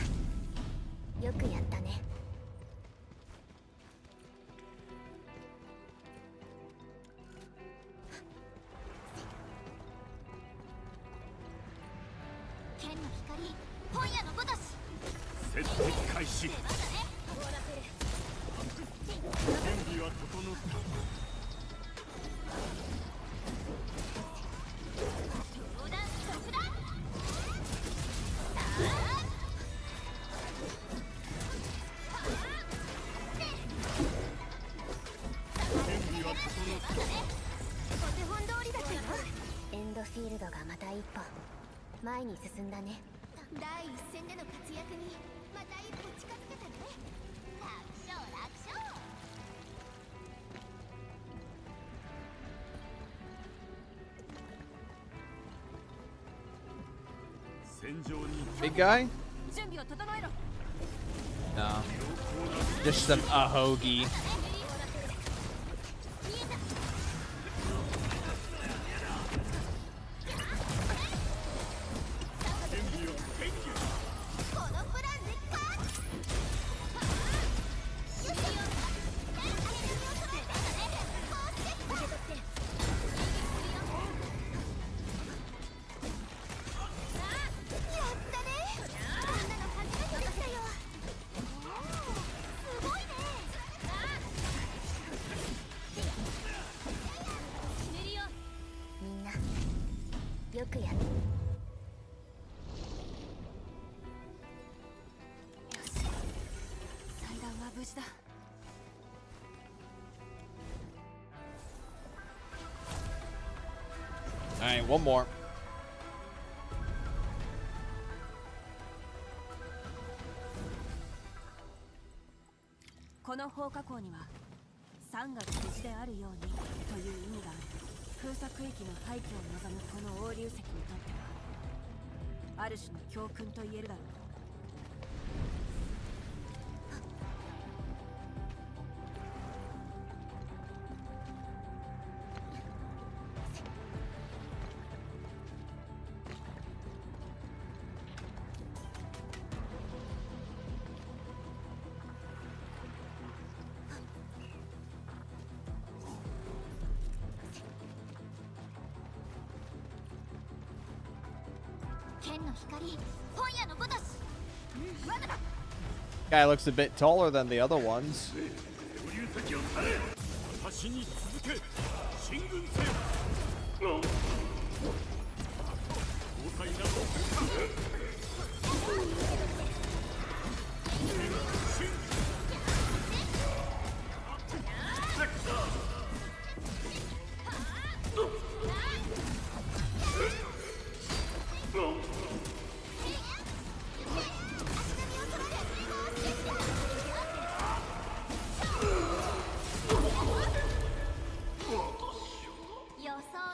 よくやったね。剣の光、本屋のごとし。接敵開始。準備は整った。横断速だ。準備は整った。お手本通りだったよ。エンドフィールドがまた一歩前に進んだね。第一線での活躍にまた一歩近づけたね。楽勝楽勝。戦場に Big guy? 準備を整えろ。 No. Just some ahogi. このプランで勝つ。みんなよくやっ祭壇は無事だ。 Alright, one more. この放火口には山が無事であるようにという意味がある。封鎖区域の廃墟を望むこの王竜石にとってはある種の教訓と言えるだろう。剣の光、本屋のごとし。罠だ。 Guy looks a bit taller than the other ones. 私に続け。進軍せよ。交代などするか。予想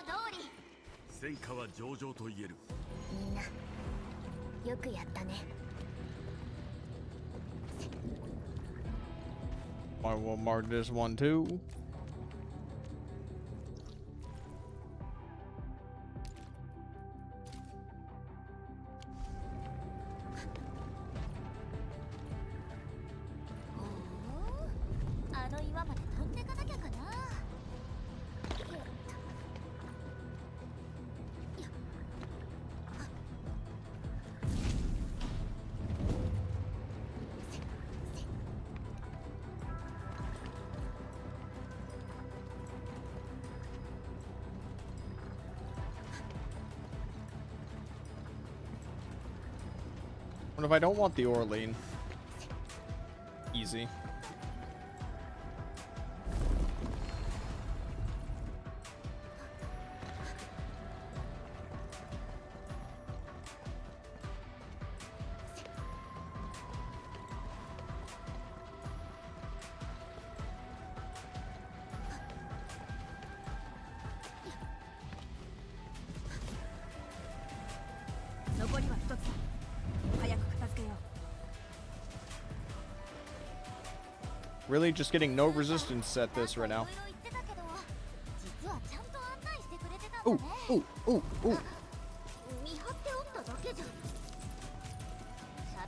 通り。戦果は上々と言える。みんなよくやったね。I will mark this one too. What if I don't want the Orlean? Easy. Really just getting no resistance at this right now. Ooh, ooh, ooh, ooh. 見張っておっただけじゃん。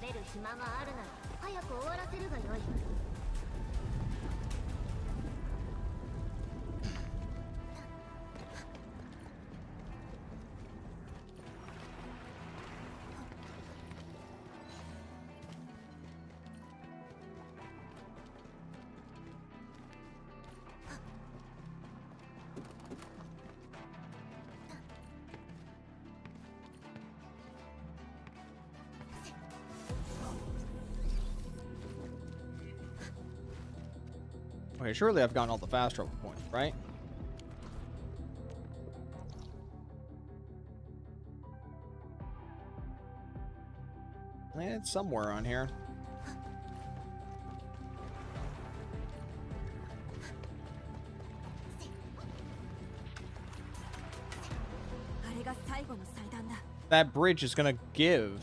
喋る暇があるなら早く終わらせるがよい。Okay, surely I've gotten all the fast travel points, right? It's somewhere on here. That bridge is gonna give.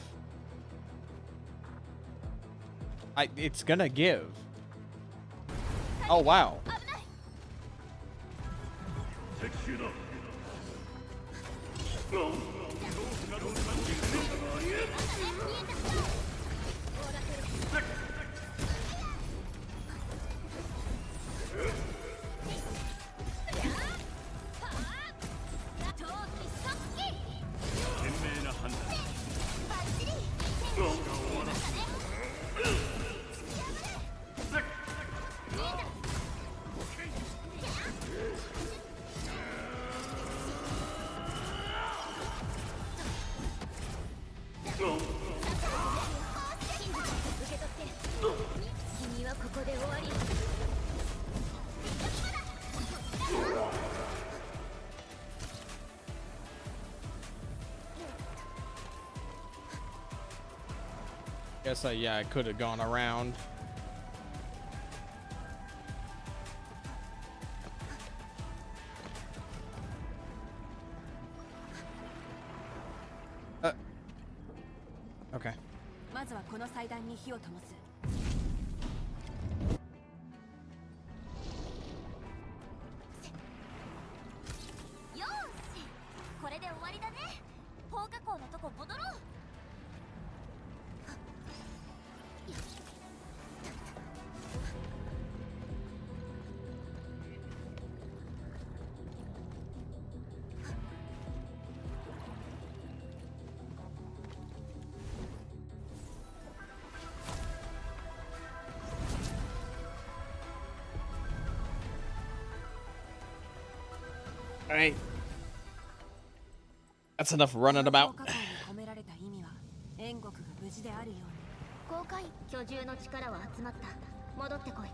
It's gonna give. Oh wow. Guess yeah, I could have gone around. Okay. まずはこの祭壇に火を灯す。よーし、これで終わりだね。放課校のとこ戻ろう。Alright. That's enough running about. 公会員居住の力は集まった。戻ってこい。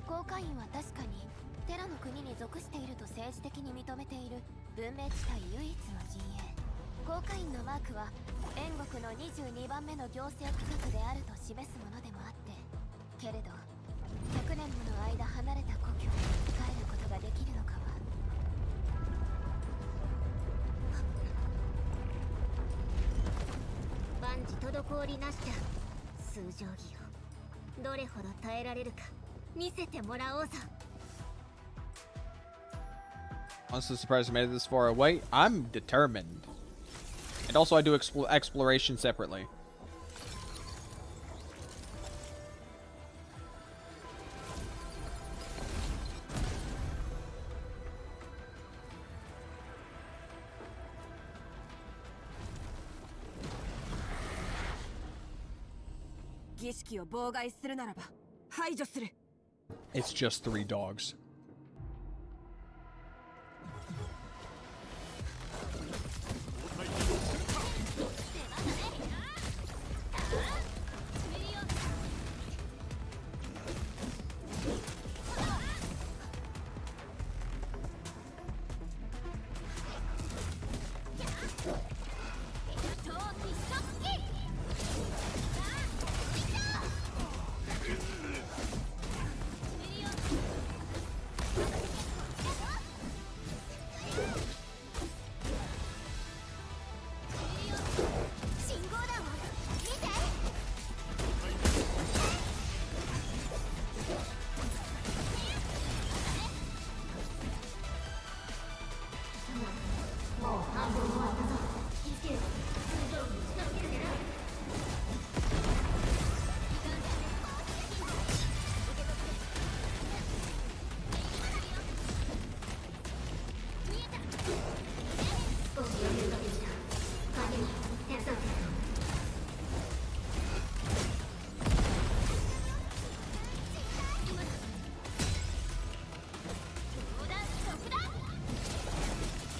公会員は確かにテラの国に属していると政治的に認めている文明地帯唯一の陣営。公会員のマークは燕国の22番目の行政区画であると示すものでもあって、けれど100年もの間離れた故郷に帰ることができるのかは。万事滞りなしじゃ。数定規よ、どれほど耐えられるか見せてもらおうぞ。 Honestly surprised I made it this far away. I'm determined. And also I do exploration separately. It's just 3 dogs.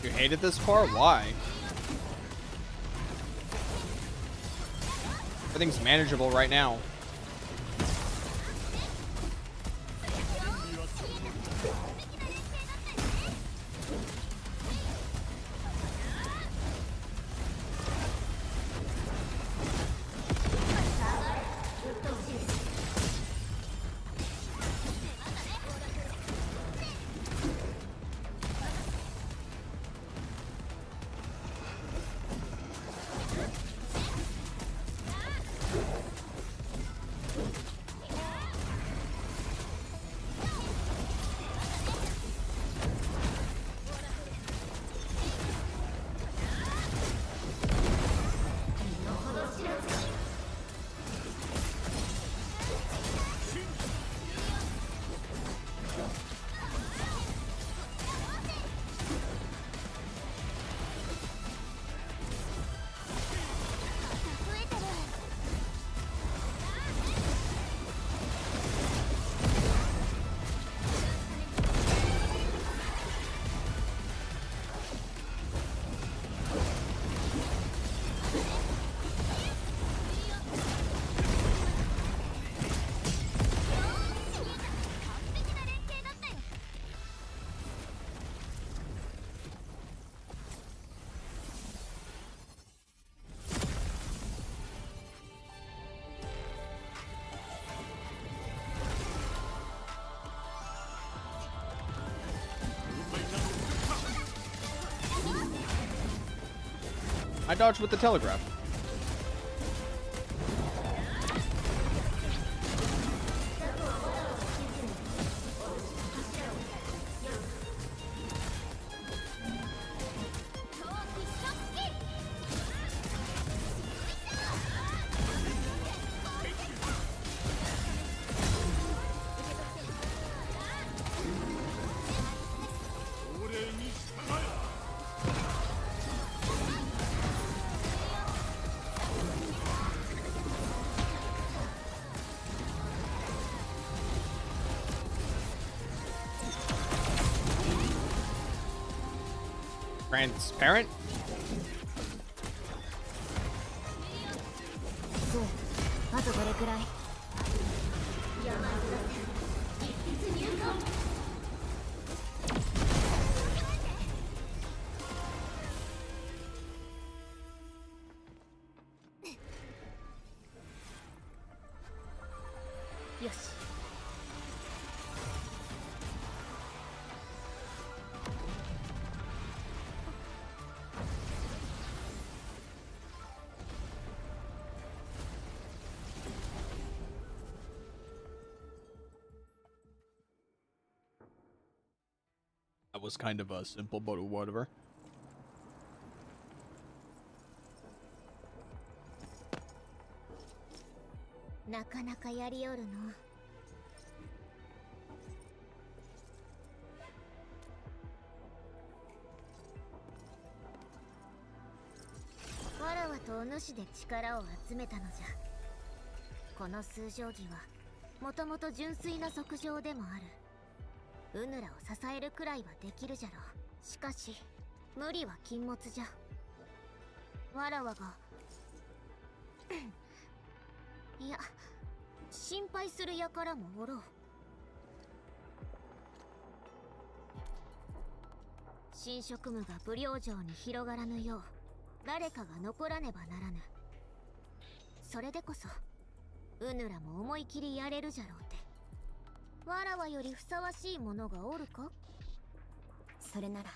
You hated this part? Why? Everything's manageable right now. I dodged with the telegraph. Transparent? よし。That was kind of a simple, but whatever. なかなかやりよるの。わらわとお主で力を集めたのじゃ。この数定規はもともと純粋な測定でもある。うぬらを支えるくらいはできるじゃろう。しかし無理は禁物じゃ。わらわがいや、心配する輩もおろう。新職務が不良城に広がらぬよう誰かが残らねばならぬ。それでこそうぬらも思い切りやれるじゃろうて。わらわよりふさわしいものがおるか。それなら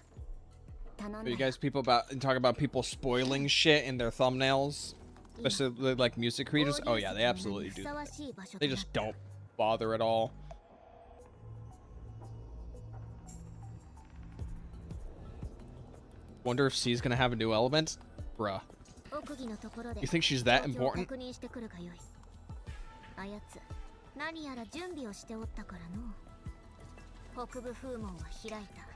頼んだよ。 You guys talk about people spoiling shit in their thumbnails, especially like music creators. Oh yeah, they absolutely do that. They just don't bother at all. Wonder if C's gonna have a new element? Bruh. You think she's that important? あやつ何やら準備をしておったからの。北部風門は開いた。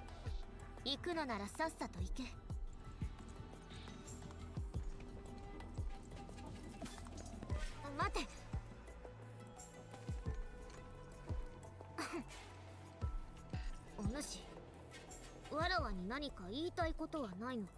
行くのならさっさと行け。待て。お主、わらわに何か言いたいことはないのか。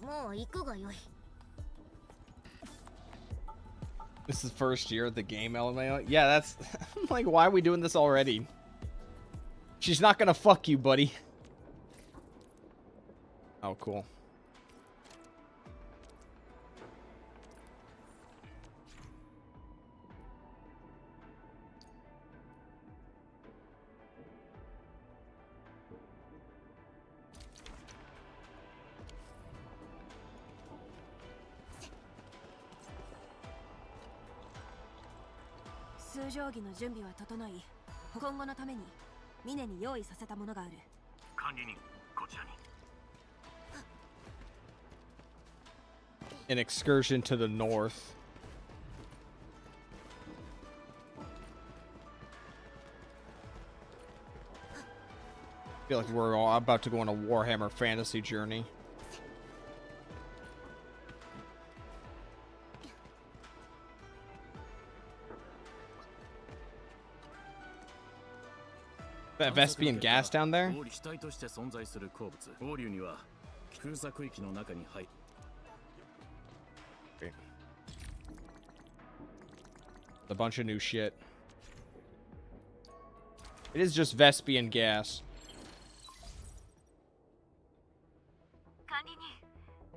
もう行くがよい。 This is the first year of the game, LMAO. Yeah, that's like, why are we doing this already? She's not gonna fuck you, buddy. Oh, cool.数定規の準備は整い、今後のために峰に用意させたものがある。管理人、こちらに。An excursion to the north. I feel like we're all about to go on a Warhammer fantasy journey. That Vespian gas down there? A bunch of new shit. It is just Vespian gas. 管理人、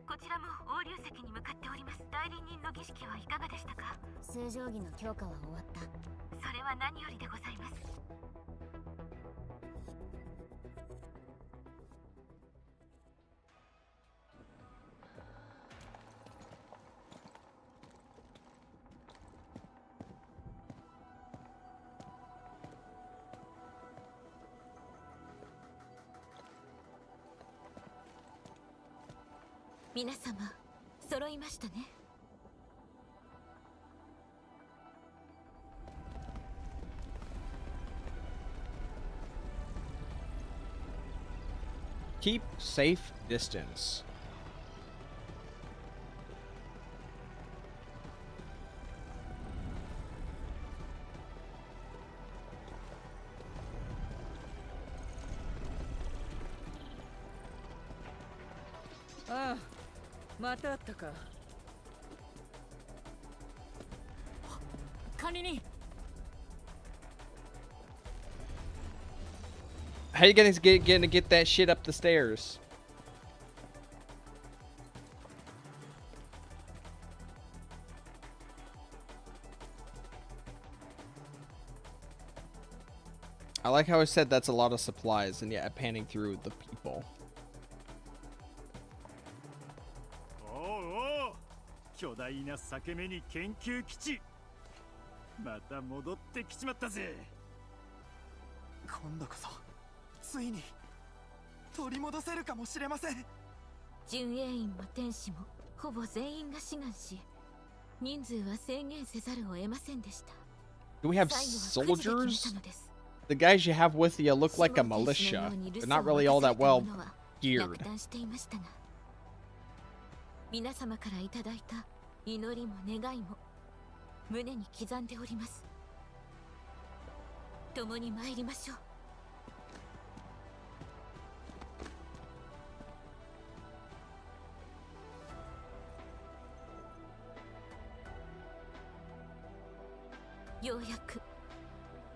こちらも王流石に向かっております。代理人の儀式はいかがでしたか。数定規の強化は終わった。それは何よりでございます。皆様、揃いましたね。Keep safe distance. Ah, またあったか。管理人。How you gonna get that shit up the stairs? I like how I said that's a lot of supplies, and yet panning through the people. おうおう、巨大な裂け目に研究基地。また戻ってきちまったぜ。今度こそついに取り戻せるかもしれません。巡営員も天使もほぼ全員が志願し、人数は制限せざるを得ませんでした。 Do we have soldiers? The guys you have with you look like a militia. They're not really all that well geared. 皆様からいただいた祈りも願いも胸に刻んでおります。共に参りましょう。ようやく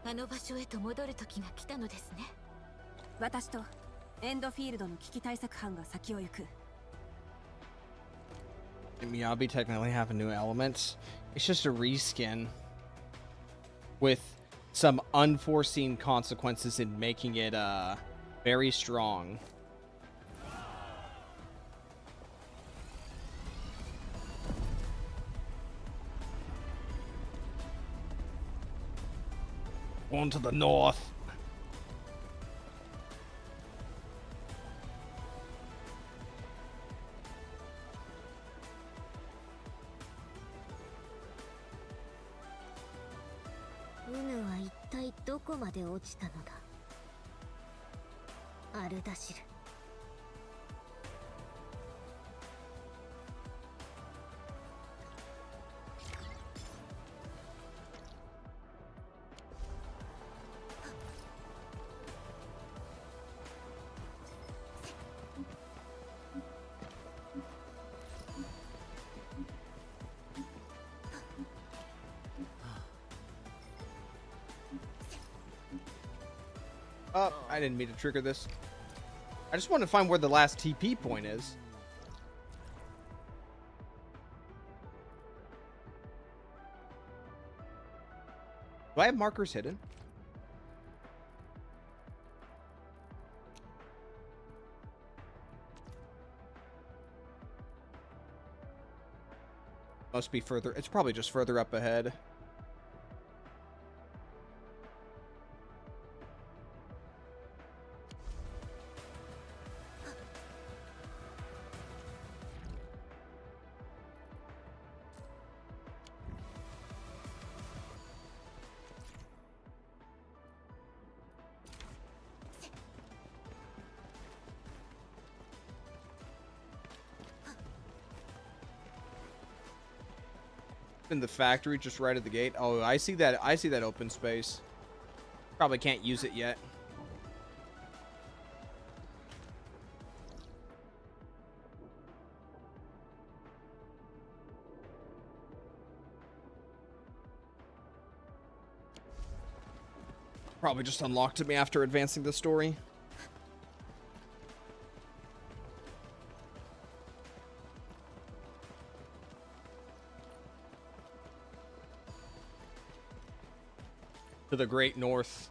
あの場所へと戻る時が来たのですね。私とエンドフィールドの危機対策班が先を行く。Miyabi technically have a new element. It's just a reskin with some unforeseen consequences in making it very strong. One to the north. Unu は一体どこまで落ちたのだ。アルダシル。Oh, I didn't mean to trigger this. I just want to find where the last TP point is. Do I have markers hidden? Must be further. It's probably just further up ahead. In the factory just right at the gate. Oh, I see that open space. Probably can't use it yet. Probably just unlocked me after advancing the story. To the great north.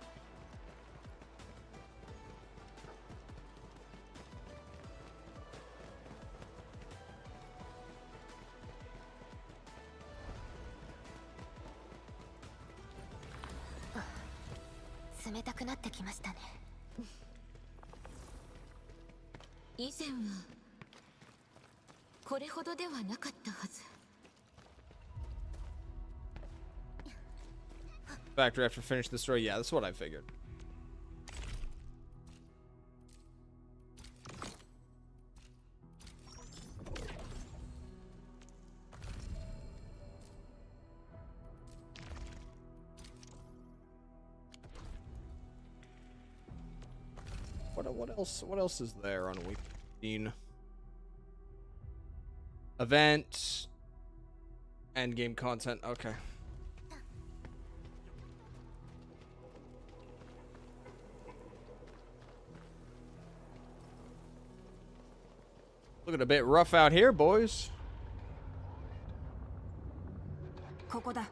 Ah, 冷たくなってきましたね。以前はこれほどではなかったはず。Factory after finish the story. Yeah, that's what I figured. What else is there on week 15? Event, end game content. Okay. Looking a bit rough out here, boys. ここだ。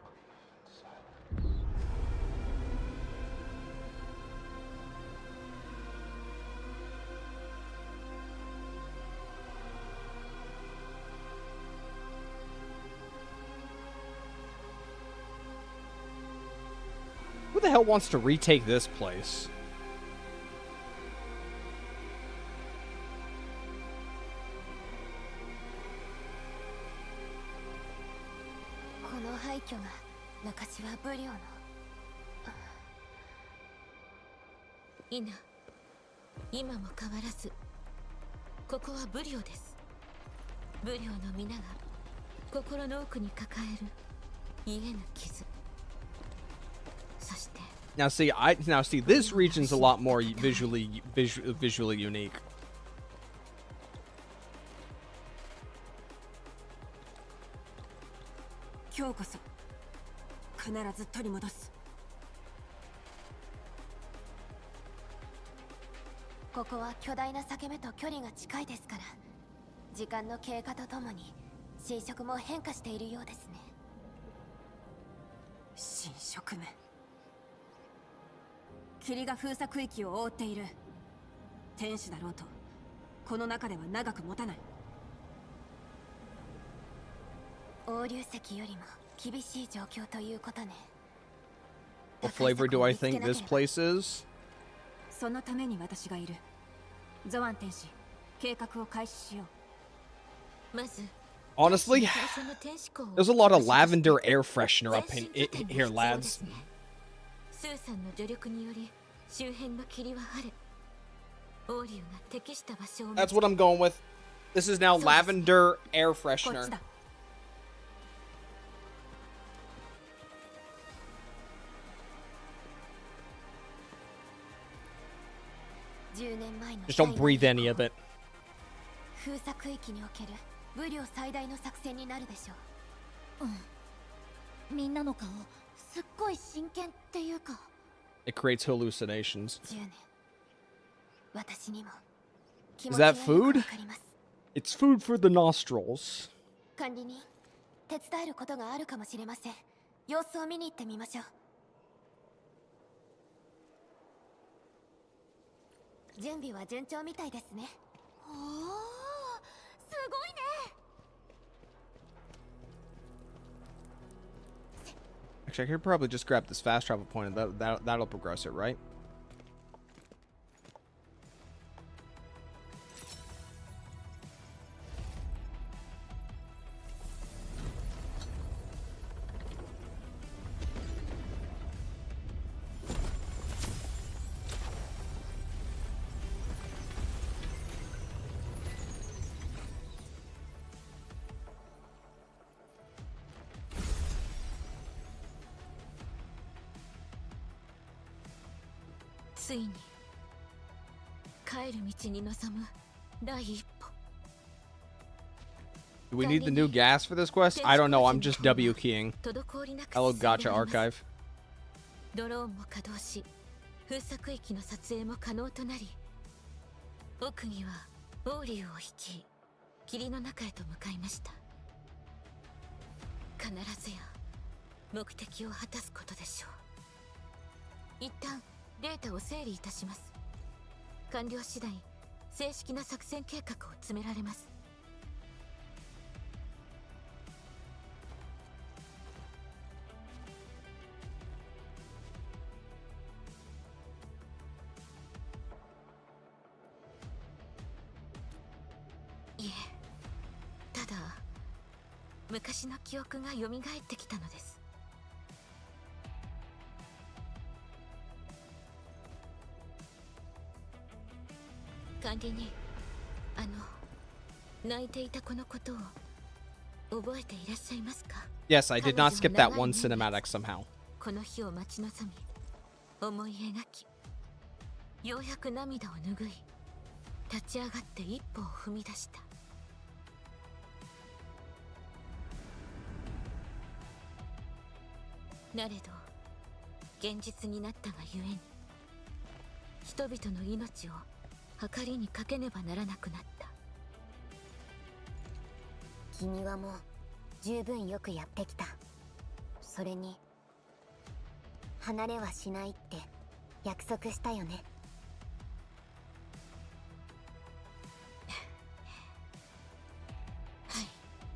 Who the hell wants to retake this place? この廃墟が昔はブリオの。イナ、今も変わらずここはブリオです。ブリオの皆が心の奥に抱える癒えぬ傷。そして Now see, this region's a lot more visually unique. 今日こそ必ず取り戻す。ここは巨大な裂け目と距離が近いですから、時間の経過とともに侵食も変化しているようですね。侵食目。霧が封鎖区域を覆っている。天使だろうとこの中では長く持たない。王流石よりも厳しい状況ということね。 What flavor do I think this place is? そのために私がいる。ゾワン天使、計画を開始しよう。まず Honestly, there's a lot of lavender air freshener up here, lads. スーさんの助力により周辺の霧は晴れ、オーリュが適した場所を。 That's what I'm going with. This is now lavender air freshener. 10年前の Just don't breathe any of it. 封鎖区域における武力最大の作戦になるでしょう。みんなの顔すっごい真剣っていうか。 It creates hallucinations. 10年。私にも気 Is 持ちが that よく food? わかります。 It's food for the nostrils. 管理人、手伝えることがあるかもしれません。様子を見に行ってみましょう。準備は順調みたいですね。おお、すごいね。 Actually, I could probably just grab this fast travel point and that'll progress it, right? .ついに帰る道に臨む第一歩。 Do we need the new gas for this quest? I don't know. I'm just W keying. Hello, Gotcha Archive. ドローンも稼働し、封鎖区域の撮影も可能となり、奥にはオーリュを率い、霧の中へと向かいました。必ずや目的を果たすことでしょう。一旦データを整理いたします。完了次第、正式な作戦計画を詰められます。いえ、ただ昔の記憶が蘇ってきたのです。管理人、泣いていた子のことを覚えていらっしゃいますか？ Yes, I did not skip that one cinematic somehow. この日を待ち望み、思い描き、ようやく涙を拭い、立ち上がって一歩を踏み出した。なれど現実になったがゆえに、人々の命を計りにかけねばならなくなった。君はもう十分よくやってきた。それに離れはしないって約束したよね。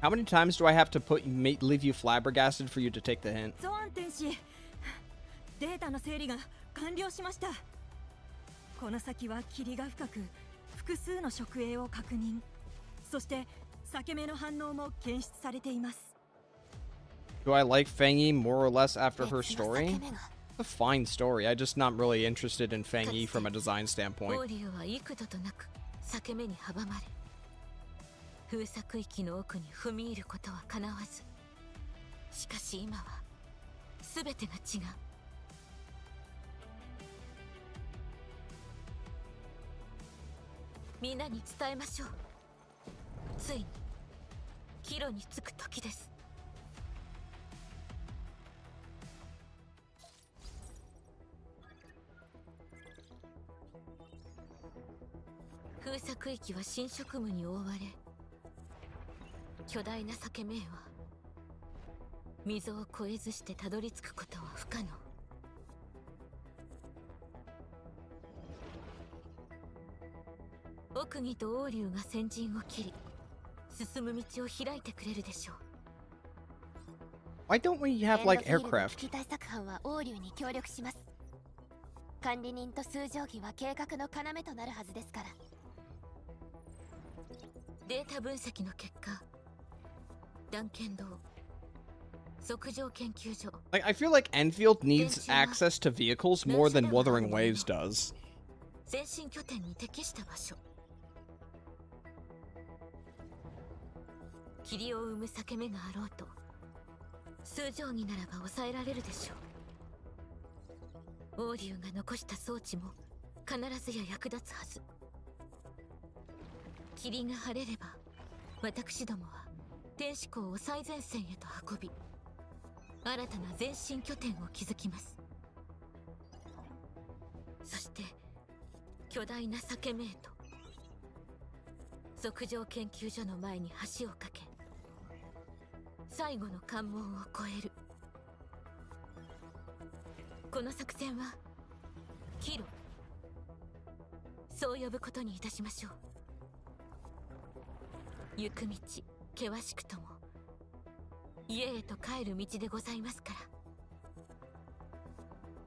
How many times do I have to leave you flabbergasted for you to take the hint? ゾーン天使、データの整理が完了しました。この先は霧が深く、複数の触影を確認。そして裂け目の反応も検出されています。Do I like Fang Yi more or less after her story? A fine story. I'm just not really interested in Fang Yi from a design standpoint. オーリュは幾度となく裂け目に阻まれ、封鎖区域の奥に踏み入ることは叶わず、しかし今は全てが違う。皆に伝えましょう。ついに岐路に着く時です。封鎖区域は侵食霧に覆われ、巨大な裂け目は溝を越えずしてたどり着くことは不可能。奥義と王竜が先陣を切り、進む道を開いてくれるでしょう。 Why don't we have like エンドフィールド aircraft? 危機対策班は王竜に協力します。管理人と数定儀は計画の要となるはずですから。データ分析の結果、断剣道測上研究所、 Like, I feel like Endfield needs access to vehicles more than Wuthering Waves does. 前進拠点に適した場所。霧を生む裂け目があろうと、数定儀ならば抑えられるでしょう。王竜が残した装置も必ずや役立つはず。霧が晴れれば、私どもは天使港を最前線へと運び、新たな前進拠点を築きます。そして巨大な裂け目へと測上研究所の前に橋を架け、最後の関門を越える。この作戦は岐路、そう呼ぶことにいたしましょう。行く道険しくとも家へと帰る道でございますから。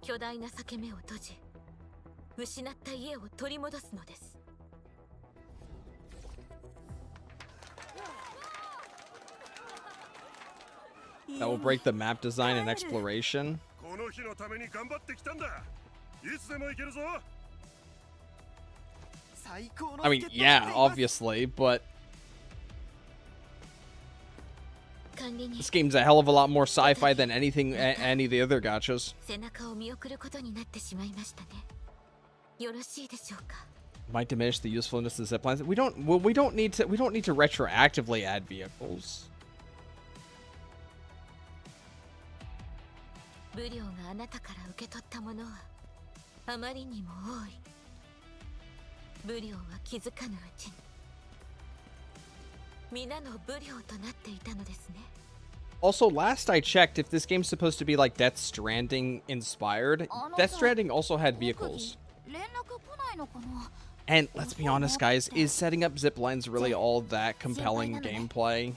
巨大な裂け目を閉じ、失った家を取り戻すのです。 That will break the map design and exploration. この日のために頑張ってきたんだ。いつでも行けるぞ。 I mean, yeah, obviously, but this game's a hell of a lot more sci-fi than anything, any of the other gachas. 背中を見送ることになってしまいましたね。よろしいでしょうか。 Might diminish the usefulness of ziplines. We don't need to retroactively add vehicles. ブリオがあなたから受け取ったものはあまりにも多い。ブリオは気づかぬうちに皆のブリオとなっていたのですね。 Also, last I checked, if this game's supposed to be like Death Stranding inspired, Death Stranding also had vehicles. And let's be honest, guys, is setting up ziplines really all that compelling gameplay?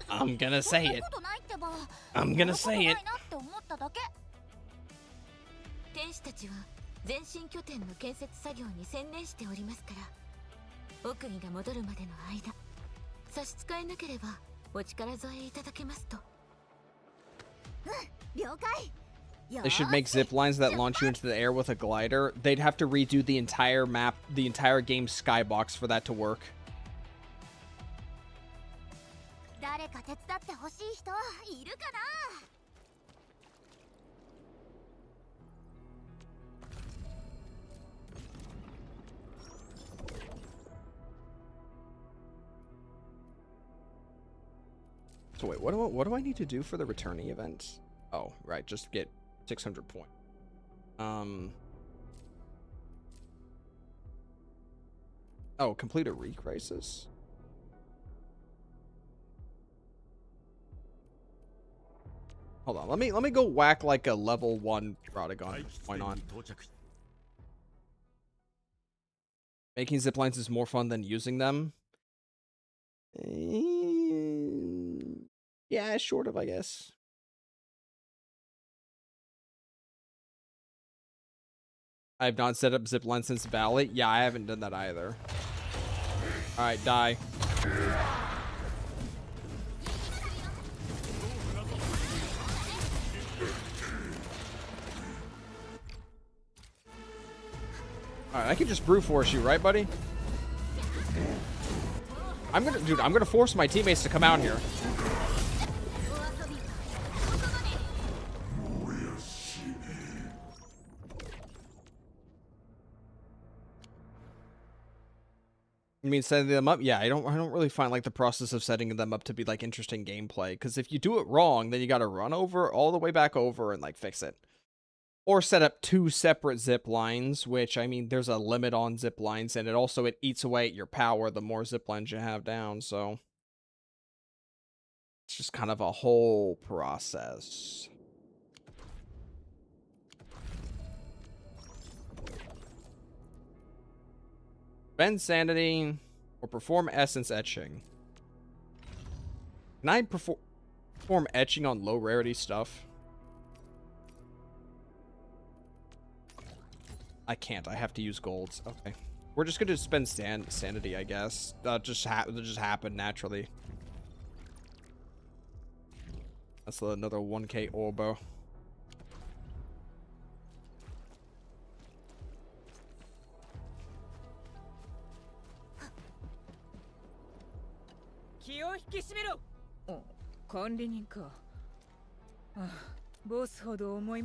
I'm gonna say it. I'm gonna say it. 天使たちは前進拠点の建設作業に専念しておりますから、奥義が戻るまでの間、差し支えなければお力添えいただけますと。了解。 They should make zip lines that launch you into the air with a glider. They'd have to redo the entire map, the entire game's skybox for that to work. 誰か手伝ってほしい人いるかな。 So wait, what do I need to do for the returning event? Oh, right, just get 600 points. Oh, complete a re-crisis? Hold on, let me go whack like a level 1 Radagon. Why not? Making ziplines is more fun than using them. Yeah, sort of, I guess. I have not set up zipline since Valley. Yeah, I haven't done that either. Alright, die. Alright, I can just brute force you, right, buddy? I'm gonna force my teammates to come out here. You mean setting them up? Yeah, I don't really find like the process of setting them up to be like interesting gameplay, because if you do it wrong, then you gotta run over all the way back over and like fix it. Or set up 2 separate zip lines, which, I mean, there's a limit on zip lines, and it eats away at your power the more zip lines you have down, so it's just kind of a whole process. Spend sanity or perform essence etching. Can I perform etching on low rarity stuff? I can't. I have to use golds. Okay. We're just going to spend sanity, I guess. That just happen naturally. That's another 1k orbo. Oh, 管理人か。ああ、ボスほど重い。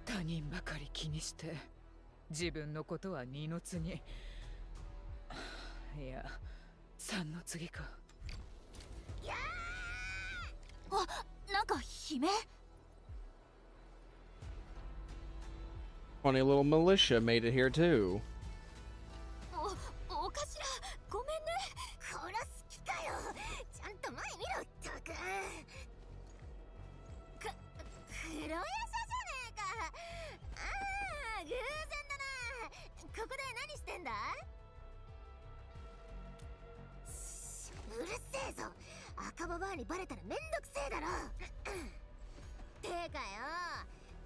他人ばかり気にして自分のことは二の次。いや、三の次か。あ、なんか悲鳴。Funny little militia made it here too. お頭、ごめんね。殺す気かよ。ちゃんと前見ろったく。黒やさじゃねえか。ああ、偶然だな。ここで何してんだ？うるせえぞ。赤ババアにバレたらめんどくせえだろ。てかよ、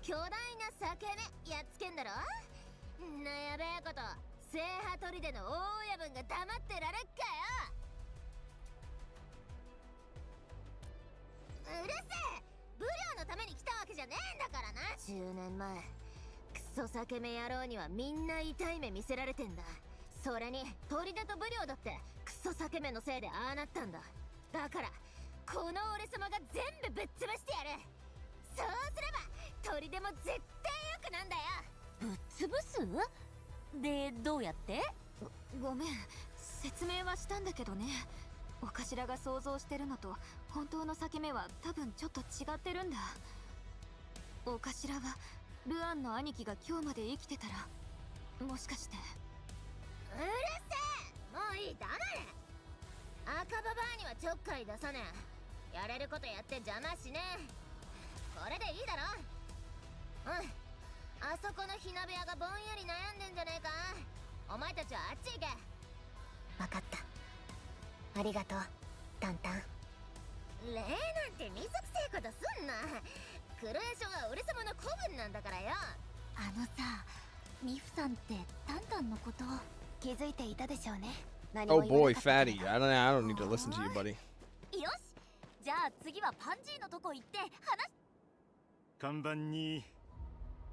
巨大な裂け目やっつけんだろ。んなやべえこと聖波砦の大親分が黙ってられっかよ。うるせえ。武領のために来たわけじゃねえんだからな。10年前クソ裂け目野郎にはみんな痛い目見せられてんだ。それに砦と武領だってクソ裂け目のせいでああなったんだ。だからこの俺様が全部ぶっ潰してやる。そうすれば砦も絶対良くなんだよ。ぶっ潰す？で、どうやって？ごめん、説明はしたんだけどね。お頭が想像してるのと本当の裂け目は多分ちょっと違ってるんだ。お頭はルアンの兄貴が今日まで生きてたら、もしかして。うるせえ。もういい、黙れ。赤ババアにはちょっかい出さねえ。やれることやって邪魔しねえ。これでいいだろ。うん。あそこの火鍋屋がぼんやり悩んでんじゃねえか。お前たちはあっち行け。分かった。ありがとう、タンタン。礼なんて水くせえことすんな。黒江署は俺様の子分なんだからよ。あのさ、ミフさんってタンタンのこと気づいていたでしょうね。Oh boy, fatty. I don't need to listen to you, buddy. よし、じゃあ次はパンジーのとこ行って話。看板に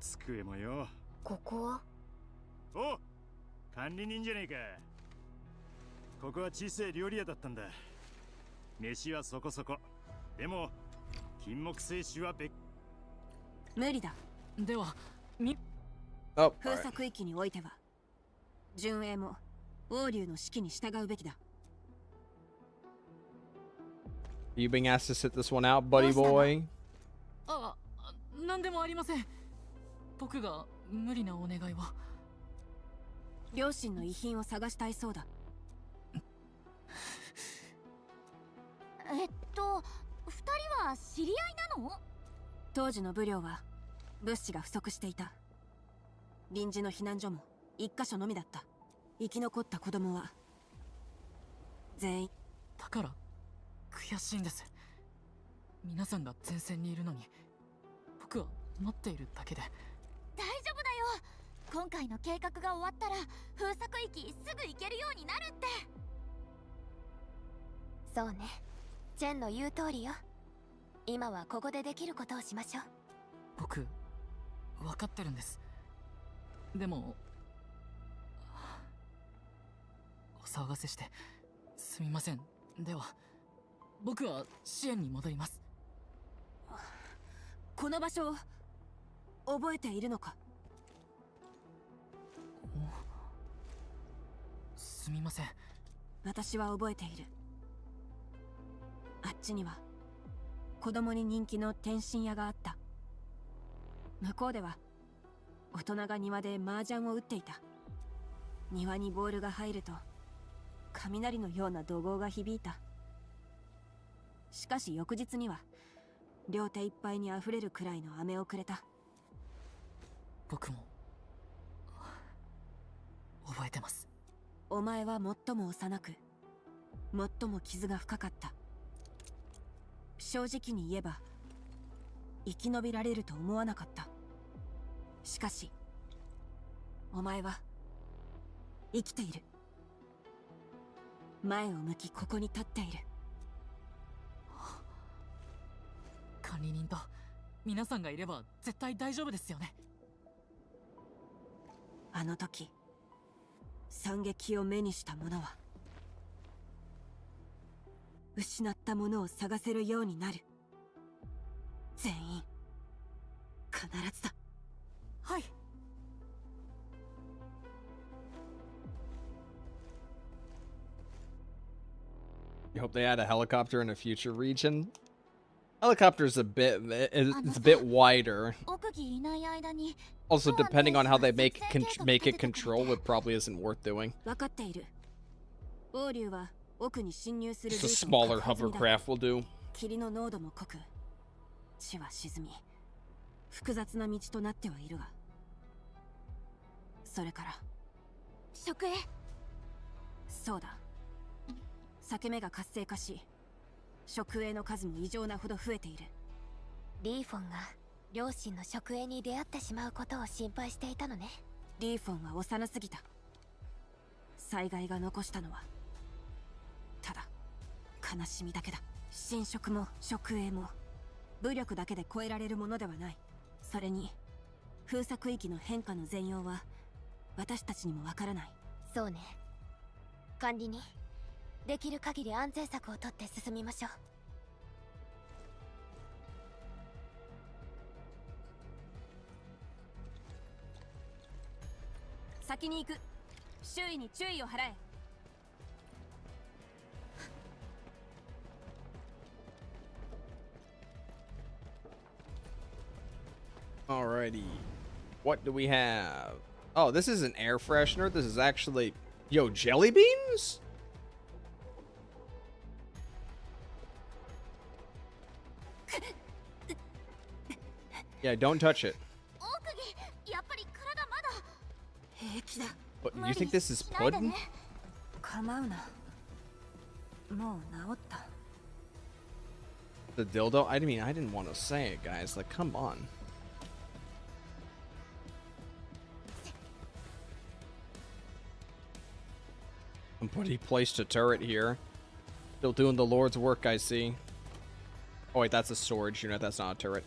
机もよ。ここは？お、管理人じゃねえか。ここは小さい料理屋だったんだ。飯はそこそこ。でも金木犀種は別。無理だ。では、Oh, 封鎖区域においては順英も王竜の指揮に従うべきだ。You being asked to sit this one out, buddy boy? あ、なんでもありません。僕が無理なお願いを。両親の遺品を探したいそうだ。人は知り合いなの？当時の武領は物資が不足していた。臨時の避難所も一箇所のみだった。生き残った子供は全員。だから悔しいんです。皆さんが前線にいるのに僕は待っているだけで。大丈夫だよ。今回の計画が終わったら封鎖区域すぐ行けるようになるって。そうね、チェンの言う通りよ。今はここでできることをしましょう。僕分かってるんです。でもお騒がせしてすみません。では僕は支援に戻ります。この場所を覚えているのか？すみません。私は覚えている。あっちには子供に人気の点心屋があった。向こうでは大人が庭で麻雀を打っていた。庭にボールが入ると雷のような怒号が響いた。しかし翌日には両手いっぱいにあふれるくらいの飴をくれた。僕も覚えてます。お前は最も幼く最も傷が深かった。正直に言えば生き延びられると思わなかった。しかしお前は生きている。前を向きここに立っている。管理人と皆さんがいれば絶対大丈夫ですよね。あの時惨劇を目にした者は失ったものを探せるようになる。全員必ずだ。はい。You hope they add a helicopter in a future region. Helicopter's it's a bit wider. 奥義いない間に Also, depending on how they make it control, it probably isn't worth doing. 分かっている。王竜は奥に侵入する Just a smaller hovercraft will do. 霧の濃度も濃く、地は沈み、複雑な道となってはいるが、それから食へ。そうだ。裂け目が活性化し、食営の数も異常なほど増えている。リーフォンが両親の食営に出会ってしまうことを心配していたのね。リーフォンは幼すぎた。災害が残したのはただ悲しみだけだ。侵食も食営も武力だけで超えられるものではない。それに封鎖区域の変化の全容は私たちにもわからない。そうね。管理にできる限り安全策をとって進みましょう。先に行く。周囲に注意を払え。Alrighty. What do we have? Oh, this is an air freshener. This is actually... Yo, jelly beans? Yeah, don't touch it. But you think this is pudding? 構うな。もう治った。 The dildo? I didn't want to say it, guys. Like, come on. But he placed a turret here. Still doing the Lord's work, I see. Oh wait, that's a storage unit. That's not a turret.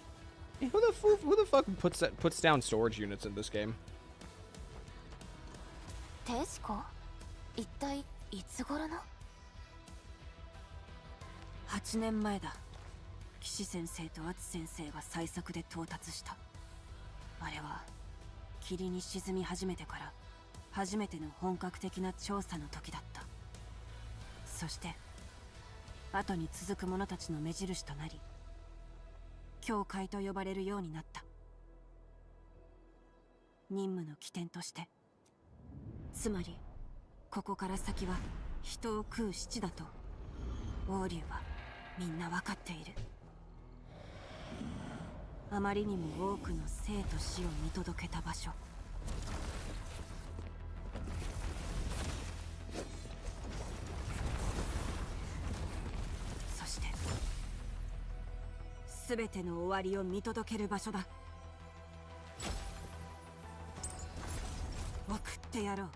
Hey, who the fuck puts down storage units in this game? テスコ？一体いつ頃の？8年前だ。岸先生とアツ先生が最速で到達した。あれは霧に沈み始めてから初めての本格的な調査の時だった。そして後に続く者たちの目印となり、教会と呼ばれるようになった。任務の起点として、つまりここから先は人を食う七だと王竜はみんな分かっている。あまりにも多くの生と死を見届けた場所。そして全ての終わりを見届ける場所だ。送ってやろう。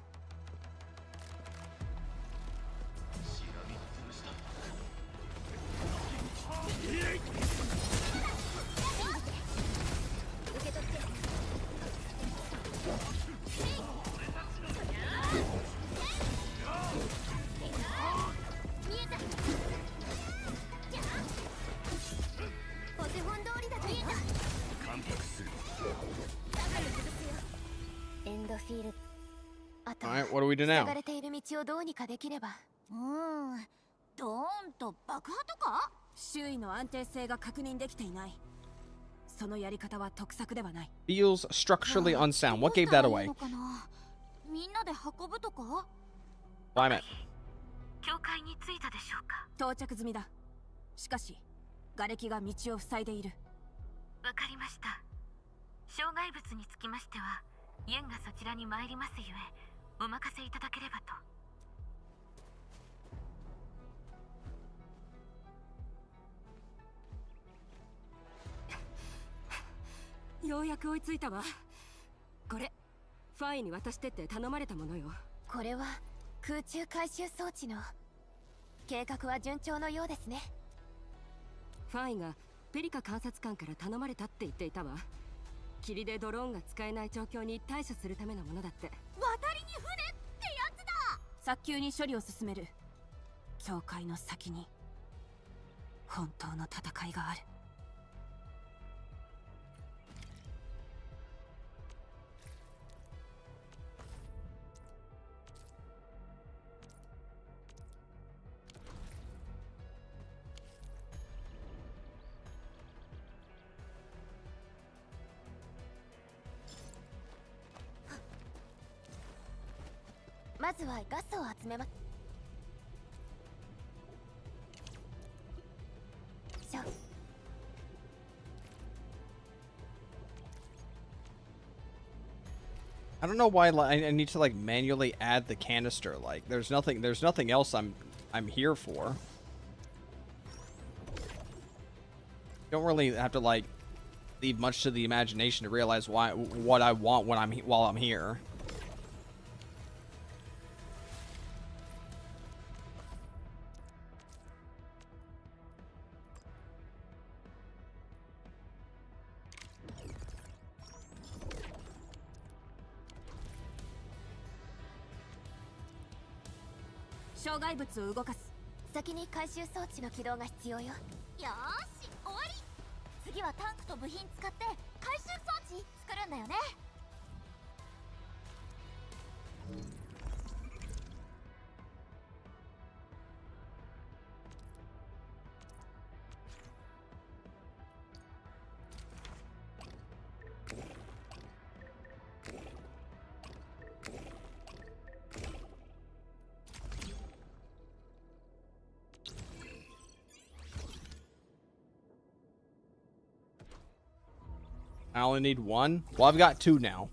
エンドフィール。あと Alright, what do we do now? 塞がれている道をどうにかできれば。ドーンと爆破とか？周囲の安定性が確認できていない。そのやり方は得策ではない。 Feels structurally unsound. What gave that away? みんなで運ぶとか？ Climate. 教会に着いたでしょうか？到着済みだ。しかし瓦礫が道を塞いでいる。わかりました。障害物につきましてはユンがそちらに参りますゆえお任せいただければと。ようやく追いついたわ。これファイに渡してって頼まれたものよ。これは空中回収装置の計画は順調のようですね。ファイがペリカ監察官から頼まれたって言っていたわ。霧でドローンが使えない状況に対処するためのものだって。渡りに船ってやつだ。早急に処理を進める。教会の先に本当の戦いがある。まずはガスを集めましょう。I don't know why I need to like manually add the canister. Like there's nothing else I'm here for. Don't really have to like leave much to the imagination to realize what I want when while I'm here. Show 障害物を動かす。先に回収装置の起動が必要よ。よーし、終わり。次はタンクと部品使って回収装置作るんだよね。I only need one. Well, I've got two now.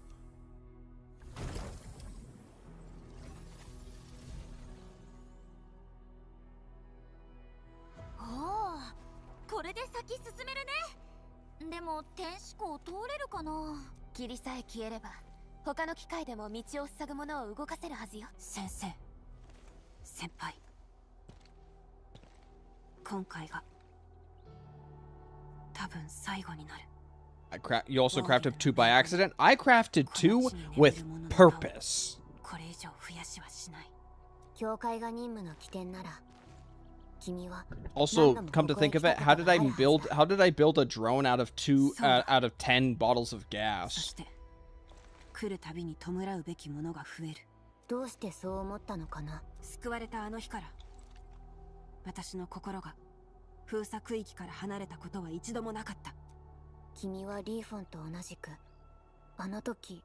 これで先進めるね。でも天使港通れるかな。霧さえ消えれば他の機械でも道を塞ぐものを動かせるはずよ。先生、先輩、今回が多分最後になる。You also crafted two by accident? I crafted two with purpose. これ以上増やしはしない。教会が任務の起点なら、君は Also, come to think of it, how did I build a drone out of 10 bottles of gas? 来るたびに弔うべきものが増える。どうしてそう思ったのかな。救われたあの日から私の心が封鎖区域から離れたことは一度もなかった。君はリーフォンと同じくあの時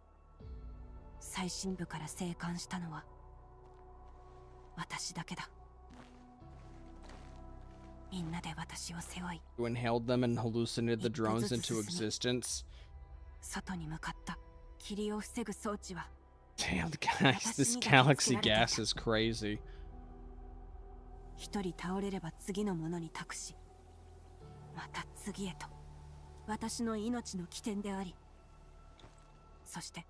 最深部から生還したのはみんなで私を背負い You inhaled them and hallucinated the drones into existence. 外に向かった霧を防ぐ装置は Damn, guys, this galaxy gas is crazy. 一人倒れれば次のものに託し、また次へと私の命の起点であり、そして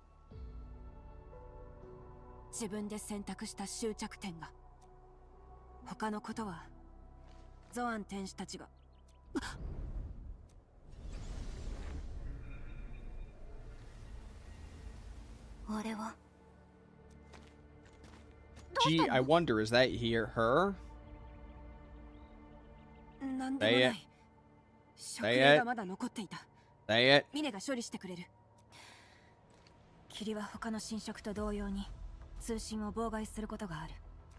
自分で選択した終着点が、他のことはゾアン天使たちが俺は Gee, I wonder, is that her? なんでもない。食料がまだ残っていた。ミネが処理してくれる。霧は他の侵食と同様に通信を妨害することがある。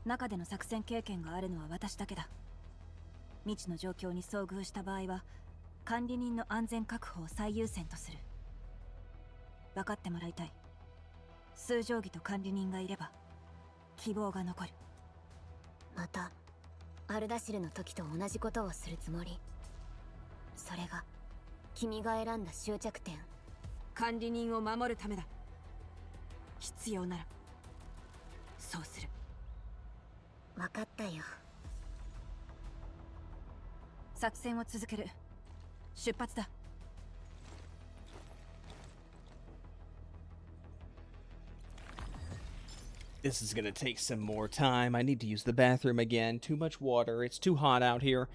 中での作戦経験があるのは私だけだ。未知の状況に遭遇した場合は管理人の安全確保を最優先とする。分かってもらいたい。数定規と管理人がいれば希望が残る。またアルダシルの時と同じことをするつもり。それが君が選んだ終着点。管理人を守るためだ。必要ならそうする。分かったよ。作戦を続ける。出発だ。This is gonna take some more time. I need to use the bathroom again. Too much water. It's too hot out here.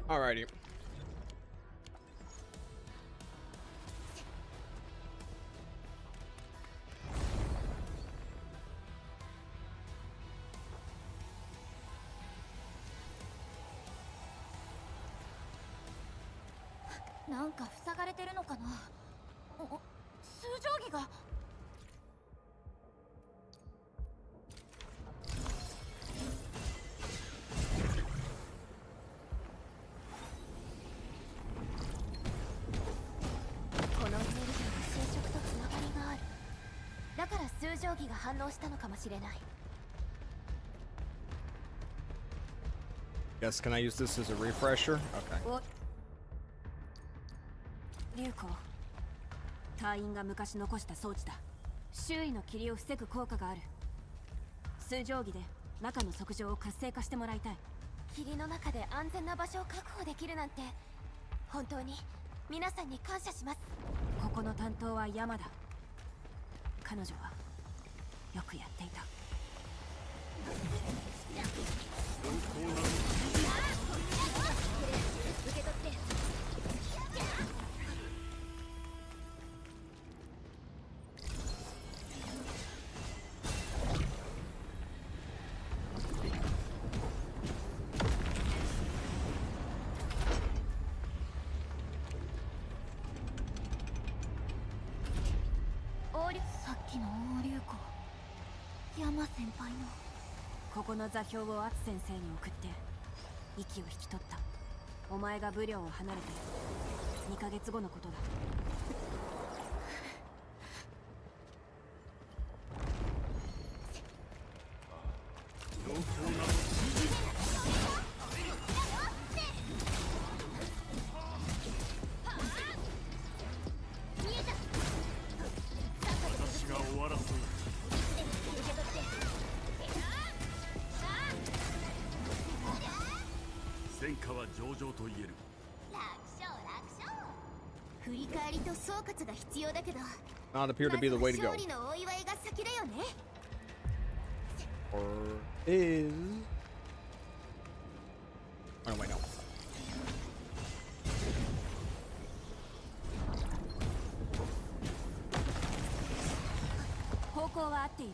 Alrighty.なんか塞がれてるのかな。数定規が。だから数定規が反応したのかもしれない。 Yes, can I use this as a refresher? Okay. リュウコ、隊員が昔残した装置だ。周囲の霧を防ぐ効果がある。数定規で中の測定を活性化してもらいたい。霧の中で安全な場所を確保できるなんて本当に皆さんに感謝します。ここの担当は山だ。彼女はよくやっていた。山先輩のここの座標をアツ先生に送って息を引き取った。お前が武領を離れて2ヶ月後のことだ。私が終わらせる。戦果は上々と言える。楽勝楽勝。振り返りと総括が必要だけど、 Not appear to be the way to go. 勝利のお祝いが先だよね。 Or is... Oh, wait, no. 方向は合っている。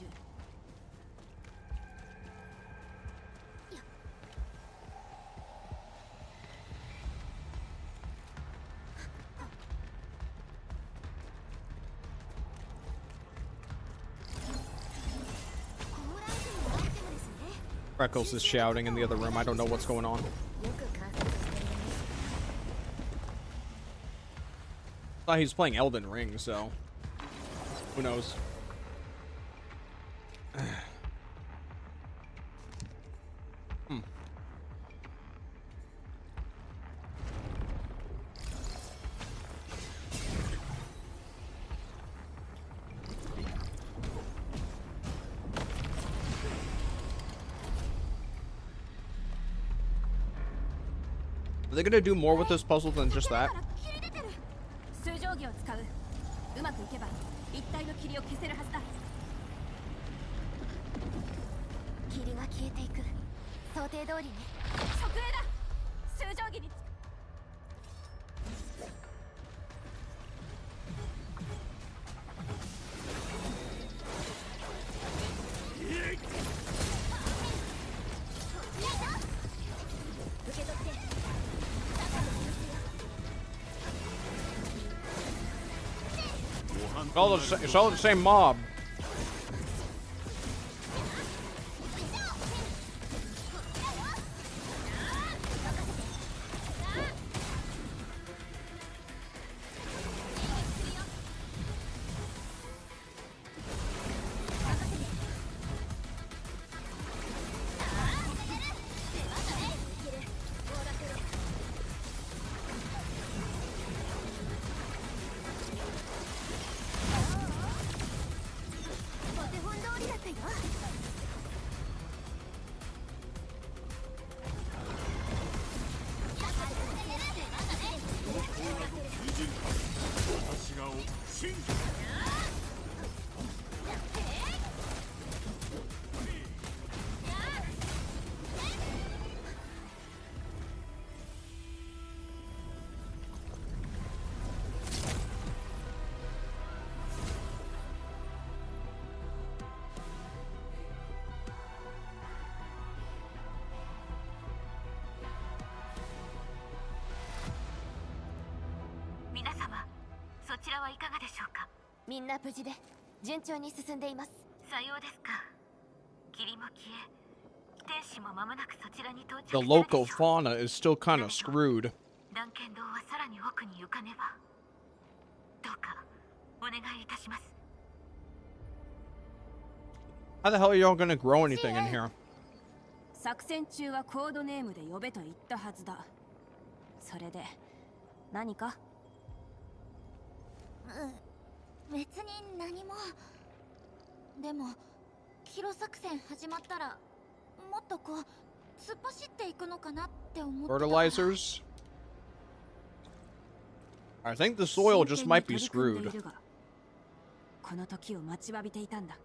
Freckles is shouting in the other room. I don't know what's going on. Thought he was playing Elden Ring, so who knows? Hmm. Are they gonna do more with this puzzle than just that? 数定規を使う。うまくいけば一体の霧を消せるはずだ。霧が消えていく。想定通りね。直営だ。数定規にIt's all the same mob.みんな無事で順調に進んでいます。さようですか。霧も消え、天使も間もなくそちらに到着。 The local fauna is still kind of screwed. 断剣道はさらに奥に行かねば。どうかお願いいたします。 How the hell are y'all gonna grow anything in here? 作戦中はコードネームで呼べと言ったはずだ。それで何か？別に何も。でもキロ作戦始まったらもっとこう突っ走っていくのかなって思ってた。 Fertilizers? I think the soil just might be screwed. この時を待ちわびていたんだ。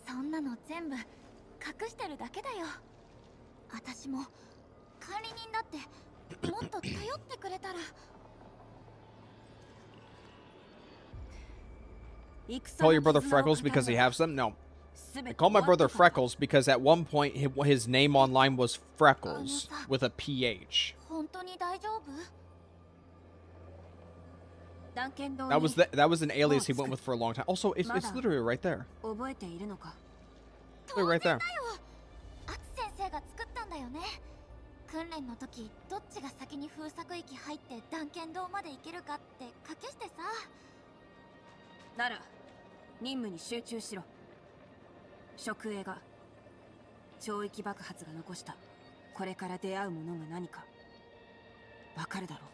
そんなの全部隠してるだけだよ。私も管理人だってもっと頼ってくれたら。 Call your brother Freckles because he has them? No. I call my brother Freckles because at one point his name online was Freckles with a PH. 本当に大丈夫？ That was an alias he went with for a long time. Also, it's literally right there. 覚えているのか？ They're right there. アツ先生が作ったんだよね。訓練の時どっちが先に封鎖区域入って断剣道まで行けるかって賭けしてさ。なら任務に集中しろ。職営が超域爆発が残したこれから出会うものが何かわかるだろう。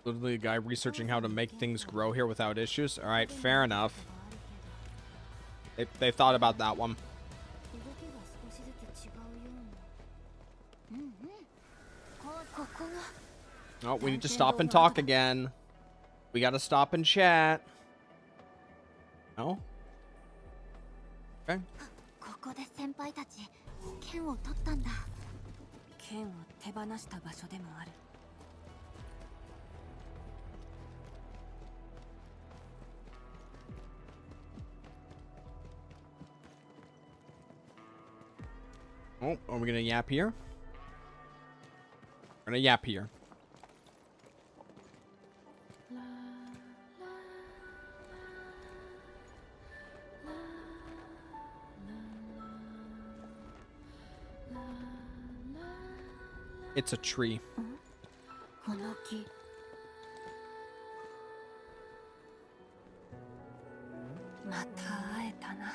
Literally a guy researching how to make things grow here without issues. All right, fair enough. They thought about that one. Oh, we need to stop and talk again. We gotta stop and chat. No? Okay. ここで先輩たち剣を取ったんだ。剣を手放した場所でもある。Oh, are we gonna yap here? We're gonna yap here. It's a tree. この木。また会えたな。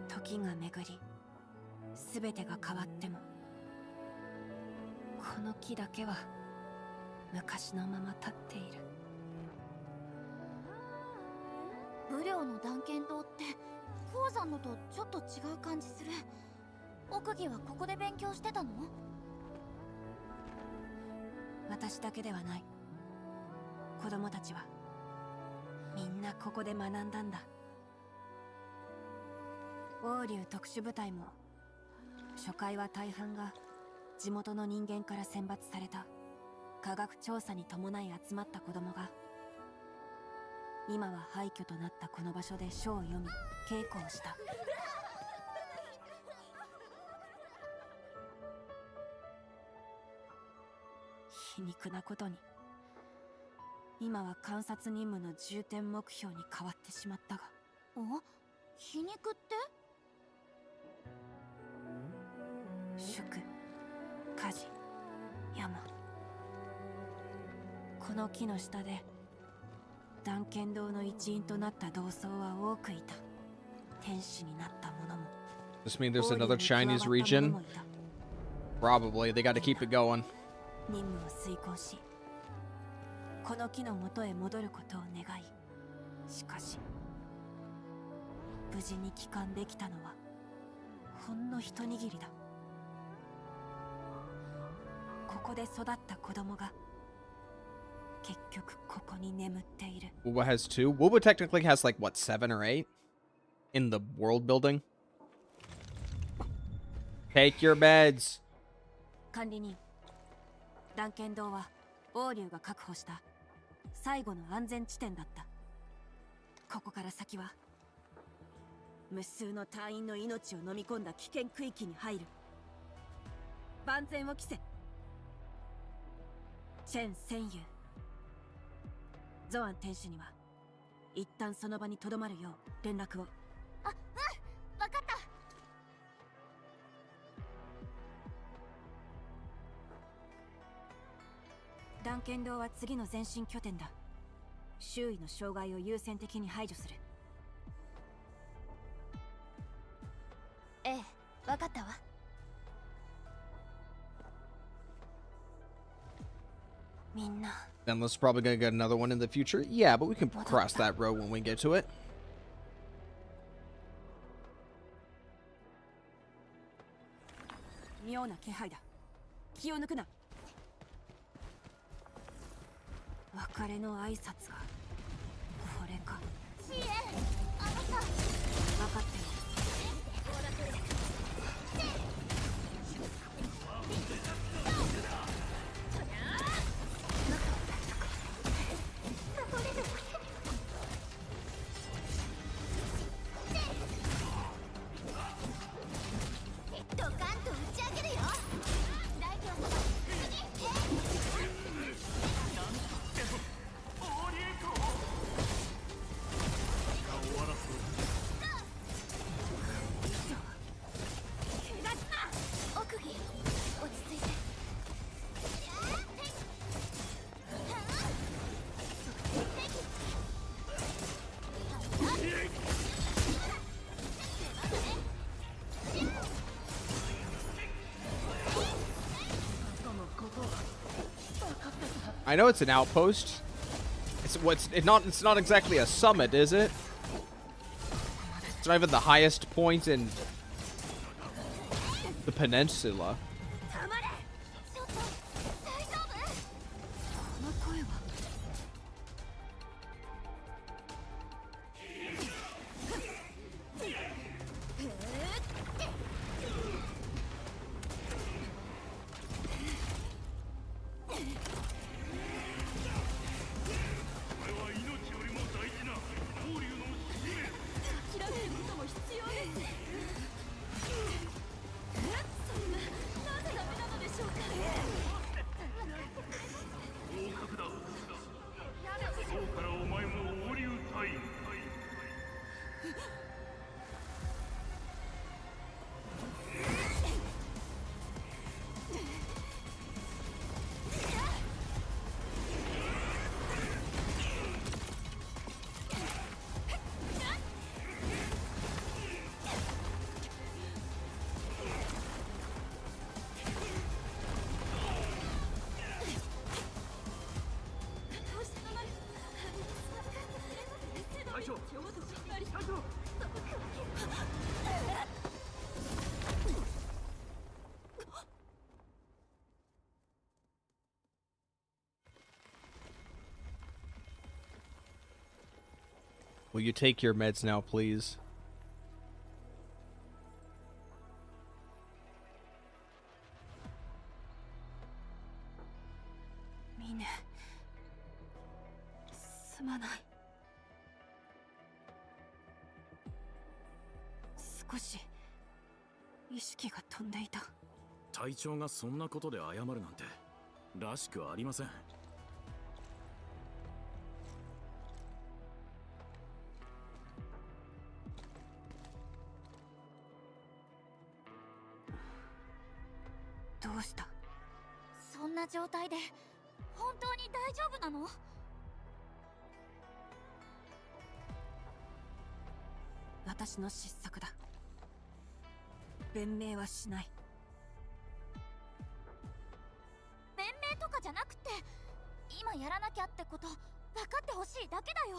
時が巡り、すべてが変わっても、この木だけは昔のまま立っている。武陵の断剣道って鉱山のとちょっと違う感じする。奥義はここで勉強してたの？私だけではない。子供たちはみんなここで学んだんだ。王竜特殊部隊も初回は大半が地元の人間から選抜された科学調査に伴い集まった子供が、今は廃墟となったこの場所で書を読み稽古をした。皮肉なことに今は観察任務の重点目標に変わってしまったが。お？皮肉って？宿、火事、山。この木の下で断剣道の一員となった同窓は多くいた。天使になった者も。This means there's another Chinese region? Probably. They got to keep it going. 任務を遂行し、この木の元へ戻ることを願い、しかし無事に帰還できたのはほんの一握りだ。ここで育った子供が結局ここに眠っている。Wuba has 2. Wuba technically has like what, 7 or 8 in the world building. Take your beds. 管理人、断剣道は王竜が確保した最後の安全地点だった。ここから先は無数の隊員の命を飲み込んだ危険区域に入る。万全を期せ。チェン戦友、ゾアン天使には一旦その場に留まるよう連絡を。あ、うん、わかった。断剣道は次の前進拠点だ。周囲の障害を優先的に排除する。ええ、わかったわ。みんな。Then let's probably gonna get another one in the future. Yeah, but we can cross that road when we get to it. 妙な気配だ。気を抜くな。別れの挨拶がこれか。シエン、あのさ、分かってる。ドカンと打ち上げるよ。大丈夫。奥義、落ち着いて。I know it's an outpost. It's not exactly a summit, is it? It's not even the highest point in the peninsula. ちょっと大丈夫？この声は。諦めることも必要です。そんな、なぜダメなのでしょうか。合格だ。今日からお前も王流隊員。隊長、隊長。Will you take your meds now, please? ミネ、すまない。少し意識が飛んでいた。隊長がそんなことで謝るなんてらしくありません。どうした？そんな状態で本当に大丈夫なの？私の失策だ。弁明はしない。弁明とかじゃなくて、今やらなきゃってこと分かってほしいだけだよ。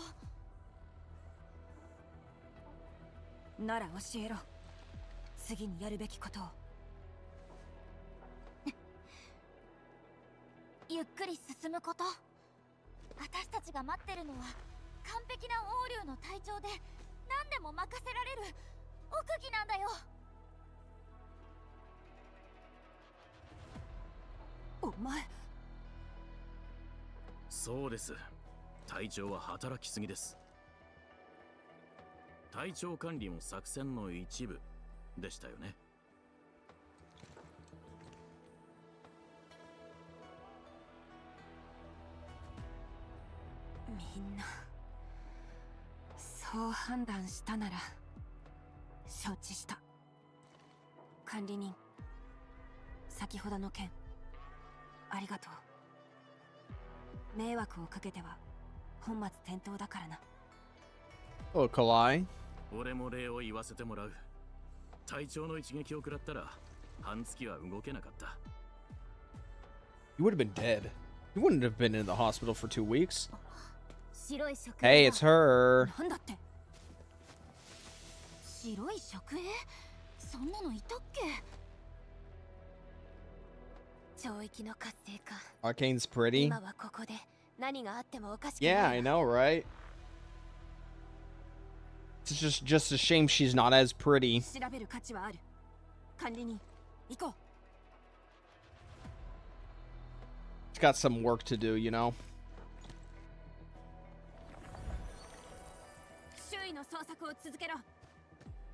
なら教えろ。次にやるべきことを。ゆっくり進むこと。私たちが待ってるのは完璧な王竜の隊長で何でも任せられる奥義なんだよ。お前。そうです。隊長は働きすぎです。隊長管理も作戦の一部でしたよね。みんなそう判断したなら承知した。管理人、先ほどの件ありがとう。迷惑をかけては本末転倒だからな。Oh, Kalai. 俺も礼を言わせてもらう。隊長の一撃を食らったら半月は動けなかった。 You would have been dead. You wouldn't have been in the hospital for 2 weeks. 白い食 Hey, it's her. なんだって？白い食影？そんなのいたっけ？領域の活性化。Arcane's pretty. 今はここで何があってもおかしく Yeah, ない I know, right? It's just a shame she's not as pretty. 調べる価値はある。管理人、行こう。 It's got some work to do, you know? 周囲の捜索を続けろ。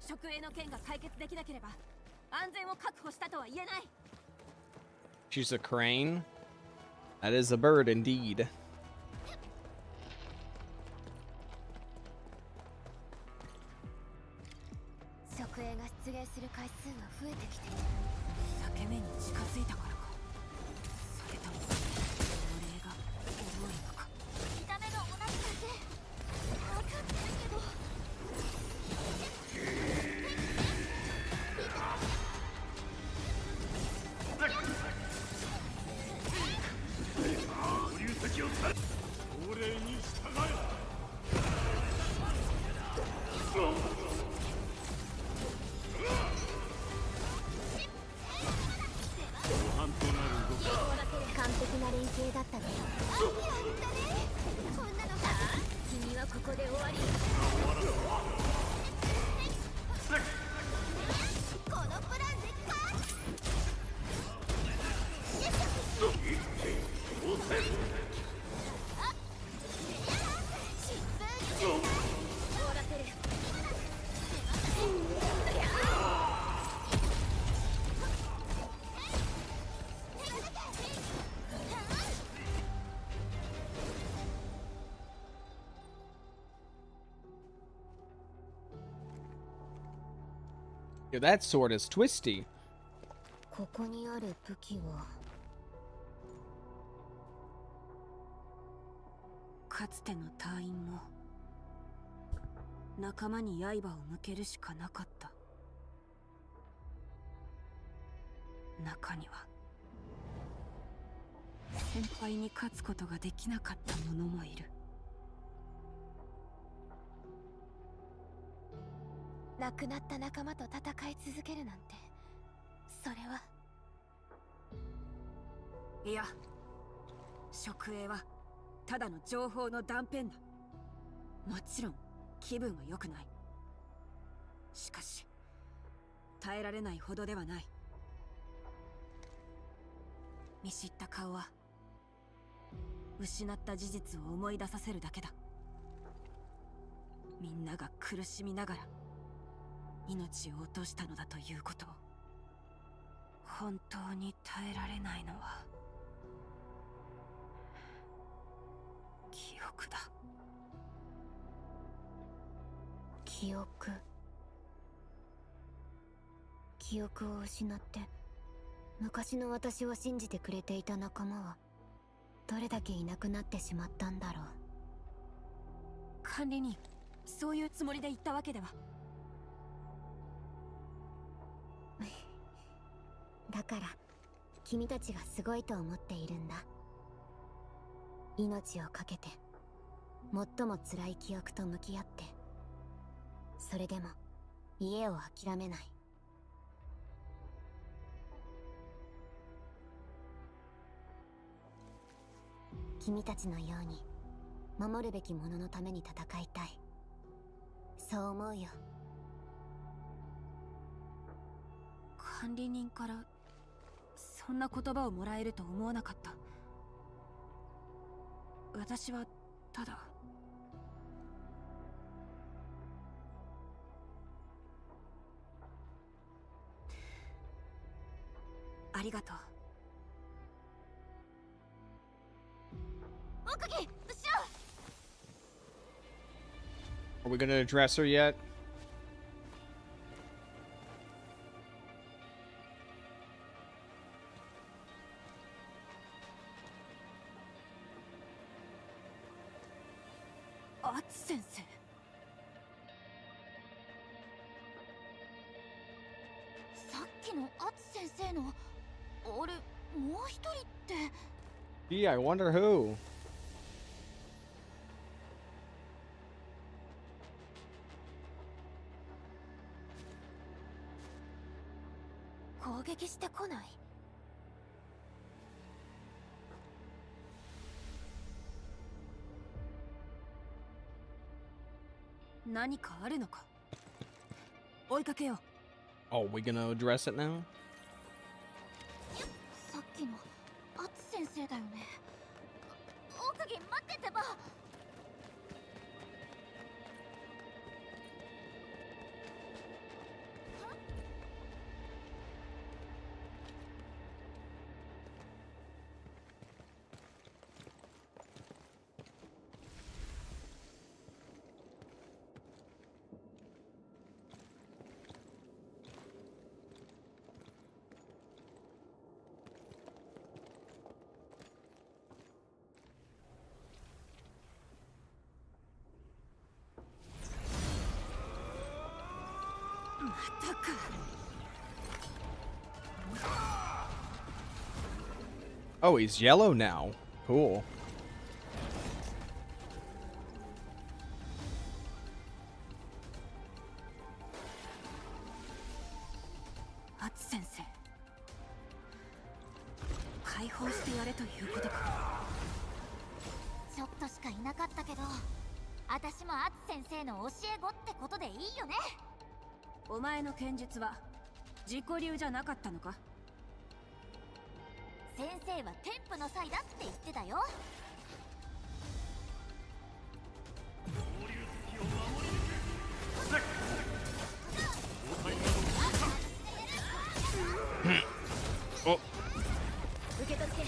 職営の件が解決できなければ安全を確保したとは言えない。 She's a crane? That is a bird indeed. 職営が出現する回数が増えてきている。裂け目に近づいたからか。それとも亡霊が多いのか。見た目が同じだけ分かってるけど保留先を去れ。号令に従え。半となる動き。完璧な連携だったね。アキラ言ったね。こんなのか。君はここで終わり。このプランで勝つ。Yeah, that sword is twisty. ここにある武器はかつての隊員も仲間に刃を向けるしかなかった。中には先輩に勝つことができなかった者もいる。亡くなった仲間と戦い続けるなんて、それは。いや、職営はただの情報の断片だ。もちろん気分は良くない。しかし耐えられないほどではない。見知った顔は失った事実を思い出させるだけだ。みんなが苦しみながら命を落としたのだということを。本当に耐えられないのは記憶だ。記憶を失って昔の私を信じてくれていた仲間はどれだけいなくなってしまったんだろう。管理人、そういうつもりで言ったわけでは。だから君たちがすごいと思っているんだ。命を懸けて最も辛い記憶と向き合って、それでも家を諦めない。君たちのように守るべきもののために戦いたい。そう思うよ。管理人からそんな言葉をもらえると思わなかった。私はただありがとう。奥義、後ろ。 Are we gonna address her yet? Ats 先生。さっきのアツ先生のあれ、もう一人って。 Gee, I wonder who. 攻撃してこない。何かあるのか。追いかけよう。 Oh, we gonna address it now? さっきのアツ先生だよね。奥義待っててば。Oh, he's yellow now. Cool. アツ先生、解放してやれということか。ちょっとしかいなかったけど、私もアツ先生の教え子ってことでいいよね。お前の剣術は自己流じゃなかったのか。先生は天賦の際だって言ってたよ。お、受け取って。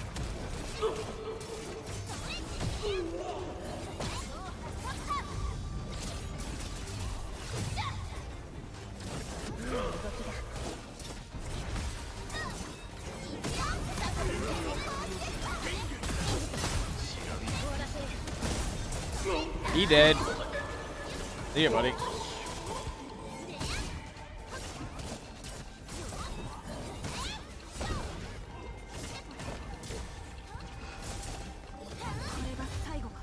He dead. See ya, buddy. これが最後か。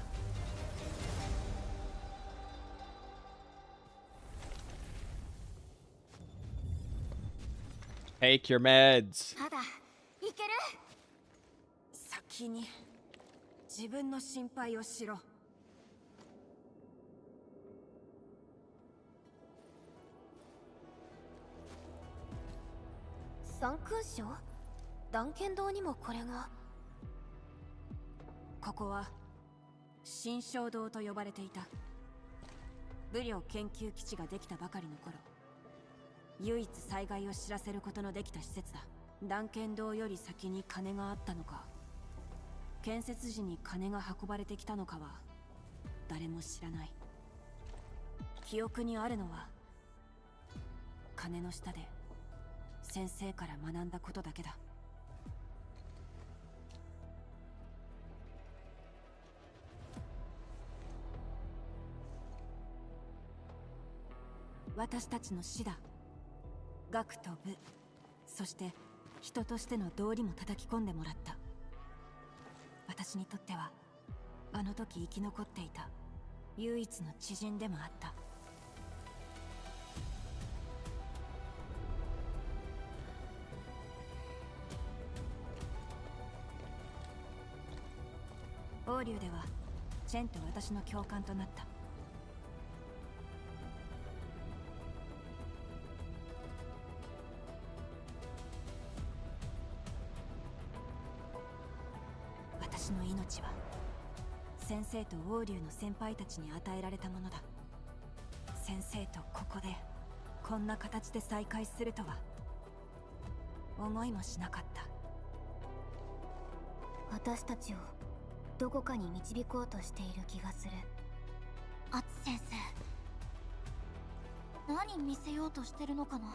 Take your meds. まだいける。先に自分の心配をしろ。三勲章？断剣堂にもこれが。ここは新正堂と呼ばれていた。武領研究基地ができたばかりの頃、唯一災害を知らせることのできた施設だ。断剣堂より先に金があったのか、建設時に金が運ばれてきたのかは誰も知らない。記憶にあるのは金の下で先生から学んだことだけだ。私たちの師だ。学と武、そして人としての道理も叩き込んでもらった。私にとってはあの時生き残っていた唯一の知人でもあった。王竜ではチェンと私の教官となった。私の命は先生と王竜の先輩たちに与えられたものだ。先生とここでこんな形で再会するとは思いもしなかった。私たちをどこかに導こうとしている気がする。アツ先生、何見せようとしてるのかな。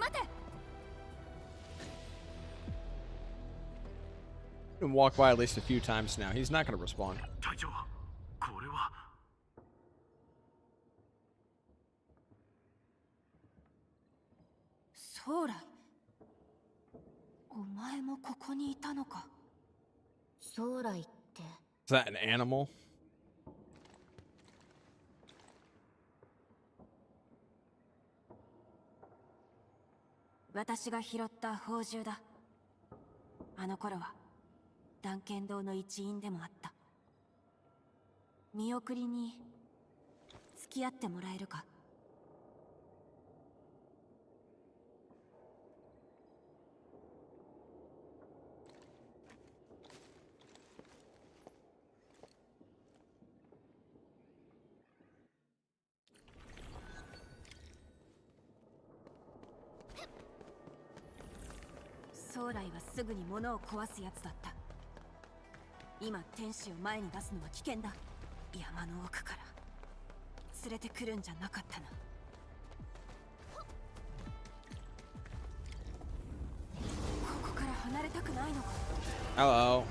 待て。 Been walked by at least a few times now. He's not going to respond. 隊長、これは。将来、お前もここにいたのか。将来って。 Is that an animal? 私が拾った宝珠だ。あの頃は断剣道の一員でもあった。見送りに付き合ってもらえるか？将来はすぐに物を壊すやつだった。今天使を前に出すのは危険だ。山の奥から連れてくるんじゃなかったな。ここから離れたくないのか。Hello.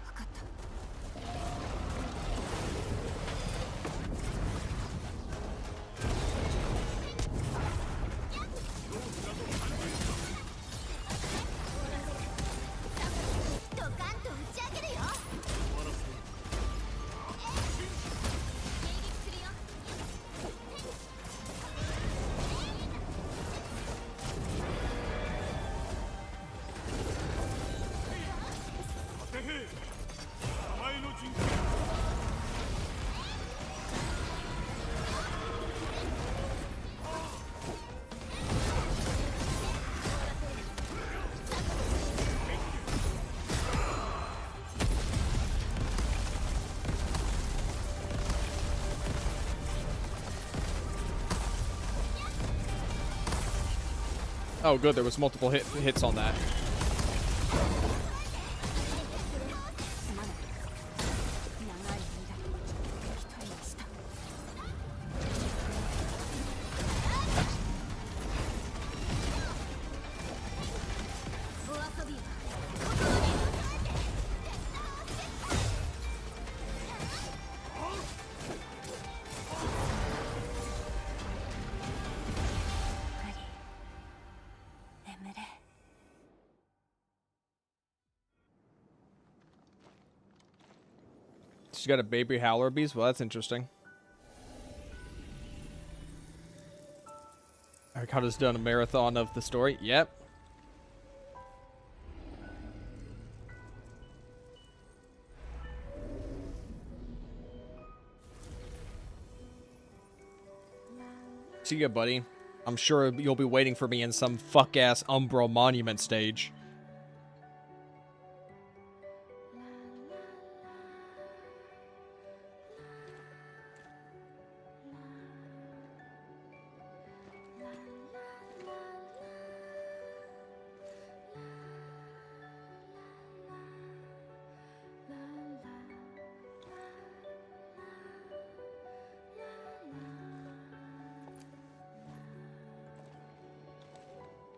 分かった。ドカンと打ち上げるよ。Oh, good. There was multiple hits on that. She's got a baby howler beast. Well, that's interesting. Arcada's done a marathon of the story. Yep. See ya, buddy. I'm sure you'll be waiting for me in some fuck-ass Umbral Monument stage.「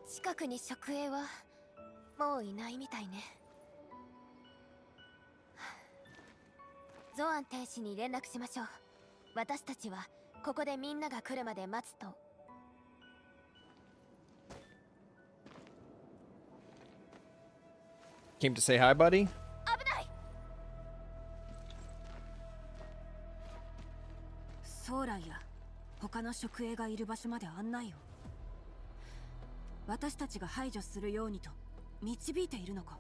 近くに職営はもういないみたいね。ゾアン天使に連絡しましょう。私たちはここでみんなが来るまで待つと。Came to say hi, buddy? 危ない。将来や他の職営がいる場所まで案内を。私たちが排除するようにと導いているのか。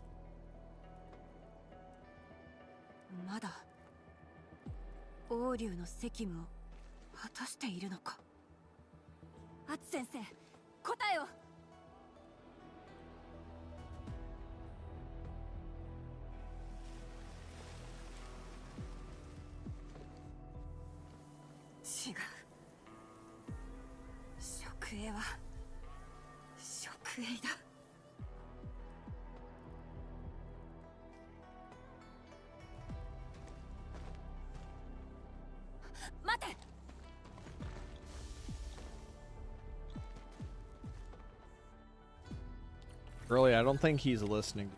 まだ王竜の責務を果たしているのか。アツ先生、答えを。違う。職営は職営だ。待て。Really, I don't think he's listening.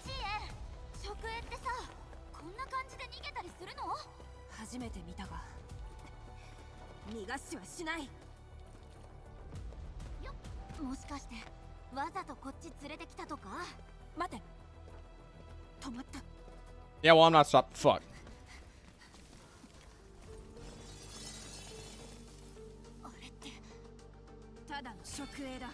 ジエ、職営ってさ、こんな感じで逃げたりするの？初めて見たが、逃がしはしない。もしかしてわざとこっち連れてきたとか？待て。止まった。 Yeah, well, I'm not stopped. Fuck. あれってただの職営だ。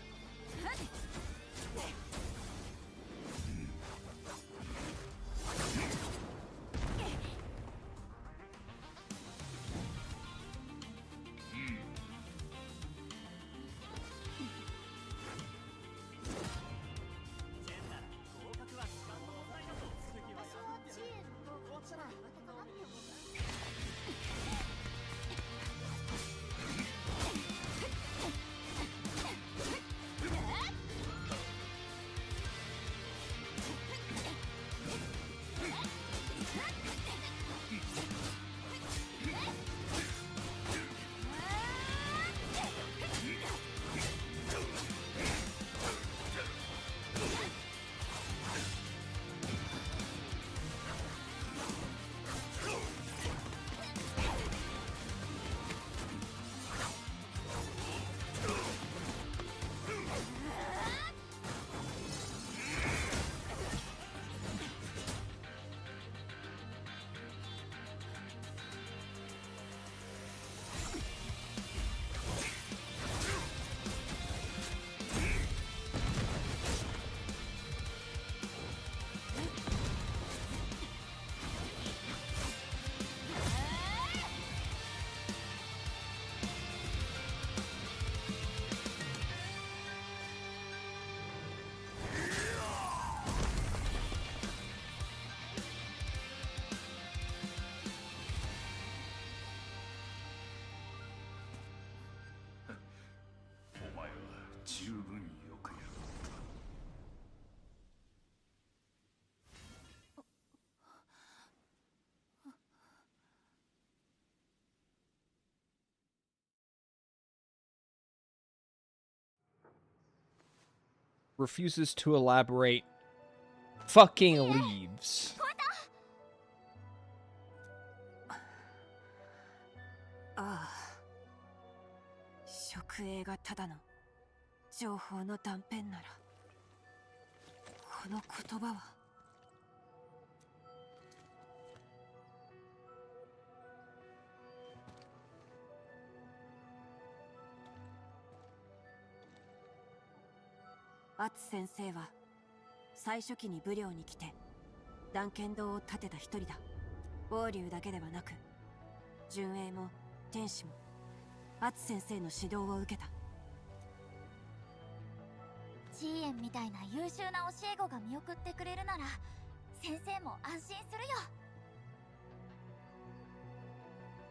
十分よくやった。Refuses to elaborate. Fucking leaves. ああ、食影がただの情報の断片なら、この言葉はアツ先生は最初期に武領に来て断剣道を建てた一人だ。王竜だけではなく純英も天使もアツ先生の指導を受けた。チーエンみたいな優秀な教え子が見送ってくれるなら先生も安心するよ。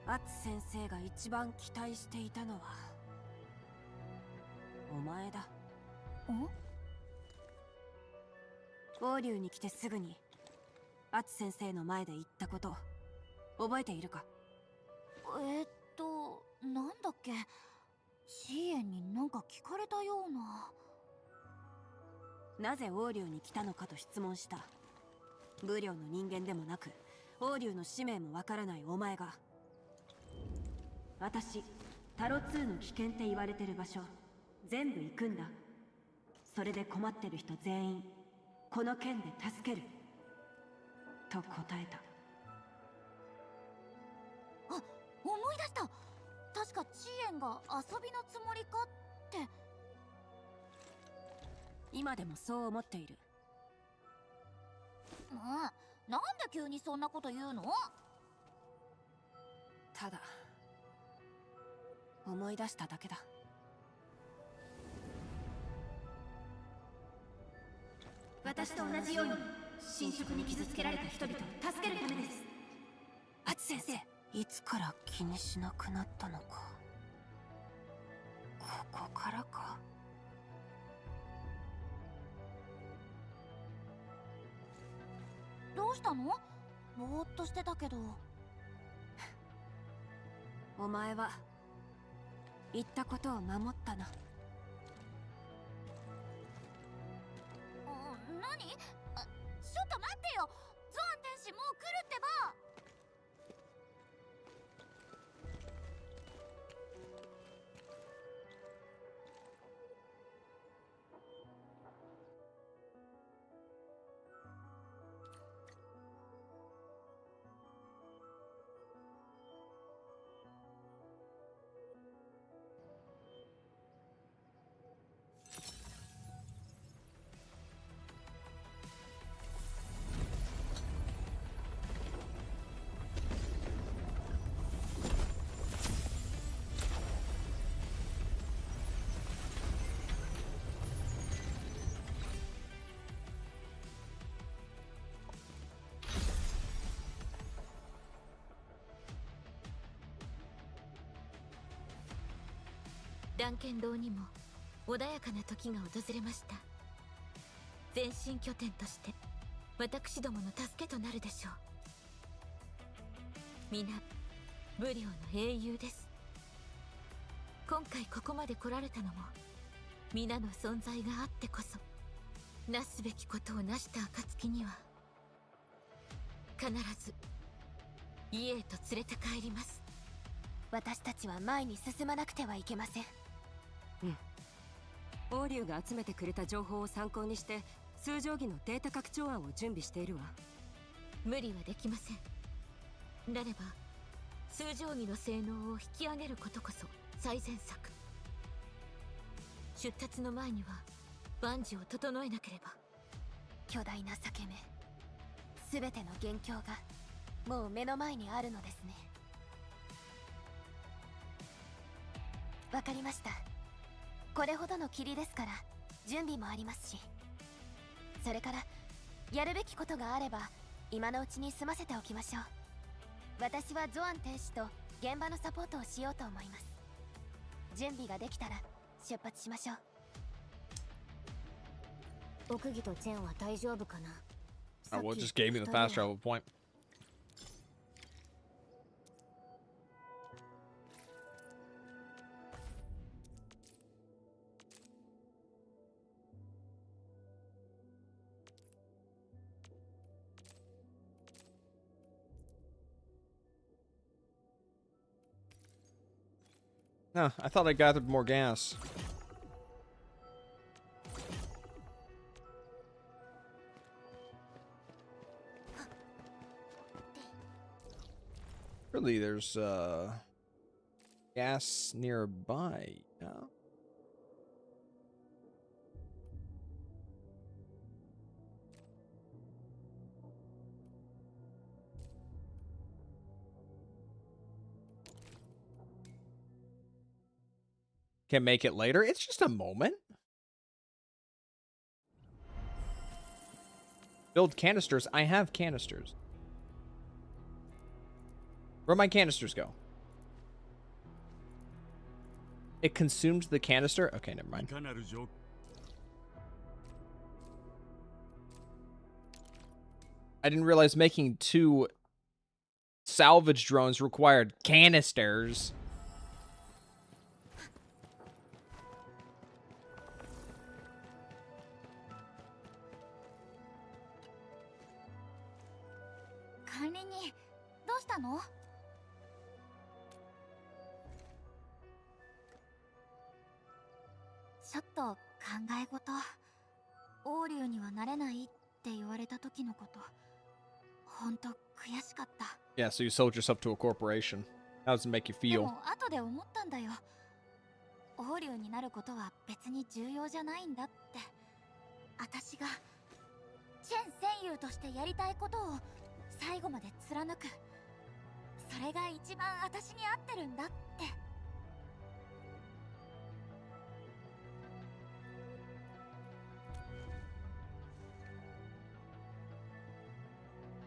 アツ先生が一番期待していたのはお前だ。王竜に来てすぐにアツ先生の前で言ったこと覚えているか？なんだっけ。シーエンになんか聞かれたような。なぜ王竜に来たのかと質問した。武領の人間でもなく王竜の使命もわからないお前が、私タロ2の危険って言われてる場所全部行くんだ。それで困ってる人全員この剣で助けると答えた。あ、思い出した。確かチーエンが遊びのつもりかって。今でもそう思っている。なんで急にそんなこと言うの？ただ思い出しただけだ。私と同じように侵食に傷つけられた人々を助けるためです。アツ先生、いつから気にしなくなったのか。ここからか。どうしたの？ぼーっとしてたけど。お前は言ったことを守ったな。何？ちょっと待ってよ。ゾアン天使もう来るってば。断剣道にも穏やかな時が訪れました。前進拠点として私どもの助けとなるでしょう。皆武領の英雄です。今回ここまで来られたのも皆の存在があってこそ、なすべきことをなした暁には必ず家へと連れて帰ります。私たちは前に進まなくてはいけません。王竜が集めてくれた情報を参考にして数定規のデータ拡張案を準備しているわ。無理はできません。なれば数定規の性能を引き上げることこそ最善策。出立の前には万事を整えなければ。巨大な裂け目、全ての元凶がもう目の前にあるのですね。わかりました。これほどの霧ですから準備もありますし、それからやるべきことがあれば今のうちに済ませておきましょう。私はゾアン天使と現場のサポートをしようと思います。準備ができたら出発しましょう。奥義とチェンは大丈夫かな。 Oh, well, it just gave me the fast travel point. No, I thought I gathered more gas. Really, there's gas nearby. Yeah. Can make it later. It's just a moment. Build canisters. I have canisters. Where'd my canisters go? It consumed the canister? Okay, never mind. I didn't realize making 2 salvage drones required canisters. Yeah, so you sold yourself to a corporation. How does it make you feel? 王竜になることは別に重要じゃないんだって。私がチェン戦友としてやりたいことを最後まで貫く。それが一番私に合ってるんだって。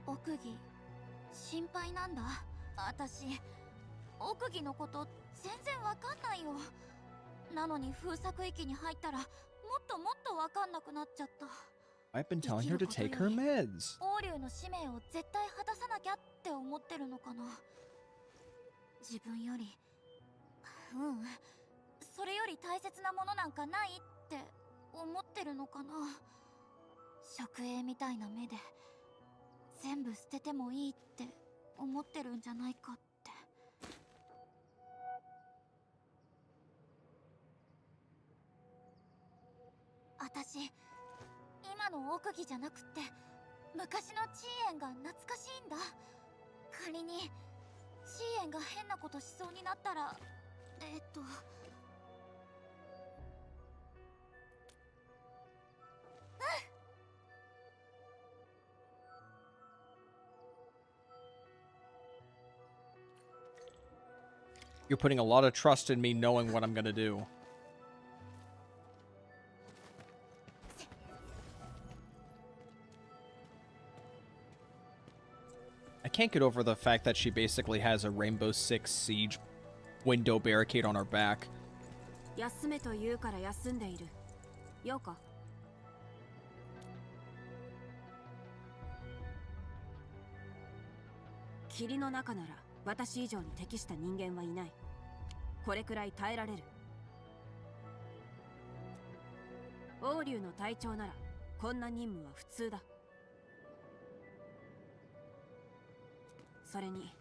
奥義、心配なんだ。私、奥義のこと全然わかんないよ。なのに封鎖域に入ったらもっともっとわかんなくなっちゃった。I've been telling her to take her meds. 王竜の使命を絶対果たさなきゃって思ってるのかな。自分より、それより大切なものなんかないって思ってるのかな。食影みたいな目で全部捨ててもいいって思ってるんじゃないかって。私、今の奥義じゃなくって昔のチーエンが懐かしいんだ。仮にチーエンが変なことしそうになったら、You're putting a lot of trust in me knowing what I'm gonna do. I can't get over the fact that she basically has a Rainbow Six Siege window barricade on her back. 休めと言うから休んでいる。ようか。霧の中なら私以上に適した人間はいない。これくらい耐えられる。王竜の隊長ならこんな任務は普通だ。それに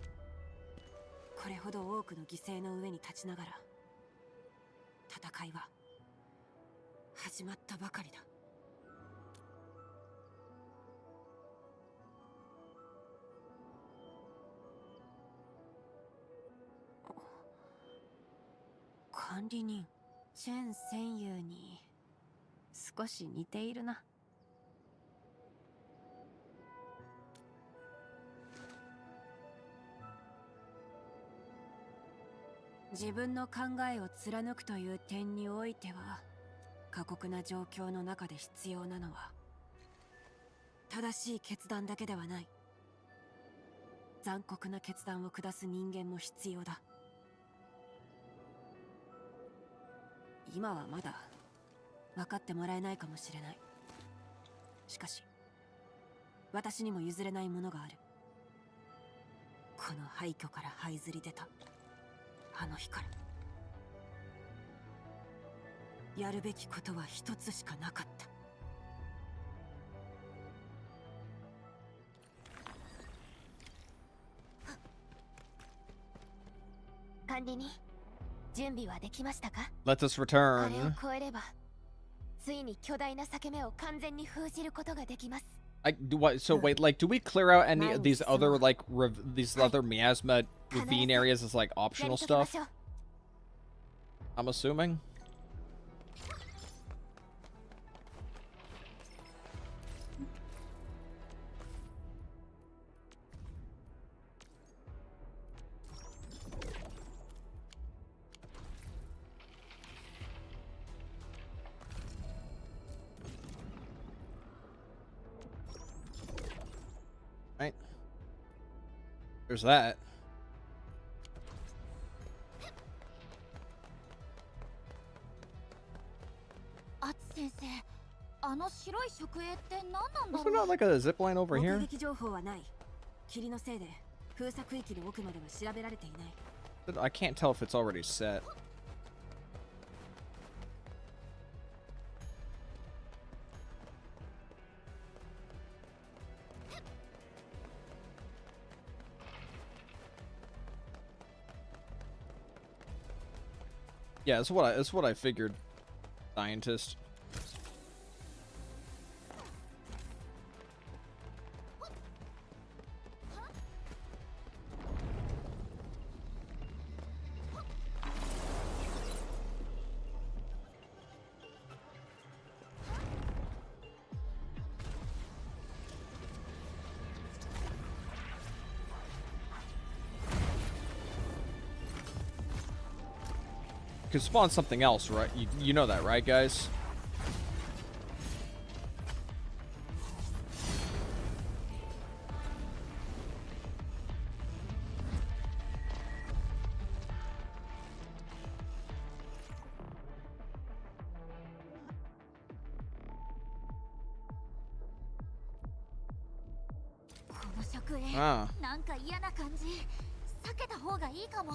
これほど多くの犠牲の上に立ちながら戦いは始まったばかりだ。管理人チェン戦友に少し似ているな。自分の考えを貫くという点においては過酷な状況の中で必要なのは正しい決断だけではない。残酷な決断を下す人間も必要だ。今はまだ分かってもらえないかもしれない。しかし私にも譲れないものがある。この廃墟から這いずり出たあの日からやるべきことは一つしかなかった。管理人、準備はできましたか？ Let us あれを return. 超えればついに巨大な裂け目を完全に封じることができます。 Do what? So wait, like, do we clear out any of these other like these other miasma ravine areas as like optional stuff? I'm assuming. Right. There's that. アツ先生、あの白い植影って何なんだ Wasn't ろ that う？ like a zip line over 目 here? 撃情報はない。霧のせいで封鎖区域の奥までは調べられていない。 But I can't tell if it's already set. Yeah, that's what I figured. Scientist. 'Could spawn something else, right? You know that, right, guys? Ah. なんか嫌な感じ。避けた方がいいかも。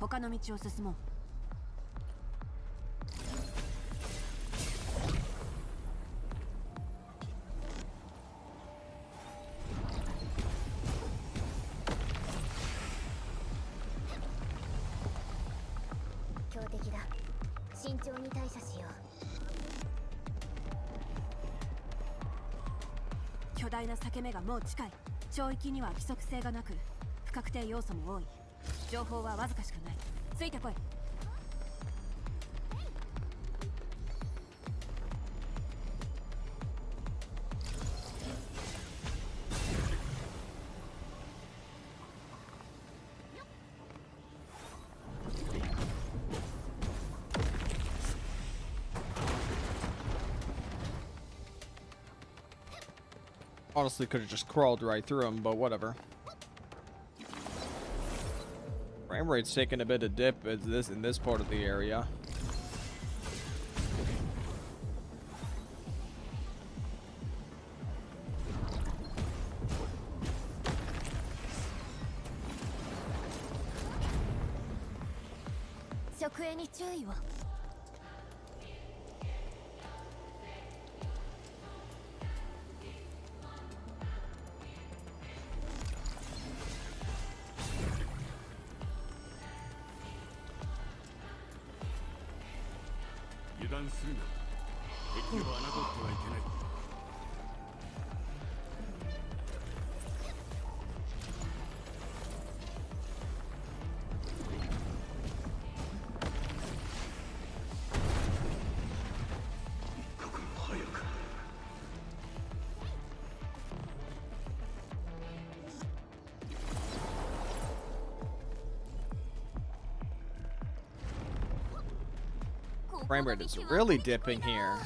他の道を進もう。強敵だ。慎重に対処しよう。巨大な裂け目がもう近い。潮域には規則性がなく不確定要素も多い。情報はわずかしかない。ついてこい。Honestly, could have just crawled right through him, but whatever. Frame rate's taking a bit of dip in this part of the area. Frame rate is really dipping here.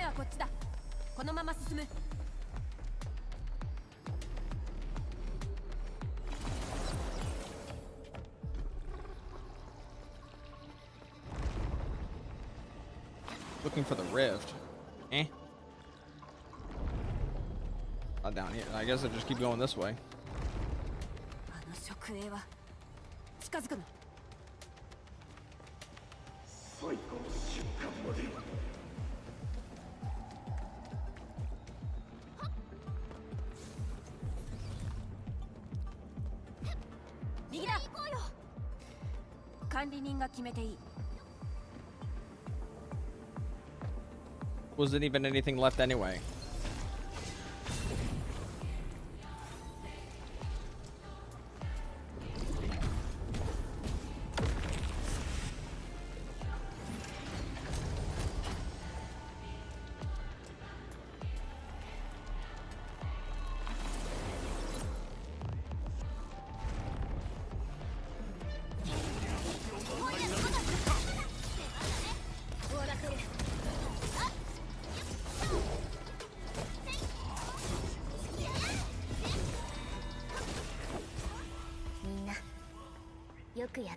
はこっちだ。このまま進む。Looking for the rift. Eh? Not down here. I guess I just keep going this way. あの食影は近づくな。最後の瞬間まで右だ。管理人が決めていい。Wasn't even anything left anyway.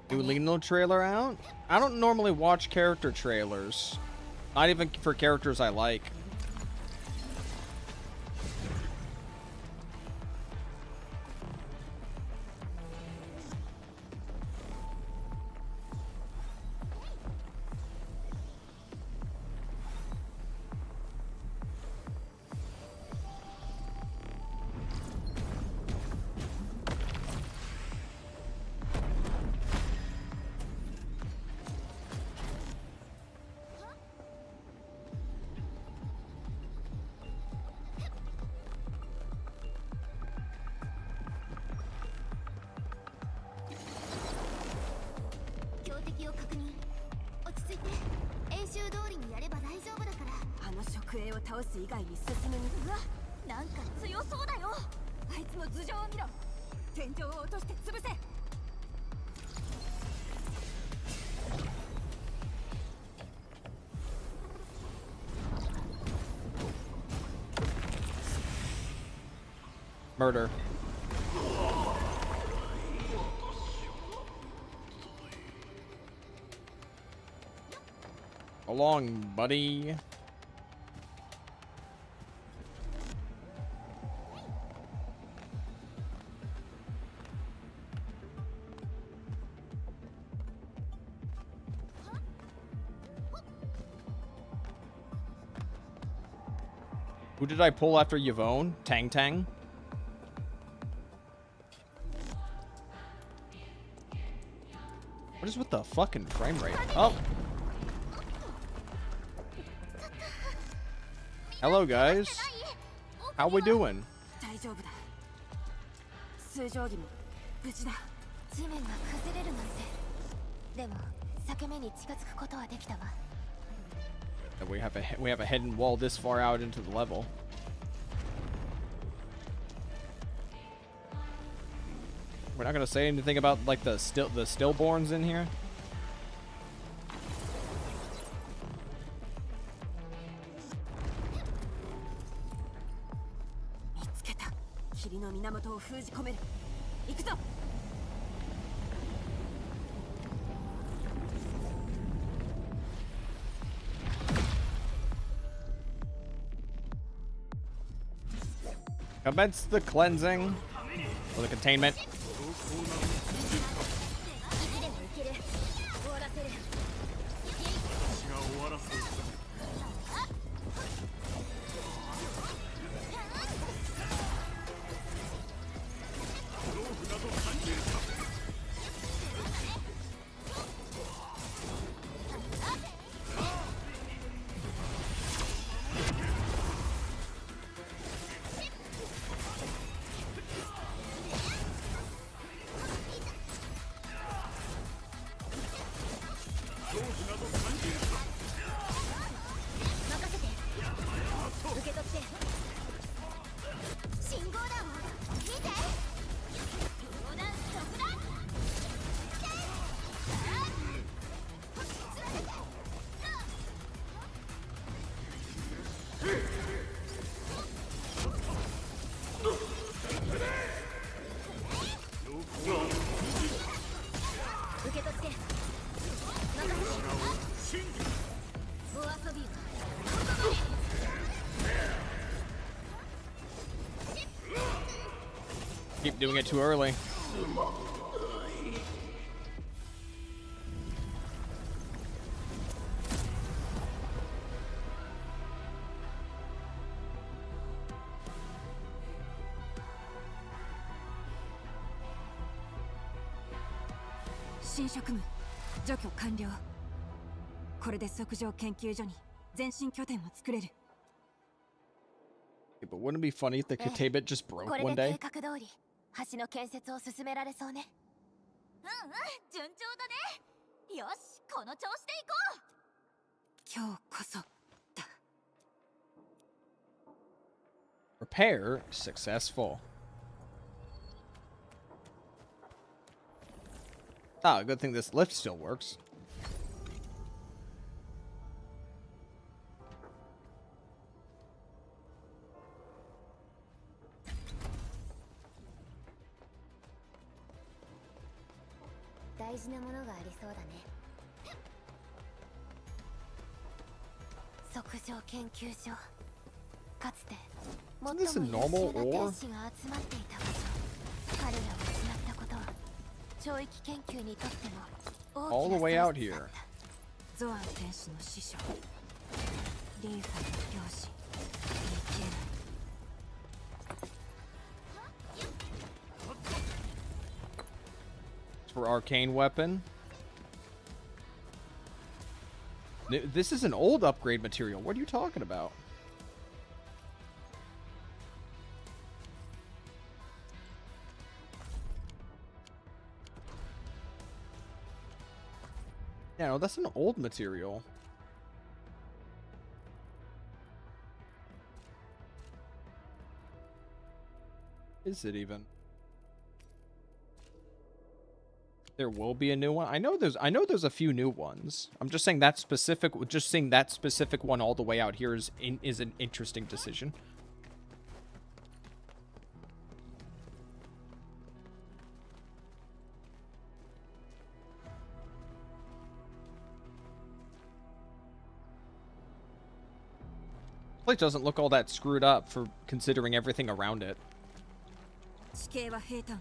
New Lino trailer out? I don't normally watch character trailers. Not even for characters I like. Murder. Along, buddy. Who did I pull after Yvonne? Tang Tang? What is with the fucking frame rate? Oh! Hello, guys. How we doing? 大丈夫だ。通常儀も無事だ。地面が崩れるなんて。でも裂け目に近づくことはできたわ。We have a hidden wall this far out into the level. We're not gonna say anything about like the stillborns in here. 見つけた。霧の源を封じ込める。行くぞ。Commence the cleansing or the containment. 受け取って任せてお遊びはここまで Keep doing it too early. But wouldn't it be funny if the Katabit just broke これ one で day? 計画通り橋の建設を進められそうね。順調だね。よし、この調子で行こう。今日こそ。 Repair successful. Ah, good thing this lift still works. Isn't this a normal ore? 彼らを失ったことは教育研究にとっても All the way out here. ゾアン天使の師匠リーファの両親言い切れない For arcane weapon. This is an old upgrade material. What are you talking about? Yeah, no, that's an old material. Is it even? There will be a new one. I know there's a few new ones. I'm just saying that specific one all the way out here is an interesting decision. Place doesn't look all that screwed up for considering everything around it. 地形は平坦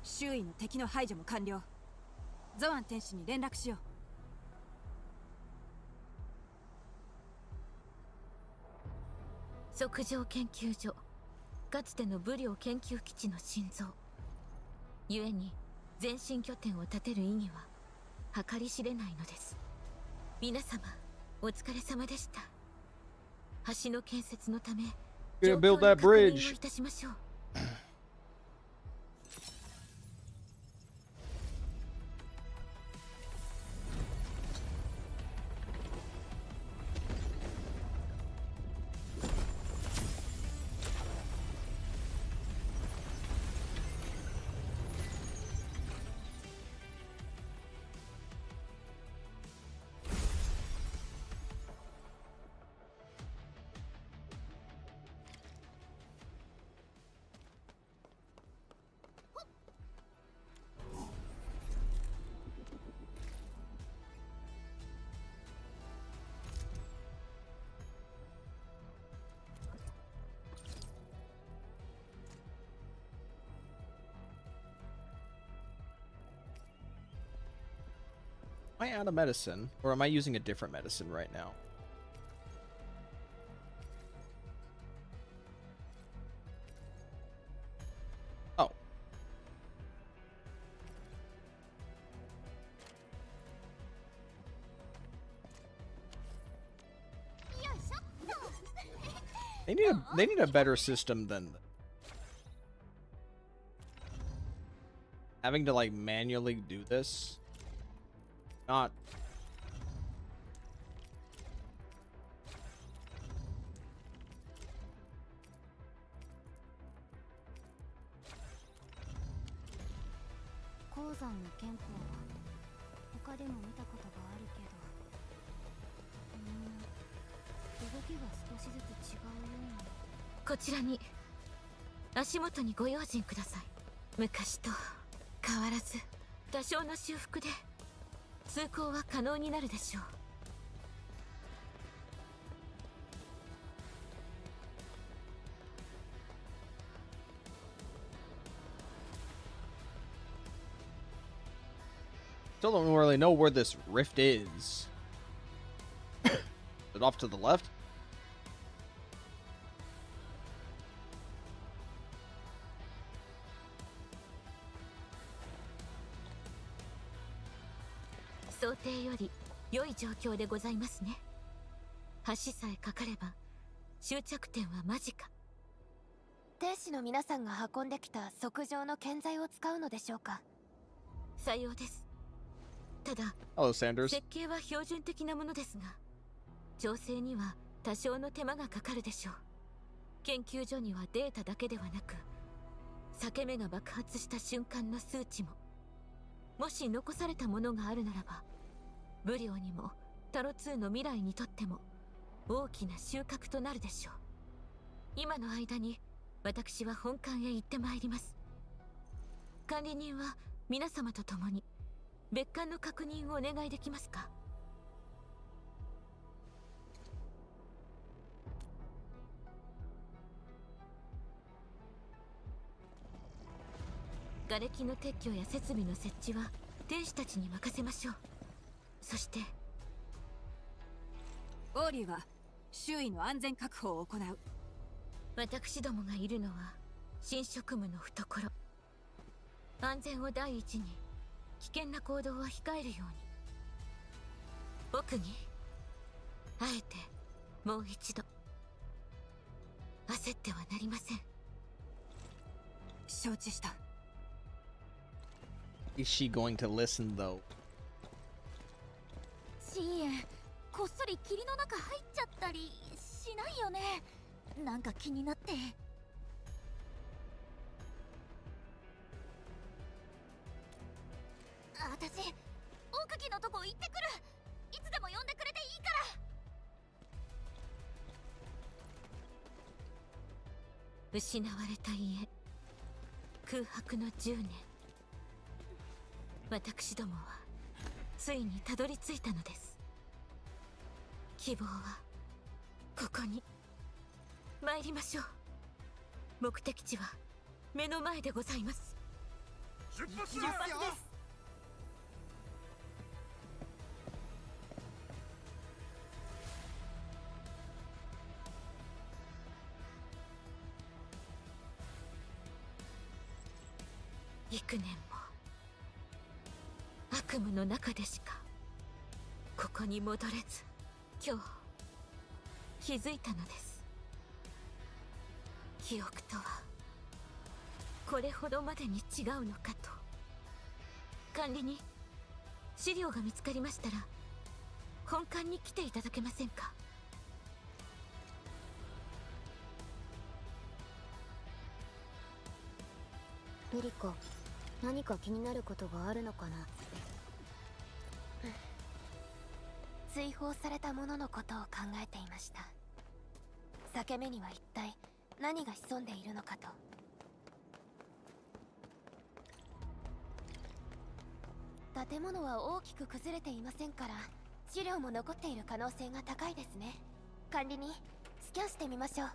周囲の敵の排除も完了ゾアン天使に連絡しよう測上研究所かつての武領研究基地の心臓故に前進拠点を建てる意義は計り知れないのです皆様お疲れ様でした橋の建設のため状況の確認をいたしましょう Am I out of medicine? Or am I using a different medicine right now? Oh. They need a better system than having to like manually do this. Not鉱山の憲法は他でも見たことがあるけど動きが少しずつ違うようなこちらに足元にご用心ください昔と変わらず多少の修復で通行は可能になるでしょう。Still don't really know where this rift is. Is it off to the left? 想定より良い状況でございますね。橋さえかかれば終着点は間近。兵士の皆さんが運んできた測定の建材を使うのでしょうか。さようです。ただ Hello, Sanders. 設計は標準的なものですが、調整には多少の手間がかかるでしょう。研究所にはデータだけではなく、裂け目が爆発した瞬間の数値も、もし残されたものがあるならば、ブリオにもタロ2の未来にとっても大きな収穫となるでしょう。今の間に私は本館へ行ってまいります。管理人は皆様と共に別館の確認をお願いできますか。瓦礫の撤去や設備の設置は天使たちに任せましょう。そしてオーリーは周囲の安全確保を行う。私どもがいるのは新職務の懐。安全を第一に危険な行動は控えるように。僕にあえてもう一度焦ってはなりません。承知した。Is she going to listen though? シーエン、こっそり霧の中入っちゃったりしないよね。なんか気になって。私、奥義のとこ行ってくる。いつでも呼んでくれていいから。失われた家、空白の10年。私どもはついにたどり着いたのです。希望はここに。参りましょう。目的地は目の前でございます。出発ですよ。幾年も悪夢の中でしかここに戻れず、今日気づいたのです。記憶とはこれほどまでに違うのかと。管理に資料が見つかりましたら本館に来ていただけませんか。ルリコ、何か気になることがあるのかな。追放された者のことを考えていました。裂け目には一体何が潜んでいるのかと。建物は大きく崩れていませんから、資料も残っている可能性が高いですね。管理人、スキャンしてみましょう。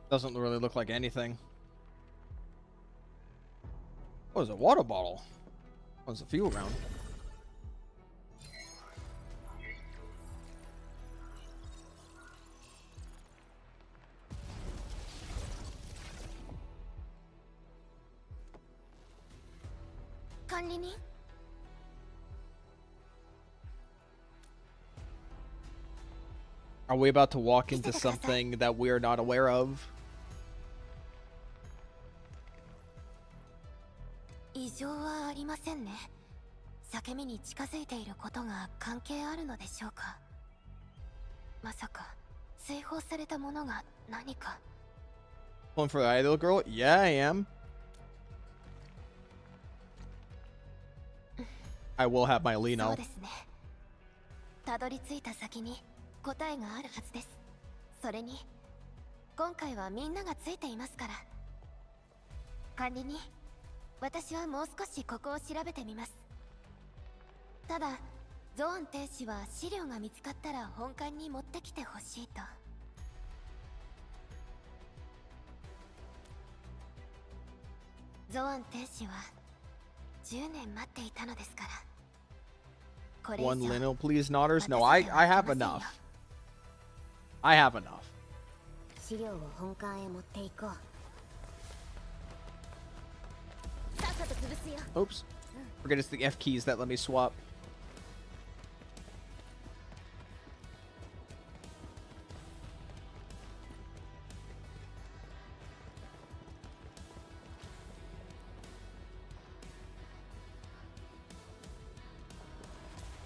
Doesn't really look like anything. What is a water bottle? What's a fuel round? Are we about to walk into something that we are not aware of? 異常はありませんね。裂け目に近づいていることが関係あるのでしょうか。まさか追放されたものが何か。 One for the idol girl? Yeah, I am. I will have my Lee そう now. ですね。たどり着いた先に答えがあるはずです。それに今回はみんながついていますから。管理人、私はもう少しここを調べてみます。ただゾーン停止は資料が見つかったら本館に持ってきてほしいと。ゾーン停止は10年待っていたのですから。これ以上 One Lino, please, Nodders. No, I have enough. I have enough. 資料を本館へ持っていこう。さっさと潰すよ。 Oops. Forget it's the F keys that let me swap.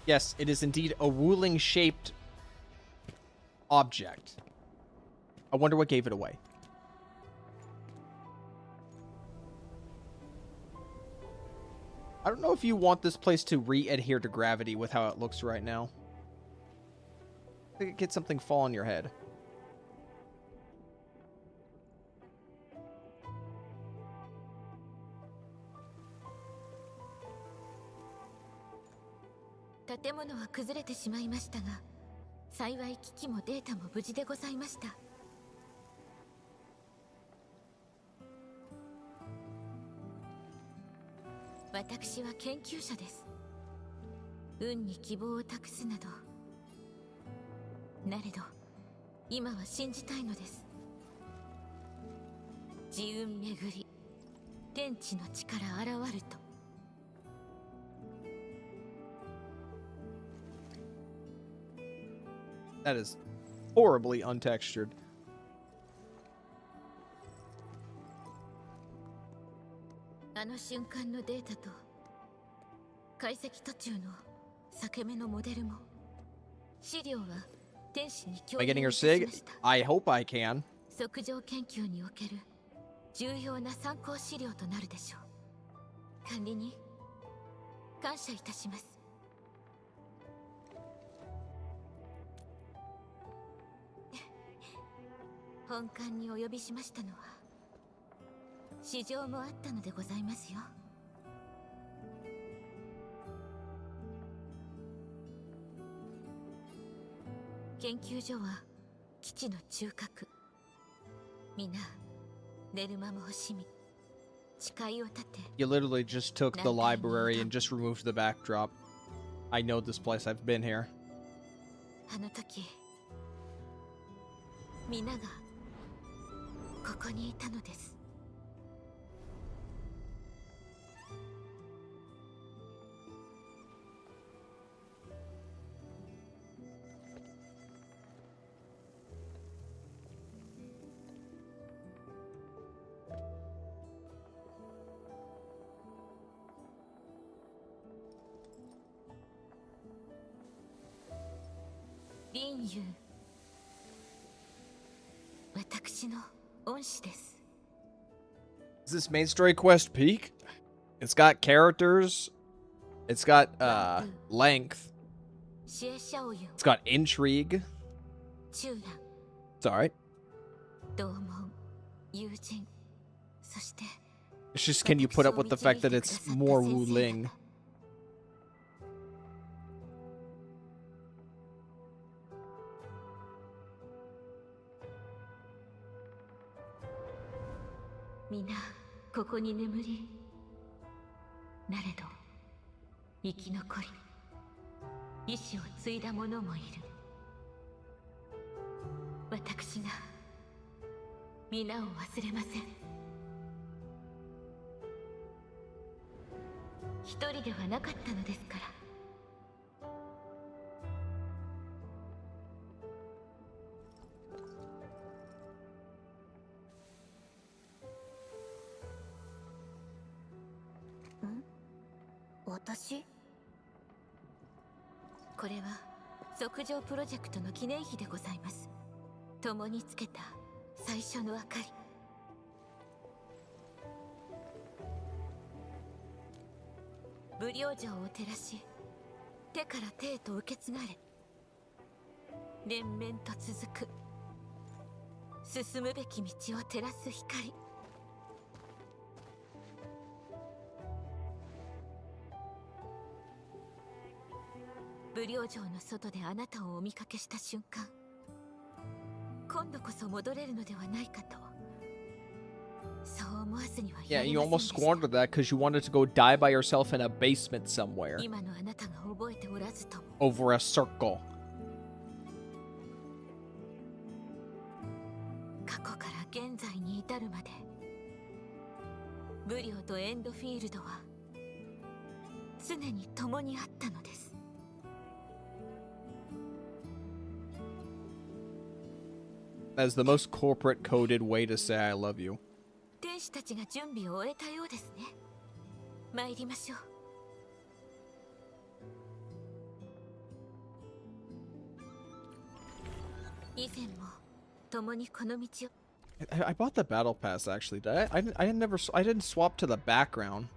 Yes, it is indeed a Wuling-shaped object. I wonder what gave it away. I don't know if you want this place to re-adhere to gravity with how it looks right now. I think it gets something fall on your head. The 建物は崩れてしまいましたが、幸い機器もデータも無事でございました。私は研究者です。運に希望を託すなど。なれど、今は信じたいのです。自運巡り、天地の力現ると。That is horribly untextured. あの瞬間のデータと解析途中の裂け目のモデルも資料は天使に共 Am I 有 getting い her たし sig? ました。 I hope I can. 測定研究における重要な参考資料となるでしょう。管理人、感謝いたします。本館にお呼びしましたのは市場もあったのでございますよ。研究所は基地の中核。皆寝る間も惜しみ誓いを立て。 You literally just took the library and just removed the backdrop. I know this place. I've been here. あの時皆がここにいたのです。林遊、私の恩師です。 Is this main story quest peak? It's got characters. It's got length. シエシャオユン、 It's got intrigue. チューラン、 It's alright. 同門、友人、そして It's just, can you put up with the fact that it's more Wu Ling? 皆ここに眠り、なれど生き残り意志を継いだ者もいる。私が皆を忘れません。一人ではなかったのですから。私？これは測定プロジェクトの記念碑でございます。共につけた最初の明かり。武領城を照らし、手から手へと受け継がれ、連綿と続く進むべき道を照らす光。武領城の外であなたをお見かけした瞬間、今度こそ戻れるのではないかと、そう思わずにはいら Yeah, れ you ませんで almost した。 squandered that because you wanted to go die by yourself in a basement somewhere 今のあなたが覚えておらずとも、 over a circle. 過去から現在に至るまで、ブリオとエンドフィールドは常に共にあったのです。That's the most corporate coded way to say I love you. 天使たちが準備を終えたようですね。参りましょう。以前も共にこの道を。 I bought the battle pass actually. Did I didn't swap to the background.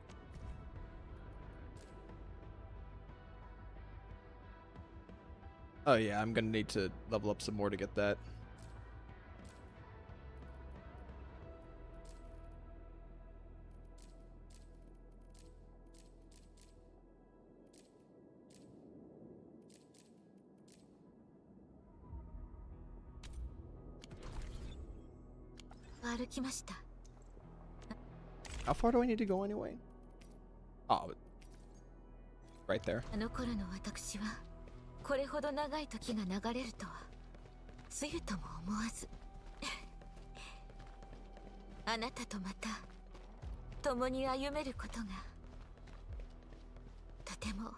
Oh yeah, I'm gonna need to level up some more to get that. How far do I need to go anyway? Oh, right there. あの頃の私はこれほど長い時が流れるとはつゆとも思わずあなたとまた共に歩めることがとても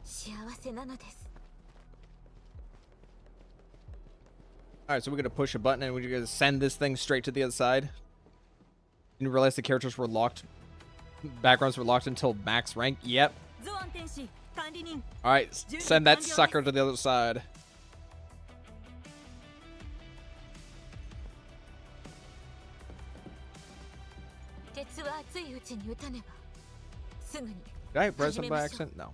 幸せなのです。 Alright, so we're gonna push a button and we're gonna send this thing straight to the other side. Didn't realize the characters were locked. Backgrounds were locked until max rank. Yep. Alright, send that sucker to the other side. Did I press him by accident? No.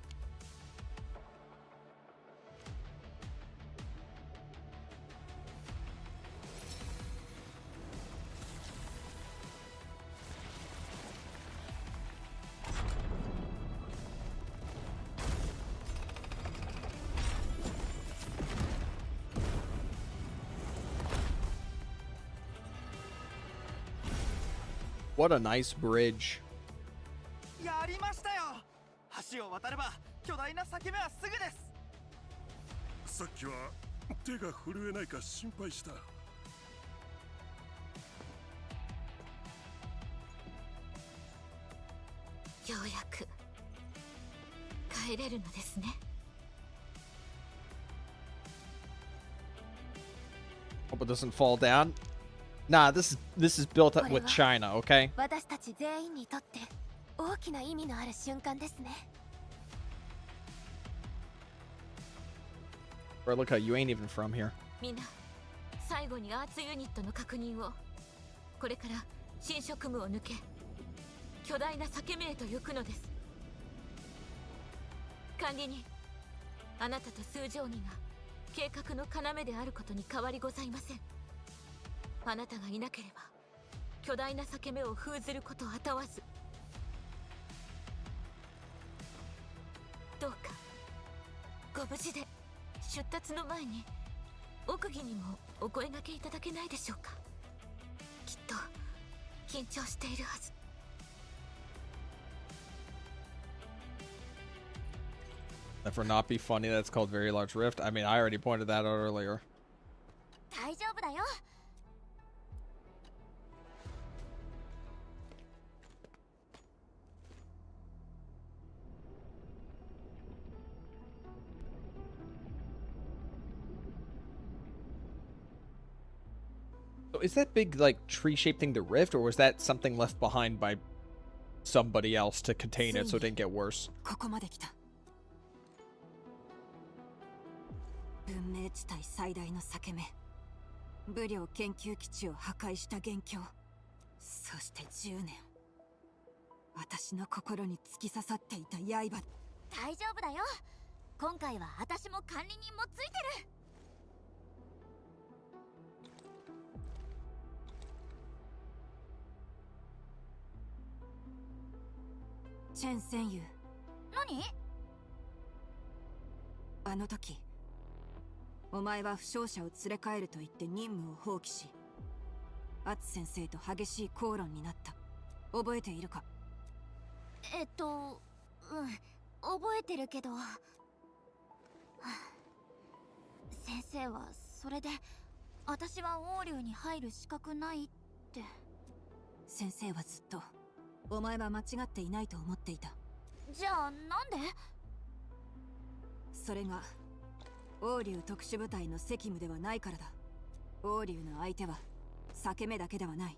What a nice bridge. やりましたよ。橋を渡れば巨大な裂け目はすぐです。さっきは手が震えないか心配した。ようやく帰れるのですね。 Hope it doesn't fall down. Nah, this is built up with China, okay? 私たち全員にとって大きな意味のある瞬間ですね。 Bro, look how you ain't even from here. みんな、最後にアーツユニットの確認を。これから新職務を抜け、巨大な裂け目へと行くのです。管理人、あなたと数定規が計画の要であることに変わりございません。あなたがいなければ巨大な裂け目を封ずることあたわず、どうかご無事で出立の前に奥義にもお声掛けいただけないでしょうか。きっと緊張しているはず。 That for not be funny, that's called very large rift. I mean, I already pointed that out earlier. 大丈夫だよ。 So is that big, like, tree-shaped thing the rift, or was that something left behind by somebody else to contain it so it didn't get worse? ここまで来た。文明地帯最大の裂け目、武領研究基地を破壊した元凶。そして10年、私の心に突き刺さっていた刃。大丈夫だよ。今回は私も管理人もついてる。チェン戦友。何？あの時お前は負傷者を連れ帰ると言って任務を放棄し、アツ先生と激しい口論になった。覚えているか？覚えてるけど、先生はそれで私は王竜に入る資格ないって。先生はずっとお前は間違っていないと思っていた。じゃあなんで？それが王竜特殊部隊の責務ではないからだ。王竜の相手は裂け目だけではない。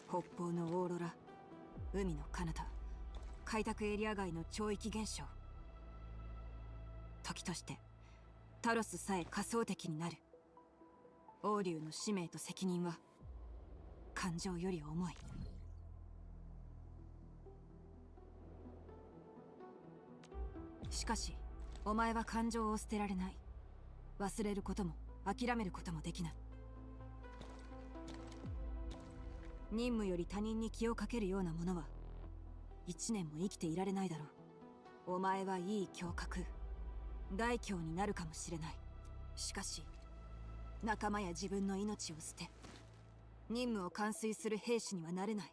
北方のオーロラ、海の彼方、開拓エリア外の潮域現象。時としてタロスさえ仮想敵になる。王竜の使命と責任は感情より重い。しかしお前は感情を捨てられない。忘れることも諦めることもできない。任務より他人に気をかけるようなものは1年も生きていられないだろう。お前はいい侠客、大侠になるかもしれない。しかし仲間や自分の命を捨て任務を完遂する兵士にはなれない。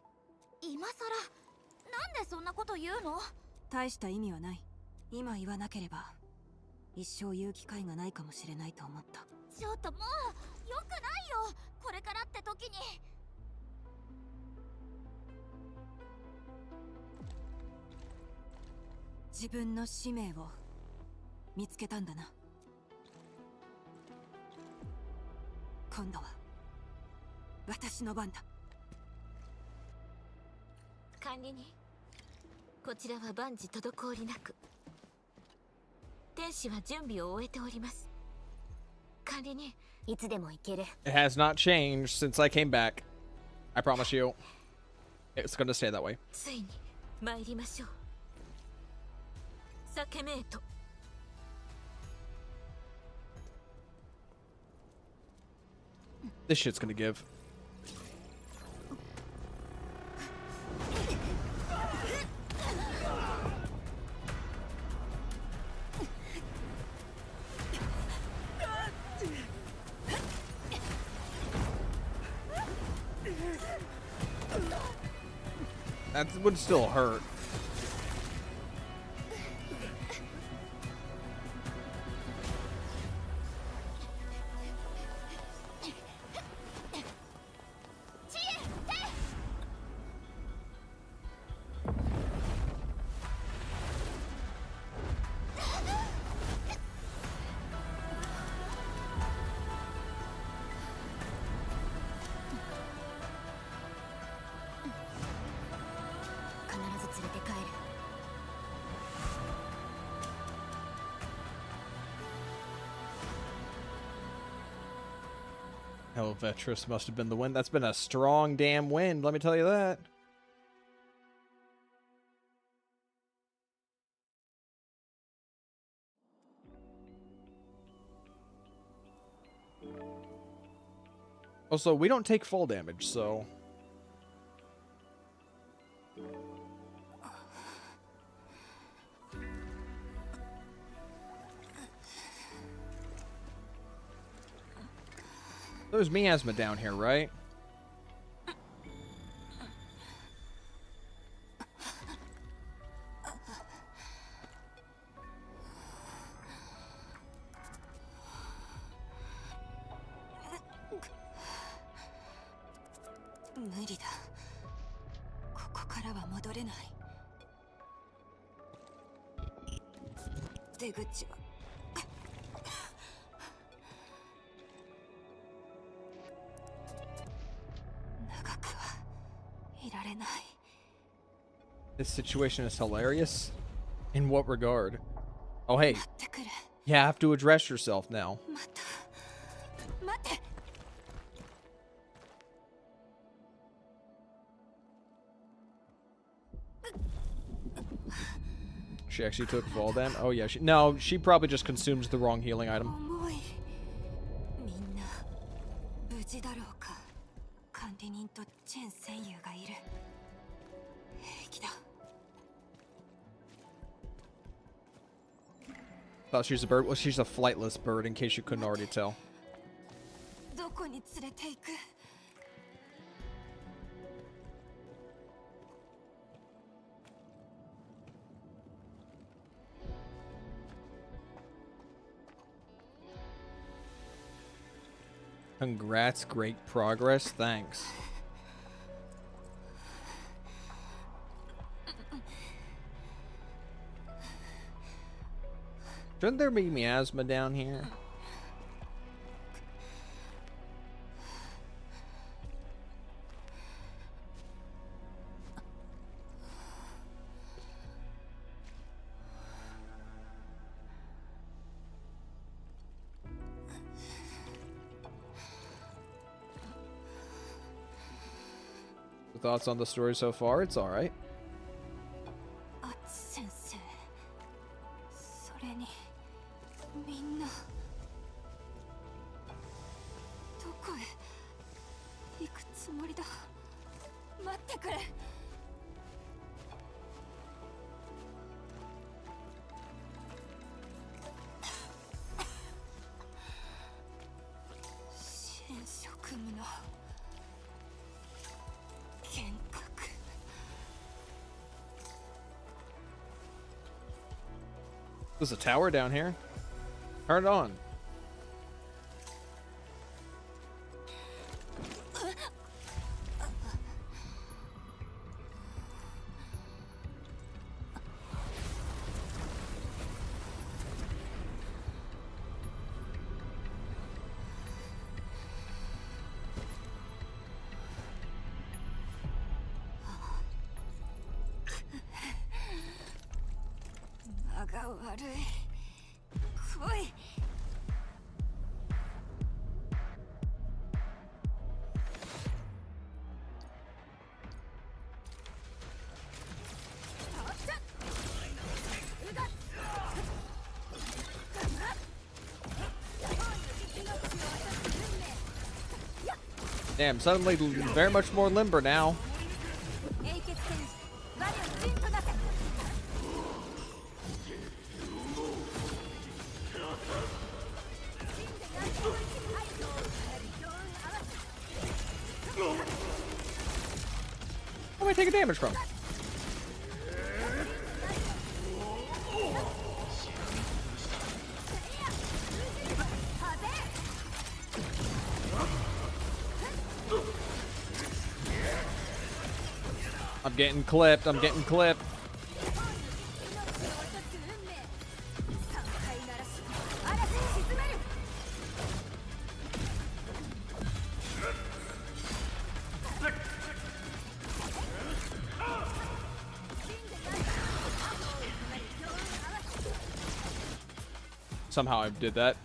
今さらなんでそんなこと言うの？大した意味はない。今言わなければ一生言う機会がないかもしれないと思った。ちょっともうよくないよ、これからって時に。自分の使命を見つけたんだな。今度は私の番だ。管理人、こちらは万事滞りなく。天使は準備を終えております。管理人、いつでも行ける。 It has not changed since I came back. I promise you. It's gonna stay that way. ついに参りましょう。裂け目へと。This shit's gonna give. That would still hurt. Helvetrus must have been the wind. That's been a strong damn wind, let me tell you that. Also, we don't take fall damage, so... There's miasma down here, right? This situation is hilarious. In what regard? Oh, hey. You have to address yourself now. She actually took fall damage. Oh yeah, she probably just consumes the wrong healing item. 重い。みんな無事だろうか。管理人とチェン戦友がいる。平気だ。Thought she was a bird. Well, she's a flightless bird, in case you couldn't already tell. どこに連れて行く？ Congrats, great progress. Thanks. Shouldn't there be miasma down here? Thoughts on the story so far? It's all right. アツ先生。それにみんなどこへ行くつもりだ。待ってくれ。新職務の。 There's a tower down here. Turn it on. Damn, suddenly very much more limber now. Who am I taking damage from? I'm getting clipped. I'm getting clipped. Somehow I did that.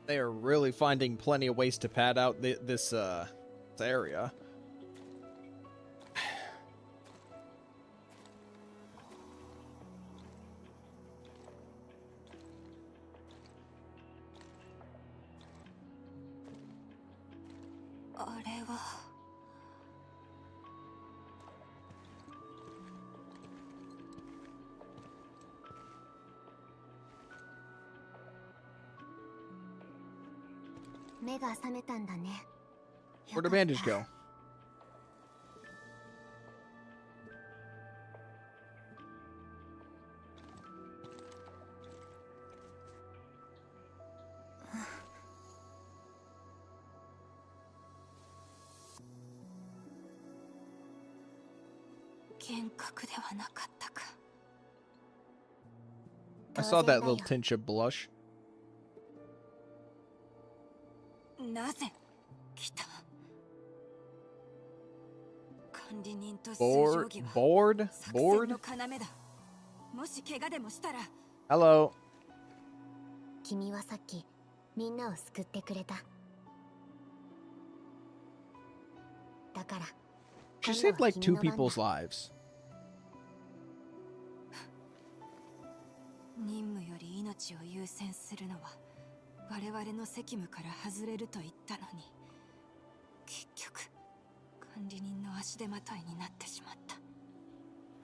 They are really finding plenty of ways to pad out this area. Where'd the bandage go? I saw that little tinge of blush. Bored? Hello. 君はさっきみんなを救ってくれた。だから She saved like 2 people's lives. 任務より命を優先するのは我々の責務から外れると言ったのに、結局管理人の足手まといになってしまった。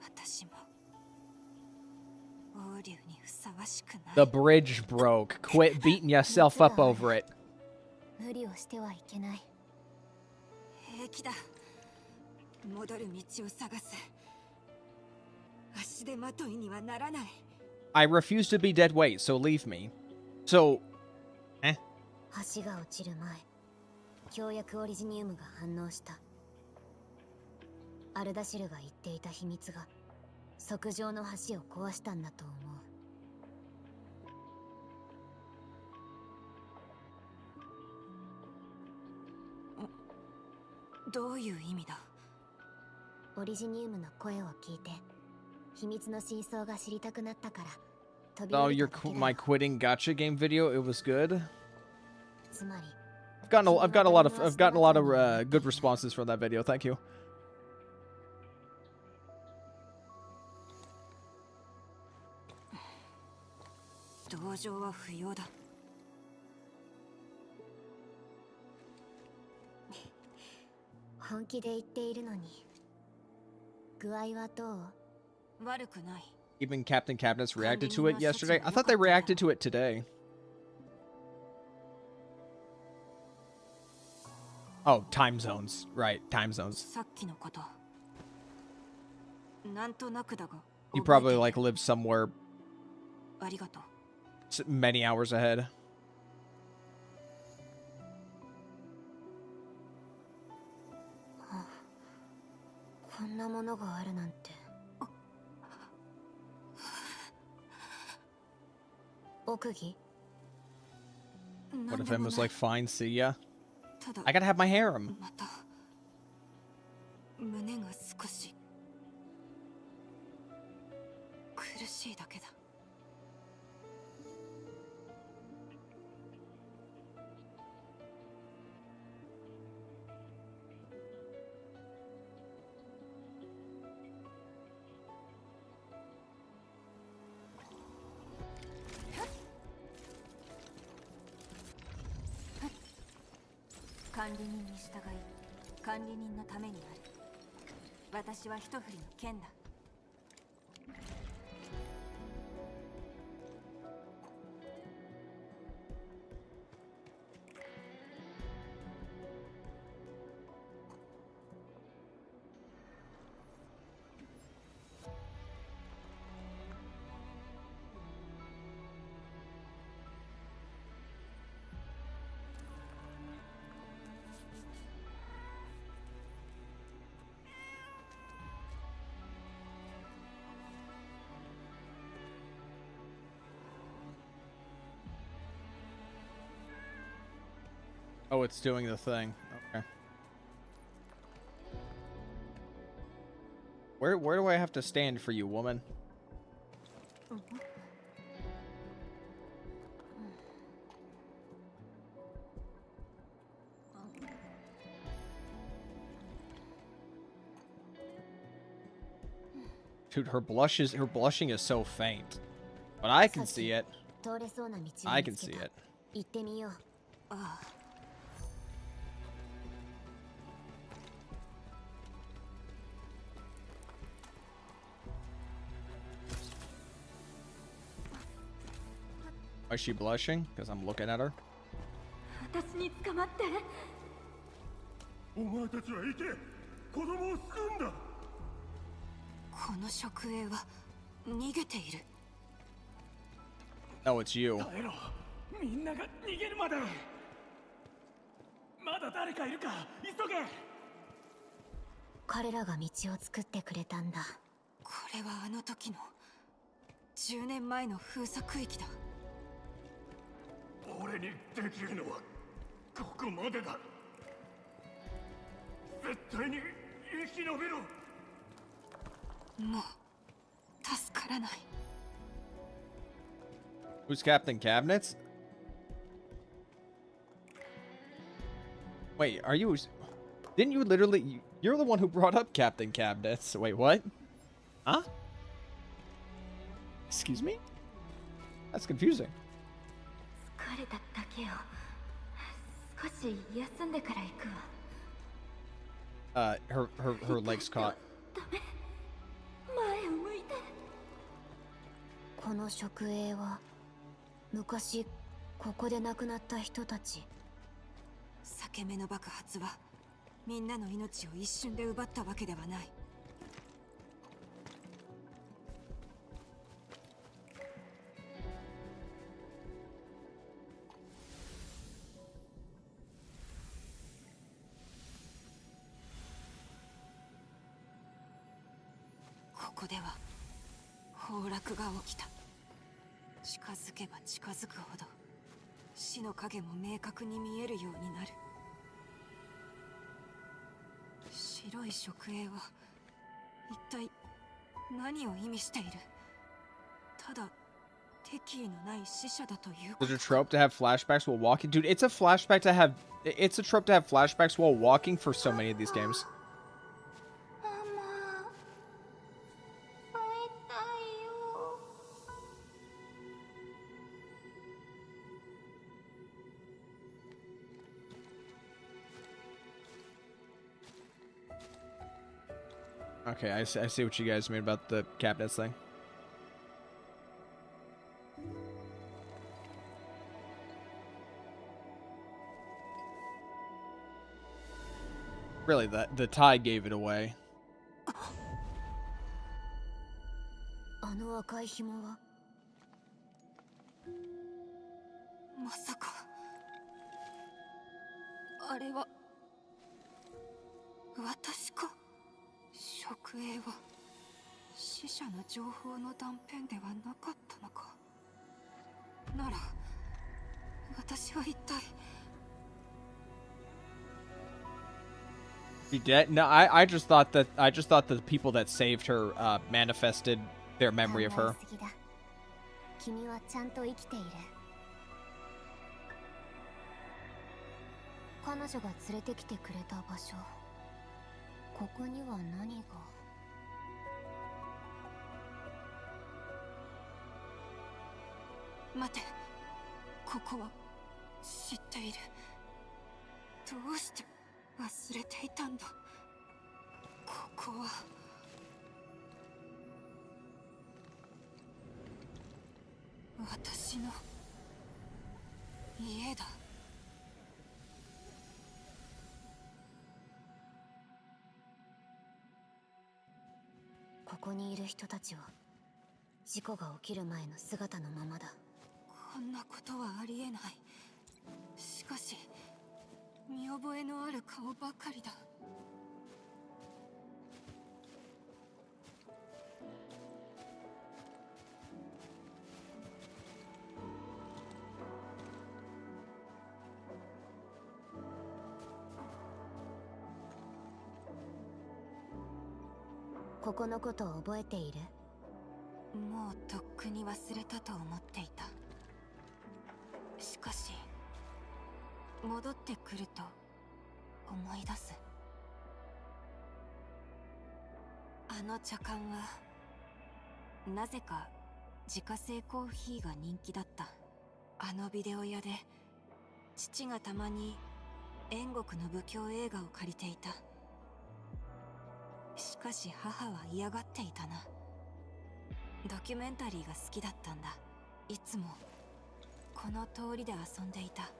私も王竜にふさわしくない。 The bridge broke. Quit beating yourself up over it. 無理をしてはいけない。平気だ。戻る道を探す。足手まといにはならない。 I refuse to be dead weight, so leave me. So, 橋が落ちる前、協約オリジニウムが反応した。アルダシルが言っていた秘密が側上の橋を壊したんだと思う。どういう意味だ？オリジニウムの声を聞いて秘密の真相が知りたくなったから。 oh, my quitting gacha game video. It was good. つまり I've gotten a lot of good responses from that video. Thank you. 同情は不要だ。本気で言っているのに。具合はどう？悪くない。 Even Captain Cabinets reacted to it yesterday. I thought they reacted to it today. Oh, time zones. Right, time zones. He probably like lives somewhere many hours ahead. What if Em was like, fine, see ya? I gotta have my harem. 胸が少し苦しいだけだ。管理人に従い、管理人のためにある。私は一振りの剣だ。Oh, it's doing the thing. Okay. Where do I have to stand for you, woman? Dude, her blushing is so faint. But I can see it. I can see it. 行ってみよう。ああ。Why is she blushing? Because I'm looking at her. 私に捕まって。お前たちは行け。子供を救うんだ。この職営は逃げている。No, it's you. 耐えろ。みんなが逃げるまで。まだ誰かいるか。急げ。彼らが道を作ってくれたんだ。これはあの時の10年前の封鎖区域だ。俺にできるのはここまでだ。絶対に生き延びろ。もう助からない。Who's Captain Cabinets? Wait, are you... Didn't you literally... You're the one who brought up Captain Cabinets. Wait, what? Huh? Excuse me? That's confusing. 疲れただけよ。少し休んでから行くわ。Her legs caught. 前を向いて。この職営は昔ここで亡くなった人たち。裂け目の爆発はみんなの命を一瞬で奪ったわけではない。ここでは崩落が起きた。近づけば近づくほど死の影も明確に見えるようになる。白い食影は一体何を意味している。ただ敵意のない死者だということ。 There's a trope to have flashbacks while walking. Dude, it's a flashback to have... It's a trope to have flashbacks while walking for so many of these games. Okay, I see what you guys mean about the cabinets thing. Really, the tie gave it away. あの赤い紐はまさかあれは私か。食影は死者の情報の断片ではなかったのか。なら私は一体。 She dead? No, I just thought that the people that saved her manifested their memory of her. 君はちゃんと生きている。彼女が連れてきてくれた場所。ここには何が。待て、ここは知っている。どうして忘れていたんだ。ここは私の家だ。ここにいる人たちは事故が起きる前の姿のままだ。こんなことはありえない。しかし見覚えのある顔ばかりだ。ここのことを覚えている？もうとっくに忘れたと思っていた。しかし戻ってくると思い出す。あの茶館はなぜか自家製コーヒーが人気だった。あのビデオ屋で父がたまに燕国の武教映画を借りていた。しかし母は嫌がっていたな。ドキュメンタリーが好きだったんだ。いつもこの通りで遊んでいた。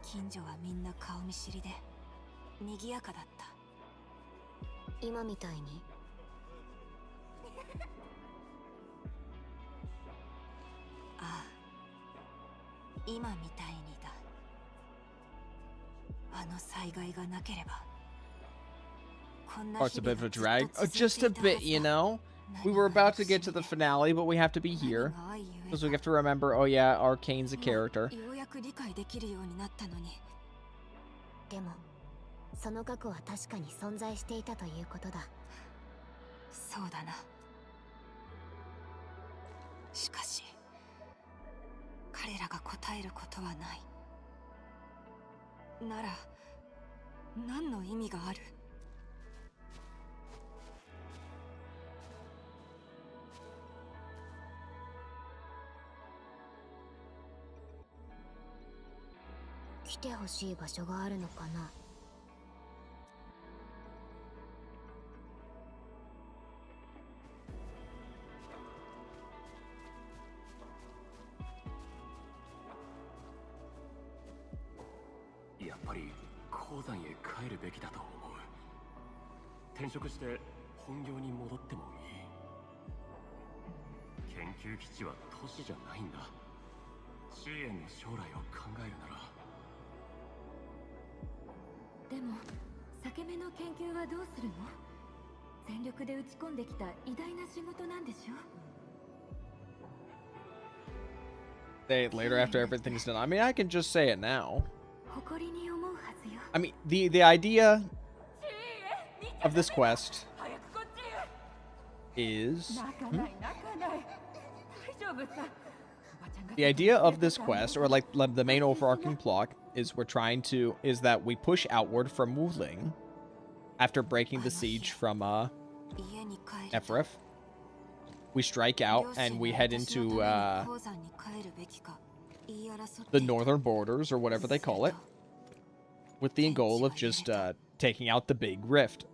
近所はみんな顔見知りで賑やかだった。今みたいにああ、今みたいにだ。あの災害がなければこんな Part's 日 a bit 々 of a が drag. ずっと Just a 続いていたは bit, ず you だ。 know? We were about to get to the finale, but we have to be here. Because we have to remember, oh yeah, Arcane's a character. ようやく理解できるようになったのに。でもその過去は確かに存在していたということだ。そうだな。しかし彼らが答えることはない。なら何の意味がある？来てほしい場所があるのかな。やっぱり鉱山へ帰るべきだと思う。転職して本業に戻ってもいい。研究基地は都市じゃないんだ。支援の将来を考えるなら。でも裂け目の研究はどうするの？全力で打ち込んできた偉大な仕事なんでしょ？ Say it later after everything's done. I mean, I can just say it now. 誇りに思うはずよ。 I mean, the idea of this quest is... The idea of this quest, or like the main overarching plot, is that we push outward from Wuling after breaking the siege from Ephrath. We strike out and we head into the northern borders, or whatever they call it, with the goal of just taking out the big rift.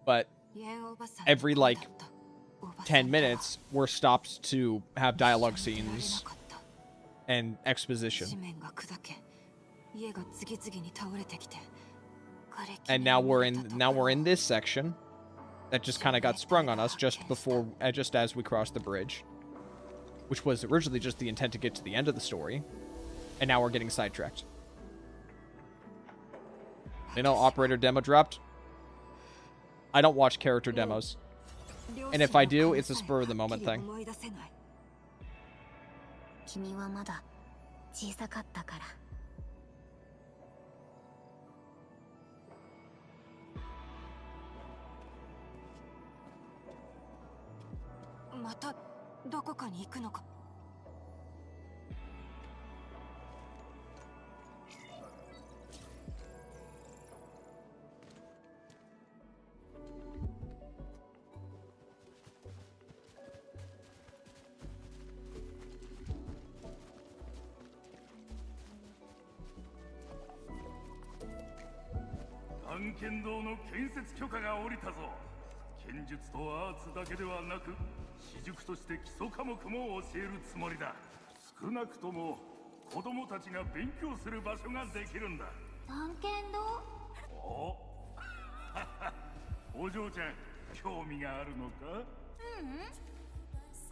But every like 10 minutes, we're stopped to have dialogue scenes and exposition. And now we're in this section that just kind of got sprung on us just as we crossed the bridge, which was originally just the intent to get to the end of the story, and now we're getting sidetracked. You know, operator demo dropped. I don't watch character demos. And if I do, it's a spur of the moment thing. 君はまだ小さかったから。またどこかに行くのか。探検道の建設許可が下りたぞ。剣術とアーツだけではなく、私塾として基礎科目も教えるつもりだ。少なくとも子供たちが勉強する場所ができるんだ。探検道？おお嬢ちゃん、興味があるのか？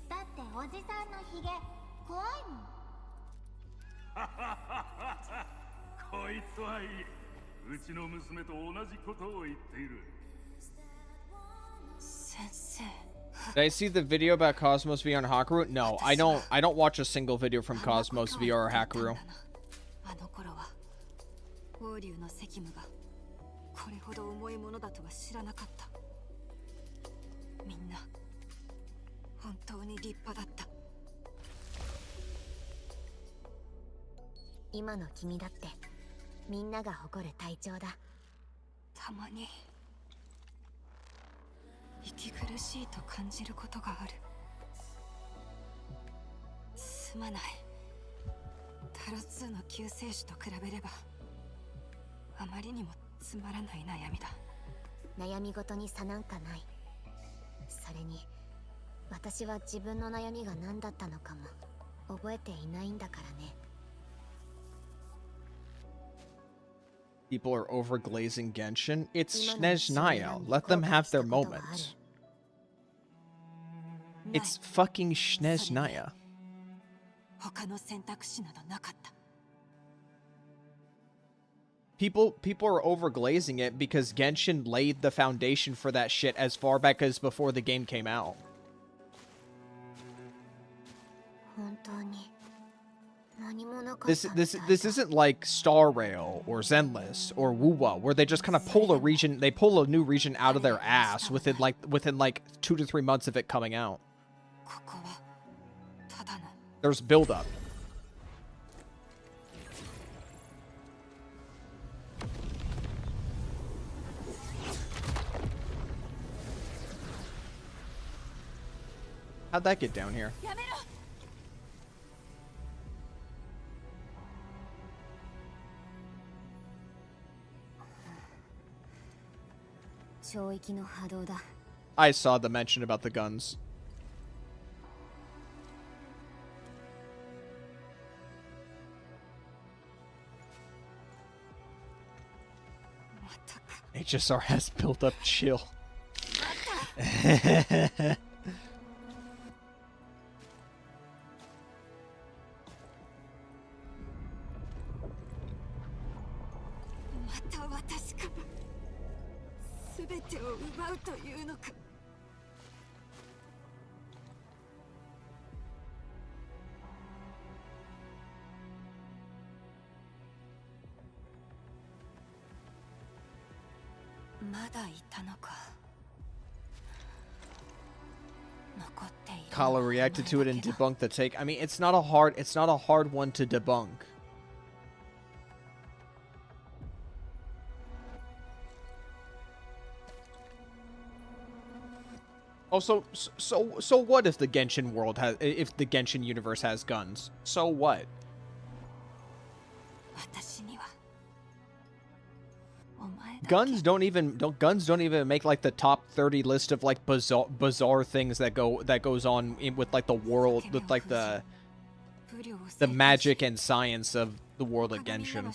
だっておじさんのヒゲ怖いもん。こいつはいい。うちの娘と同じことを言っている。先生。 Did I see the video about Cosmos VR and Hakaru? No, I don't watch a single video from Cosmos VR or Hakaru. あの頃は王竜の責務がこれほど重いものだとは知らなかった。みんな本当に立派だった。今の君だってみんなが誇る隊長だ。たまに息苦しいと感じることがある。すまない。タロ2の救世主と比べればあまりにもつまらない悩みだ。悩み事に差なんかない。それに私は自分の悩みが何だったのかも覚えていないんだからね。People are overglazing Genshin. It's Snezhnaya. Let them have their moment. It's fucking Snezhnaya. 他の選択肢などなかった。People are overglazing it because Genshin laid the foundation for that shit as far back as before the game came out. 本当に This isn't like Star Rail or Zenless or Wuwa where they just kind of pull a new region out of their ass within like 2 to 3 months of it coming out. There's build up. How'd that get down here? 超域の波動だ。 I saw the mention about the guns. HSR has built up chill. Kala reacted to it and debunked the take. I mean, it's not a hard one to debunk. Also, so what if the Genshin if the Genshin universe has guns? So what? Guns don't even make like the top 30 list of like bizarre things that goes on with like the world, with like the magic and science of the world of Genshin.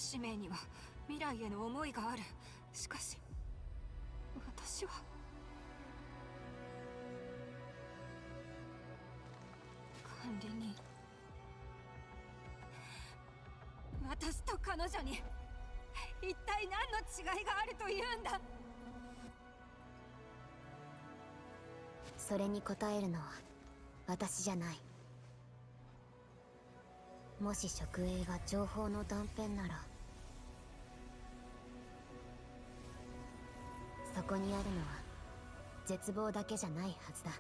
一体何の違いがあるというんだ。それに答えるのは私じゃない。もし職営が情報の断片なら、そこにあるのは絶望だけじゃないはずだ。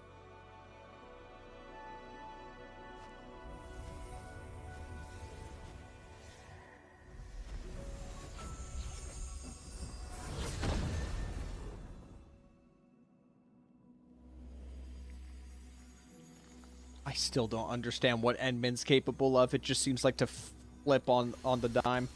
I still don't understand what Endmin's capable of. It just seems like to flip on the dime.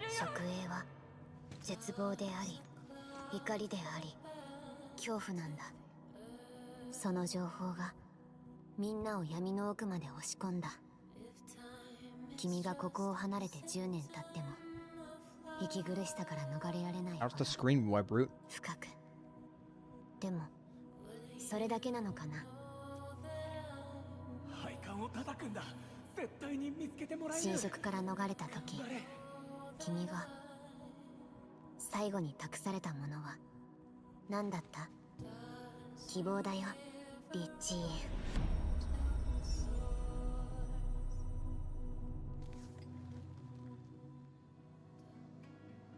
Shokugei は絶望であり、怒りであり、恐怖なんだ。その情報がみんなを闇の奥まで押し込んだ。君がここを離れて10年経っても息苦しさから逃れられないほど How's the screen, web root? 深く。でもそれだけなのかな。配管を叩くんだ。絶対に見つけてもらえる。侵食から逃れた時、君が最後に託されたものは何だった？希望だよ、リッチー。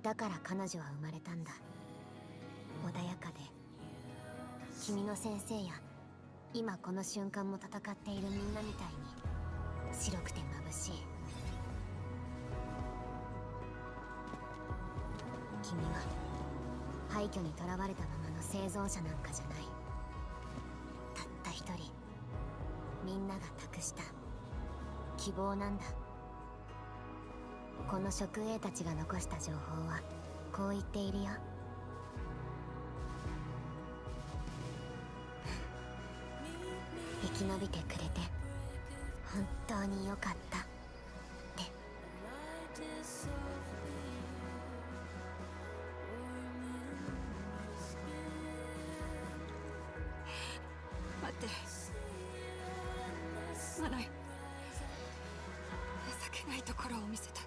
だから彼女は生まれたんだ。穏やかで君の先生や今この瞬間も戦っているみんなみたいに白くて眩しい。君は廃墟に囚われたままの生存者なんかじゃない。たった一人みんなが託した希望なんだ。この職営たちが残した情報はこう言っているよ。生き延びてくれて本当によかったって。待って、すまない。情けないところを見せた。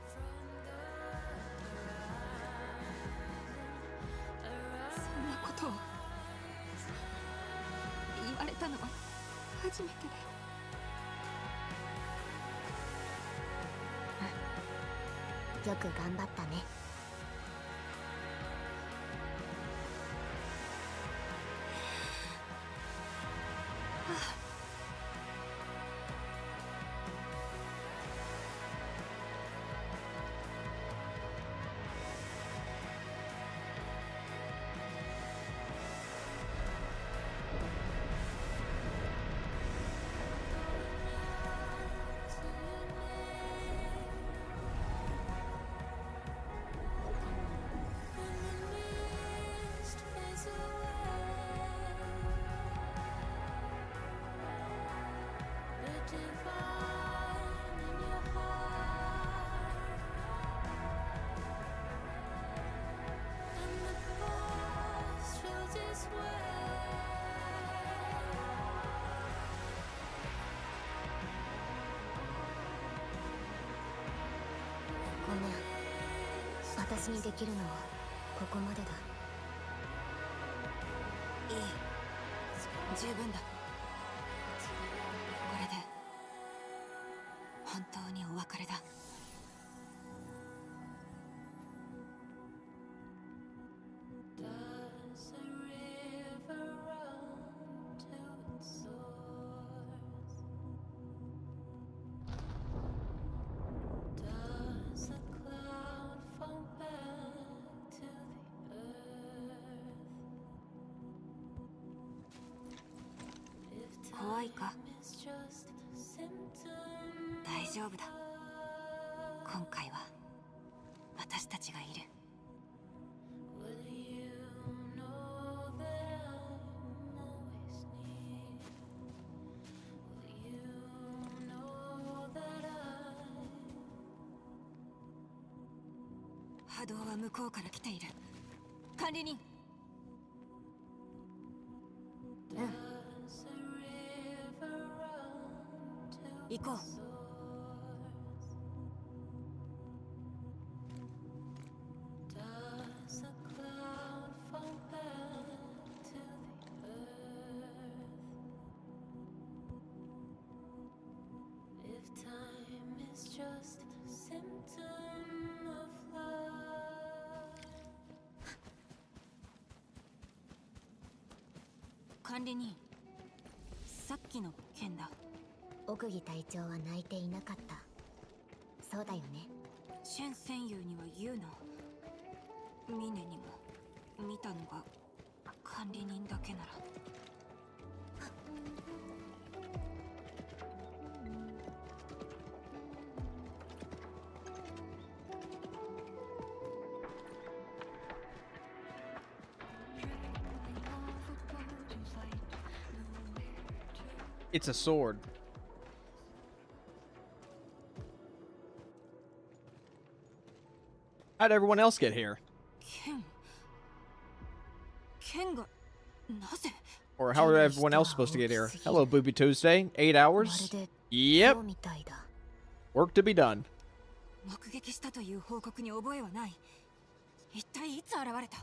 そんなことを言われたのは初めてで。よく頑張ったね。ごめん、私にできるのはここまでだ。いい、十分だ。これで本当にお別れだ。怖いか？大丈夫だ。今回は私たちがいる。波動は向こうから来ている。管理人。うん。行こう。管理人、さっきの件だ。奥義隊長は泣いていなかった。そうだよね。シェン戦友には言うな。ミネにも見たのが管理人だけなら。It's a sword. How'd everyone else get here? 剣がなぜ Or how are everyone else supposed to get here? Hello, Booby Tuesday. 8 hours? Yep. Work to be done. 目撃したという報告に覚えはない。一体いつ現れた？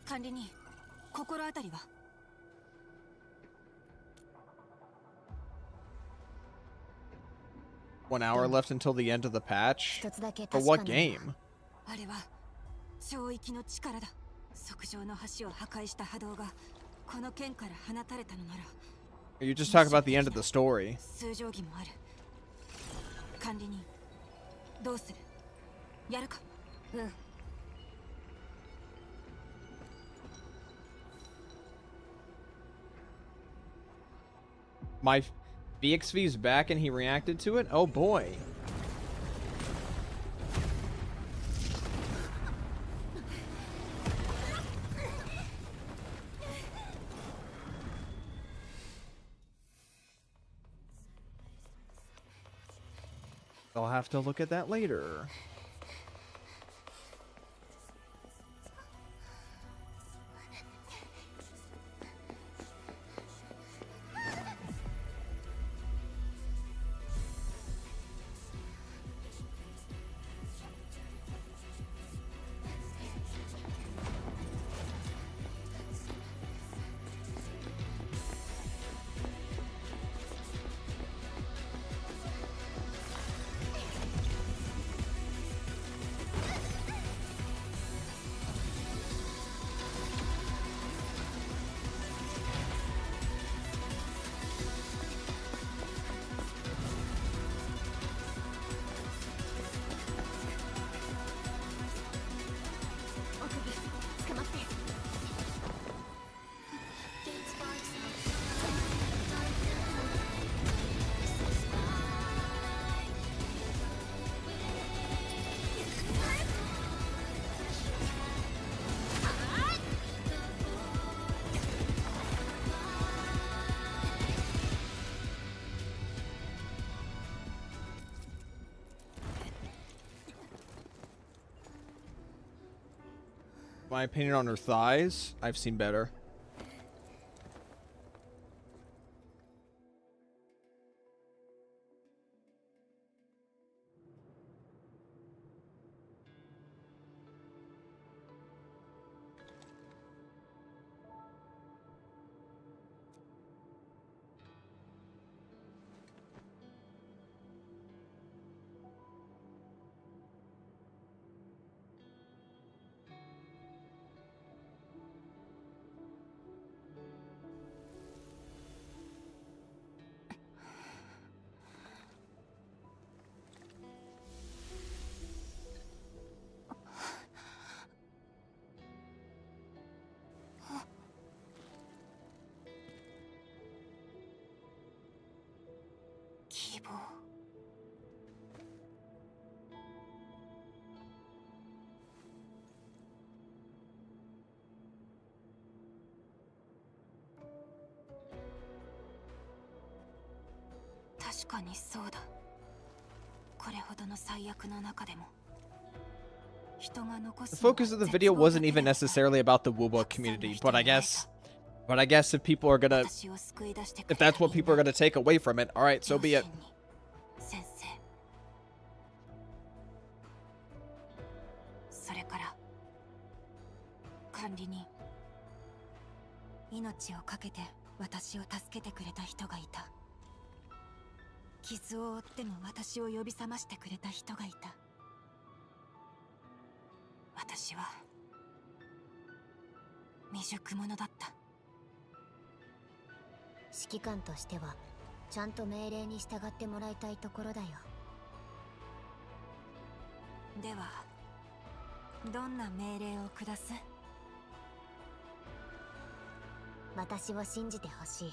管理人、心当たりは？ 1 hour left until the end of the patch. For what game? あれは超域の力だ。測上の橋を破壊した波動がこの剣から放たれたのなら。 You just talk about the end of the story. 数定規もある。管理人、どうする？やるか？うん。 My VXV's back and he reacted to it? Oh boy. I'll have to look at that later. My opinion on her thighs, I've seen better. evil. The focus of the video wasn't even necessarily about the Wuba community, but I guess if people are gonna, if that's what people are gonna take away from it, all right, so be it. 命をかけて私を助けてくれた人がいた。傷を負っても私を呼び覚ましてくれた人がいた。私は未熟者だった。指揮官としてはちゃんと命令に従ってもらいたいところだよ。ではどんな命令を下す？私を信じてほしい。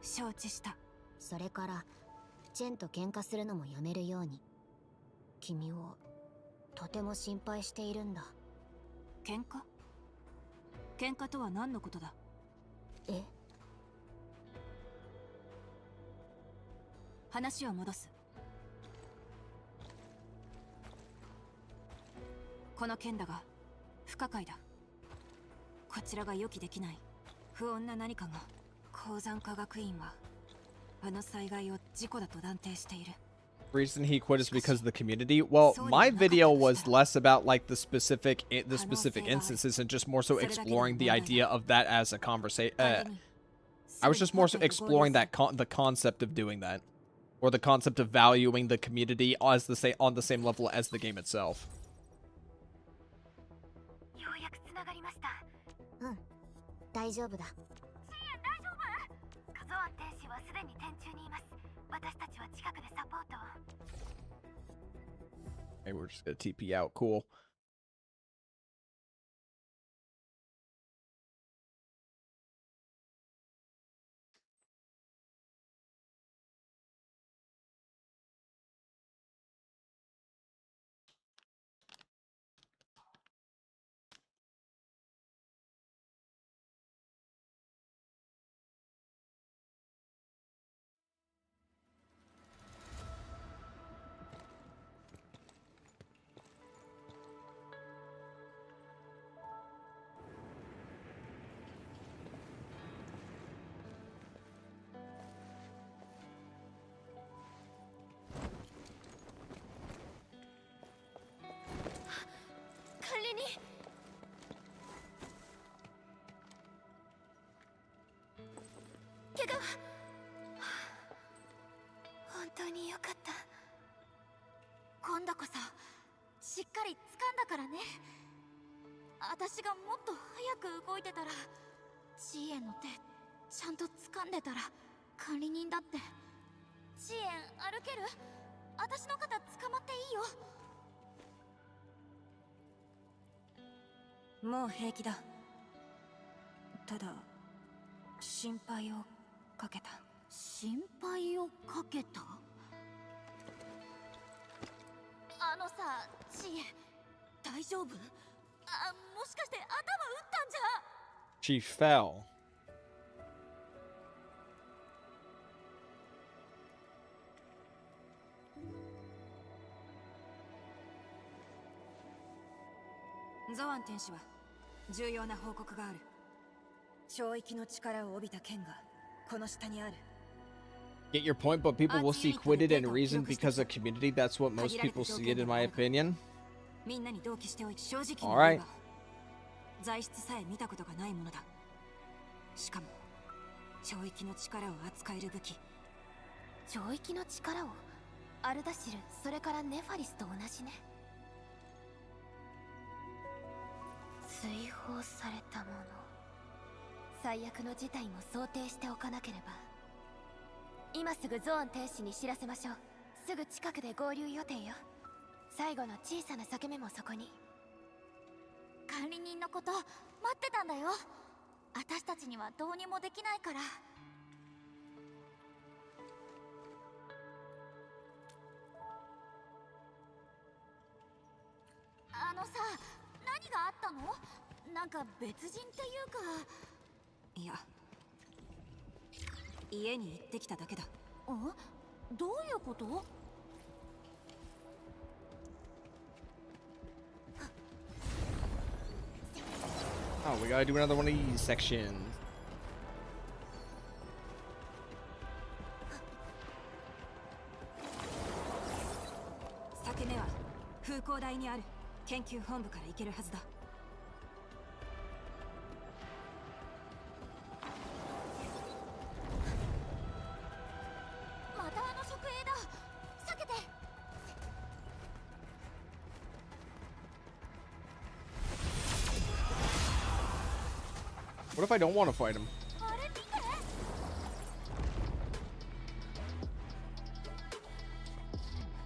承知した。それからチェンと喧嘩するのもやめるように。君をとても心配しているんだ。喧嘩？喧嘩とは何のことだ？え？話を戻す。この件だが不可解だ。こちらが予期できない不穏な何かが。鉱山科学院はあの災害を事故だと断定している。Reason he quit is because of the community. Well, my video was less about like the specific instances and just more so exploring the idea of that as a conversation, I was just more so exploring that the concept of doing that, or the concept of valuing the community as on the same level as the game itself. ようやく繋がりました。うん、大丈夫だ。支援大丈夫？ゾアン天使はすでに天中にいます。私たちは近くでサポートを。Hey, we're just gonna TP out. Cool. Mo もう平気だ。ただ心配をかけた。心配をかけた？あのさ、チエ、大丈夫？もしかして頭打ったんじゃ？She fell. Zoan 天使は重要な報告がある。超域の力を帯びた剣がこの下にある。Get your point, but people will see quitted and reason because of community. That's what most people see it, in my opinion. みんなに同期しておいて正直に言えば、材質さえ見たことがないものだ。しかも超域の力を扱える武器。超域の力を？アルダシル、それからネファリスと同じね。追放されたもの。最悪の事態も想定しておかなければ。今すぐゾーン天使に知らせましょう。すぐ近くで合流予定よ。最後の小さな裂け目もそこに。管理人のこと待ってたんだよ。私たちにはどうにもできないから。あのさ、何があったの？なんか別人っていうか。いや、家に行ってきただけだ。どういうこと？ Oh, we gotta do another one of these sections. 裂け目は風光台にある研究本部から行けるはずだ。またあの側衛だ。避けて。 What if I don't want to fight him?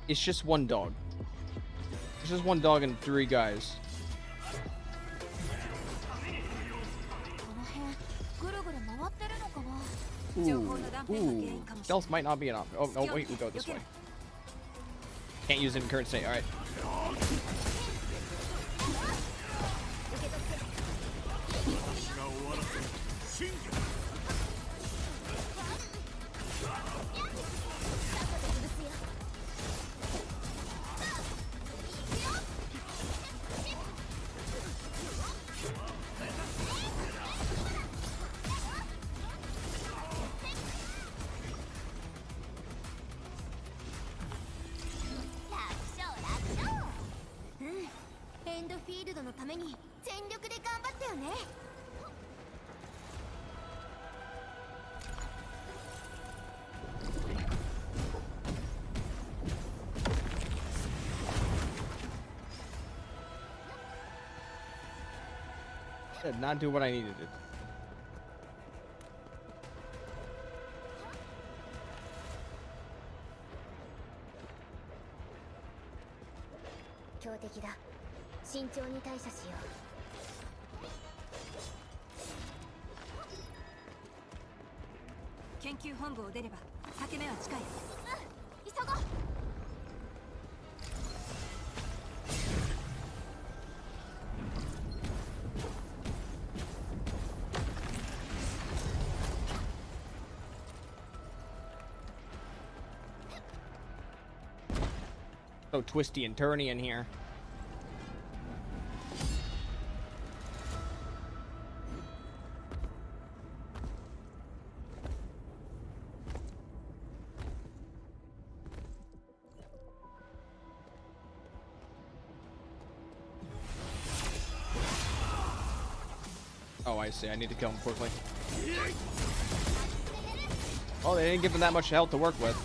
It's just one dog. It's just one dog and 3 guys. Ooh, stealth might not be an option. Oh, no, wait, we go this way. Can't use it in current state, alright. Did not do what I needed to. 強敵だ。慎重に対処しよう。研究本部を出れば裂け目は近い。急ごう。So twisty and turny in here. Oh, I see. I need to kill him quickly. Oh, they didn't give him that much health to work with.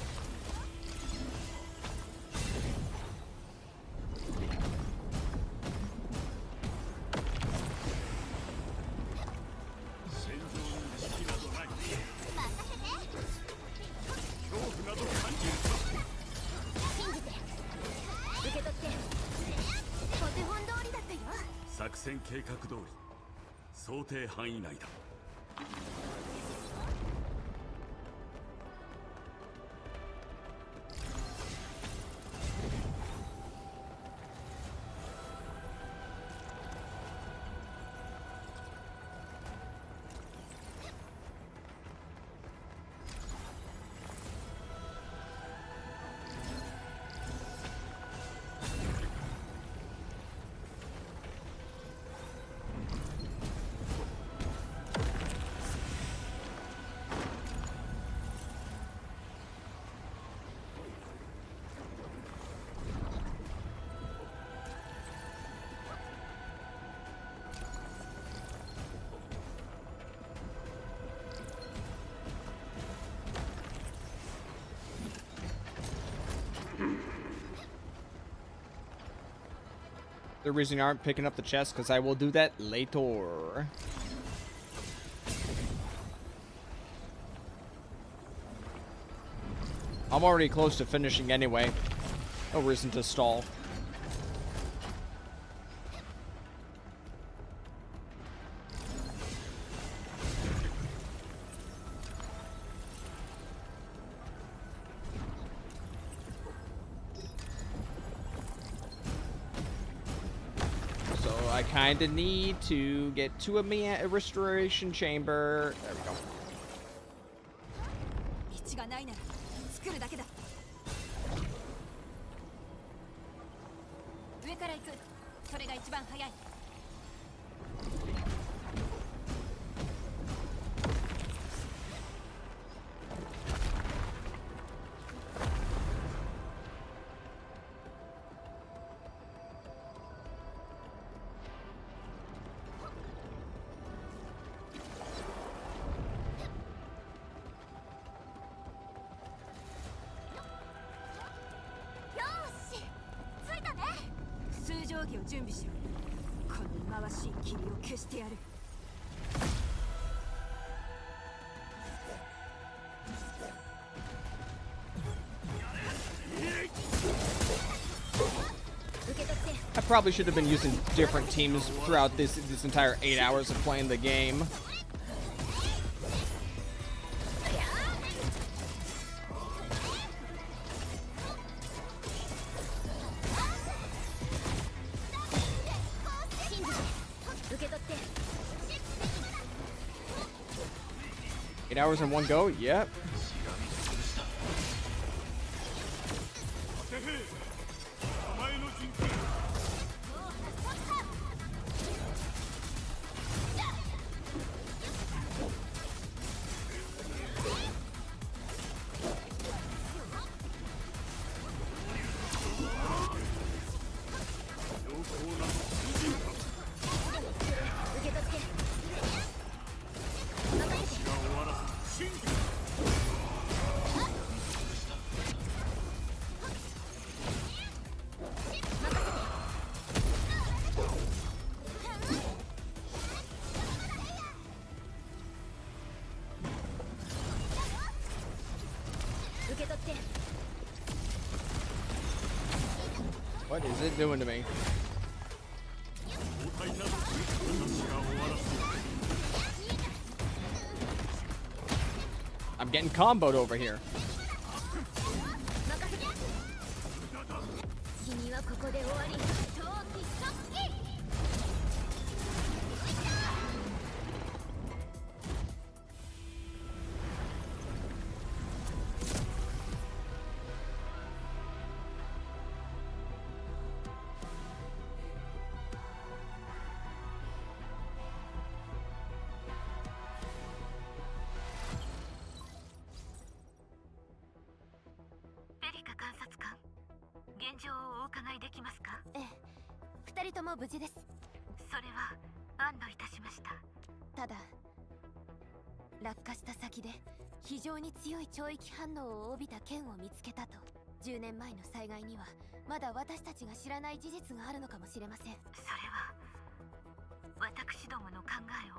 The reason you aren't picking up the chest, because I will do that later. I'm already close to finishing anyway. No reason to stall. I kind of need to get to a restoration chamber. There we go. 道がないなら作るだけだ。上から行く。それが一番早い。準備しろ。この忌まわしい霧を消してやる。I probably should have been using different teams throughout this entire 8 hours of playing the game. Hours in one go? Yep. What is it doing to me? I'm getting comboed over here. 君はここで終わり。長期速記。エリカ監察官、現状をお伺いできますか？ええ、二人とも無事です。それは安堵いたしました。ただ落下した先で非常に強い潮域反応を帯びた剣を見つけたと。10年前の災害にはまだ私たちが知らない事実があるのかもしれません。それは私どもの考えを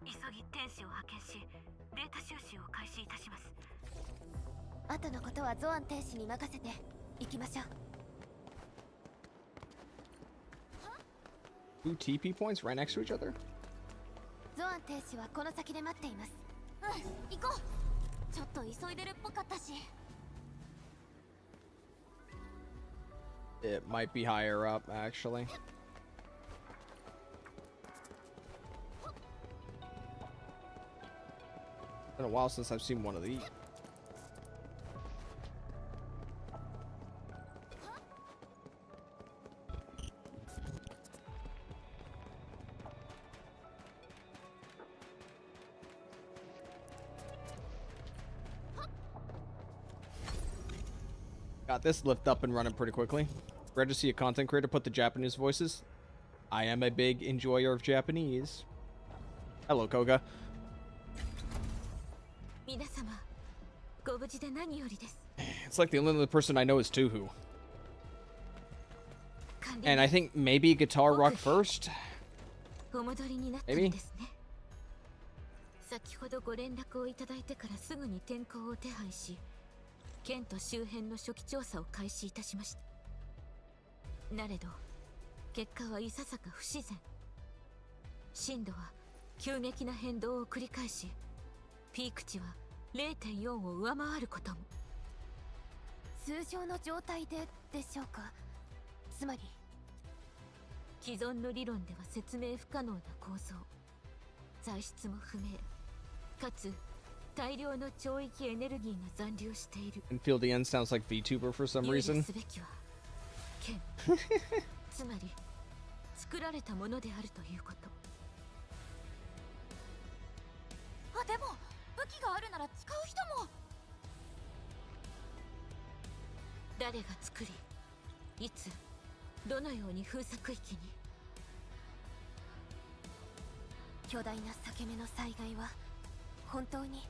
急ぎ天使を派遣しデータ収集を開始いたします。後のことはゾアン天使に任せて行きましょう。 Two TP points right next to each other? ゾアン天使はこの先で待っています。行こう。ちょっと急いでるっぽかったし。It might be higher up, actually. It's been a while since I've seen one of these. Got this lift up and running pretty quickly. Rare to see a content creator put the Japanese voices. I am a big enjoyer of Japanese. Hello, Koga. 皆様、ご無事で何よりです。 It's like the only other person I know is Tuhu. And I think maybe Guitar Rock first? お戻りになったのですね。先ほどご連絡をいただいてからすぐに天候を手配し、県と周辺の初期調査を開始いたしました。なれど結果はいささか不自然。震度は急激な変動を繰り返し、ピーク値は 0.4 を上回ることも。通常の状態ででしょうか。つまり既存の理論では説明不可能な構造、材質も不明、かつ大量の超域エネルギーが残留している。 Endfield the end sounds like VTuber for some reason. すべきは剣つまり作られたものであるということ。あ、でも武器があるなら使う人も。誰が作り、いつ、どのように封鎖域に。巨大な裂け目の災害は本当に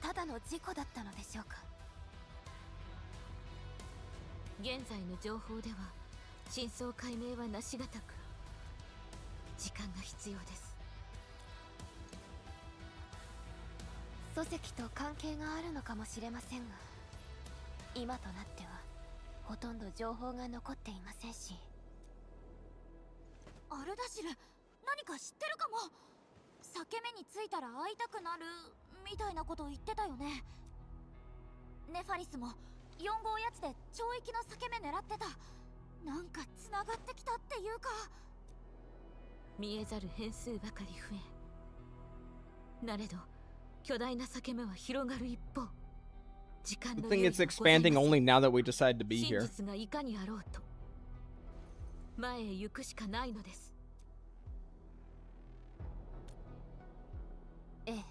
ただの事故だったのでしょうか。現在の情報では真相解明はなしがたく、時間が必要です。礎石と関係があるのかもしれませんが、今となってはほとんど情報が残っていませんし。アルダシル、何か知ってるかも。裂け目についたら会いたくなるみたいなこと言ってたよね。ネファリスも4号やつで超域の裂け目狙ってた。なんか繋がってきたっていうか。見えざる変数ばかり増え、なれど巨大な裂け目は広がる一方、時間の I think it's expanding only now that we decide to be 真 here. 実がいかにあろうと前へ行くしかないのです。ええ、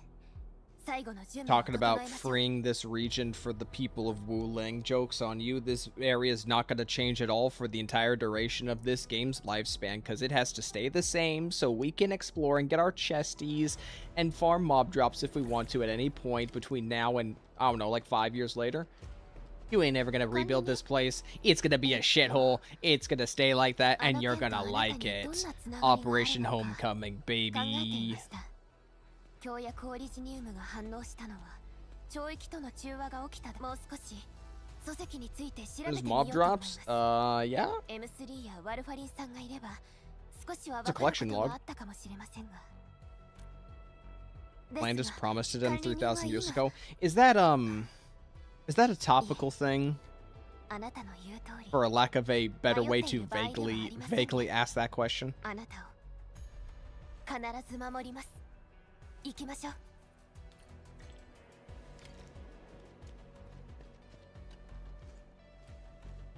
最後の準備を Talking 整え about ましょう。 freeing this region for the people of Wuling. Joke's on you. This area is not going to change at all for the entire duration of this game's lifespan because it has to stay the same so we can explore and get our chesties and farm mob drops if we want to at any point between now and, I don't know, like 5 years later. You ain't ever going to rebuild this place. It's going to be a shithole. It's going to stay like that and you're going to like it. Operation Homecoming, baby. 協約オリジニウムが反応したのは超域との中和が起きた。もう少し There's mob drops? Yeah? M3 やワルファリンさんがいれば少しは It's a 分かるこ collection とが log. あったかもしれませんが。 Landis promised to them 3,000 years ago. Is that a topical thing? あなたの言う通り For a lack of a better way to vaguely ask that question? あなたを必ず守ります。行きましょう。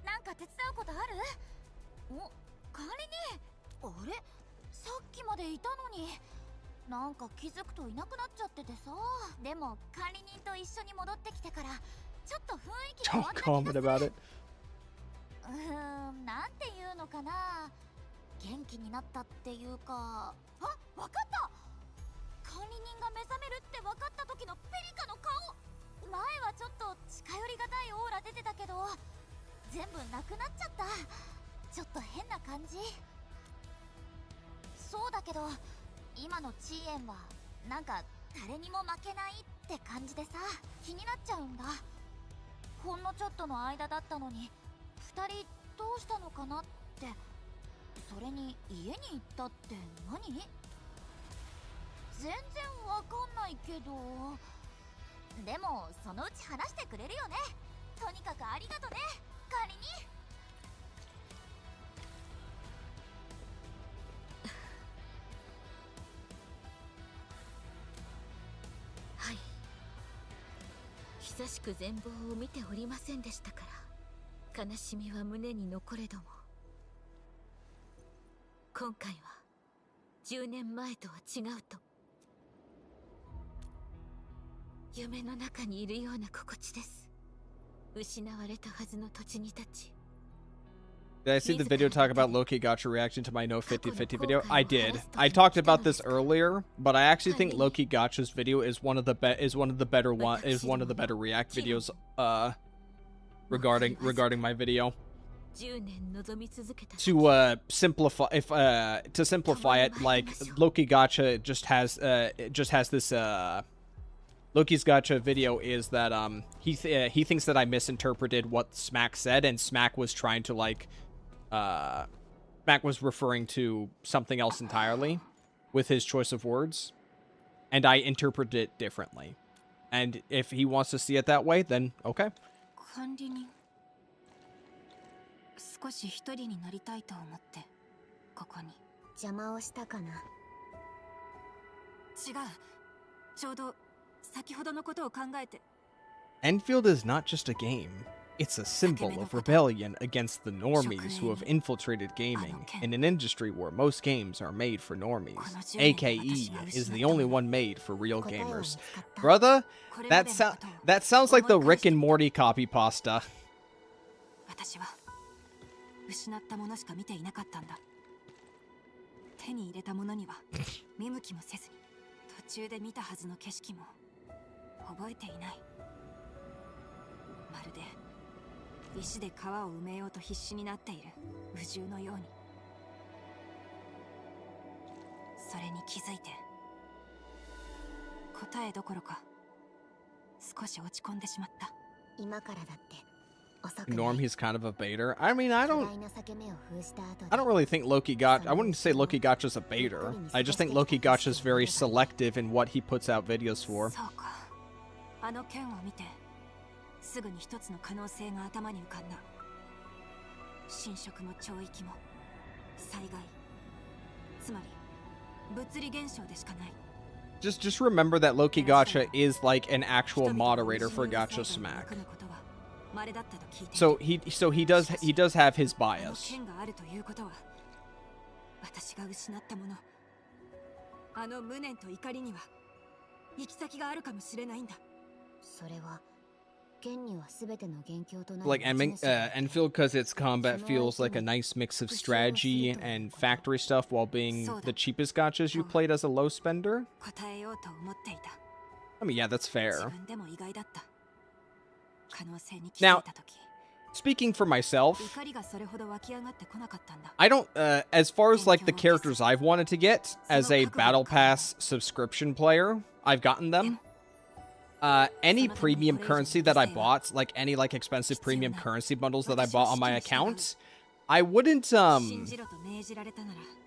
なんか手伝うことある？お、管理人。あれ？さっきまでいたのに。なんか気づくといなくなっちゃっててさ。でも管理人と一緒に戻ってきてからちょっと雰囲気変わった気がする。 Don't comment about it. なんていうのかな。元気になったっていうか。あ、わかった。管理人が目覚めるって分かった時のペリカの顔。前はちょっと近寄りがたいオーラ出てたけど全部なくなっちゃった。ちょっと変な感じ。そうだけど今のチーエンはなんか誰にも負けないって感じでさ、気になっちゃうんだ。ほんのちょっとの間だったのに2人どうしたのかなって。それに家に行ったって何？全然わかんないけど。でもそのうち話してくれるよね。とにかくありがとね、管理人。はい。久しく全貌を見ておりませんでしたから、悲しみは胸に残れども、今回は10年前とは違うと。夢の中にいるような心地です。失われたはずの土地に立ち。 Did I see the video talk about Loki Gotcha reaction to my no 50/50 video? I did. I talked about this earlier, but I actually think Loki Gotcha's video is one of the better React videos regarding my video. To simplify it, like Loki Gotcha just has this Loki's Gotcha video is that he thinks that I misinterpreted what Smack said, and Smack was trying to like Smack was referring to something else entirely with his choice of words, and I interpreted it differently. And if he wants to see it that way, then okay. 管理人、少し一人になりたいと思ってここに。邪魔をしたかな。違う。ちょうど先ほどのことを考えて。 Endfield is not just a game. It's a symbol of rebellion against the normies who have infiltrated gaming in an industry where most games are made for normies. AKE is the only one made for real gamers. Brother, that sounds like the Rick and Morty copy pasta. 私は失ったものしか見ていなかったんだ。手に入れたものには見向きもせずに、途中で見たはずの景色も覚えていない。まるで石で川を埋めようと必死になっている無獣のように。それに気づいて答えどころか少し落ち込んでしまった。今からだって遅くない。 Norm, he's kind of a baiter. I mean, I don't really think Loki Gotcha. I wouldn't say Loki Gotcha's a baiter. I just think Loki Gotcha's very selective in what he puts out videos for. そうか。あの剣を見てすぐに一つの可能性が頭に浮かんだ。侵食も懲役も災害、つまり物理現象でしかない。 Just remember that Loki Gotcha is like an actual moderator for Gotcha Smack. So he does have his bias. 剣があるということは、私が失ったもの、あの無念と怒りには行き先があるかもしれないんだ。それは Like Endfield, because its combat feels like a nice mix of strategy and factory stuff while being the cheapest gotchas you played as a low spender. I mean, yeah, that's fair. Now, speaking for myself, I don't, as far as like the characters I've wanted to get as a Battle Pass subscription player, I've gotten them. any premium currency that I bought, like any like expensive premium currency bundles that I bought on my account, I wouldn't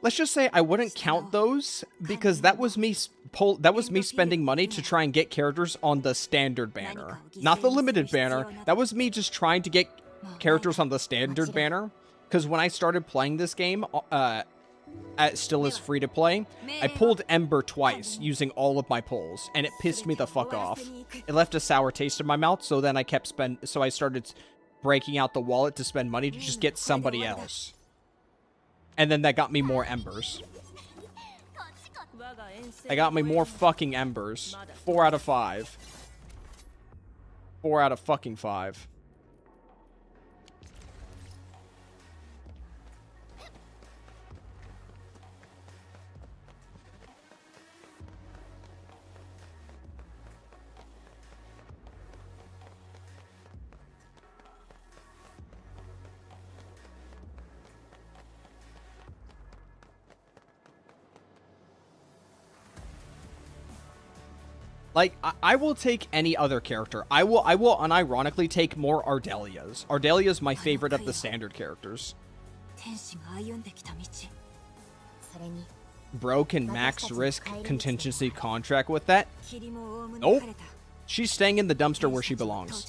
let's just say I wouldn't count those because that was me spending money to try and get characters on the standard banner, not the limited banner. That was me just trying to get characters on the standard banner, because when I started playing this game, still is free to play, I pulled Ember twice using all of my pulls, and it pissed me the fuck off. It left a sour taste in my mouth, so then I started breaking out the wallet to spend money to just get somebody else. And then that got me more Embers. That got me more fucking Embers. 4 out of 5. 4 out of fucking 5. Like, I will take any other character. I will unironically take more Ardelia's. Ardelia's my favorite of the standard characters. Bro can max risk contingency contract with that? Nope. She's staying in the dumpster where she belongs.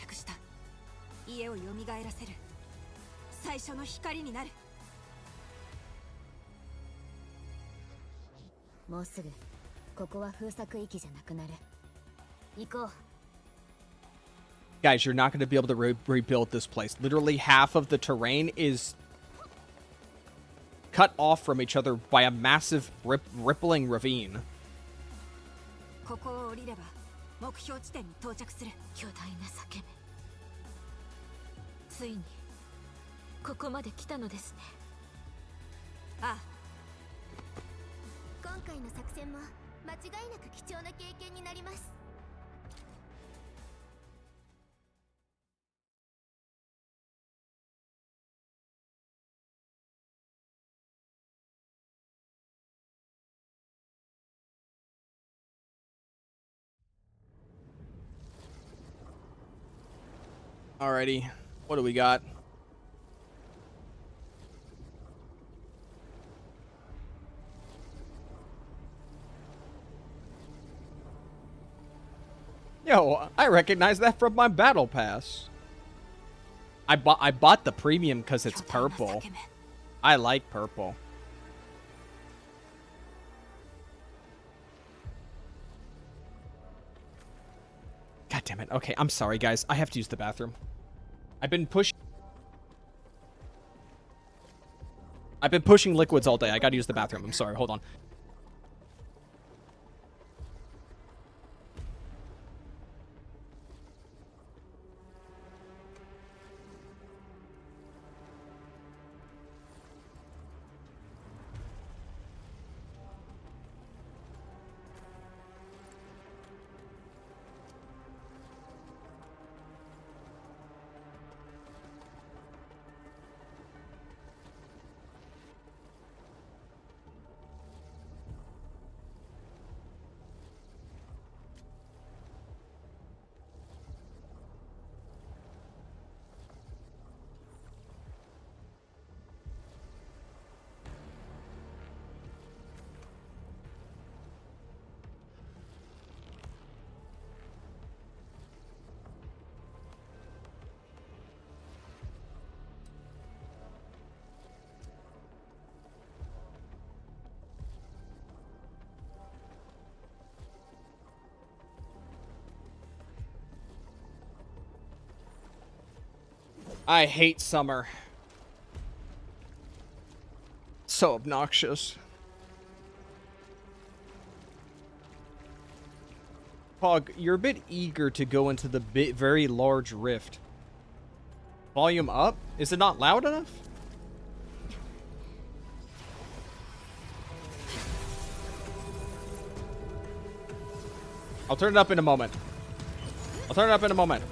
行こう。 Guys, you're not going to be able to rebuild this place. Literally half of the terrain is cut off from each other by a massive rippling ravine. ここを降りれば目標地点に到着する。巨大な裂け目。ついにここまで来たのですね。ああ。今回の作戦も間違いなく貴重な経験になります。 Alrighty, what do we got? Yo, I recognize that from my battle pass. I bought the premium because it's purple. I like purple. God damn it. Okay, I'm sorry, guys. I have to use the bathroom. I've been pushing liquids all day. I gotta use the bathroom. I'm sorry. Hold on. I hate summer. So obnoxious. Pog, you're a bit eager to go into the very large rift. Volume up? Is it not loud enough? I'll turn it up in a moment. I'll turn it up in a moment.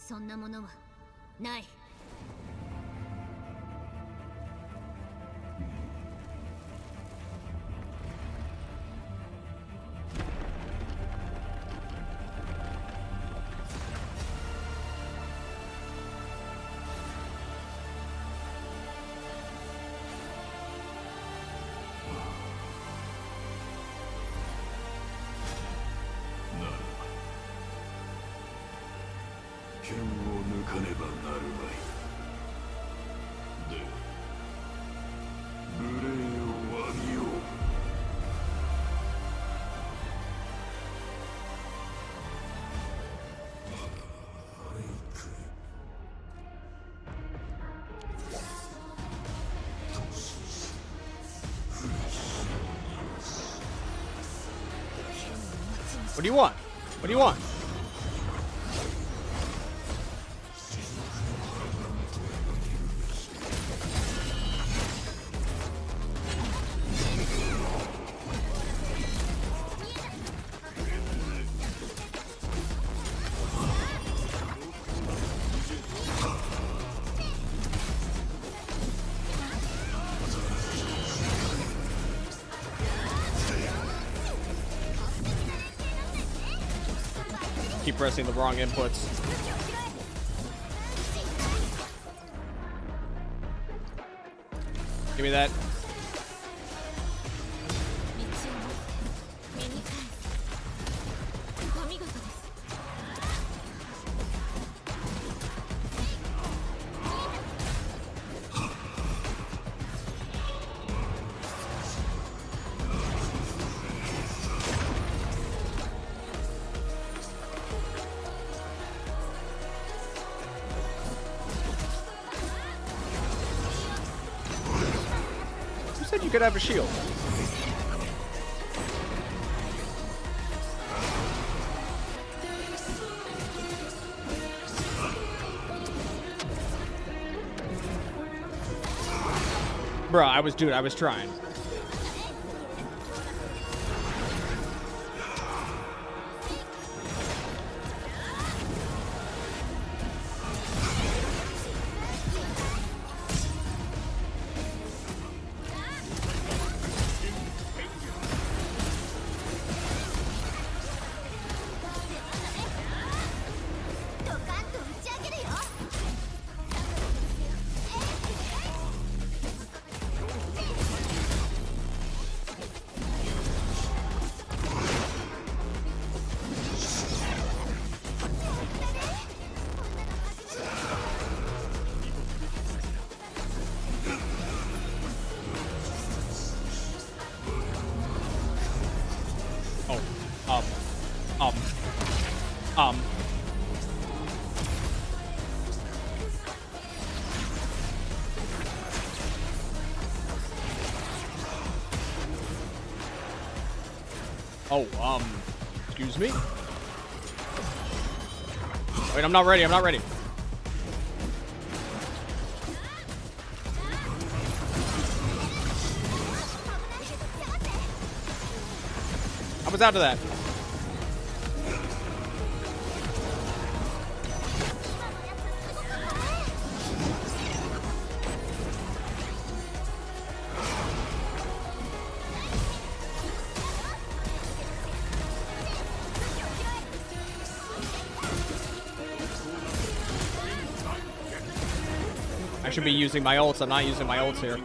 そんなものはない。剣を抜かねばなるまい。で、無礼を詫びよう。What do you want? What do you want? Keep pressing the wrong inputs. Give me that. You could have a shield. Bruh, I was trying. Excuse me? Wait, I'm not ready. How was out of that? I should be using my ults. I'm not using my ults here.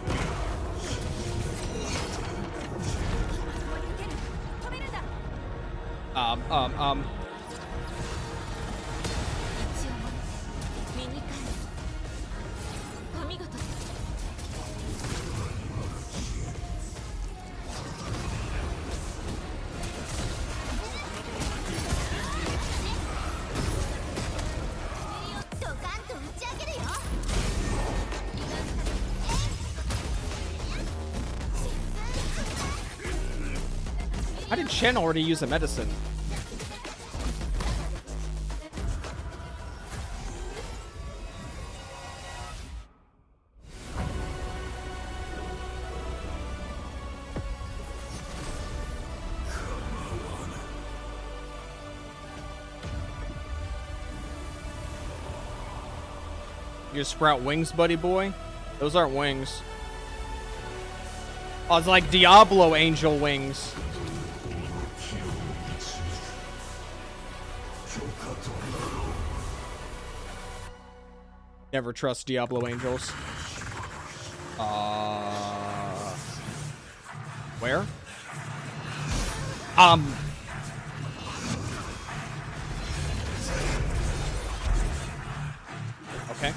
How did Chen already use a medicine? You sprout wings, buddy boy? Those aren't wings. Oh, it's like Diablo angel wings. Never trust Diablo angels. Where? Okay.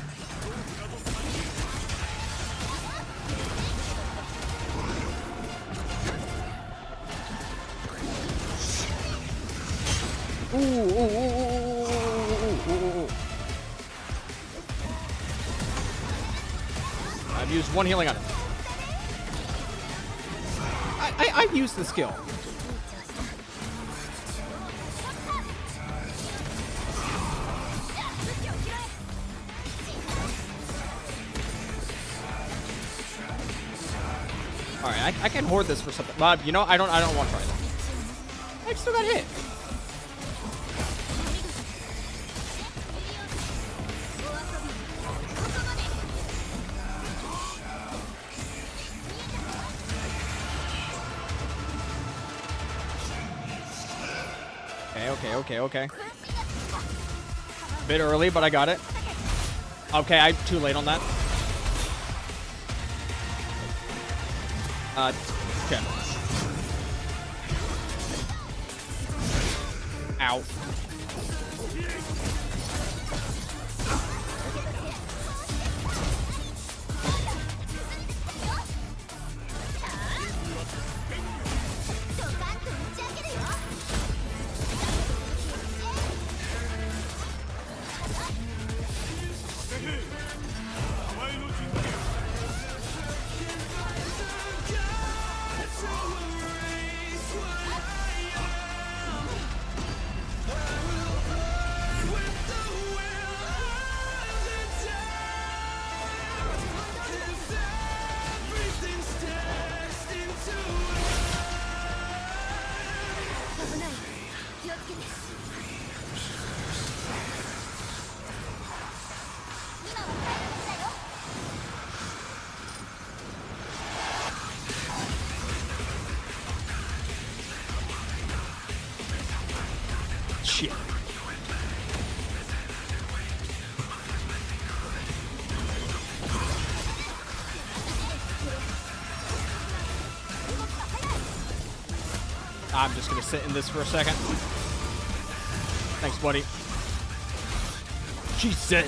Ooh. I've used one healing item. I've used the skill. All right, I can hoard this for something. But you know, I don't want to try that. I still got hit. Okay. Bit early, but I got it. Okay, I'm too late on that. Okay. Ow. Shit. I'm just gonna sit in this for a second. Thanks, buddy. Jesus.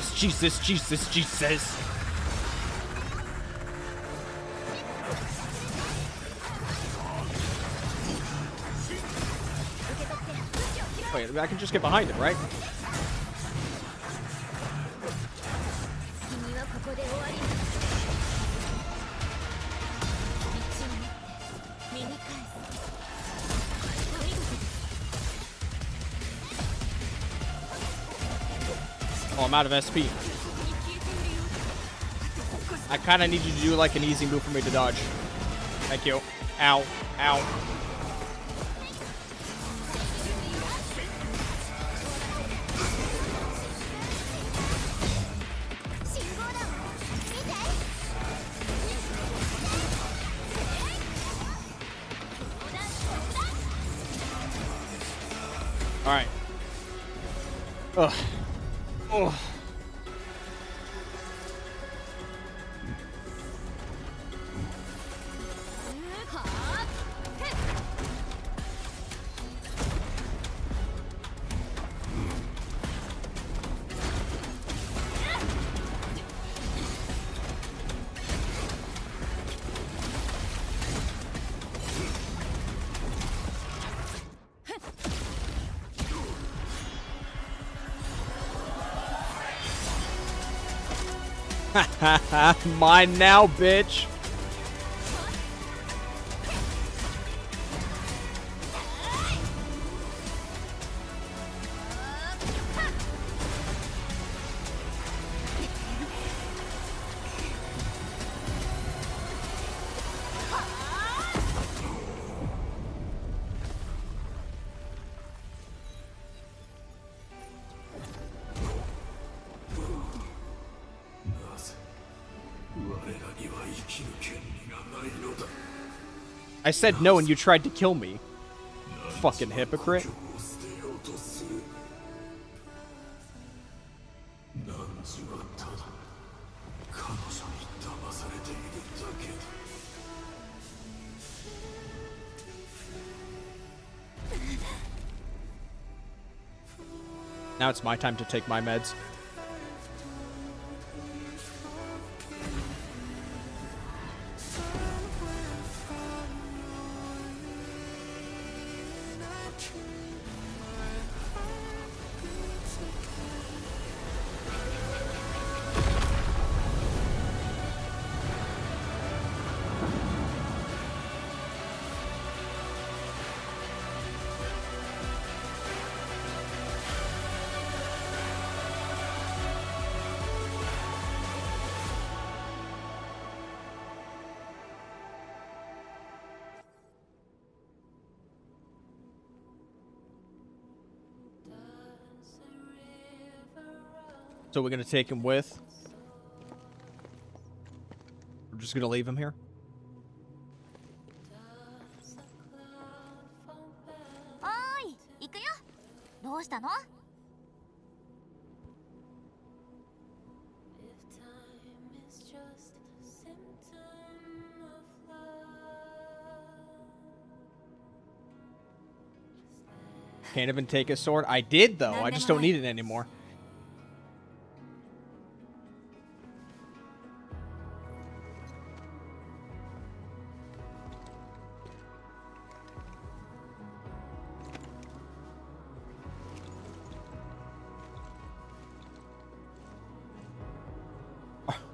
Wait, I can just get behind him, right? Oh, I'm out of SP. I kind of need you to do like an easy move for me to dodge. Thank you. Ow. Alright. Ugh. Oh. Mine now, bitch. I said no and you tried to kill me. Fucking hypocrite. Now it's my time to take my meds. So we're gonna take him with. We're just gonna leave him here. Oi, 行くよ。どうしたの？ Can't even take his sword. I did though. I just don't need it anymore.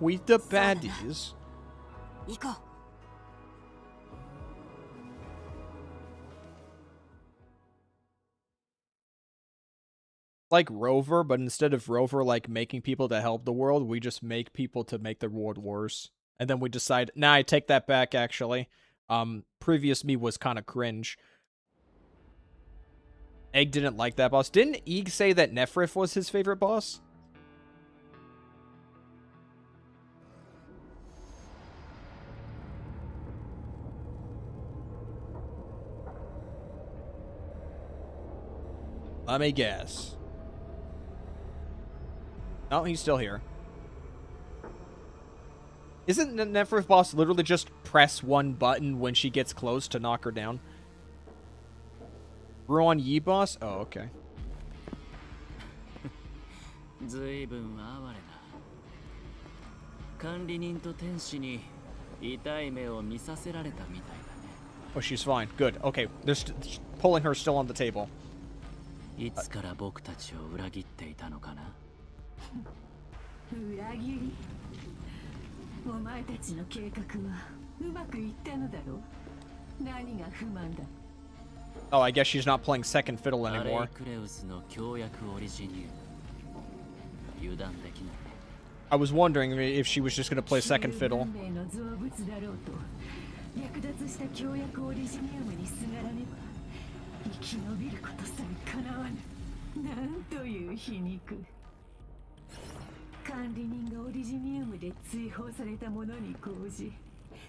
We the baddies. Like Rover, but instead of Rover like making people to help the world, we just make people to make the world worse. And then we decide, nah, I take that back actually. Previous me was kind of cringe. Egg didn't like that boss. Didn't Egg say that Nephrith was his favorite boss? Let me guess. Oh, he's still here. Isn't the Nephrith boss literally just press one button when she gets close to knock her down? Ruan Yi boss? Oh, okay. 随分哀れな。管理人と天使に痛い目を見させられたみたいだね。Oh, she's fine. Good. Okay, they're pulling her still on the table. いつから僕たちを裏切っていたのかな。裏切り。お前たちの計画はうまくいったのだろう。何が不満だ。Oh, I guess she's not playing second fiddle anymore. クレウスの協約オリジニウム。油断できない。I was wondering if she was just going to play second fiddle. 略奪した協約オリジニウムにすがらねば生き延びることさえ叶わぬ。なんという皮肉。管理人がオリジニウムで追放された者に講じ、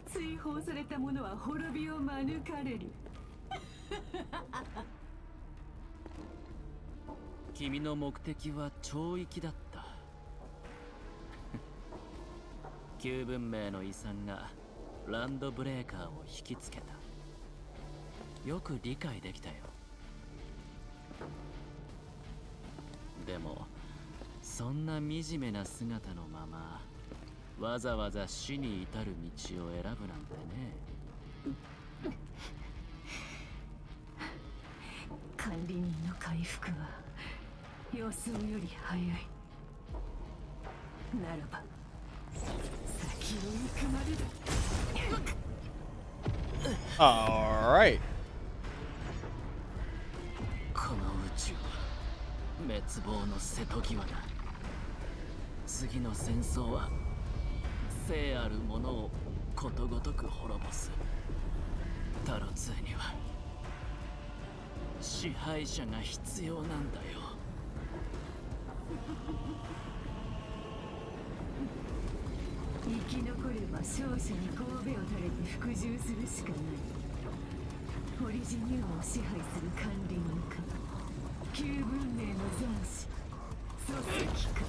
追放された者は滅びを免れる。君の目的は懲役だった。旧文明の遺産がランドブレーカーを引きつけた。よく理解できたよ。でもそんな惨めな姿のままわざわざ死に至る道を選ぶなんてね。管理人の回復は予想より早い。ならば先を行くまでだ。All right. この宇宙は滅亡の瀬戸際だ。次の戦争は生あるものをことごとく滅ぼす。タロツーには支配者が必要なんだよ。生き残れば勝者に神戸を垂れて服従するしかない。オリジニウムを支配する管理人か、旧文明の残滓礎石か。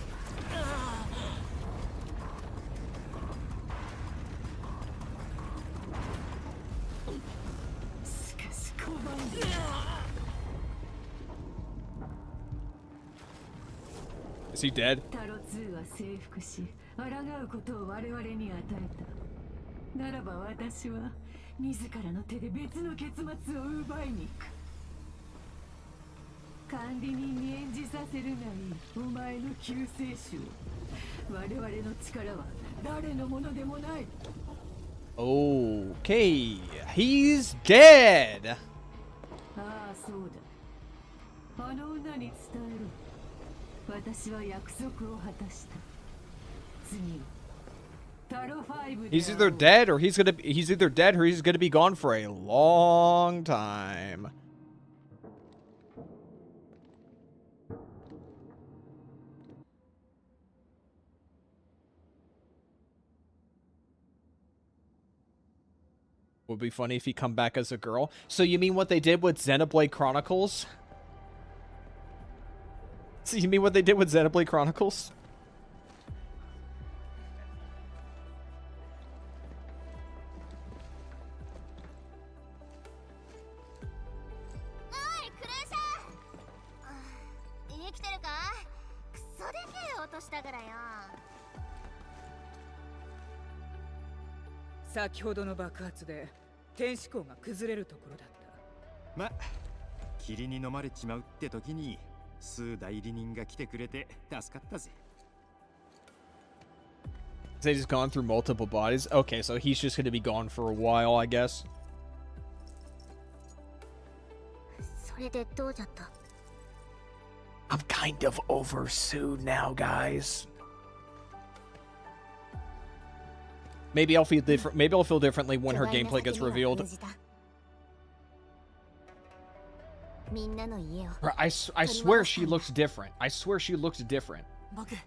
しかし拒んでIs he dead? タロ2は征服し、抗うことを我々に与えた。ならば私は自らの手で別の結末を奪いに行く。管理人に演じさせるがいいお前の救世主を。我々の力は誰のものでもない。 Okay, he's dead. ああ、そうだ。あの女に伝えろ。私は約束を果たした。次はタロ5 He's either dead or he's either dead or he's gonna be gone for a long time. Would be funny if he come back as a girl. So you mean what they did with Xenoblade Chronicles? So you mean what they did with Xenoblade Chronicles? Sakihōdo 先ほどの爆発で天使港が崩れるところだった。ま、霧に飲まれちまうって時に数代理人が来てくれて助かったぜ。They just gone through multiple bodies. Okay, so he's just gonna be gone for a while, I guess. それでどうじゃった？ I'm kind of over Sue now, guys. Maybe I'll feel different. Maybe I'll feel differently when her gameplay gets revealed. I swear she looks different. I swear she looks different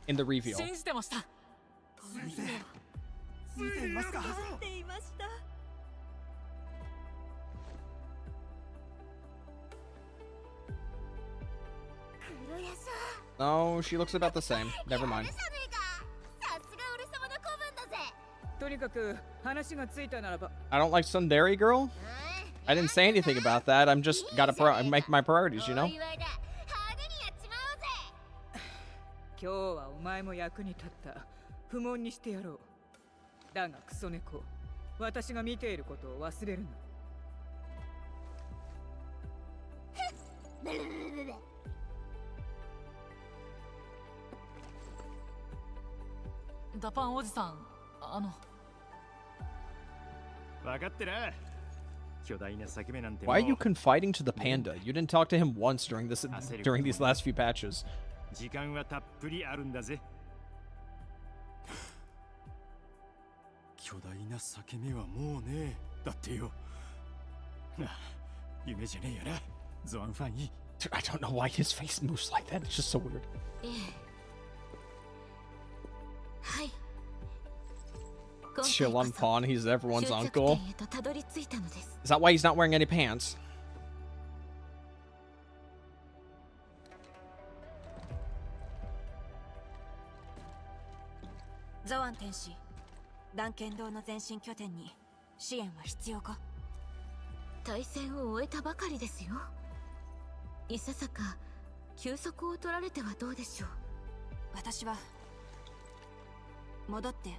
in the reveal. 見ていますか？ No, she looks about the same. Never mind. とにかく話がついたならば。 I don't like Sundari girl. I didn't say anything about that. I'm just gotta make my priorities, you know. 今日はお前も役に立った。不問にしてやろう。だがクソ猫、私が見ていることを忘れるな。ダパンおじさん、分かってな。巨大な裂け目なんて。 Why are you confiding to the panda? You didn't talk to him once during these last few patches. 時間はたっぷりあるんだぜ。巨大な裂け目はもうねえ。だってよ。なあ、夢じゃねえやな。ゾアンファンいい。Dude, I don't know why his face moves like that. It's just so weird. はい。 Chill on Pawn, he's everyone's uncle. Is that why he's not wearing any pants? Zoan 天使、断剣道の前進拠点に支援は必要か？対戦を終えたばかりですよ。いささか休息を取られてはどうでしょう。私は戻って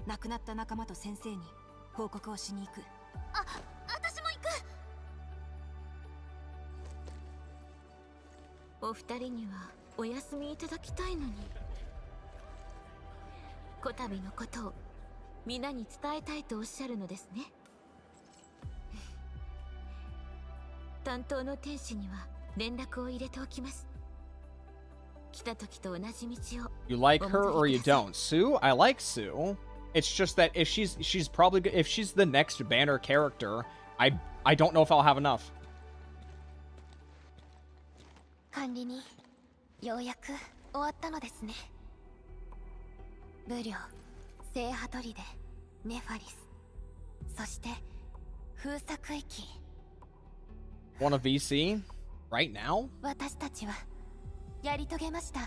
亡くなった仲間と先生に報告をしに行く。あ、私も行く。お二人にはお休みいただきたいのに。こたびのことを皆に伝えたいとおっしゃるのですね。担当の天使には連絡を入れておきます。来た時と同じ道を。 You like her or you don't? Sue? I like Sue. It's just that if she's the next banner character, I don't know if I'll have enough. 管理人、ようやく終わったのですね。ブリョ、聖ハトリデ、ネファリス、そして封鎖区域。 Want a VC? Right now? 私たちはやり遂げました。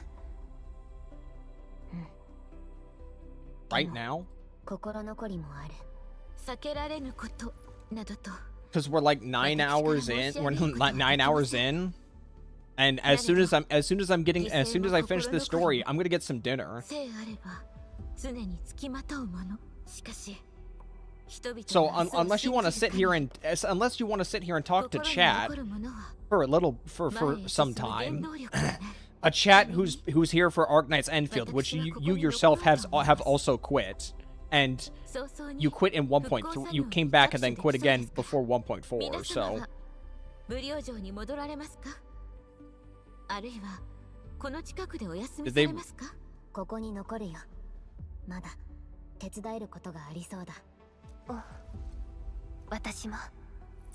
Right now? 心残りもある。避けられぬことなどと。 Because we're like 9 hours in. We're 9 hours in. And as soon as I finish this story, I'm gonna get some dinner. So unless you want to sit here and talk to chat for some time, a chat who's here for Arknights Endfield, which you yourself have also quit, and you quit in 1.3. You came back and then quit again before 1.4. So. あるいはこの近くでお休みされますか？ここに残るよ。まだ手伝えることがありそうだ。私も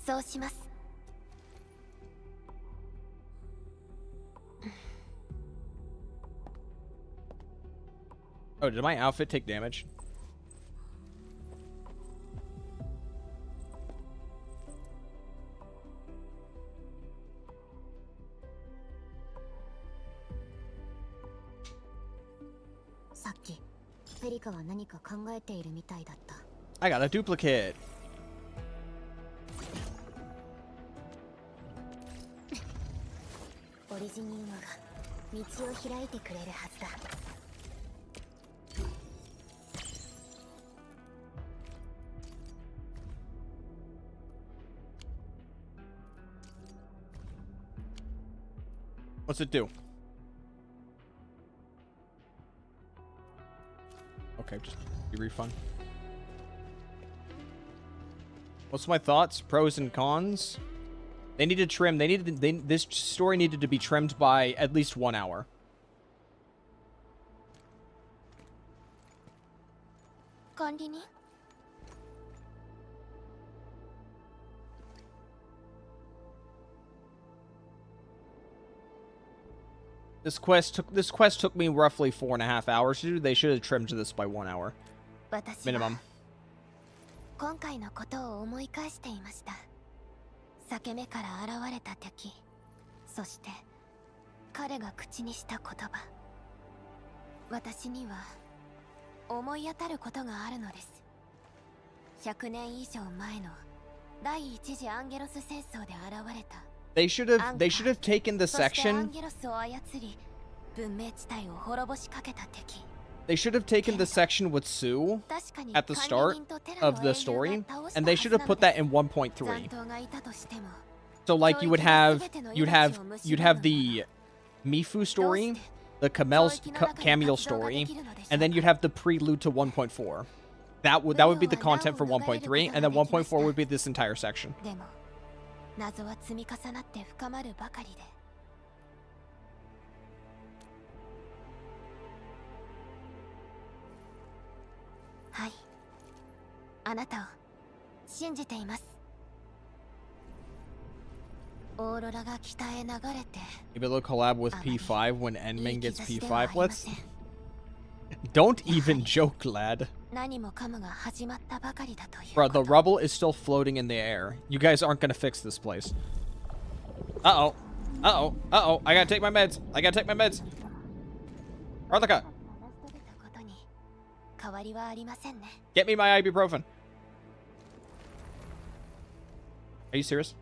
そうします。 Oh, did my outfit take damage? I got a duplicate. What's it do? Okay, just be refund. What's my thoughts? Pros and cons? They need to trim. This story needed to be trimmed by at least 1 hour. This quest took me roughly 4.5 hours to do. They should have trimmed this by 1 hour. Minimum. 今回のことを思い返していました。裂け目から現れた敵、そして彼が口にした言葉。私には思い当たることがあるのです。100年以上前の第一次アンゲロス戦争で現れた。They should have taken the section. They should have taken the section with Sue at the start of the story, and they should have put that in 1.3. So like you'd have the Mifu story, the Camille story, and then you'd have the prelude to 1.4. That would be the content for 1.3, and then 1.4 would be this entire section. 謎は積み重なって深まるばかりで。はい、あなたを信じています。オーロラが北へ流れて。Maybe they'll collab with P5 when Endman gets P5. Let's. Don't even joke, lad. Bro, the rubble is still floating in the air. You guys aren't gonna fix this place. Uh-oh. Uh-oh. Uh-oh. I gotta take my meds. Arthaka. Get me my ibuprofen. Are you serious?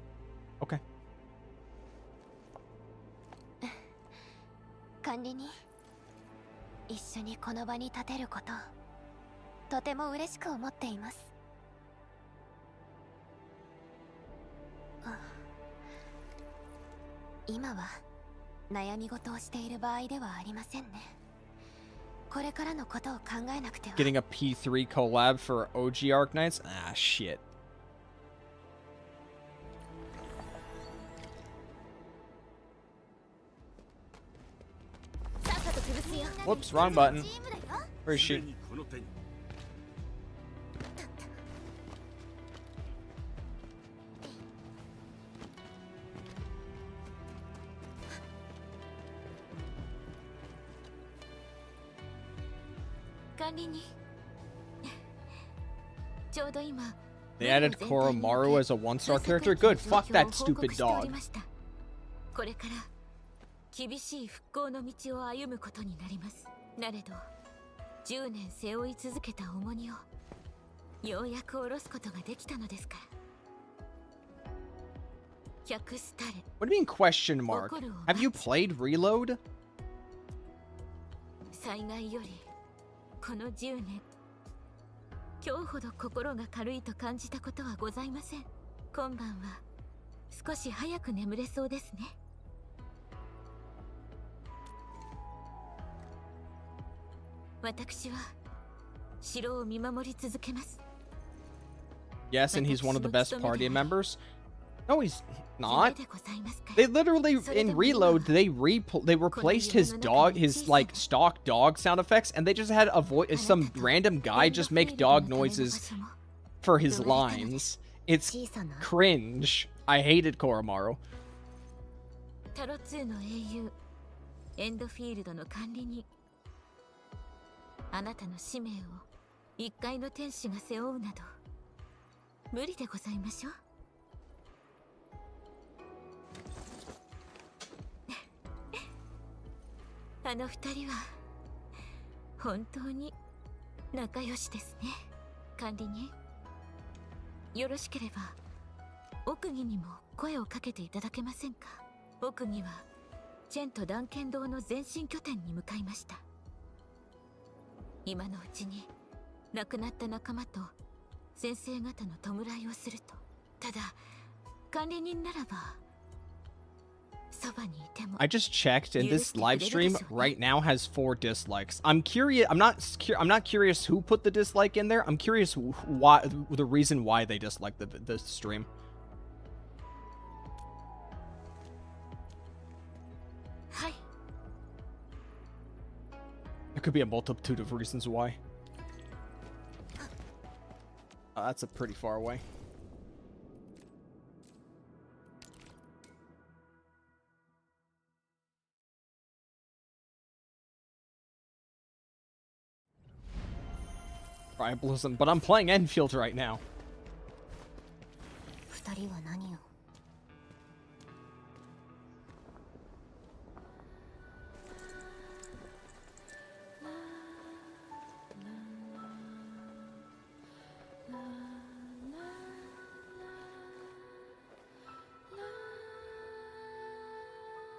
Okay. 管理人、一緒にこの場に立てることをとても嬉しく思っています。今は悩み事をしている場合ではありませんね。これからのことを考えなくては。Getting a P3 collab for OG Arknights? Ah, shit. Whoops, wrong button. Where is she? ちょうど今 They added Koromaru as a one-star character? Good. Fuck that stupid dog. これから厳しい復興の道を歩むことになります。なれど10年背負い続けた重荷をようやく下ろすことができたのですから。100スタレ。 What do you mean question mark? Have you played Reload? 災害よりこの10年今日ほど心が軽いと感じたことはございません。今晩は少し早く眠れそうですね。私は城を見守り続けます。 Yes, and he's one of the best party members. No, he's not. They literally in Reload they replaced his dog, his like stock dog sound effects, and they just had a voice, some random guy just make dog noises for his lines. It's cringe. I hated Koromaru. タロ2の英雄エンドフィールドの管理人。あなたの使命を一介の天使が背負うなど無理でございましょう。あの二人は本当に仲良しですね。管理人、よろしければ奥義にも声をかけていただけませんか。奥義はチェンと断剣堂の前進拠点に向かいました。今のうちに亡くなった仲間と先生方の弔いをすると。ただ管理人ならば I just checked, and this live stream right now has 4 dislikes. I'm curious. I'm not curious who put the dislike in there. I'm curious why the reason why they disliked the stream. There could be a multitude of reasons why. That's a pretty far away. Tribalism, but I'm playing Endfield right now. 2人は何を？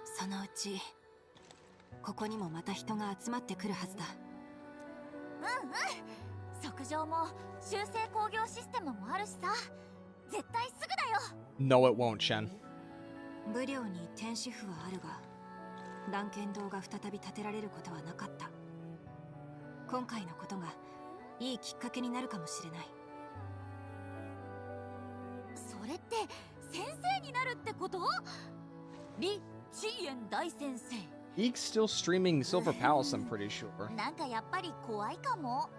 そのうちここにもまた人が集まってくるはずだ。うんうん。測上も修正工業システムもあるしさ、絶対すぐだよ。 No, it won't, Shen. 武領に天使府はあるが、断剣堂が再び建てられることはなかった。今回のことがいいきっかけになるかもしれない。それって先生になるってこと？李智燕大先生。Eek's still streaming Silver Palace, I'm pretty sure. なんかやっぱり怖いかも。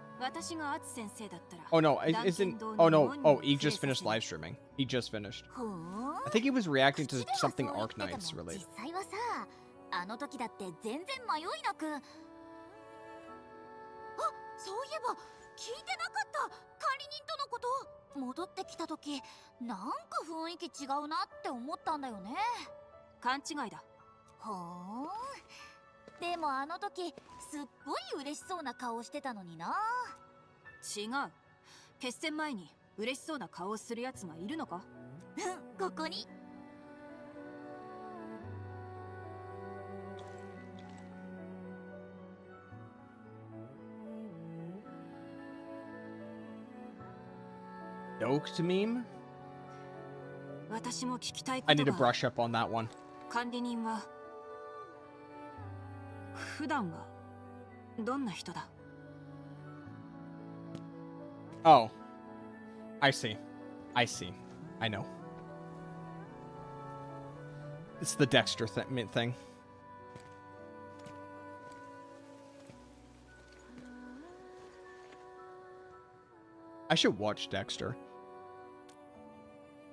Oh no, isn't... Oh no, oh, Eek just finished live streaming. He just finished. I think he was reacting to something Arknights related. 実際はさ、あの時だって全然迷いなく。あ、そういえば聞いてなかった。管理人とのこと。戻ってきた時、なんか雰囲気違うなって思ったんだよね。勘違いだ。ほーん。でもあの時すっごい嬉しそうな顔してたのにな。違う。決戦前に嬉しそうな顔をするやつがいるのか？ここに。Doked meme? 私も聞きたいこ I と need が。 to brush up on that one. 管理人は普段はどんな人だ？ Oh. I see. I see. I know. It's the Dexter thing. I should watch Dexter.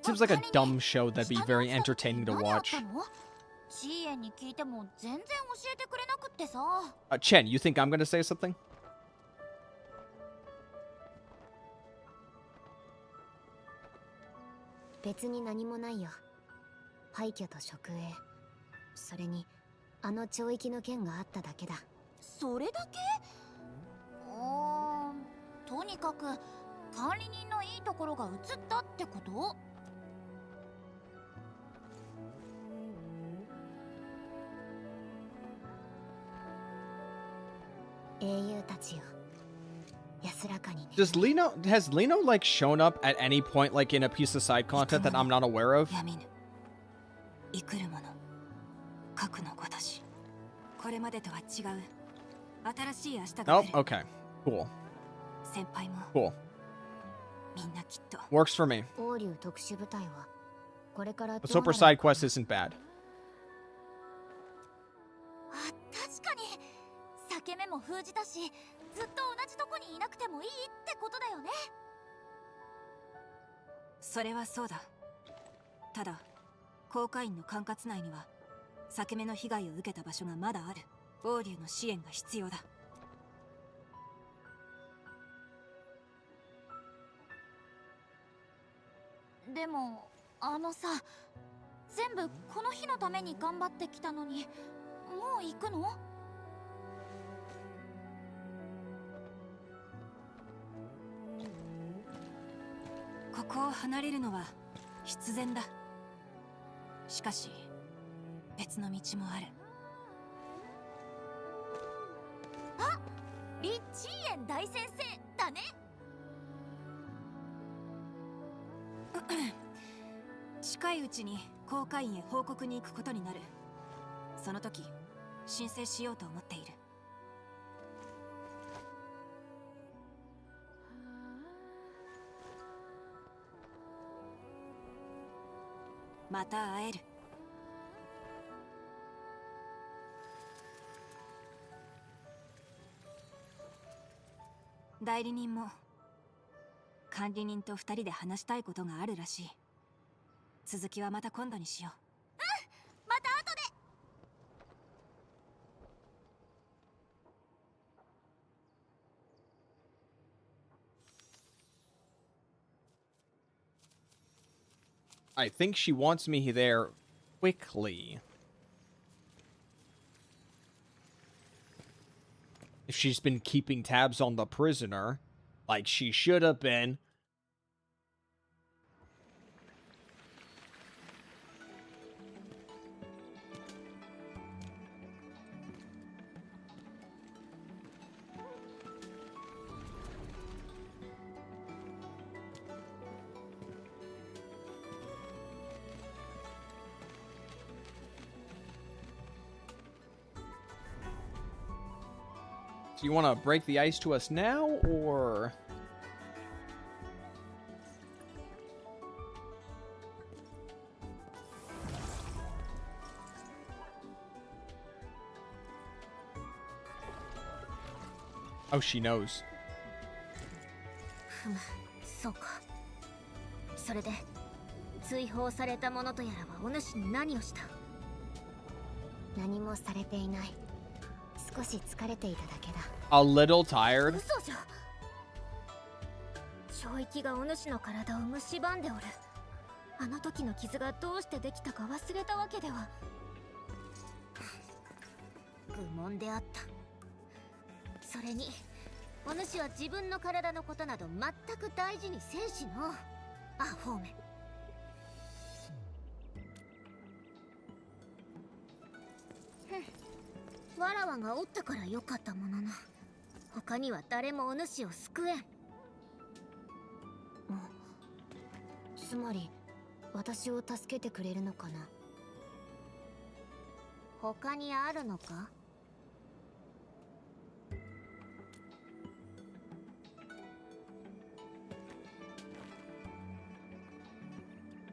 Seems like a dumb show that'd be very entertaining to watch. Chen, you think I'm gonna say something? 別に何もないよ。廃墟と職営、それにあの懲役の件があっただけだ。それだけ？とにかく管理人のいいところが映ったってこと？英雄たちよ、安らかにね。 Has Lino like shown up at any point like in a piece of side content that I'm not aware of? 闇ぬ生くるもの核のごとし、これまでとは違う新しい明日が Oh, 来る。 okay. Cool. 先輩も Cool. みんなきっと Works for me. 王竜特殊部隊はこれから Let's hope her side quest isn't bad. 確かに裂け目も封じたし、ずっと同じとこにいなくてもいいってことだよね。それはそうだ。ただ航海員の管轄内には裂け目の被害を受けた場所がまだある。王竜の支援が必要だ。でもさ、全部この日のために頑張ってきたのにもう行くの？ここを離れるのは必然だ。しかし別の道もある。あ、リッチーエン大先生だね。近いうちに航海員へ報告に行くことになる。その時申請しようと思っている。また会える。代理人も管理人と2人で話したいことがあるらしい。続きはまた今度にしよう。また後で。I think she wants me there quickly. If she's been keeping tabs on the prisoner, like she should have been. Do you want to break the ice to us now, or...? Oh, she knows. ふむ、そうか。それで追放されたものとやらはお主に何をした？何もされていない。少し疲れていただけだ。A little tired? 嘘じゃ。懲役がお主の体を蝕んでおる。あの時の傷がどうしてできたか忘れたわけでは。愚問であった。それにお主は自分の体のことなど全く大事にせんしの。アホめ。わらわがおったからよかったものの、他には誰もお主を救えん。つまり私を助けてくれるのかな。他にあるのか？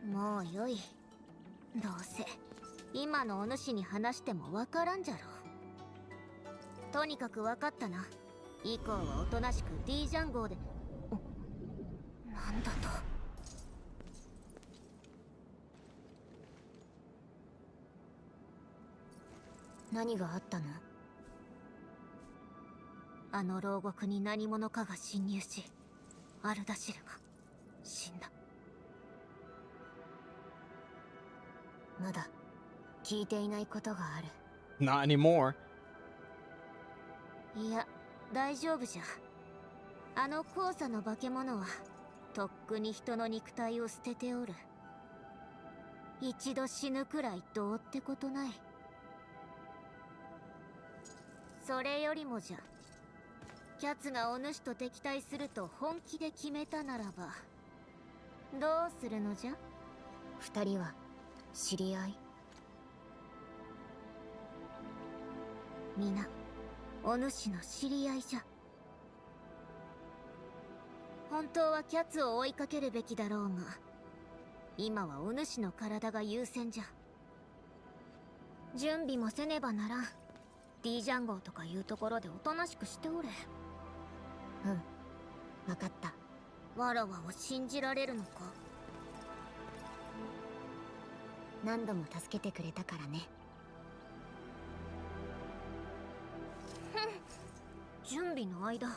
もうよい。どうせ今のお主に話してもわからんじゃろう。とにかくわかったな。以降はおとなしく D ジャン号で。なんだと。何があったの？あの牢獄に何者かが侵入し、アルダシルが死んだ。まだ聞いていないことがある。 Not anymore. いや、大丈夫じゃ。あの黄砂の化け物はとっくに人の肉体を捨てておる。一度死ぬくらいどうってことない。それよりもじゃ、キャツがお主と敵対すると本気で決めたならばどうするのじゃ。二人は知り合い？皆お主の知り合いじゃ。本当はキャツを追いかけるべきだろうが、今はお主の体が優先じゃ。準備もせねばならん。D ジャン号とかいうところでおとなしくしておれ。うん、わかった。わらわを信じられるのか。何度も助けてくれたからね。準備の間、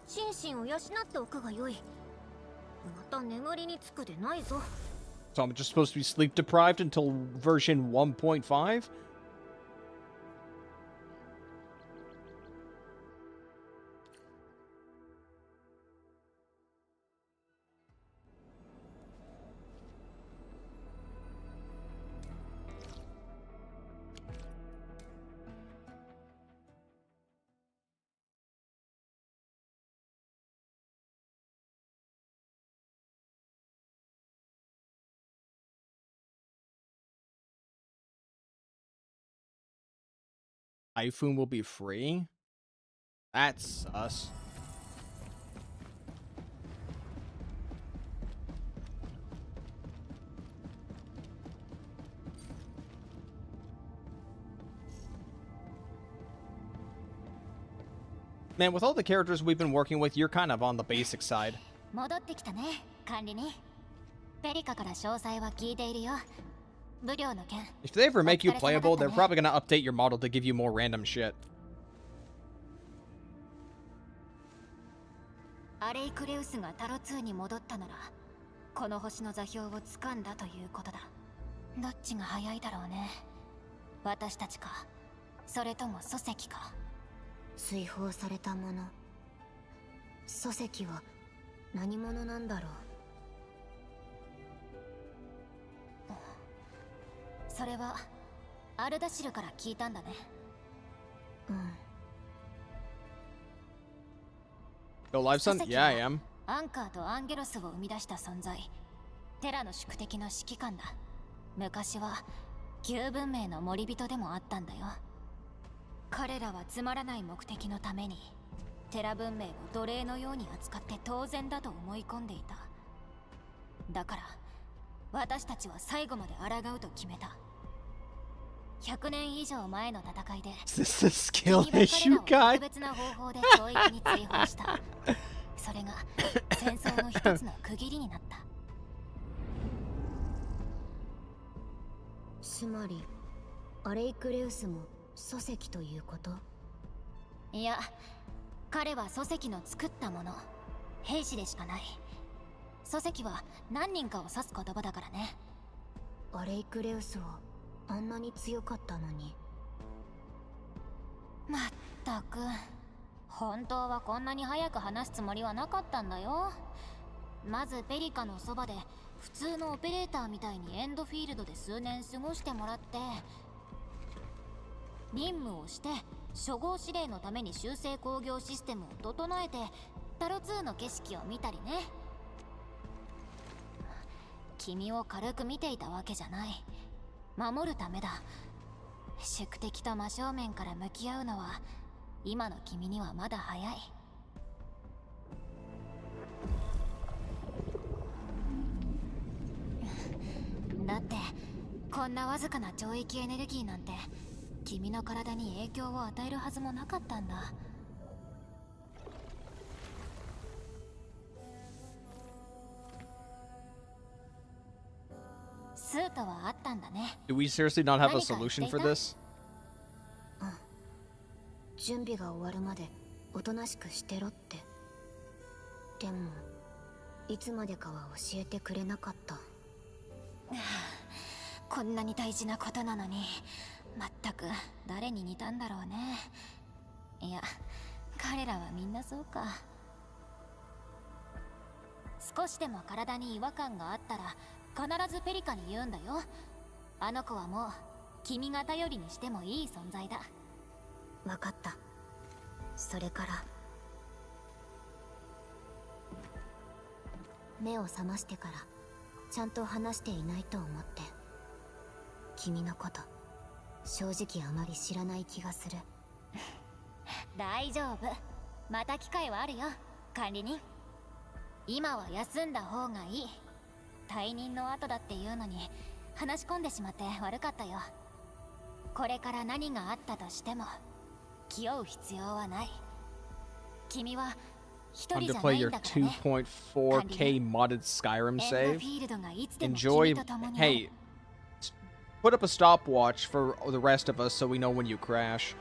心身を養っておくがよい。また眠りにつくでないぞ。So I'm just supposed to be sleep deprived until version 1.5? Typhoon will be free? That's sus. Man, with all the characters we've been working with, you're kind of on the basic side. 戻ってきたね、管理人。ペリカから詳細は聞いているよ。武領の件。If they ever make you playable, they're probably gonna update your model to give you more random shit. アレイクレウスがタロ2に戻ったなら、この星の座標を掴んだということだ。どっちが早いだろうね。私たちか、それとも礎石か。追放されたもの。礎石は何者なんだろう。それはアルダシルから聞いたんだね。うん。Yo, live son? Yeah, I am. アンカーとアンゲロスを生み出した存在。テラの宿敵の指揮官だ。昔は旧文明の森人でもあったんだよ。彼らはつまらない目的のためにテラ文明を奴隷のように扱って当然だと思い込んでいた。だから私たちは最後まで抗うと決めた。100年以上前の戦いで Is this a skill issue, guy? 特別な方法で教育に追放した。それが戦争の一つの区切りになった。つまりアレイクレウスも礎石ということ？いや、彼は礎石の作ったもの、兵士でしかない。礎石は何人かを指す言葉だからね。アレイクレウスはあんなに強かったのに。まったく、本当はこんなに早く話すつもりはなかったんだよ。まずペリカのそばで普通のオペレーターみたいにエンドフィールドで数年過ごしてもらって、任務をして初号指令のために修正工業システムを整えてタロ2の景色を見たりね。君を軽く見ていたわけじゃない。守るためだ。宿敵と真正面から向き合うのは今の君にはまだ早い。だってこんなわずかな懲役エネルギーなんて君の体に影響を与えるはずもなかったんだ。スートはあったんだね。 Do we seriously not have a solution for this? うん。準備が終わるまでおとなしくしてろって。でもいつまでかは教えてくれなかった。こんなに大事なことなのに、まったく誰に似たんだろうね。いや、彼らはみんなそうか。少しでも体に違和感があったら必ずペリカに言うんだよ。あの子はもう君が頼りにしてもいい存在だ。分かった。それから目を覚ましてからちゃんと話していないと思って。君のこと正直あまり知らない気がする。大丈夫、また機会はあるよ管理人。今は休んだ方がいい。退任の後だっていうのに話し込んでしまって悪かったよ。これから何があったとしても気負う必要はない。君は一人 Time じ to ゃ play ないん your だからね。 2.4K modded Skyrim エンド save. フィールドがいつでも Enjoy. 君と共にある。 Hey, put up a stopwatch for the rest of us so we know when you crash.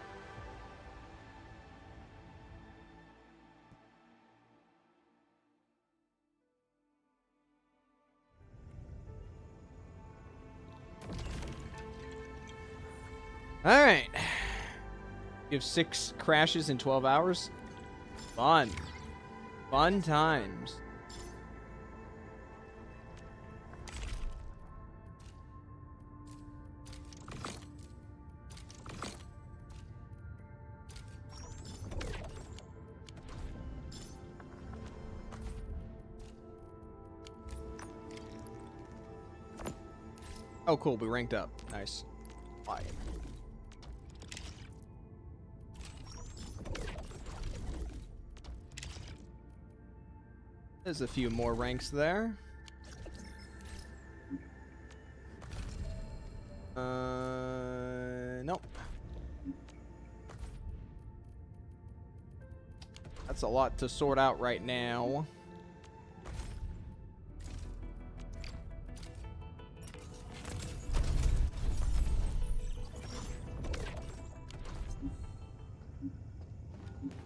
Alright. You have 6 crashes in 12 hours? Fun. Fun times. Oh, cool. We ranked up. Nice. Bye. There's a few more ranks there. Nope. That's a lot to sort out right now.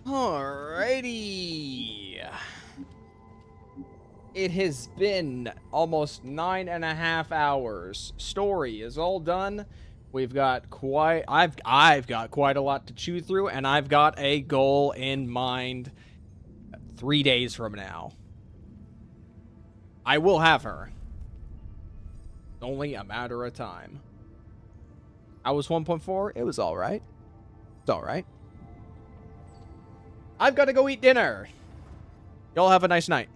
Alrighty. It has been almost 9.5 hours. Story is all done. We've got quite... I've got quite a lot to chew through, and I've got a goal in mind 3 days from now. I will have her. Only a matter of time. I was 1.4. It was alright. It's alright. I've got to go eat dinner. Y'all have a nice night.